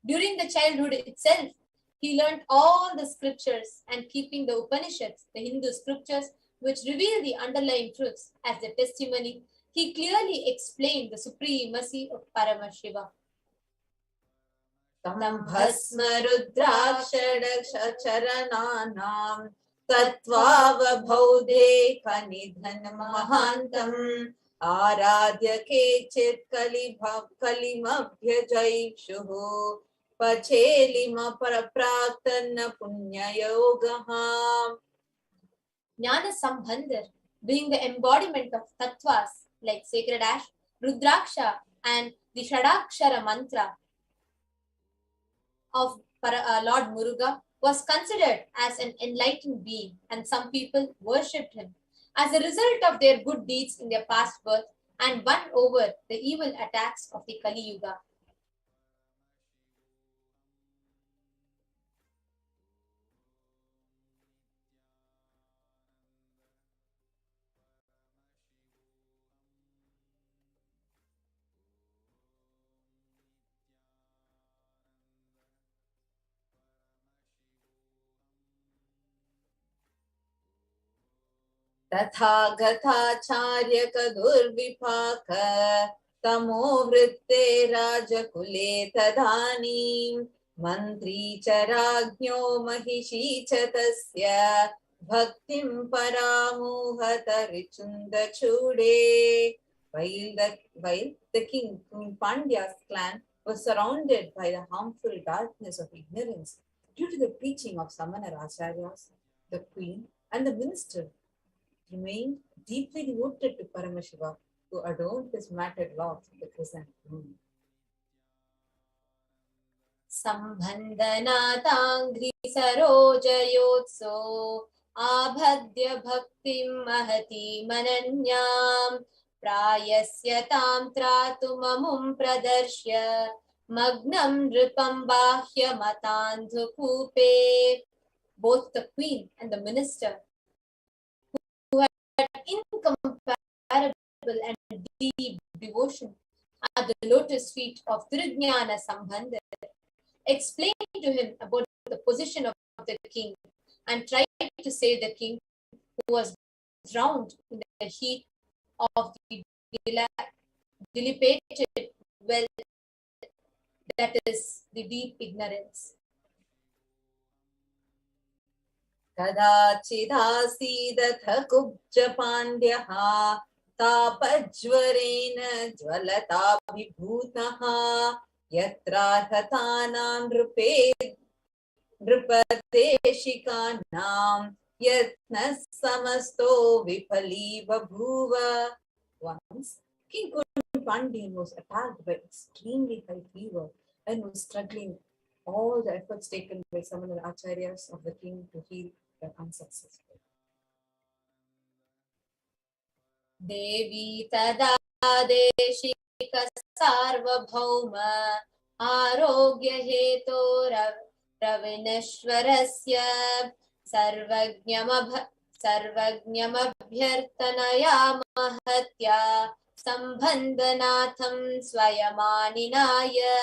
During the childhood itself, he learned all the scriptures, and keeping the Upanishads, the Hindu scriptures, which reveal the underlying truths as the testimony, he clearly explained the supremacy of Paramashiva. Tam bhasma rudraksharanam tatvava bhaudhe kanidhan mahantam आराध्य केचित् कलिमभ्यजैक्षुः पचेलिम परप्राक्तन्न पुण्ययोगः. Jnana Sambandar, being the embodiment of tattvas like sacred ash, Rudraksha, and the Shadakshara mantra of Lord Muruga, was considered as an enlightened being, and some people worshipped him as a result of their good deeds in their past birth and won over the evil attacks of the Kali Yuga. तथागताचार्य कदुर्विपाक तमो वृत्ते राजकुले तदानीं मन्त्री च राज्ञो महिषी च तस्य भक्तिं परामोहत रिचुन्दचूडे. While the king Pandya's clan was surrounded by the harmful darkness of ignorance due to the preaching of Samana Acharyas, the queen and the minister remained deeply devoted to Paramashiva, who adorned his matted locks with the crescent moon. Sambandhanatangri sarojayotso abhadya bhaktim mahati mananyam prayasyatam tratumamum pradarshya magnam nripam bahya matandhukupe. Both the queen and the minister, incomparable and deep devotion at the lotus feet of Trujnana Sambandar, explained to him about the position of the king and tried to save the king, who was drowned in the heat of the dilapidated wealth, that is, the deep ignorance. कदाचिदासीदथ कुब्जपाण्ड्यः तापज्वरेण ज्वलताभिभूतः यत्रार्हतानां नृपदेशिकानां यत्नः समस्तो विफलीबभूव. Once, King Pandyan was attacked by extremely high fever and was struggling. All the efforts taken by some of the acharyas of the king to heal were unsuccessful. Devi tada deshika sarvabhauma arogya heto ravineshwarasya sarvajñamabhyartanaya mahatya sambandhanatham swayamaninaya.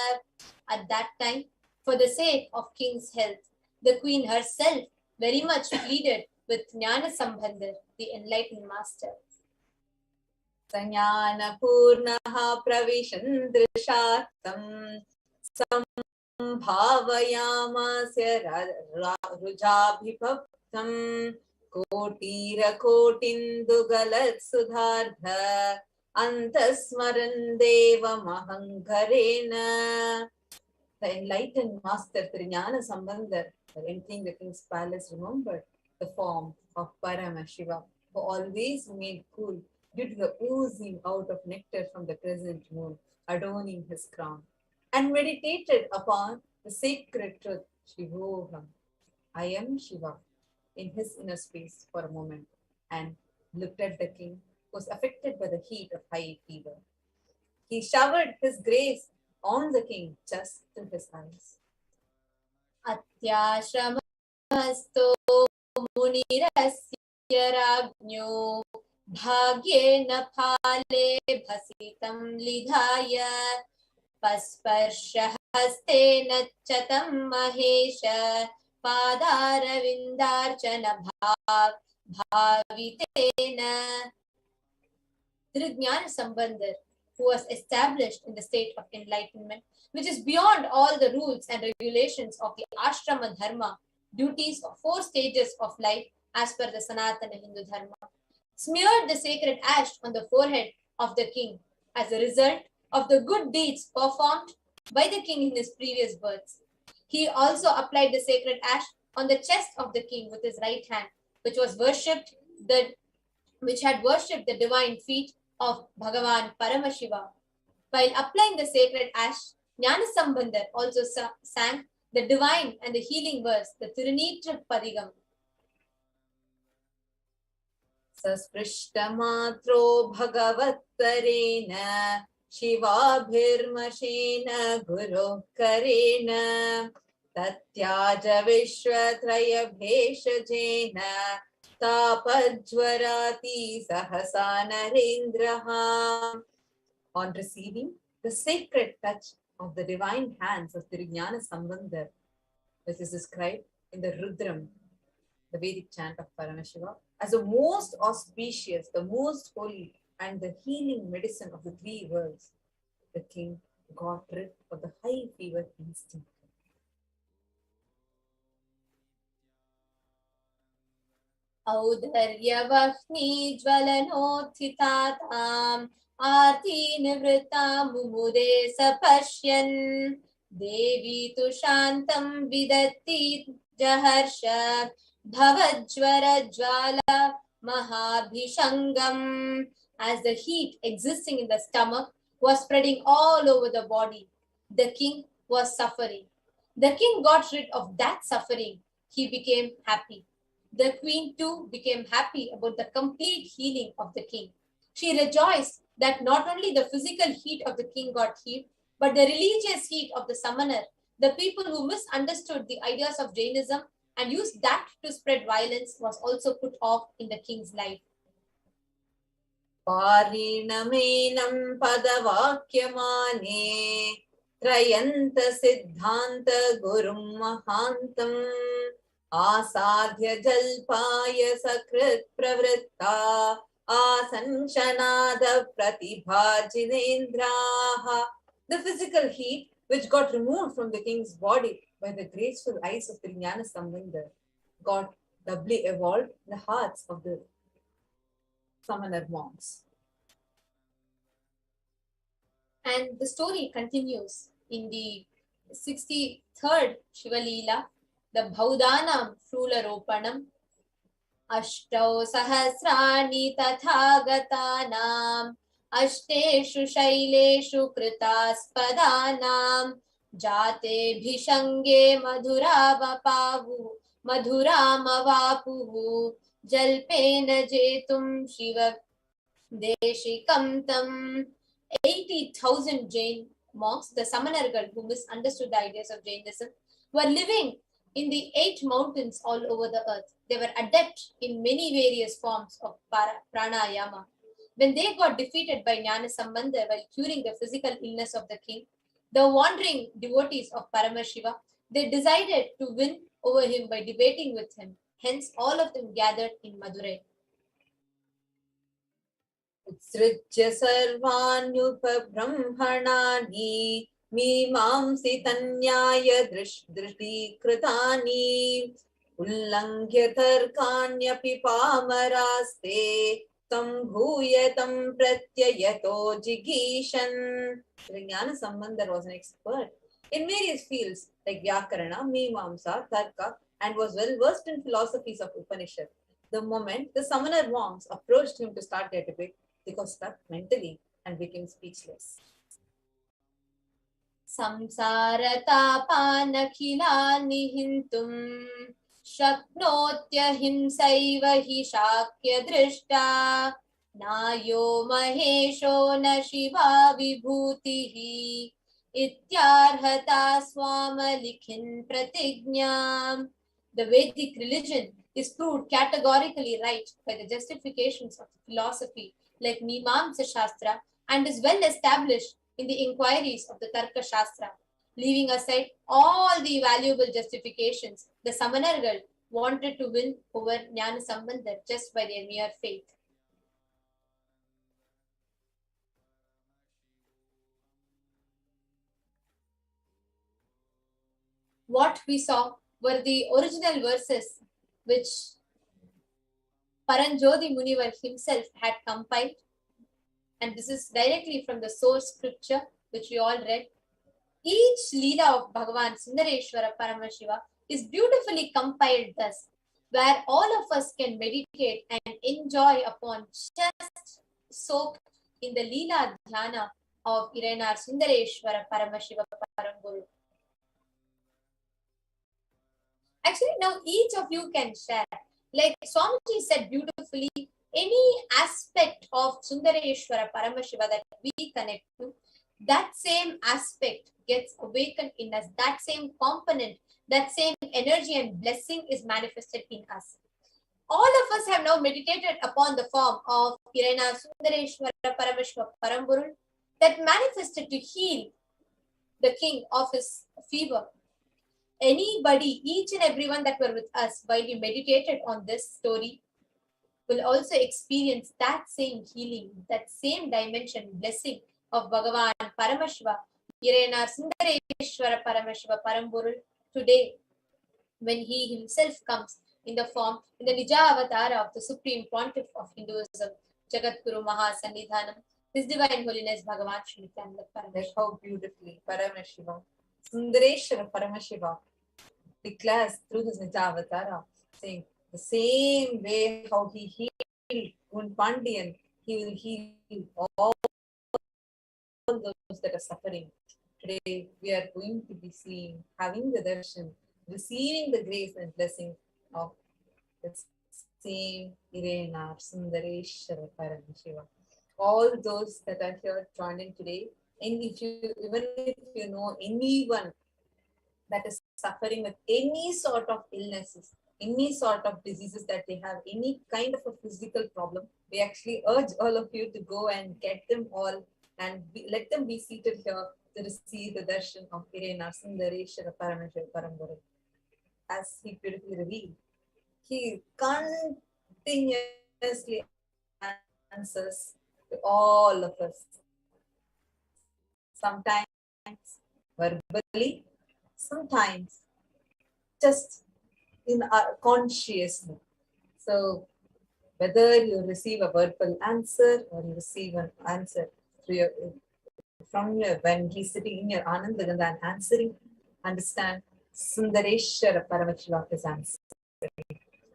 At that time, for the sake of king's health, the queen herself very much pleaded with Jnana Sambandar, the enlightened master. Sanyana Purnaha Pravishandrishatam Sambhavayamasya Rujabhipaptam Kotira Kotindugalat Sudhardha Antasmaran Deva Mahangarena. The enlightened master Jnana Sambandar, entering the king's palace, remembered the form of Paramashiva, who always remained cool due to the oozing out of nectar from the crescent moon adorning his crown, and meditated upon the sacred truth, Shivoham, I am Shiva, in his inner space for a moment, and looked at the king, who was affected by the heat of high fever. He showered his grace on the king just in his eyes. Atyashramasto munirasya rajño bhagyena phale bhasitam lidhaya pasparshaha हस्तेन चतं Mahesh पादारविन्दार्चन भावितेन. Jnana Sambandar, who was established in the state of enlightenment, which is beyond all the rules and regulations of the ashrama dharma, duties of 4 stages of life as per the Sanatana Hindu Dharma, smeared the sacred ash on the forehead of the king as a result of the good deeds performed by the king in his previous births. He also applied the sacred ash on the chest of the king with his right hand, which had worshipped the divine feet of Bhagavan Paramashiva. While applying the sacred ash, Jnana Sambandar also sang the divine and the healing verse, the Tirunitra Padigam. Sasprishtamatro Bhagavattarena Shivabhirmashena Guru Karena Tatyaja Vishwatraya Bheshajena Tapajwarati Sahasa Narendraha. On receiving the sacred touch of the divine hands of Jnana Sambandar, which is described in the Rudram, the Vedic chant of Paramashiva, as the most auspicious, the most holy, and the healing medicine of the 3 worlds, the king got rid of the high fever instantly. Audaryavahni jvalanotthitatam Aarti nivritta mumude sapashyan Devi tu shantam vidatti jaharsha Bhavajvara jvala mahabhishangam. As the heat existing in the stomach was spreading all over the body, the king was suffering. The king got rid of that suffering. He became happy. The queen too became happy about the complete healing of the king. She rejoiced that not only the physical heat of the king got healed, but the religious heat of the samanar, the people who misunderstood the ideas of Jainism and used that to spread violence, was also put off in the king's life. Parinamenam padavakyamane Trayanta siddhanta gurum mahantam Asadhya jalpaya sakrit pravritta Asanshanada pratibhajinedraha. The physical heat which got removed from the king's body by the graceful eyes of the Jnana Sambandar got doubly evolved in the hearts of the Samanar monks. And the story continues in the 63rd Shiva Leela, the Bhaudanam Shularopanam. Ashtau sahasrani tathagatanam Ashteshu shaileshu kritaspadanam Jate bhishange madhuramavapuhu Jalpena jetum shiva deshikam tam. 80,000 Jain monks, the Samanargal who misunderstood the ideas of Jainism, were living in the 8 mountains all over the earth. They were adept in many various forms of pranayama. When they got defeated by Jnana Sambandar while curing the physical illness of the king, the wandering devotees of Paramashiva, they decided to win over him by debating with him. Hence, all of them gathered in Madurai. Utsrijya sarvanyupabrahmanani Mimamsi tanyaya drishti kritani Ullanghya tarkanyapi pamaraste Tam bhuyatam pratyayato jigishan. Jnana Sambandar was an expert in various fields like Vyakarana, Mimamsa, Tarka, and was well versed in philosophies of Upanishad. The moment the Samanar monks approached him to start their debate, they got stuck mentally and became speechless. Samsaratapanakhila nihintum Shaknotya himsaiva hi shakya drishta Nayo mahesho na shiva vibhutihi Ityarhata swamalikhin pratignyam. The Vedic religion is proved categorically right by the justifications of philosophy like Mimamsa Shastra and is well established in the inquiries of the Tarka Shastra. Leaving aside all the valuable justifications, the Samanar girl wanted to win over Jnana Sambandar just by their mere faith. What we saw were the original verses which Paranjodi Munivar himself had compiled, and this is directly from the source scripture which we all read. Each Leela of Bhagavan Sundareshwara Paramashiva is beautifully compiled thus, where all of us can meditate and enjoy upon just soak in the Leela Dhyana of Irenar Sundareshwara Paramashiva Paramburu. Actually, now each of you can share. Like Swamiji said beautifully, any aspect of Sundareshwara Paramashiva that we connect to, that same aspect gets awakened in us, that same component, that same energy and blessing is manifested in us. All of us have now meditated upon the form of Kirana Sundareshwara Paramashiva Paramburu that manifested to heal the king of his fever. Anybody, each and everyone that were with us while we meditated on this story will also experience that same healing, that same dimension, blessing of Bhagavan Paramashiva, Irenar Sundareshwara Paramashiva Paramburu today, when he himself comes in the form, in the Nija Avatara of the Supreme Pontiff of Hinduism, Jagadguru Mahasannidhanam, His Divine Holiness Bhagavan Shri Nithyananda Paramashivam. How beautifully Paramashiva, Sundareshwara Paramashiva declares through his Nija Avatara, saying the same way how he healed Pandian, he will heal all those that are suffering. Today we are going to be seeing, having the darshan, receiving the grace and blessing of the same Irenar Sundareshwara Paramashiva. All those that are here joining today, and even if you know anyone that is suffering with any sort of illnesses, any sort of diseases that they have, any kind of a physical problem, we actually urge all of you to go and get them all and let them be seated here to receive the darshan of Irenar Sundareshwara Paramashiva Paramburu. As he beautifully revealed, he continuously answers to all of us. Sometimes verbally, sometimes just in our consciousness. So whether you receive a verbal answer or you receive an answer when he's sitting in your Ananda Ganda and answering, understand Sundareshwara Paramashiva is answering.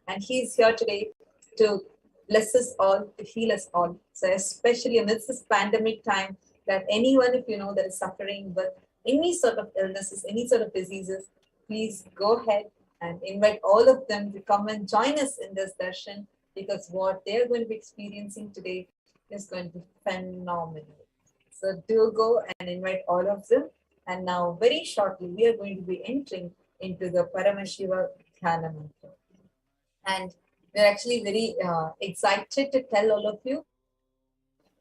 And he is here today to bless us all, to heal us all. So especially amidst this pandemic time, that anyone, if you know, that is suffering with any sort of illnesses, any sort of diseases, please go ahead and invite all of them to come and join us in this darshan, because what they're going to be experiencing today is going to be phenomenal. So do go and invite all of them. And now very shortly, we are going to be entering into the Paramashiva Dhyana Mantra. And we're actually very excited to tell all of you,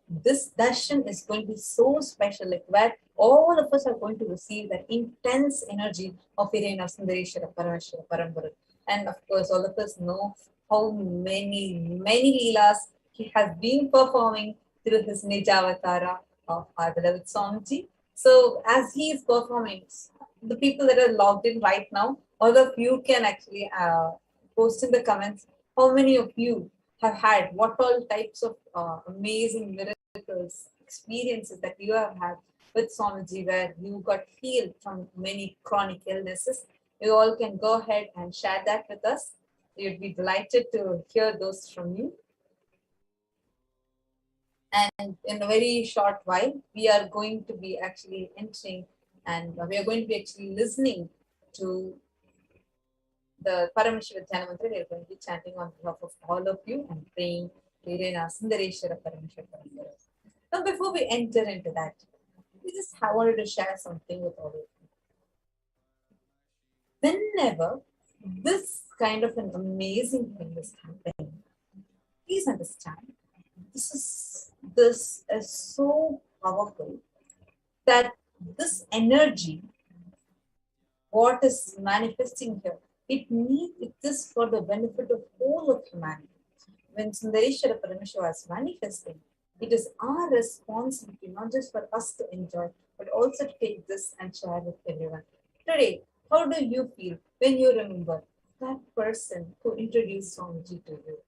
this darshan is going to be so special, like where all of us are going to receive that intense energy of Irenar Sundareshwara Paramashiva Paramburu. And of course, all of us know how many leelas he has been performing through his Nijavatara of our beloved Swamiji. So as he is performing, the people that are logged in right now, all of you can actually post in the comments how many of you have had, what all types of amazing miracles, experiences that you have had with Swamiji, where you got healed from many chronic illnesses. You all can go ahead and share that with us. We'd be delighted to hear those from you. And in a very short while, we are going to be actually entering and we are going to be actually listening to the Paramashiva Dhyana Mantra. We are going to be chanting on behalf of all of you and praying Irenar Sundareshwara Paramashiva Paramburu. Now, before we enter into that, we just wanted to share something with all of you. Whenever this kind of an amazing thing is happening, please understand, this is so powerful that this energy what is manifesting here. It is for the benefit of all of humanity. When Sundareshwara Paramashivam is manifesting, it is our responsibility not just for us to enjoy, but also to take this and share with everyone. Today, how do you feel when you remember that person who introduced Swamiji to you?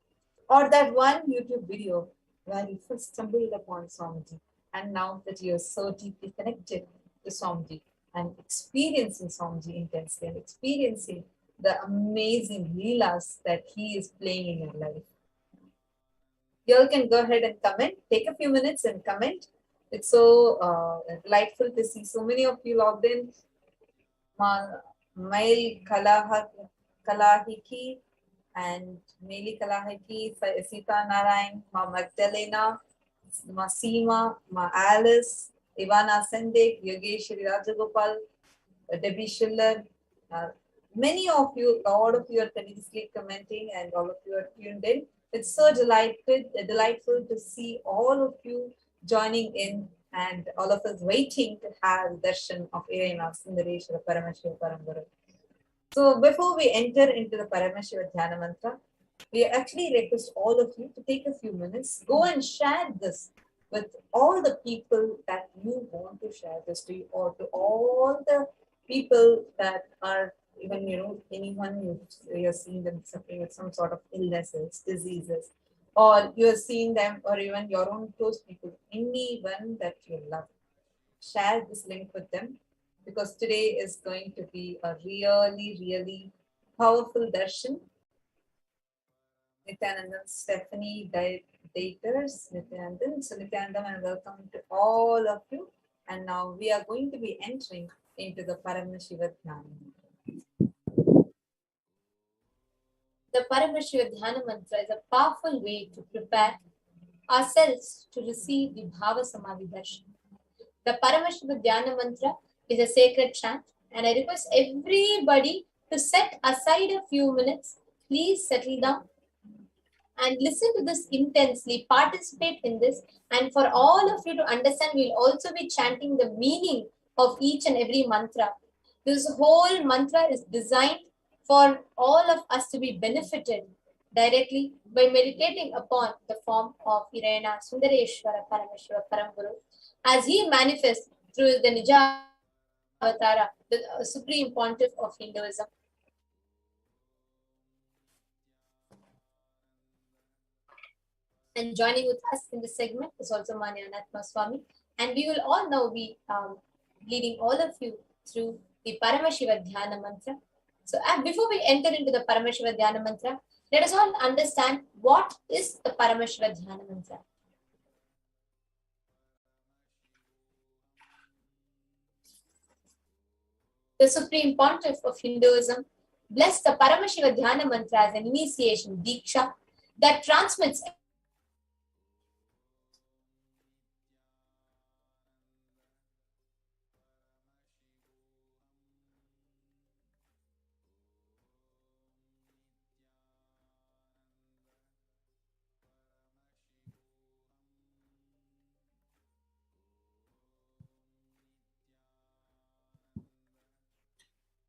Or that one YouTube video where you first stumbled upon Swamiji, and now that you're so deeply connected to Swamiji and experiencing Swamiji intensely and experiencing the amazing leelas that he is playing in your life. You all can go ahead and comment. Take a few minutes and comment. It's so delightful to see so many of you logged in. Mail Kalahiki and Meli Kalahiki, Sita Narayan, Ma Magdalena, Ma Seema, Ma Alice, Ivana Sendek, Yogeshwari Rajagopal, Debbie Schiller. Many of you, a lot of you are continuously commenting and all of you are tuned in. It's so delightful to see all of you joining in and all of us waiting to have darshan of Irena Sundareshwara Paramashiva Parambara. So before we enter into the Paramashiva Dhyana Mantra, we actually request all of you to take a few minutes, go and share this with all the people that you want to share this to, or to all the people that are even, anyone you're seeing them suffering with some sort of illnesses, diseases, or you're seeing them, or even your own close people, anyone that you love. Share this link with them, because today is going to be a really, really powerful darshan. Nithyananda, Stephanie, Daters, Nithyananda. So Nithyananda, and welcome to all of you. And now we are going to be entering into the Paramashiva Dhyana. The Paramashiva Dhyana Mantra is a powerful way to prepare ourselves to receive the Bhava Samadhi Darshan. The Paramashiva Dhyana Mantra is a sacred chant, and I request everybody to set aside a few minutes. Please settle down and listen to this intensely, participate in this, and for all of you to understand, we'll also be chanting the meaning of each and every mantra. This whole mantra is designed for all of us to be benefited directly by meditating upon the form of Irena Sundareshwara Paramashiva Paramburu as he manifests through the Nija Avatara, the Supreme Pontiff of Hinduism. And joining with us in this segment is also Manya Anatma Swami, and we will all now be leading all of you through the Paramashiva Dhyana Mantra. So before we enter into the Paramashiva Dhyana Mantra, let us all understand what is the Paramashiva Dhyana Mantra. The Supreme Pontiff of Hinduism blessed the Paramashiva Dhyana Mantra as an initiation, Diksha, that transmits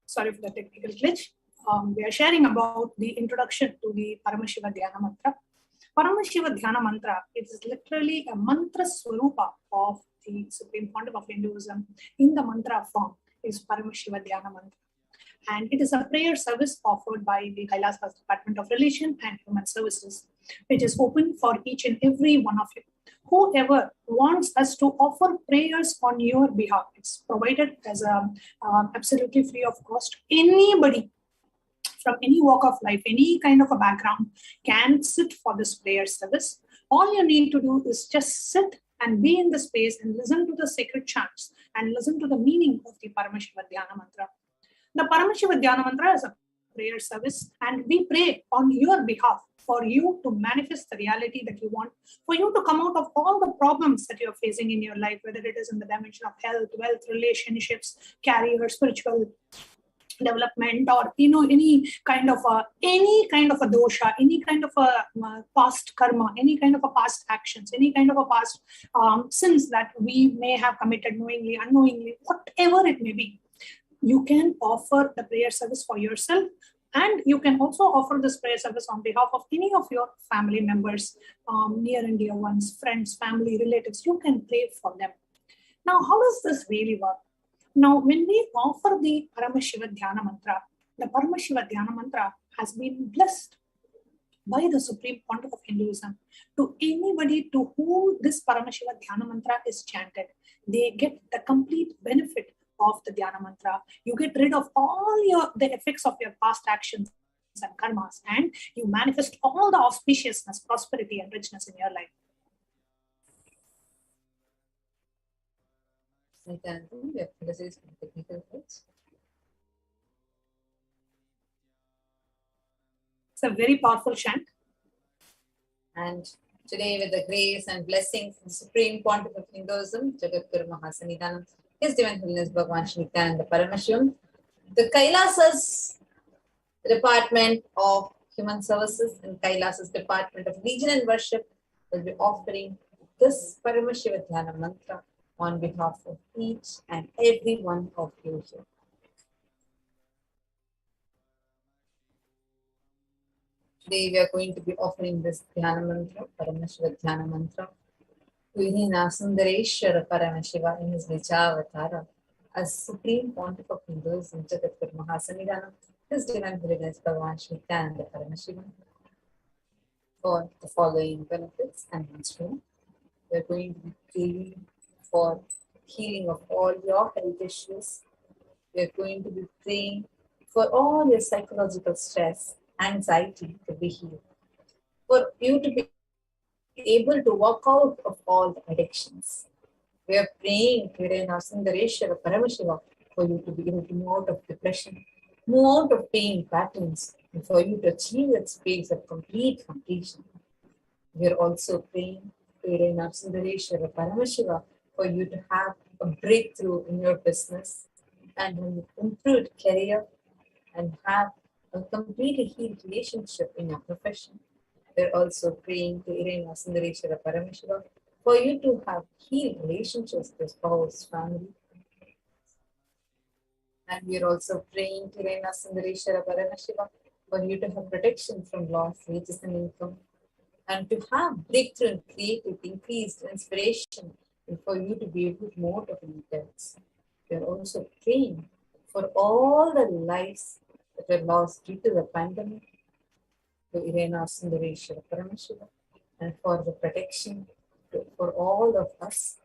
Sorry for the technical glitch. We are sharing about the introduction to the Paramashiva Dhyana Mantra. Paramashiva Dhyana Mantra is literally a mantra swarupa of the Supreme Pontiff of Hinduism in the mantra form is Paramashiva Dhyana Mantra. And it is a prayer service offered by the Kailasa Department of Religion and Human Services, which is open for each and every one of you. Whoever wants us to offer prayers on your behalf, it's provided as absolutely free of cost. Anybody from any walk of life, any kind of a background can sit for this prayer service. All you need to do is just sit and be in the space and listen to the sacred chants and listen to the meaning of the Paramashiva Dhyana Mantra. The Paramashiva Dhyana Mantra is a prayer service, and we pray on your behalf for you to manifest the reality that you want, for you to come out of all the problems that you're facing in your life, whether it is in the dimension of health, wealth, relationships, career, spiritual development, or any kind of a dosha, any kind of a past karma, any kind of a past actions, any kind of a past sins that we may have committed knowingly, unknowingly, whatever it may be. you can offer the prayer service for yourself, and you can also offer this prayer service on behalf of any of your family members, near and dear ones, friends, family, relatives. You can pray for them. Now, how does this really work? Now, when we offer the Paramashiva Dhyana Mantra, the Paramashiva Dhyana Mantra has been blessed by the Supreme Pontiff of Hinduism. To anybody to whom this Paramashiva Dhyana Mantra is chanted, they get the complete benefit of the Dhyana Mantra. You get rid of all the effects of your past actions and karmas, and you manifest all the auspiciousness, prosperity, and richness in your life. It's a very powerful chant. And today, with the grace and blessings of the Supreme Pontiff of Hinduism, Jagadguru Mahasannidhanam, His Divine Holiness Bhagavan Shri Nithyananda Paramashivam, the Kailasa's Department of Human Services and Kailasa's Department of Religion and Worship will be offering this Paramashiva Dhyana Mantra on behalf of each and every one of you here. Today we are going to be offering this Dhyana Mantra, Paramashiva Dhyana Mantra, to Sundareshwara Paramashiva in his Vijavatara as Supreme Pontiff of Hinduism, Jagadguru Mahasannidhanam, His Divine Holiness Bhagavan Shri Nithyananda Paramashivam, for the following benefits and instruments. We are going to be praying for healing of all your health issues. We are going to be praying for all your psychological stress, anxiety to be healed, for you to be able to walk out of all the addictions. We are praying to Sundareshwara Paramashiva for you to be able to move out of depression, move out of pain patterns, and for you to achieve that space of complete completion. We are also praying to Sundareshwara Paramashiva for you to have a breakthrough in your business and an improved career and have a completely healed relationship in your profession. We're also praying to Sundareshwara Paramashiva for you to have healed relationships with spouse, family. And we're also praying to Sundareshwara Paramashiva for you to have protection from loss, wages, and income, and to have breakthrough in creative, increased inspiration, and for you to be able to move out of debts. We're also praying for all the lives that were lost due to the pandemic, to Sundareshwara Paramashiva, and for the protection for all of us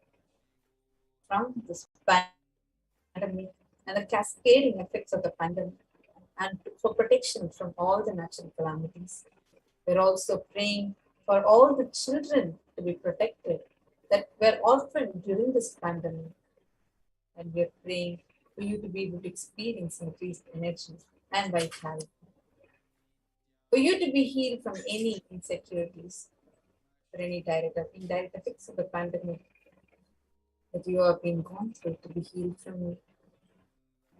from this pandemic and the cascading effects of the pandemic, and for protection from all the natural calamities. We're also praying for all the children to be protected that were orphaned during this pandemic. And we're praying for you to be able to experience increased energy and vitality, for you to be healed from any insecurities or any direct or indirect effects of the pandemic that you have been gone through, to be healed from it.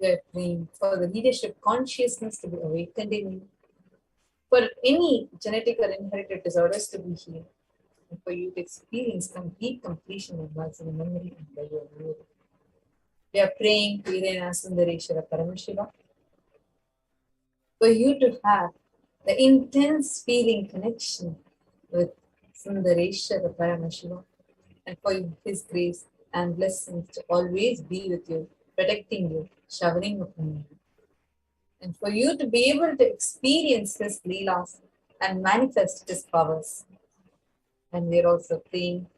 We are praying for the leadership consciousness to be awakened in you, for any genetic or inherited disorders to be healed, and for you to experience complete completion of God's memory and by your will. We are praying to Sundareshwara Paramashiva for you to have the intense feeling connection with Sundareshwara Paramashiva, and for His grace and blessings to always be with you, protecting you, showering upon you, and for you to be able to experience His leelas and manifest His powers. And we are also praying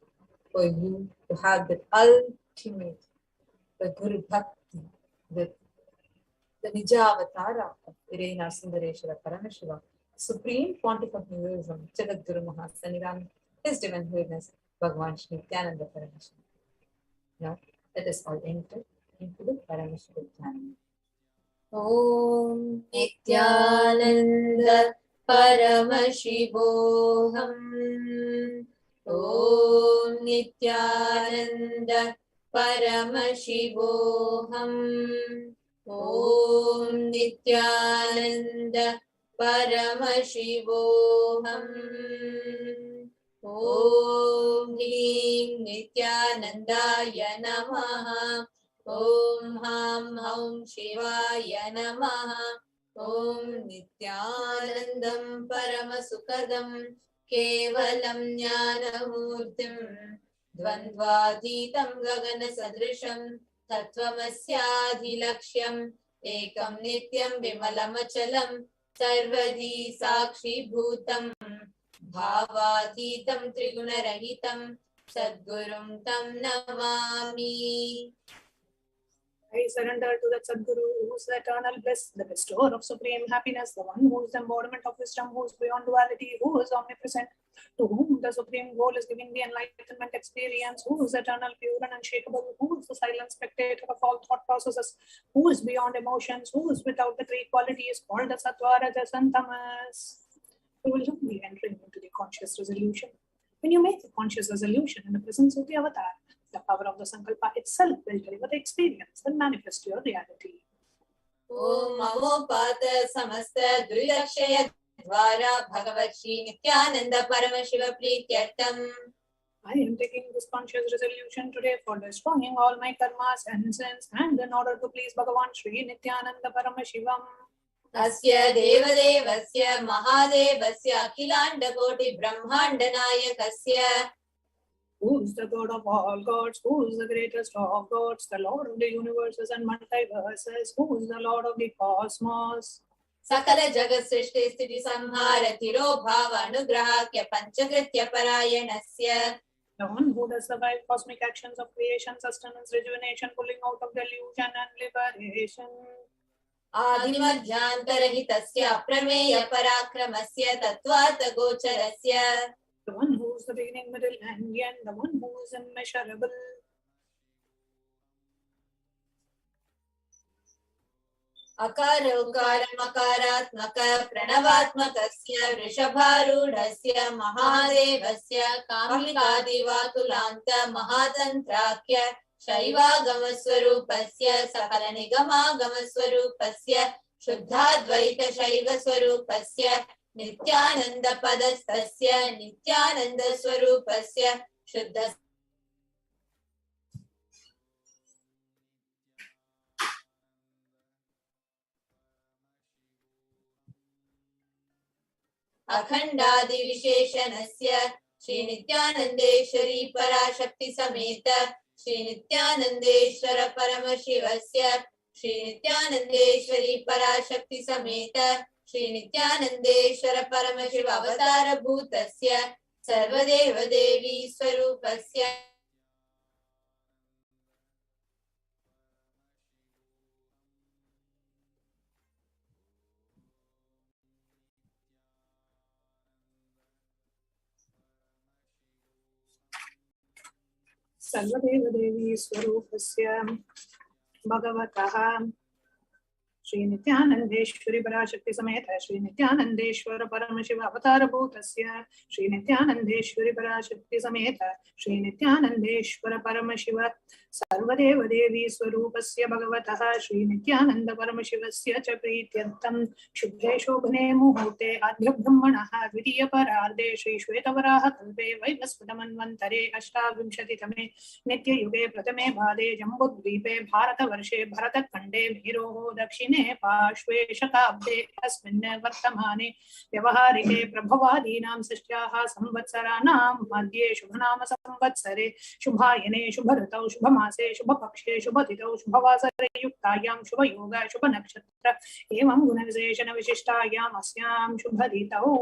for you to have the ultimate, the Guru Bhakti, the Nijavatara of Sundareshwara Paramashiva, Supreme Pontiff of Hinduism, Jagadguru Mahasannidhanam, His Divine Holiness Bhagavan Shri Nithyananda Paramashivam. Now, let us all enter into the Paramashiva Dhyana. Om Nithyananda Paramashivoham. Om Nithyananda Paramashivoham. Om Nithyananda Paramashivoham. Om Hlim Nithyanandaya Namaha. Om Ham Hum Shivaya Namaha. Om Nityanandam Paramasukadam Kevalam Jnanamurtim Dvandvadhitam Gagana Sadrisham Tattvamasyaadhilaksham Ekam Nityam Vimalamachalam Sarvadi Sakshi Bhutam Bhavadhitam Trigunarahitam Sadgurum Tam Namami. I surrender to that Sadguru, who is the eternal bliss, the bestower of supreme happiness, the one who is the embodiment of wisdom, who is beyond duality, who is omnipresent, to whom the supreme goal is giving the enlightenment experience, who is eternal, pure and unshakable, who is the silent spectator of all thought processes, who is beyond emotions, who is without the three qualities, called the Sattva, Rajas and Tamas. We will soon be entering into the conscious resolution. When you make a conscious resolution in the presence of the avatar, the power of the Sankalpa itself will deliver the experience and manifest your reality. Om Amopata Samasta Duridakshaya Dvara Bhagavat Shri Nithyananda Paramashiva Prityartam. I am taking this conscious resolution today for destroying all my karmas and sins and in order to please Bhagavan Shri Nithyananda Paramashivam. Asya Devadevasya Mahadevasya Akhilanda Koti Brahmanda Nayakasya. Who is the God of all gods? Who is the greatest of gods? The Lord of the universes and multiverses. Who is the Lord of the cosmos? Sakala Jagat Srishti Sthiti Samhara Tiro Bhava Anugrahakya Panchakritya Parayanasya. The one who does the five cosmic actions of creation, sustenance, rejuvenation, pulling out of delusion and liberation. Adimadhyantarhitasya Prameya Parakramasya Tattvata Gocharasya. The one who is the beginning, middle and end, the one who is immeasurable. Akara Ukara Makaratmaka Pranavatmakasya Vrishabharudhasya Mahadevasya Kamikadivatulanta Mahadantrakya Shaivagamaswarupasya Sakalanigamagaswarupasya Shuddhadvaita Shaivaswarupasya Nityananda Padastasya Nityananda Swarupasya Shuddha Akhandadi Visheshanasya Shri Nityanandeshwari Parashakti Sameta Shri Nityanandeshwara Paramashivasya Shri Nityanandeshwari Parashakti Sameta Shri Nityanandeshwara Paramashiva Avatara Bhutasya Sarvadeva Devi Swarupasya Sarvadeva Devi Swarupasya Bhagavataha Shri Nityanandeshwari Parashakti Sameta Shri Nityanandeshwara Paramashiva Avatara Bhutasya Shri Nityanandeshwari Parashakti Sameta Shri Nityanandeshwara Paramashiva Sarvadeva Devi Swarupasya Bhagavataha Shri Nityananda Paramashivasya Cha Prityartam Shubhe Shobhane Muhurte Adhya Brahmanaha Dvitiya Pararde Shri Shvetavaraha Kalpe Vaivasvatamanvantare Ashtavimshati Tame Nitya Yuge Pratame Bhade Jambudvipe Bharata Varshe Bharata Kande Viroho Dakshine Pashve Shatabde Asminne Vartamane Vyavaharike Prabhavadinam Sishyaha Samvatsaranam Madhye Shubhanama Samvatsare Shubhayane Shubharatau Shubhamase Shubhapakshe Shubhatitau Shubhavasare Yuktayam Shubha Yoga Shubha Nakshatra Evam Gunavisheshana Vishishtayam Asyam Shubhaditau.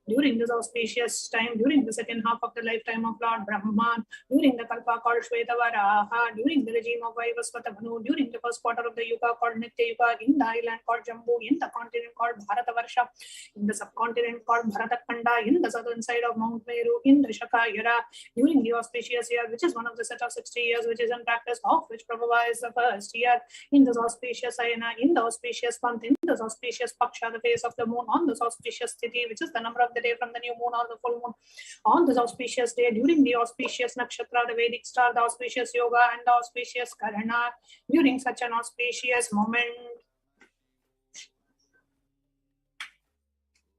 During this auspicious time, during the second half of the lifetime of Lord Brahman, during the Kalpa called Shvetavaraha, during the regime of Vaivasvatavanu, during the first quarter of the Yuga called Nitya Yuga, in the island called Jambu, in the continent called Bharatavarsha, in the subcontinent called Bharatakanda, in the southern side of Mount Meru, in the Shakayara, during the auspicious year, which is one of the set of 60 years which is in practice, of which Prabhupada is the first year, in this auspicious Ayana, in the auspicious month, in this auspicious Paksha, the face of the moon, on this auspicious Tithi, which is the number of the day from the new moon or the full moon, on this auspicious day, during the auspicious nakshatra, the Vedic star, the auspicious yoga, and the auspicious karana, during such an auspicious moment,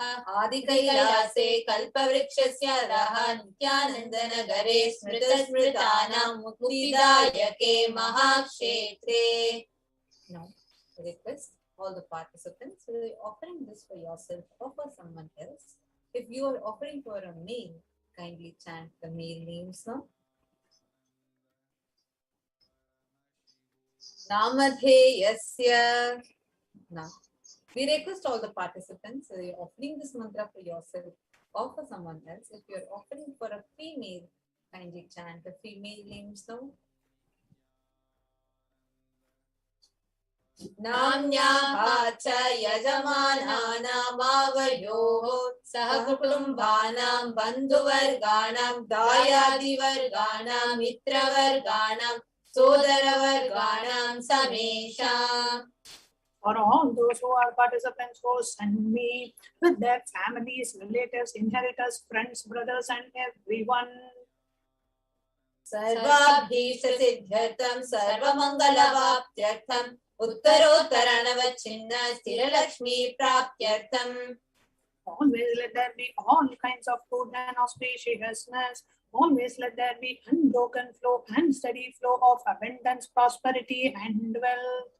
आदि कैलासे कल्पवृक्षस्य अधः नित्यानन्दनगरे स्मृतस्मृतानां मुक्तिदायके महाक्षेत्रे. Now, request all the participants, so you're offering this for yourself or for someone else. If you are offering for a male, kindly chant the male names now. Namadheyasya. Now, we request all the participants, so you're offering this mantra for yourself or for someone else. If you're offering for a female, kindly chant the female names now. Namnyaha cha yajamananam avayoho sah kutumbanam bandhuvarganam dayadivarganam mitravarganam sodaravarganam samesham. For all those who are participants who send me with their families, relatives, inheritors, friends, brothers, and everyone. Sarvabhishasiddhyartham sarvamangalavaptyartham Uttarottaranavachinna Sthiralakshmi Praptyartham. Always let there be all kinds of good and auspiciousness. Always let there be unbroken flow and steady flow of abundance, prosperity, and wealth.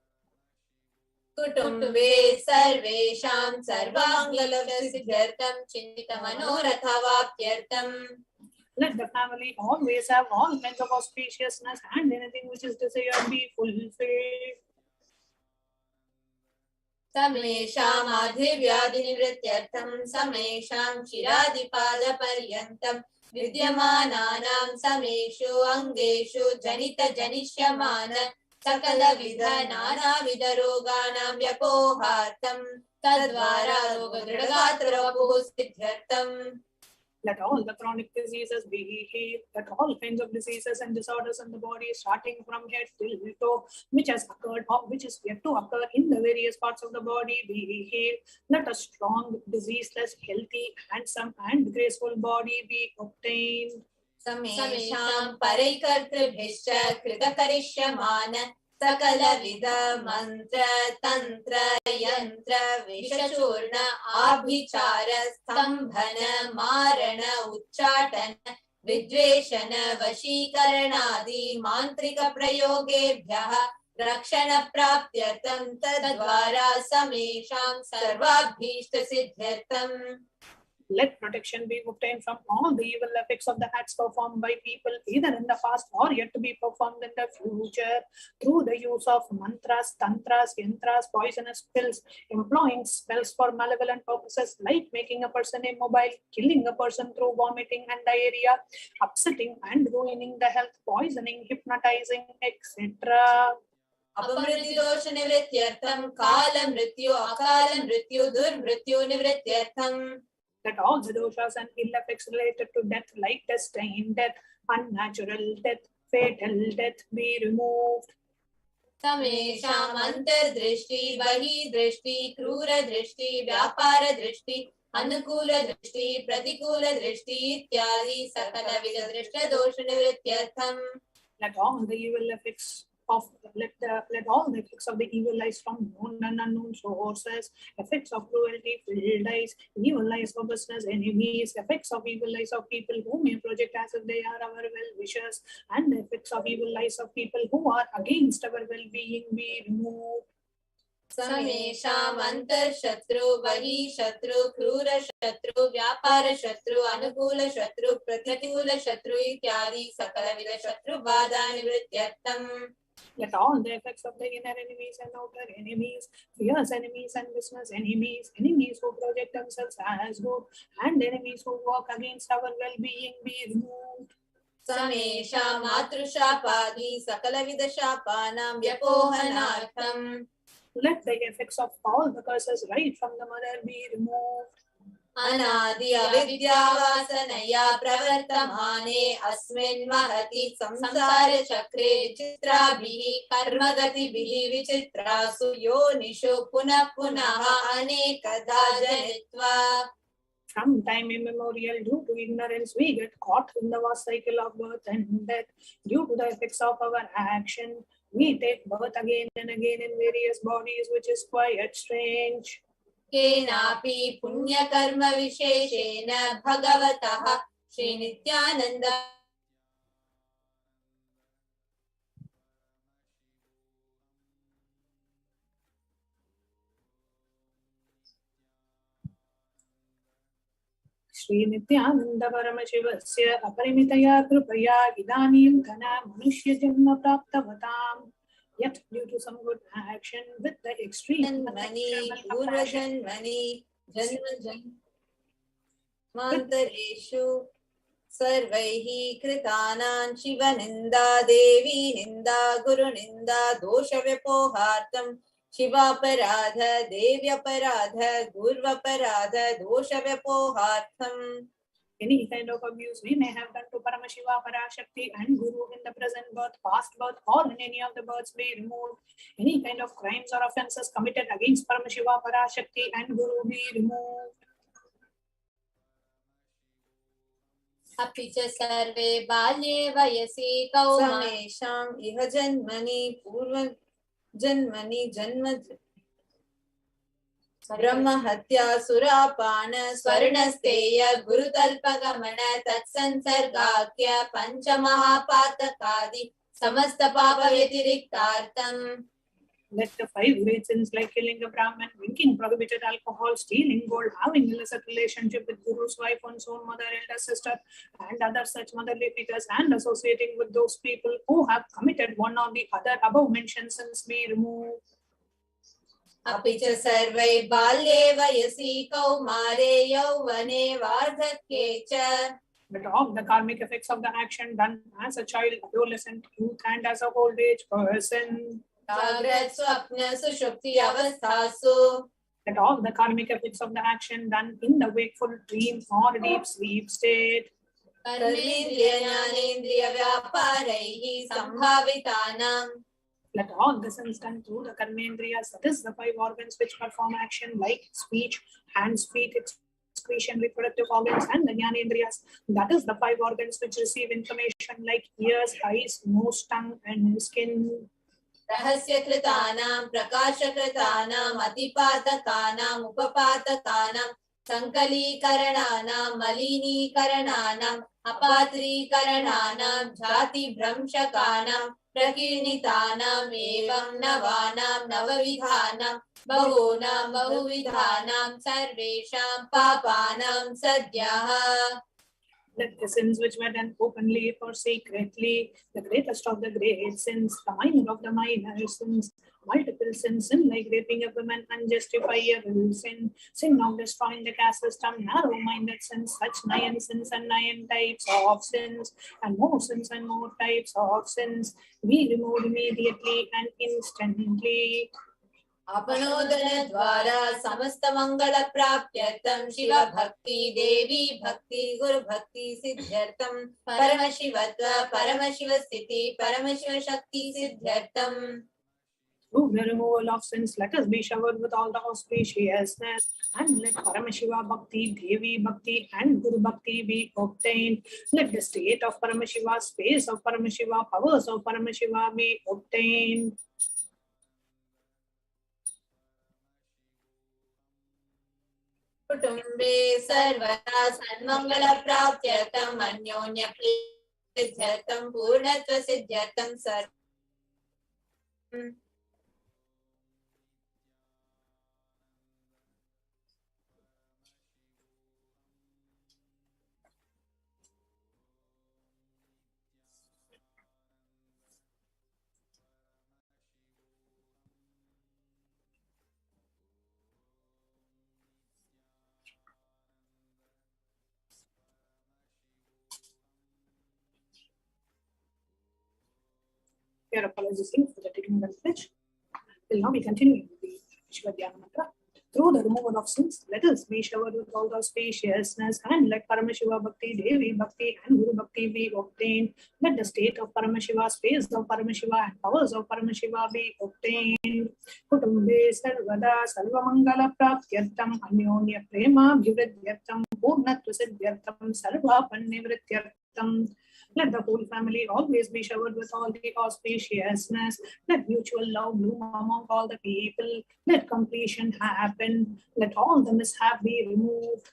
Kutumbe sarvesham sarvamangalavasiddhyartham chintamanorathavaptyartham. Let the family always have all kinds of auspiciousness and anything which is desired be fulfilled. Samesham adhivyadinivrityartham samesham chiradipada-paryantam vidyamananam sameshu angeshu janita janishyamana sakala vidha nana vidaroganam vyapohartam tadvara rogadridagatrapuh siddhyartham. Let all the chronic diseases be healed. Let all kinds of diseases and disorders in the body, starting from head till toe, which has occurred or which is yet to occur in the various parts of the body, be healed. Let a strong, diseaseless, healthy, handsome, and graceful body be obtained. Samesham paraikartribhishcha kritakarishямana sakala vida mantra tantra yantra vishachurna abhichara stambhana marana uchchatana vidveshana vashikaranadi mantrika prayogebhyah rakshana praptyartham tadvara samesham sarvabhishta siddhyartham. Let protection be obtained from all the evil effects of the acts performed by people, either in the past or yet to be performed in the future, through the use of mantras, tantras, yantras, poisonous pills, employing spells for malevolent purposes like making a person immobile, killing a person through vomiting and diarrhea, upsetting and ruining the health, poisoning, hypnotizing, etc. Apamritidosha nivrityartham kala mrityu akala mrityu durmrityu nivrityartham. That all the doshas and ill effects related to death, like destined death, unnatural death, fatal death, be removed. Samesham antardrishti, bahi drishti, krura drishti, vyapara drishti, anukula drishti, pratikula drishti, ityadi sakala vida drishta dosha nivrityartham. Let all the evil effects of let all the effects of the evil eyes from known and unknown sources, effects of cruelty, filled eyes, evil eyes of business enemies, effects of evil eyes of people who may project as if they are our well-wishers, and the effects of evil eyes of people who are against our well-being be removed. Samesham antar shatru, bahi shatru, krura shatru, vyapara shatru, anukula shatru, pratikula shatru, ityadi sakala vida shatru bada nivrityartham. Let all the effects of the inner enemies and outer enemies, fierce enemies and business enemies, enemies who project themselves as good, and enemies who work against our well-being be removed. Samesha matrushapadi sakala vida shapanam vyapohanartham. Let the effects of all the curses right from the mother be removed. Anadi avidya-vasanaya pravartamane asmin mahati samsara chakre vichitrabhihi karmagatibihi vichitrasu yonishu punah punaha anekada janitva. From time immemorial, due to ignorance, we get caught in the vast cycle of birth and death. Due to the effects of our action, we take birth again and again in various bodies, which is quite strange. केनापि पुण्यकर्म विशेषेण भगवतः श्रीनित्यानन्द श्रीनित्यानन्द परमशिवस्य अपरिमितया कृपया इदानीं घना मनुष्यजन्म प्राप्तवताम् yet due to some good action with the extreme पूर्वजन्मनि जन्मान्तरेषु सर्वैः कृतानां शिवनिन्दा देवी निन्दा गुरुनिन्दा दोषव्यपोहार्थं शिवापराध देव्यपराध गुर्वपराध दोषव्यपोहार्थम्. Any kind of abuse we may have done to Paramashiva, Parashakti and Guru in the present birth, past birth or in any of the births be removed. Any kind of crimes or offences committed against Paramashiva, Parashakti and Guru be removed. अपि च सर्वे बाल्ये वयसि कौमारेषाम् इह जन्मनि पूर्व जन्मनि जन्म ब्रह्महत्या सुरापान स्वर्णस्तेय गुरुतल्पगमन तत्संसर्गाख्य पंचमहापातकादि समस्त पाप व्यतिरिक्तार्थम्. Let the 5 great sins like killing a Brahman, drinking prohibited alcohol, stealing gold, having illicit relationship with Guru's wife, one's own mother, elder sister, and other such motherly figures, and associating with those people who have committed one or the other above mentioned sins be removed. अपि च सर्वै बाल्ये वयसि कौमारे यौवने वार्धक्ये च. But all the karmic effects of the action done as a child, adolescent, youth, and as a old age person. जाग्रत स्वप्न सुषुप्ति अवस्थासु. That all the karmic effects of the action done in the wakeful dream or deep sleep state. कर्मेन्द्रिय ज्ञानेन्द्रिय व्यापारैः संभावितानां. Let all the sins done through the karmendriyas, that is the 5 organs which perform action like speech, hands, feet, excretion, reproductive organs, and the jnanendriyas, that is the 5 organs which receive information like ears, eyes, nose, tongue, and skin. रहस्यकृतानां प्रकाशकृतानां अतिपातकानां उपपातकानां संकलीकरणानां मलिनीकरणानां अपात्रीकरणानां जातिभ्रंशकानां प्रकीर्णितानां एवं नवानां नवविधानां बहूनां बहुविधानां सर्वेषां पापानां सद्यः. Let the sins which were done openly or secretly, the greatest of the great sins, the minor of the minor sins, multiple sins, sin like raping a woman, unjustifiable sin, sin of destroying the caste system, narrow-minded sins, such 9 sins and 9 types of sins, and more sins and more types of sins, be removed immediately and instantly. अपनोदन द्वारा समस्त मंगल प्राप्त्यर्थं शिव भक्ति देवी भक्ति गुरु भक्ति सिद्ध्यर्थं परमशिवत्व परमशिव स्थिति परमशिव शक्ति सिद्ध्यर्थं. Through the removal of sins, let us be showered with all the auspiciousness, and let Paramashiva Bhakti, Devi Bhakti, and Guru Bhakti be obtained. Let the state of Paramashiva, space of Paramashiva, powers of Paramashiva be obtained. कुटुम्बे सर्वदा सन्मंगल प्राप्त्यर्थं अन्योन्य सिद्ध्यर्थं पूर्णत्व सिद्ध्यर्थं सर्व. We are apologizing for the technical glitch. We'll now be continuing with the Paramashivoham mantra. Through the removal of sins, let us be showered with all the spaciousness, and let Paramashiva Bhakti, Devi Bhakti, and Guru Bhakti be obtained. Let the state of Paramashiva, space of Paramashiva, and powers of Paramashiva be obtained. Kutumbe sarvada sarvamangala praptyartam anyonya prema bhivridyartam purnatva siddhyartam sarva pannivrityartam. Let the whole family always be showered with all the auspiciousness. Let mutual love bloom among all the people. Let completion happen. Let all the mishap be removed.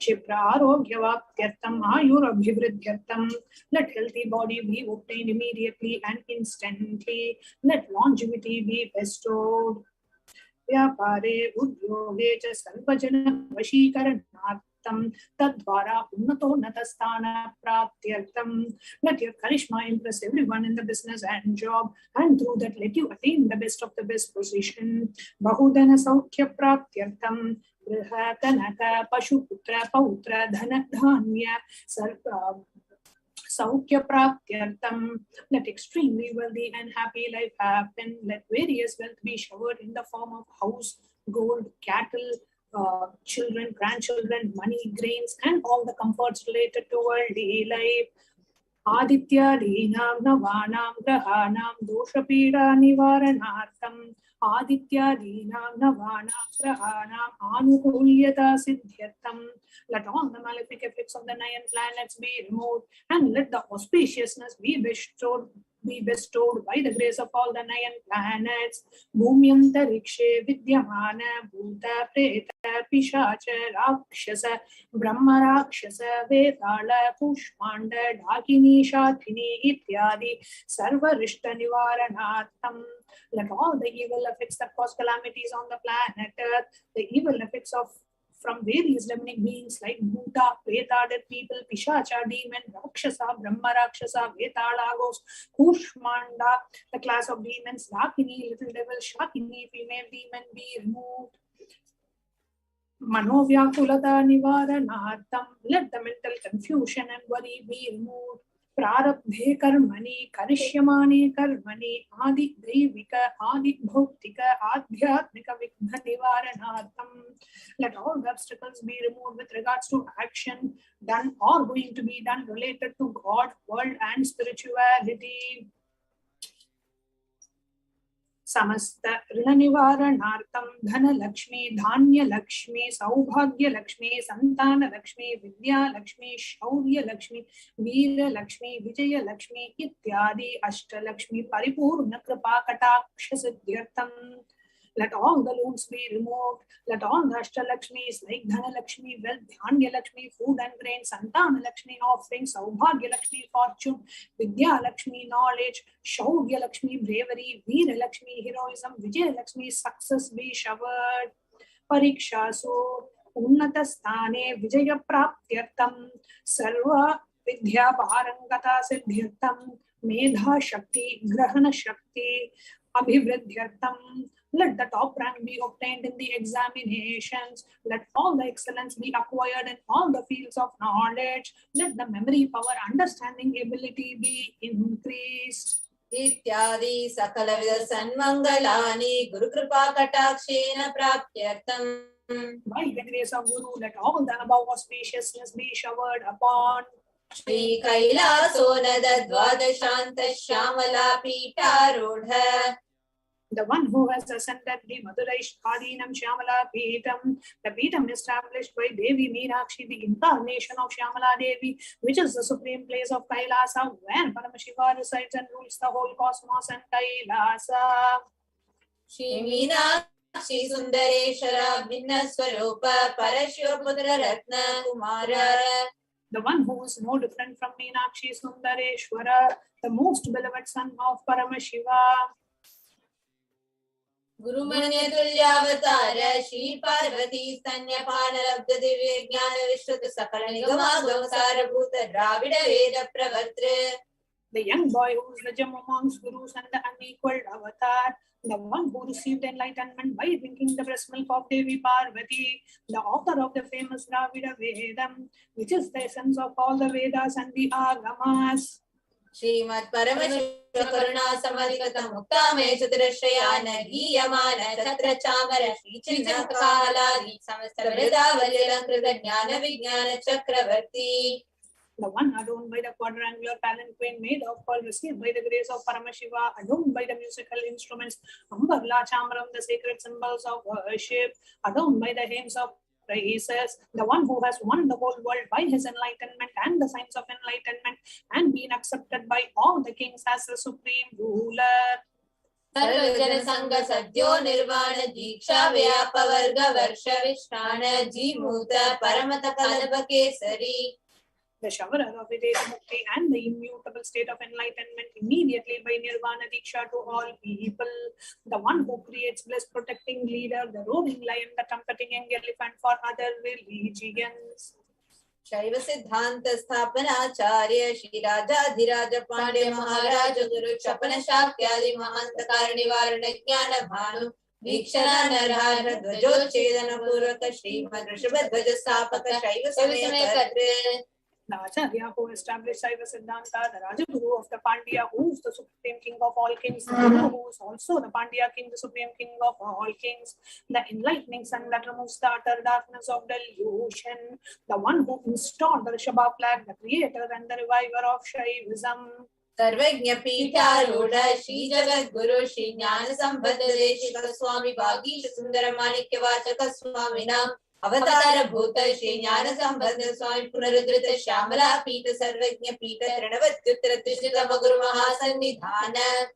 Chipraroghyavaptyartam ayurabhivridyartam. Let healthy body be obtained immediately and instantly. Let longevity be bestowed. Vyapare udyoge cha sarvajana vashikaranartam tadvara unnatonatastana praptyartam. Let your charisma impress everyone in the business and job, and through that let you attain the best of the best position. Bahudana saukhya praptyartam. Griha kanaka pashuputra pautra dhana dhanya sarva Saukya Praptyartam. Let extremely wealthy and happy life happen. Let various wealth be showered in the form of house, gold, cattle, children, grandchildren, money, grains, and all the comforts related to worldly life. Aditya Dhinam Navanam Grahanam Doshapida Nivaranartam. Aditya Dhinam Navanam Grahanam Anukulyata Siddhyartam. Let all the malefic effects of the 9 planets be removed, and let the auspiciousness be bestowed by the grace of all the 9 planets. Bhumyantarikshe Vidyamana Bhuta Preta Pishacha Rakshasa Brahma Rakshasa Vedala Pushmanda Dakini Shathini Ityadi Sarva Rishta Nivaranartam. Let all the evil effects that cause calamities on the planet Earth, the evil effects from various demonic beings like Bhuta, Preta, dead people, Pishacha, demon, Rakshasa, Brahma Rakshasa, Vetala, ghost, Kushmanda, the class of demons, Dakini, little devil, Shakini, female demon, be removed. Manovyakulata Nivaranartam. Let the mental confusion and worry be removed. Prarabdhe karmani karishyamani karmani adi devika adi bhautika adhyatmika vigna nivaranartam. Let all the obstacles be removed with regards to action done or going to be done related to God, world and spirituality. Samasta Rinanivaranartam Dhana Lakshmi, Dhanya Lakshmi, Saubhagya Lakshmi, Santana Lakshmi, Vidya Lakshmi, Shaurya Lakshmi, Veera Lakshmi, Vijaya Lakshmi, Ityadi, Ashta Lakshmi, Paripurna Kripa Kataksha Siddhyartam. Let all the loans be removed. Let all the Ashtalakshmis like Dhana Lakshmi, wealth, Dhanya Lakshmi, food and grain, Santana Lakshmi, offerings, Saubhagya Lakshmi, fortune, Vidya Lakshmi, knowledge, Shaurya Lakshmi, bravery, Veera Lakshmi, heroism, Vijaya Lakshmi, success be showered. Parikshasu, Unnata Sthane, Vijaya Praptyartam, Sarva Vidya Parangata Siddhyartam, Medha Shakti, Grahana Shakti, Abhivridyartam. Let the top rank be obtained in the examinations. Let all the excellence be acquired in all the fields of knowledge. Let the memory power, understanding ability be increased. Ityadi Sakalavida Sanmangalani Guru Kripa Katakshena Praptyartam. By the grace of Guru, let all the above auspiciousness be showered upon. Shri Kailasona Dvadashanta Shyamala Pitarudha. The one who has ascended the Madurai Shadinam Shyamala Peetam, the Peetam established by Devi Meenakshi, the incarnation of Shyamala Devi, which is the supreme place of Kailasa, where Paramashiva resides and rules the whole cosmos and Kailasa. Shri Meenakshi Sundareshwara Darshan Parashakti Ratna Kumara. The one who is no different from Meenakshi Sundareshwara, the most beloved son of Paramashiva. Guru Manya Tulyavatara Shri Parvati Stanyapana Labda Divya Jnana Vishruta Sakala Nigama Gamasara Bhuta Dravida Veda Pravartre. The young boy who is the gem amongst gurus and the unequaled avatar, the one who received enlightenment by drinking the breast milk of Devi Parvati, the author of the famous Dravida Vedam, which is the essence of all the Vedas and the Agamas. Srimad Paramashiva Karuna Samadhikata Muktame Chaturashayana Giyamana Tatra Chamara Shri Chinna Kaladi Samasta Vrida Valyalankrita Jnana Vijnana Chakravarti. The one adorned by the quadrangular palanquin made of pearl, received by the grace of Paramashiva, adorned by the musical instruments, Ambarla Chamram, the sacred symbols of worship, adorned by the hymns of praises, the one who has won the whole world by his enlightenment and the signs of enlightenment and been accepted by all the kings as the supreme ruler. Sarvajana Sangha Sadhyo Nirvana Diksha Vyapavarga Varsha Vishnana Jimuta Paramata Kalaba Kesari. The shower of Videta Mukti and the immutable state of enlightenment immediately by Nirvana Diksha to all people. The one who creates bliss, protecting leader, the roving lion, the trumpeting young elephant for other religions. Shaiva Siddhanta Sthapana Acharya Shri Rajadhiraja Pandya Maharaja Guru Chapana Shakyadi Mahanta Karnivarana Jnana Bhanu Vikshana Narhara Dvajochedana Puraka Srimad Rishabhadvaja Sthapaka Shaiva Samayakatre. The Acharya who established Shaiva Siddhanta, the Rajaguru of the Pandya, who is the supreme king of all kings, the Guru who is also the Pandya king, the supreme king of all kings, the enlightening sun that removes the utter darkness of delusion, the one who installed the Rishabha flag, the creator and the reviver of Shaivism. Sarvajna Pitharudha Shri Jagat Guru Shri Jnana Sambandha Deshika Swami Bhagisha Sundara Manikya Vachaka Swaminam Avatara Bhuta Shri Jnana Sambandha Swami Punarudrita Shyamala Pita Sarvajna Pita Trinavattuttara Tishitama Guru Mahasannidhana.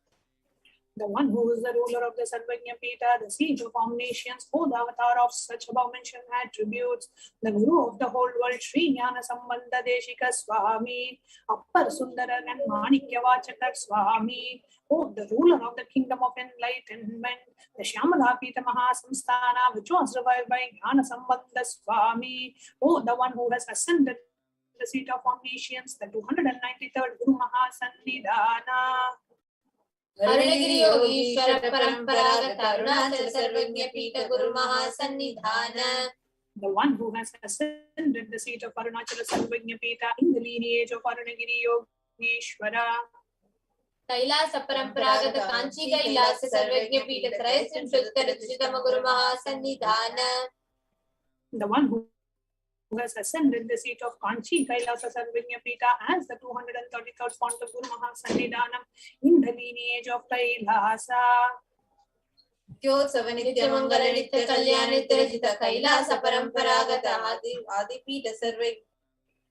The one who is the ruler of the Sarvajna Pita, the siege of omniscience, who the avatar of such above-mentioned attributes, the Guru of the whole world, Shri Jnana Sambandha Deshika Swami, Appar Sundaran and Manikya Vachaka Swami, who the ruler of the kingdom of enlightenment, the Shyamala Pita Mahasamsthana, which was revived by Jnana Sambandha Swami, who the one who has ascended the seat of omniscience, the 293rd Guru Mahasannidhana. Arunagiri Yogishwara Paramparagata Arunachal Sarvajna Pita Guru Mahasannidhana. The one who has ascended the seat of Arunachala Sarvajna Pita in the lineage of Arunagiri Yogishwara. Kailasa Paramparagata Kanchi Kailasa Sarvajna Pita Traisim Shuddhara Tishitama Guru Mahasannidhana. The one who has ascended the seat of Kanchi Kailasa Sarvajna Pita as the 233rd font of Guru Mahasannidhanam in the lineage of Kailasa. Kyotsava Nitya Mangala Nitya Kalyana Nitya Kailasa Paramparagata Adi Pita Sarvajna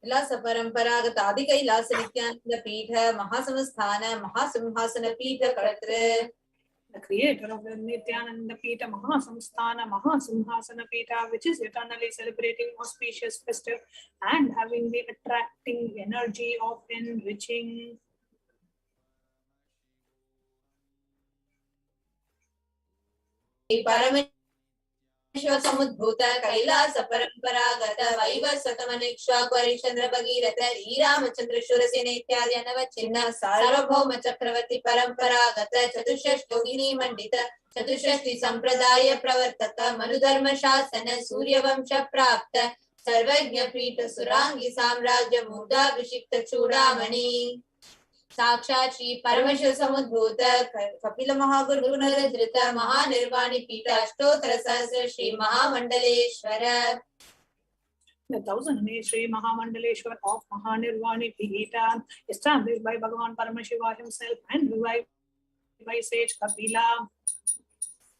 Kailasa Paramparagata Adi Kailasa Nityananda Pita Mahasamsthana Mahasimhasana Pita Karatre. The creator of the Nithyananda Pita Mahasamsthana Mahasimhasana Pita, which is eternally celebrating auspicious festive and having the attracting energy of enriching. Paramashivoham Samudbhuta Kailasa Paramparagata Vaivasvatamaniksha Kvarichandra Bhagirata Ramachandra Shurasena Ityadi Anavachinna Sarvabhauma Chakravarti Paramparagata Chatushashti Yogini Mandita Chatushashti Sampradaya Pravartaka Manudharma Shasana Suryavamsha Prapta Sarvajna Pita Surangi Samrajya Murda Vishikta Chudamani. Sakshat Shri Paramashiva Samudbhuta Kapila Mahaguru Naradhrita Mahanirvani Pita Ashtottara Sahasra Shri Mahamandaleshwara. The 1008 Shri Mahamandaleshwara of Mahanirvani Pita, established by Bhagavan Paramashiva himself and revived by sage Kapila.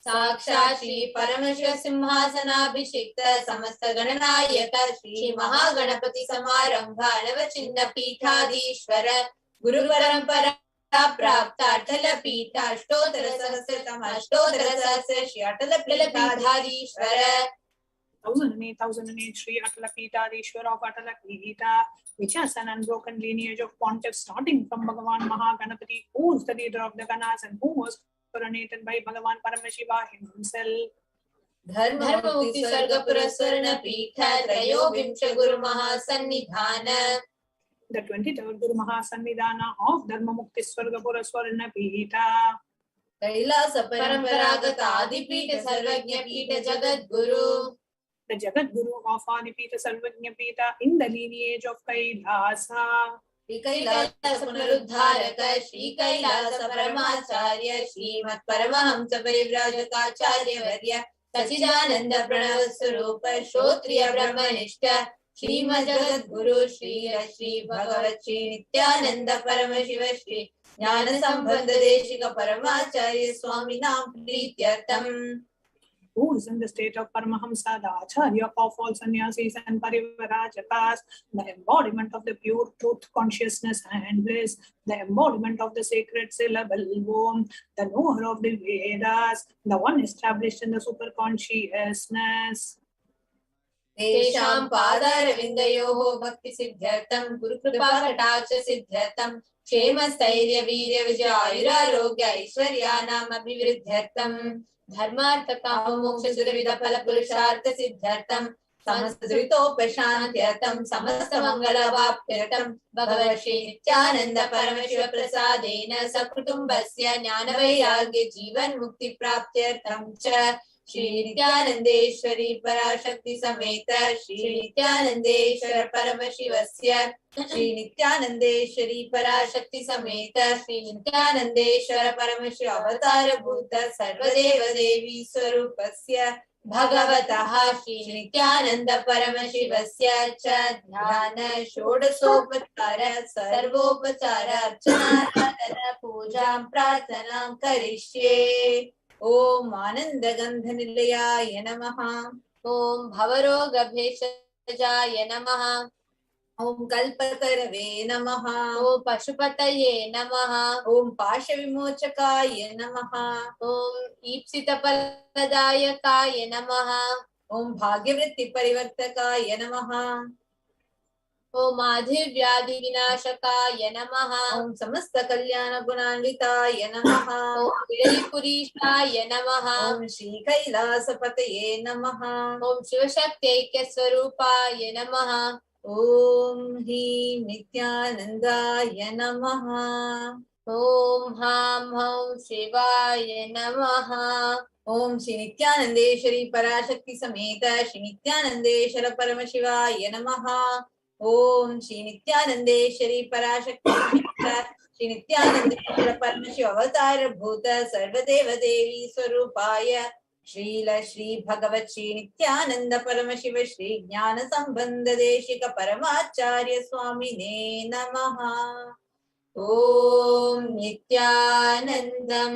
Sakshat Shri Paramashiva Simhasana Abhishekta Samasta Gananayaka Shri Mahaganapati Samarambha Navachinna Pitadishwara Guru Parampara Prapta Atala Pita Ashtottara Sahasratama Ashtottara Sahasra Shri Atala Pitadishwara. 1008 Shri Atala Pitadishwara of Atala Pita, which has an unbroken lineage of pontiffs starting from Bhagavan Mahaganapati, who is the leader of the Ganas and who was coronated by Bhagavan Paramashiva himself. Dharma Mukti Sarga Puraswarna Pita Trayo Vimsha Guru Mahasannidhana. The 23rd Guru Mahasannidhana of Dharma Mukti Swargapura Swarna Pita. Kailasa Paramparagata Adipita Sarvajna Pita Jagat Guru. The Jagat Guru of Adipita Sarvajna Pita in the lineage of Kailasa. Shri Kailasa Punarudharaka Shri Kailasa Paramacharya Srimad Paramahamsa Parivrajaka Acharya Varya Sachidananda Pranava Swarupa Shrotriya Brahmanishta Srimad Jagat Guru Shri Shri Bhagavat Shri Nithyananda Paramashiva Shri Jnana Sambandha Deshika Paramacharya Swami Nam Prityartam. who is in the state of Paramahamsa, the Acharya of all sannyasis and parivarajakas, the embodiment of the pure truth, consciousness and bliss, the embodiment of the sacred syllable Om, the knower of the Vedas, the one established in the superconsciousness. Tesham Padaravindayoho Bhakti Siddhyartham Guru Kripa Katacha Siddhyartham Kshema Stairya Virya Vijaya Rogya Aishwaryanam Abhivriddhyartham Dharmartha Kama Moksha Sudavida Phala Purushartha Siddhyartham Samasdritopashantyartham Samasta Mangala Vapyartham Bhagavad Shri Nithyananda Paramashiva Prasadena Sakutumbasya Jnanavairagya Jivan Mukti Praptyartham Cha Shri Nithyanandeshwari Parashakti Sameta Shri Nithyanandeshwara Paramashivasya Shri Nithyanandeshwari Parashakti Sameta Shri Nithyanandeshwara Paramashiva Avatara Bhuta Sarvadeva Devi Swarupasya Bhagavataha Shri Nithyananda Paramashivasya Cha Dhyana Shodasopachara Sarvopachara Archana Radhana Pujam Prathanam Karishye. Om Ananda Gandhanilaya Namaha. Om Bhavaroga Bheshajaya Namaha. Om Kalpatarave Namaha. Om Pashupataye Namaha. Om Pashavimochakaya Namaha. Om Ipsitapaladayakaya Namaha. Om Bhagyavritti Parivartakaya Namaha. Om Adhivyadi Vinashakaya Namaha. Om Samasta Kalyana Gunanvitaya Namaha. Om Vidalipurishaya Namaha. Om Shri Kailasa Pataye Namaha. Om Shivashakti Swarupaya Namaha. Om Him Nithyanandaya Namaha. Om Ham Ham Shivaya Namaha. Om Shri Nithyanandeshwari Parashakti Sameta Shri Nithyanandeshwara Paramashivaya Namaha. Om Shri Nithyanandeshwari Parashakti Sameta Shri Nithyanandeshwara Paramashiva Avatara Bhuta Sarvadeva Devi Swarupaya Srila Shri Bhagavat Shri Nithyananda Paramashiva Shri Jnana Sambandha Deshika Paramacharya Swamine Namaha. Om Nithyanandam.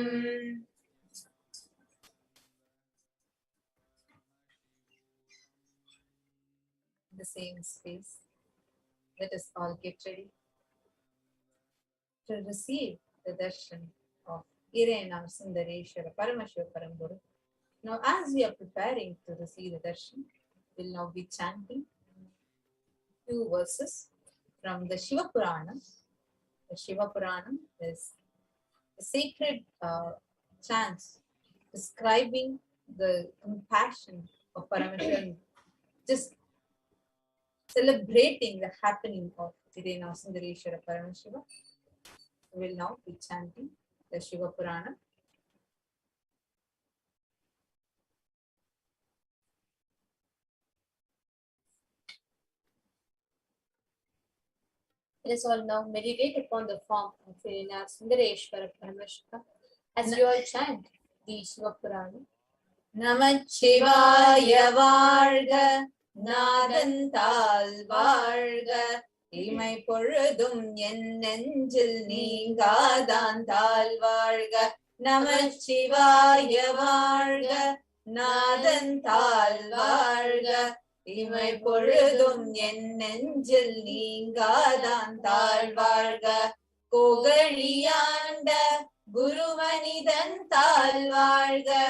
The same space. Let us all get ready to receive the darshan of Irena Sundareshwara Paramashivoham. Now, as we are preparing to receive the darshan, we'll now be chanting two verses from the Shiva Purana. The Shiva Purana is a sacred chants describing the compassion of Paramashivoham, just celebrating the happening of Irena Sundareshwara Paramashiva. We will now be chanting the Shiva Purana. Let us all now meditate upon the form of Irena Sundareshwara Paramashiva as we all chant the Shiva Purana. Namachivaya Varga Nadantal Varga Imai Porudum Yen Nenjil Ningadantal Varga Namachivaya Varga Nadantal Varga Imai Porudum Yen Nenjil Ningadantal Varga Kogariyanda Gurumanidantal Varga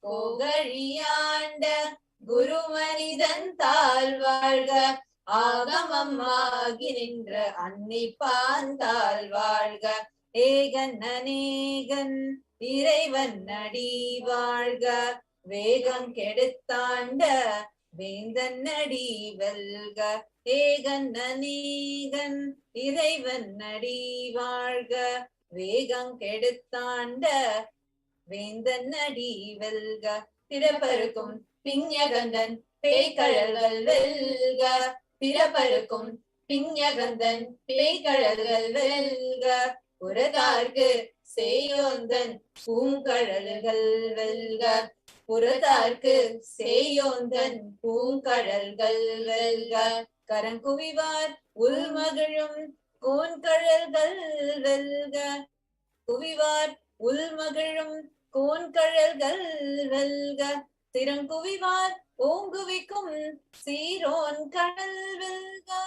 Kogariyanda Gurumanidantal Varga Agamamagirindra Annipantal Varga Egan Anegan Irevan Nadi Varga Vegan Keditanda Vendan Nadi Velga Egan Anegan Irevan Nadi Varga Vegan Keditanda Vendan Nadi Velga Piraparukum Pinyagandan Pekaral Velga Piraparukum Pinyagandan Pekaral Velga Puradarku Seyondan Punkaral Velga Puradarku Seyondan Punkaral Velga Karankuvivar Ulmagarum Konkaral Velga Kuvivar Ulmagarum Konkaral Velga Tiranguvivar Onguvikum Siron Kadal Vilga.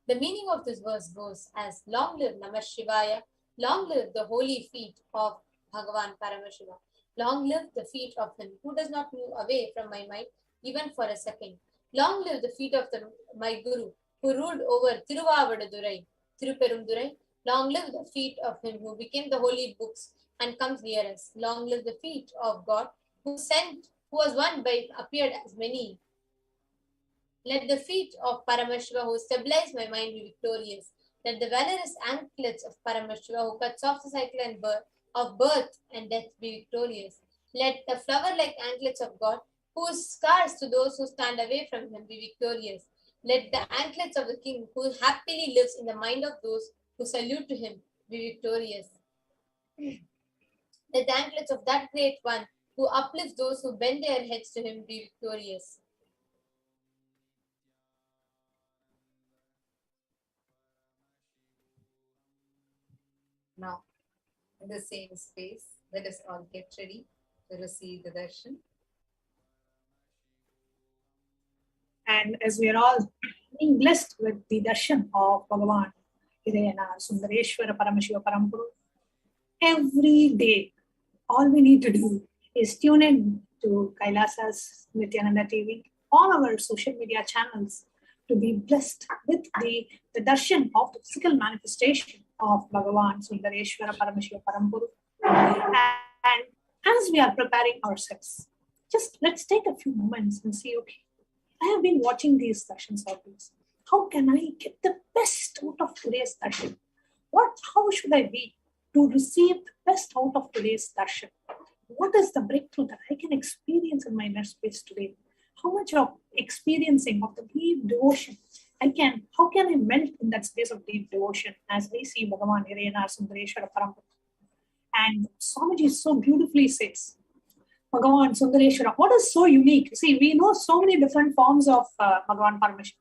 The meaning of this verse goes as, long live Namah Shivaya, long live the holy feet of Bhagavan Paramashiva, long live the feet of him who does not move away from my mind even for a second. Long live the feet of my Guru who ruled over Tiruvavadurai, Tiruperumdurai. Long live the feet of him who became the holy books and comes near us. Long live the feet of God who was one by appeared as many. Let the feet of Paramashiva who stabilized my mind be victorious. Let the valorous anklets of Paramashiva who cuts off the cycle of birth and death be victorious. Let the flower-like anklets of God, whose scars to those who stand away from him, be victorious. Let the anklets of the King, who happily lives in the mind of those who salute to him, be victorious. Let the anklets of that great one, who uplifts those who bend their heads to him, be victorious. Now, in the same space, let us all get ready to receive the darshan. And as we are all being blessed with the darshan of Bhagavan Sundareshwara Paramashiva Parampuru, every day, all we need to do is tune in to Kailasa's Nithyananda TV, all our social media channels, to be blessed with the darshan of the physical manifestation of Bhagavan Sundareshwara Paramashiva Parampuru. And as we are preparing ourselves, just let's take a few moments and see, okay, I have been watching these sessions always. How can I get the best out of today's darshan? How should I be to receive the best out of today's darshan? What is the breakthrough that I can experience in my inner space today? How much of experiencing of the deep devotion how can I melt in that space of deep devotion as we see Bhagavan Sundareshwara Parampuru? And Swamiji so beautifully says, Bhagavan Sundareshwara, what is so unique? See, we know so many different forms of Bhagavan Paramashiva.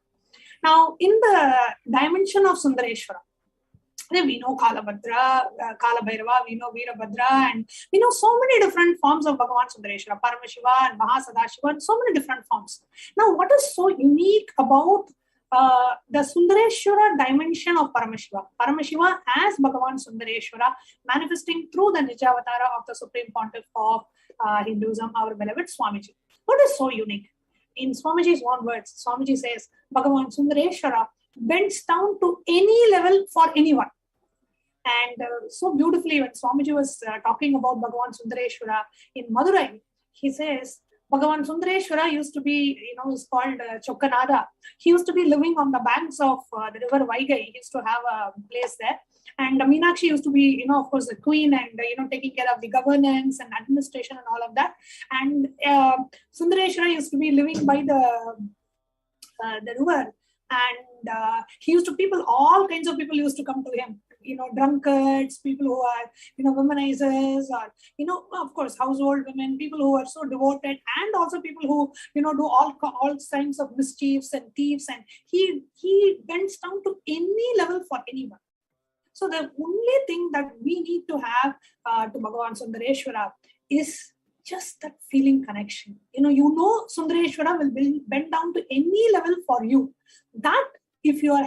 Now, in the dimension of Sundareshwara, we know Kalabhadra, Kalabhairava, we know Veerabhadra, and we know so many different forms of Bhagavan Sundareshwara, Paramashiva and Mahasadashiva, and so many different forms. Now, what is so unique about the Sundareshwara dimension of Paramashiva? Paramashiva as Bhagavan Sundareshwara, manifesting through the Nijavatara of the Supreme Pontiff of Hinduism, our beloved Swamiji. What is so unique? In Swamiji's own words, Swamiji says, Bhagavan Sundareshwara bends down to any level for anyone. And so beautifully, when Swamiji was talking about Bhagavan Sundareshwara in Madurai, he says, Bhagavan Sundareshwara used to be, is called Chokkanada. He used to be living on the banks of the river Vaigai. He used to have a place there. And Meenakshi used to be, of course, the queen and, taking care of the governance and administration and all of that. And Sundareshwara used to be living by the river. And he used to all kinds of people used to come to him. Drunkards, people who are, womanizers, or, of course, household women, people who are so devoted, and also people who, do all kinds of mischiefs and thieves. And he bends down to any level for anyone. So the only thing that we need to have to Bhagavan Sundareshwara is just that feeling connection. Sundareshwara will bend down to any level for you. That if you are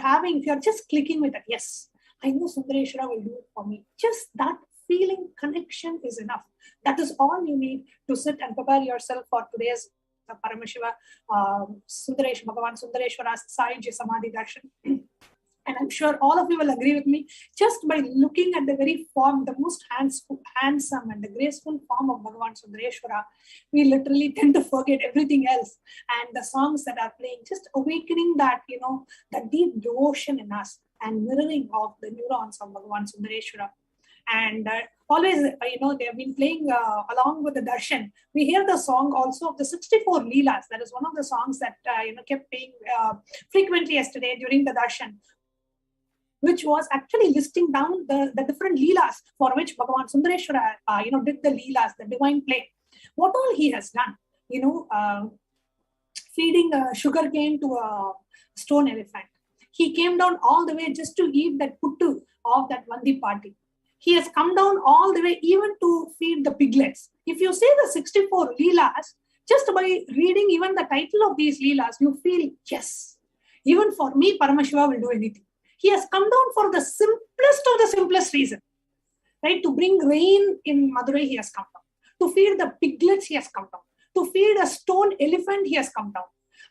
just clicking with that, yes, I know Sundareshwara will do it for me. Just that feeling connection is enough. That is all you need to sit and prepare yourself for today's Paramashiva Bhagavan Sundareshwara's Sayuj Samadhi Darshan. And I'm sure all of you will agree with me, just by looking at the very form, the most handsome and the graceful form of Bhagavan Sundareshwara, we literally tend to forget everything else. And the songs that are playing, just awakening that, that deep devotion in us and mirroring of the neurons of Bhagavan Sundareshwara. And always, they have been playing along with the darshan. We hear the song also of the 64 Leelas. That is one of the songs that, kept playing frequently yesterday during the darshan, which was actually listing down the different Leelas for which Bhagavan Sundareshwara, did the Leelas, the divine play. What all he has done, feeding a sugar cane to a stone elephant. He came down all the way just to eat that puttu of that Vandi party. He has come down all the way even to feed the piglets. If you see the 64 Leelas, just by reading even the title of these Leelas, you feel, yes, even for me, Paramashiva will do anything. He has come down for the simplest of the simplest reason, right? To bring rain in Madurai, he has come down. To feed the piglets, he has come down. To feed a stone elephant, he has come down.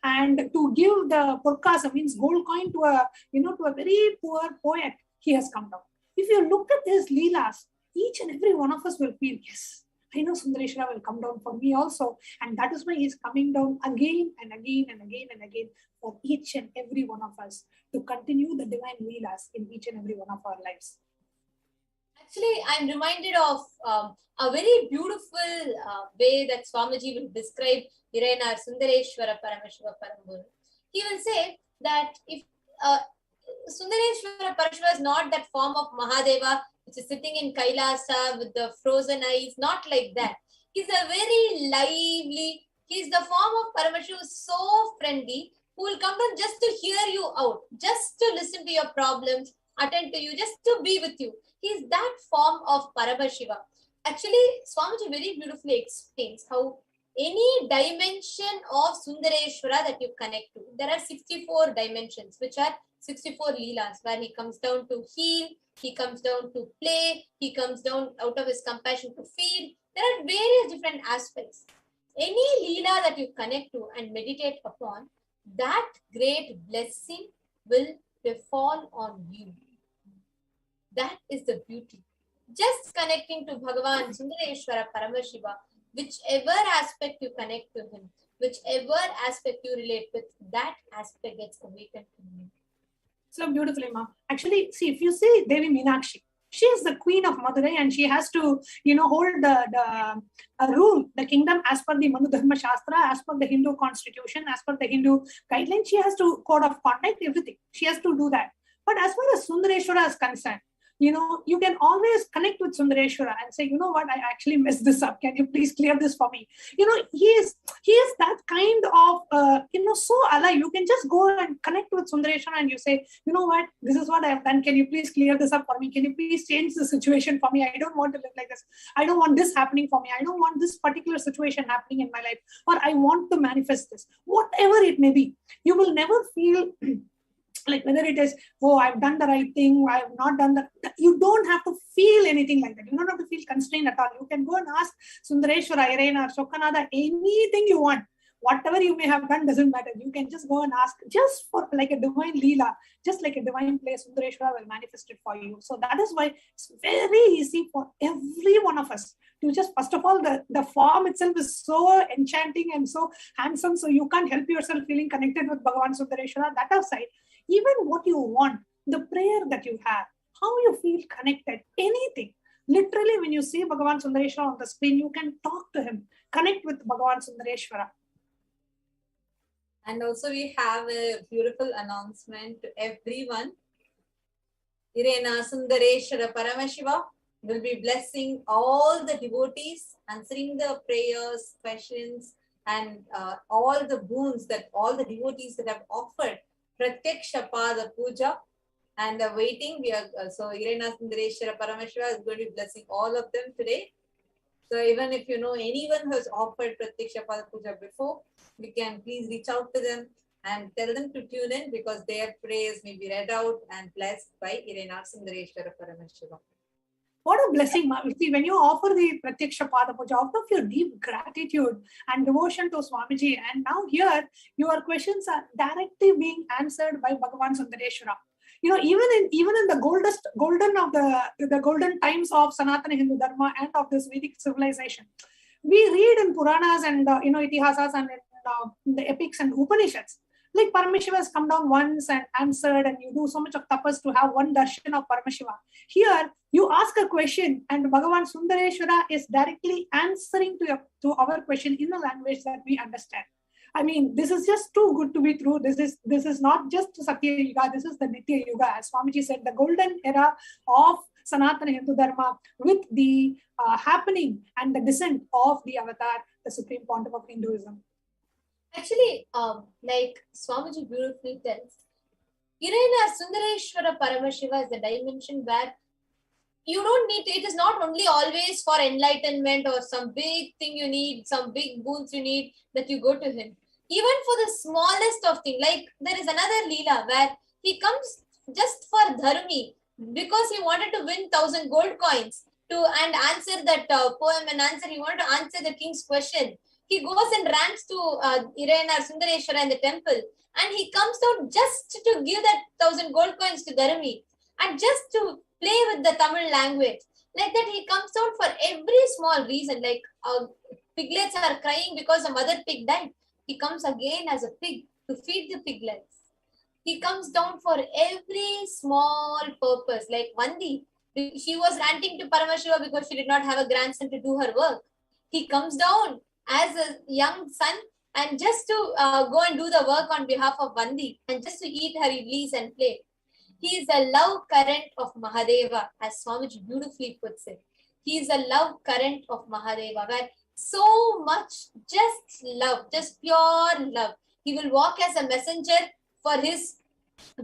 And to give the porkasa, means gold coin, to a very poor poet, he has come down. If you look at his Leelas, each and every one of us will feel, yes, I know Sundareshwara will come down for me also. And that is why he's coming down again and again and again and again for each and every one of us to continue the divine Leelas in each and every one of our lives. Actually, I'm reminded of a very beautiful way that Swamiji will describe Irena Sundareshwara Paramashiva Parambur. He will say that if Sundareshwara Paramashiva is not that form of Mahadeva which is sitting in Kailasa with the frozen eyes, not like that. He's a very lively, he's the form of Paramashiva who is so friendly, who will come down just to hear you out, just to listen to your problems, attend to you, just to be with you. He's that form of Paramashiva. Actually, Swamiji very beautifully explains how any dimension of Sundareshwara that you connect to, there are 64 dimensions, which are 64 Leelas, where he comes down to heal, he comes down to play, he comes down out of his compassion to feed. There are various different aspects. Any Leela that you connect to and meditate upon, that great blessing will befall on you. That is the beauty. Just connecting to Bhagavan Sundareshwara Paramashiva, whichever aspect you connect to him, whichever aspect you relate with, that aspect gets awakened in you. So beautifully, Ma. Actually, see, if you see Devi Meenakshi, she is the queen of Madurai and she has to, hold the rule, the kingdom as per the Manu Dharma Shastra, as per the Hindu constitution, as per the Hindu guidelines. She has to code of conduct, everything. She has to do that. But as far as Sundareshwara is concerned, you can always connect with Sundareshwara and say, you know what, I actually messed this up. Can you please clear this for me? He is that kind of, so alive. You can just go and connect with Sundareshwara and you say, you know what, this is what I have done. Can you please clear this up for me? Can you please change the situation for me? I don't want to live like this. I don't want this happening for me. I don't want this particular situation happening in my life. Or I want to manifest this. Whatever it may be, you will never feel like whether it is, oh, I've done the right thing, I have not done that. You don't have to feel anything like that. You don't have to feel constrained at all. You can go and ask Sundareshwara, Irena, or Shokanada anything you want. Whatever you may have done doesn't matter. You can just go and ask just for like a divine Leela, just like a divine place, Sundareshwara will manifest it for you. So that is why it's very easy for every one of us to just, first of all, the form itself is so enchanting and so handsome. So you can't help yourself feeling connected with Bhagavan Sundareshwara. That aside, even what you want, the prayer that you have, how you feel connected, anything. Literally, when you see Bhagavan Sundareshwara on the screen, you can talk to him, connect with Bhagavan Sundareshwara. And also we have a beautiful announcement to everyone. Irena Sundareshwara Paramashiva will be blessing all the devotees, answering the prayers, questions, and all the boons that all the devotees that have offered Pratyaksha Pada Puja and waiting. We are so Irena Sundareshwara Paramashiva is going to be blessing all of them today. So even if you know anyone who has offered Pratyaksha Pada Puja before, we can please reach out to them and tell them to tune in because their prayers may be read out and blessed by Irena Sundareshwara Paramashiva. What a blessing, Ma. See, when you offer the Pratyaksha Pada Puja, out of your deep gratitude and devotion to Swamiji, and now here, your questions are directly being answered by Bhagavan Sundareshwara. Even in the golden times of Sanatana Hindu Dharma and of this Vedic civilization, we read in Puranas and Itihasas and in the epics and Upanishads, like Paramashiva has come down once and answered, and you do so much of tapas to have one darshan of Paramashiva. Here, you ask a question and Bhagavan Sundareshwara is directly answering to our question in a language that we understand. I mean, this is just too good to be true. This is not just Satya Yuga, this is the Nitya Yuga. As Swamiji said, the golden era of Sanatana Hindu Dharma with the happening and the descent of the Avatar, the Supreme Pontiff of Hinduism. Actually, like Swamiji beautifully tells, Irena Sundareshwara Paramashiva is the dimension where you don't need to, it is not only always for enlightenment or some big thing you need, some big boons you need, that you go to him. Even for the smallest of things, like there is another Leela where he comes just for dharmi, because he wanted to win 1,000 gold coins and answer that poem and he wanted to answer the king's question. He goes and rants to Irena or Sundareshwara in the temple, and he comes down just to give that 1,000 gold coins to Dharmi and just to play with the Tamil language. Like that, he comes down for every small reason, like piglets are crying because a mother pig died. He comes again as a pig to feed the piglets. He comes down for every small purpose, like Vandi. She was ranting to Paramashiva because she did not have a grandson to do her work. He comes down as a young son and just to go and do the work on behalf of Vandi and just to eat her idlis and play. He is a love current of Mahadeva, as Swamiji beautifully puts it. He is a love current of Mahadeva, where so much just love, just pure love. He will walk as a messenger for his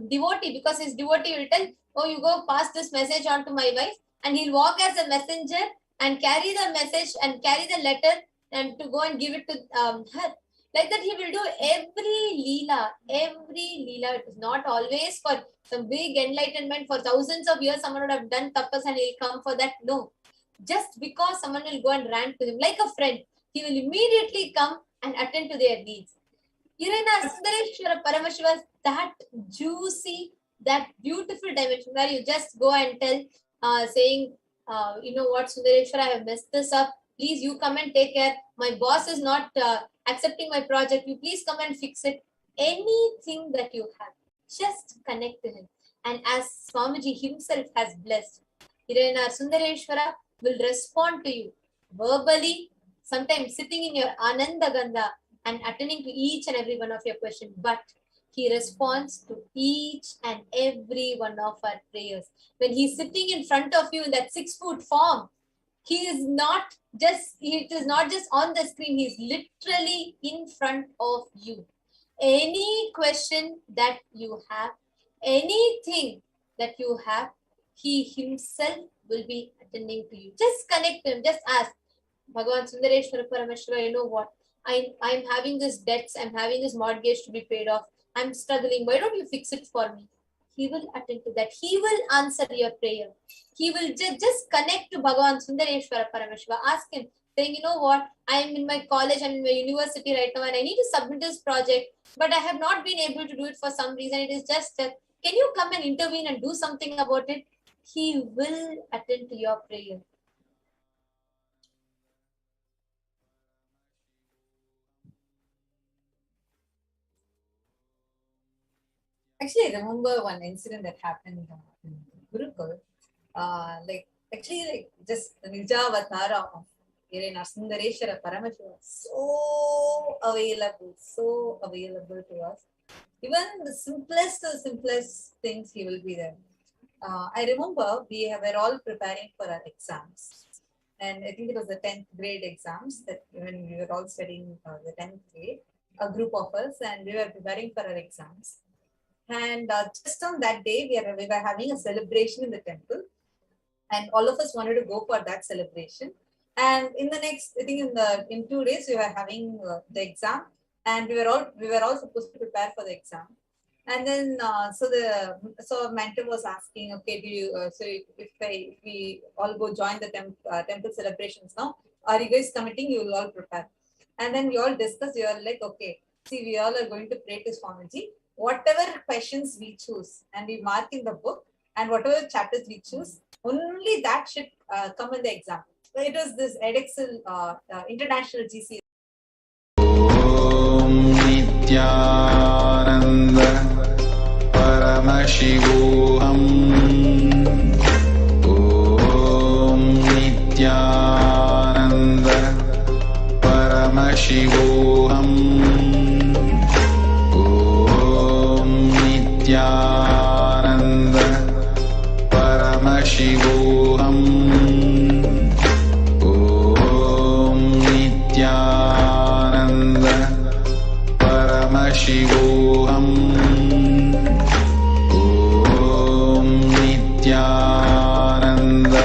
devotee, because his devotee will tell, oh, you go pass this message on to my wife, and he'll walk as a messenger and carry the message and carry the letter and to go and give it to her. Like that, he will do every Leela. It is not always for some big enlightenment. For thousands of years, someone would have done tapas and he'll come for that. No. Just because someone will go and rant to him like a friend, he will immediately come and attend to their needs. Irena Sundareshwara Paramashivam, that juicy, that beautiful dimension where you just go and tell, saying, you know what, Sundareshwara, I have messed this up. Please, you come and take care. My boss is not accepting my project. You please come and fix it. Anything that you have, just connect to him. And as Swamiji himself has blessed, Irena Sundareshwara will respond to you verbally, sometimes sitting in your Ananda Gandha and attending to each and every one of your questions. But he responds to each and every one of our prayers. When he's sitting in front of you in that 6-foot form, it is not just on the screen, he's literally in front of you. Any question that you have, anything that you have, he himself will be attending to you. Just connect to him, just ask, Bhagavan Sundareshwara Paramashiva, you know what, I'm having this debts, I'm having this mortgage to be paid off, I'm struggling, why don't you fix it for me? He will attend to that. He will answer your prayer. He will just connect to Bhagavan Sundareshwara Paramashiva. Ask him, saying, you know what, I am in my college, I'm in my university right now, and I need to submit this project, but I have not been able to do it for some reason. It is just that, can you come and intervene and do something about it? He will attend to your prayer. Actually, I remember one incident that happened in Gurukul. Just the Nijavatara of Irena Sundareshwara Paramashivam, so available to us. Even the simplest things, he will be there. I remember we were all preparing for our exams. And I think it was the 10th grade exams that when we were all studying the 10th grade, a group of us, and we were preparing for our exams. And just on that day, we were having a celebration in the temple, and all of us wanted to go for that celebration. And in the next, I think in 2 days, we were having the exam, and we were all supposed to prepare for the exam. And then so mentor was asking, okay, do you if we all go join the temple celebrations now, are you guys committing? You will all prepare. And then we all discussed. We were like, okay, see, we all are going to pray to Swamiji. Whatever questions we choose, and we mark in the book, and whatever chapters we choose, only that should come in the exam. So it was this Edexcel International GC. Om Nithyananda Paramashivoham. Om Nithyananda Paramashivoham. Nithyananda Paramashivoham. Om Nithyananda Paramashivoham. Om Nithyananda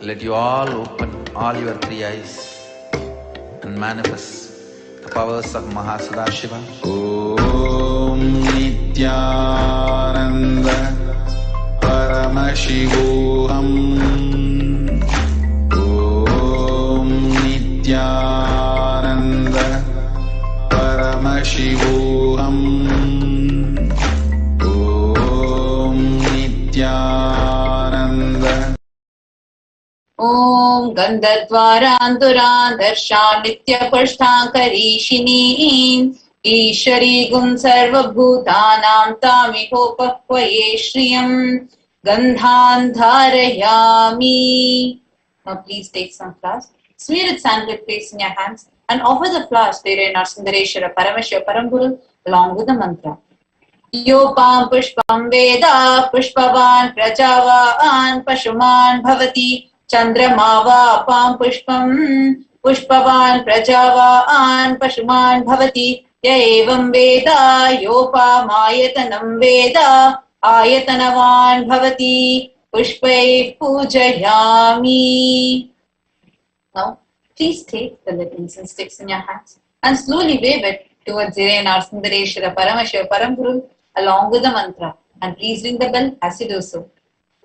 let you all open all your three eyes and manifest the powers of Mahasadashiva. Om Nithyananda Paramashivoham. Om Nithyananda Paramashivoham. Om Nithyananda. Om Gandharvarandurandarshan Nityapashtankarishi Ishari Gun Sarvabhutanam Tamihopakvaye Shriyam Gandhan Dharayami. Now please take some flowers, smear it sandalwood paste in your hands and offer the flowers to your Sundareshwara Paramashiva Paramburu along with the mantra. Yopam pushpam veda pushpavan prajavan pashuman bhavati chandramava pam pushpam pushpavan prajavan pashuman bhavati ya evam veda yopam ayatanam veda ayatanavan bhavati pushpai pujayami. Now please take the lit incense sticks in your hands and slowly wave it towards our Sundareshwara Paramashiva Paramburu along with the mantra, and please ring the bell as you do so.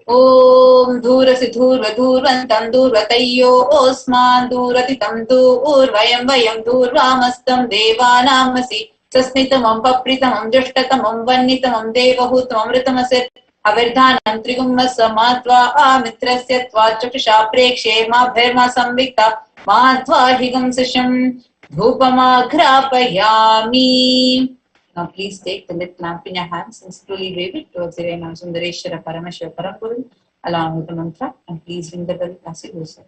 Om Dhurasi Dhurva Dhurvantam Dhurvatayyo Osman Dhuratitam Dhurvayam Vayam Dhurvamastam Devanamasi Sasnitamam Papritamam Jushtatamam Vannitamam Devahutamam Ritamasitt Avirdhanam Trigummasa Matva Amitrasya Tvachaksha Prekshe Ma Bherma Samvikta Matva Higam Sisham Dhupamagrapayami. Now please take the lit lamp in your hands and slowly wave it towards your Sundareshwara Paramashiva Paramburu along with the mantra, and please ring the bell as you do so.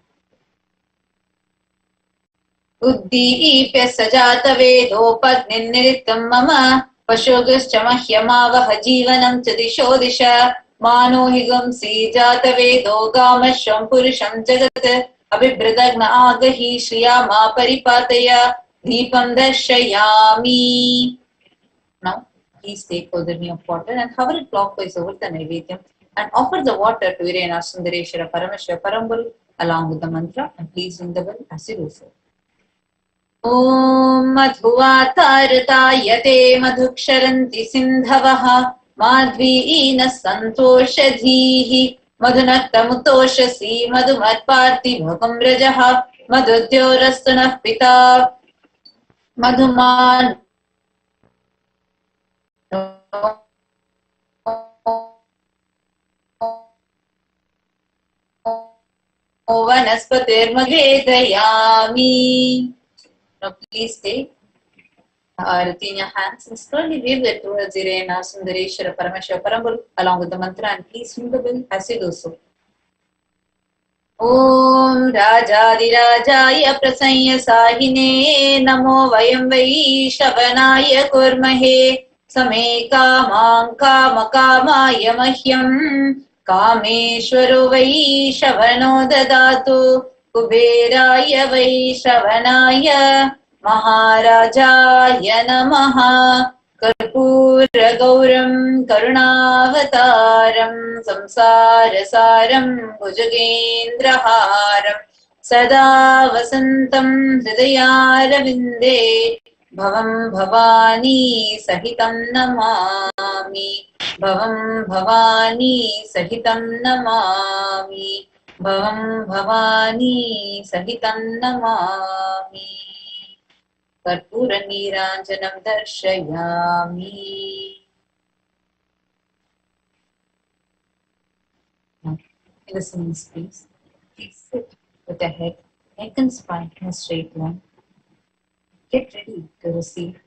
Uddipya sajata vedopagniniritam mama pashogascha mahyamavaha jivanam chadisho disha mano higamsi jata vedo gamasham purusham jagat abhibradagna agahi shriyama paripataya deepam darshayami. Now, please take Kodani of water and hover it clockwise over the Naivedyam and offer the water to Irena Sundareshwara Paramashiva Paramburu along with the mantra, and please ring the bell as you do so. Om Madhuvatartayate Madhuksharanti Sindhavaha Madhviina Santoshadhihi Madhunaktamutoshasi Madhumatparti Bhagam Rajaha Madhudyorastunah Pita Madhuman Vanaspatirmagedayami. Now please take Arati in your hands and slowly wave it towards Irena Sundareshwara Paramashiva Paramburu along with the mantra, and please ring the bell as you do so. Om Rajadirajaya Prasanya Sahine Namo Vayam Vaishavanaya Kurmahe Same Kamam Kama Kamaya Mahyam Kameshwaro Vaishavano Dadatu Kuberaya Vaishavanaya Maharajaya Namaha Karpura Gauram Karunavataram Samsarasaram Bhujagendraharam Sada Vasantam Hridayaravinде Bhavam Bhavani Sahitam Namami Bhavam Bhavani Sahitam Namami Bhavam Bhavani Sahitam Namami Karpura Niranjanam Darshayami. Now, listen in this please. Please sit with the head, neck and spine in a straight line. Get ready to receive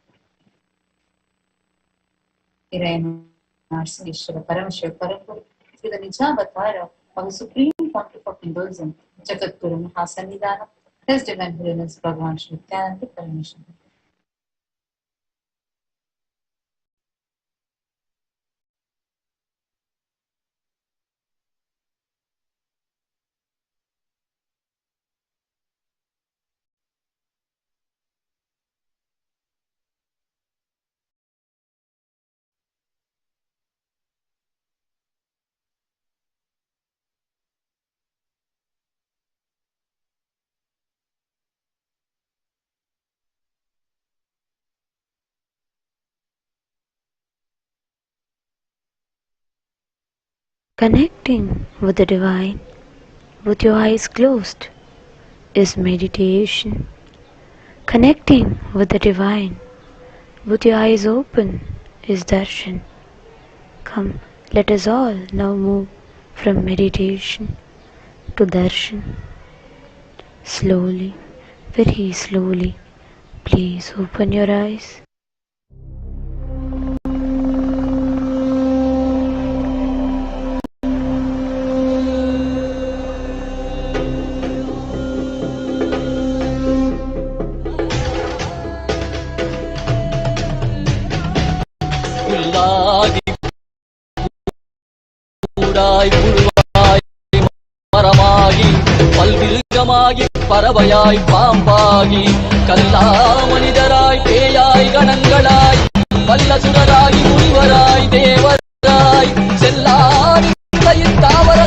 Irena Sundareshwara Paramashiva Paramburu through the Nijavatara of the Supreme Pontiff of Hinduism, Jagadguru Mahasannidhanam, His Divine Holiness Bhagavan Shri Nithyananda Paramashivam. Connecting with the divine with your eyes closed is meditation. Connecting with the divine with your eyes open is darshan. Come, let us all now move from meditation to darshan. Slowly, very slowly, please open your eyes. பறவையாய் பாம்பாகி கல்லா மனிதராய் பேயாய் கணங்களாய் வல்லசுரராய் முனிவராய் தேவராய் செல்லாடி தாவர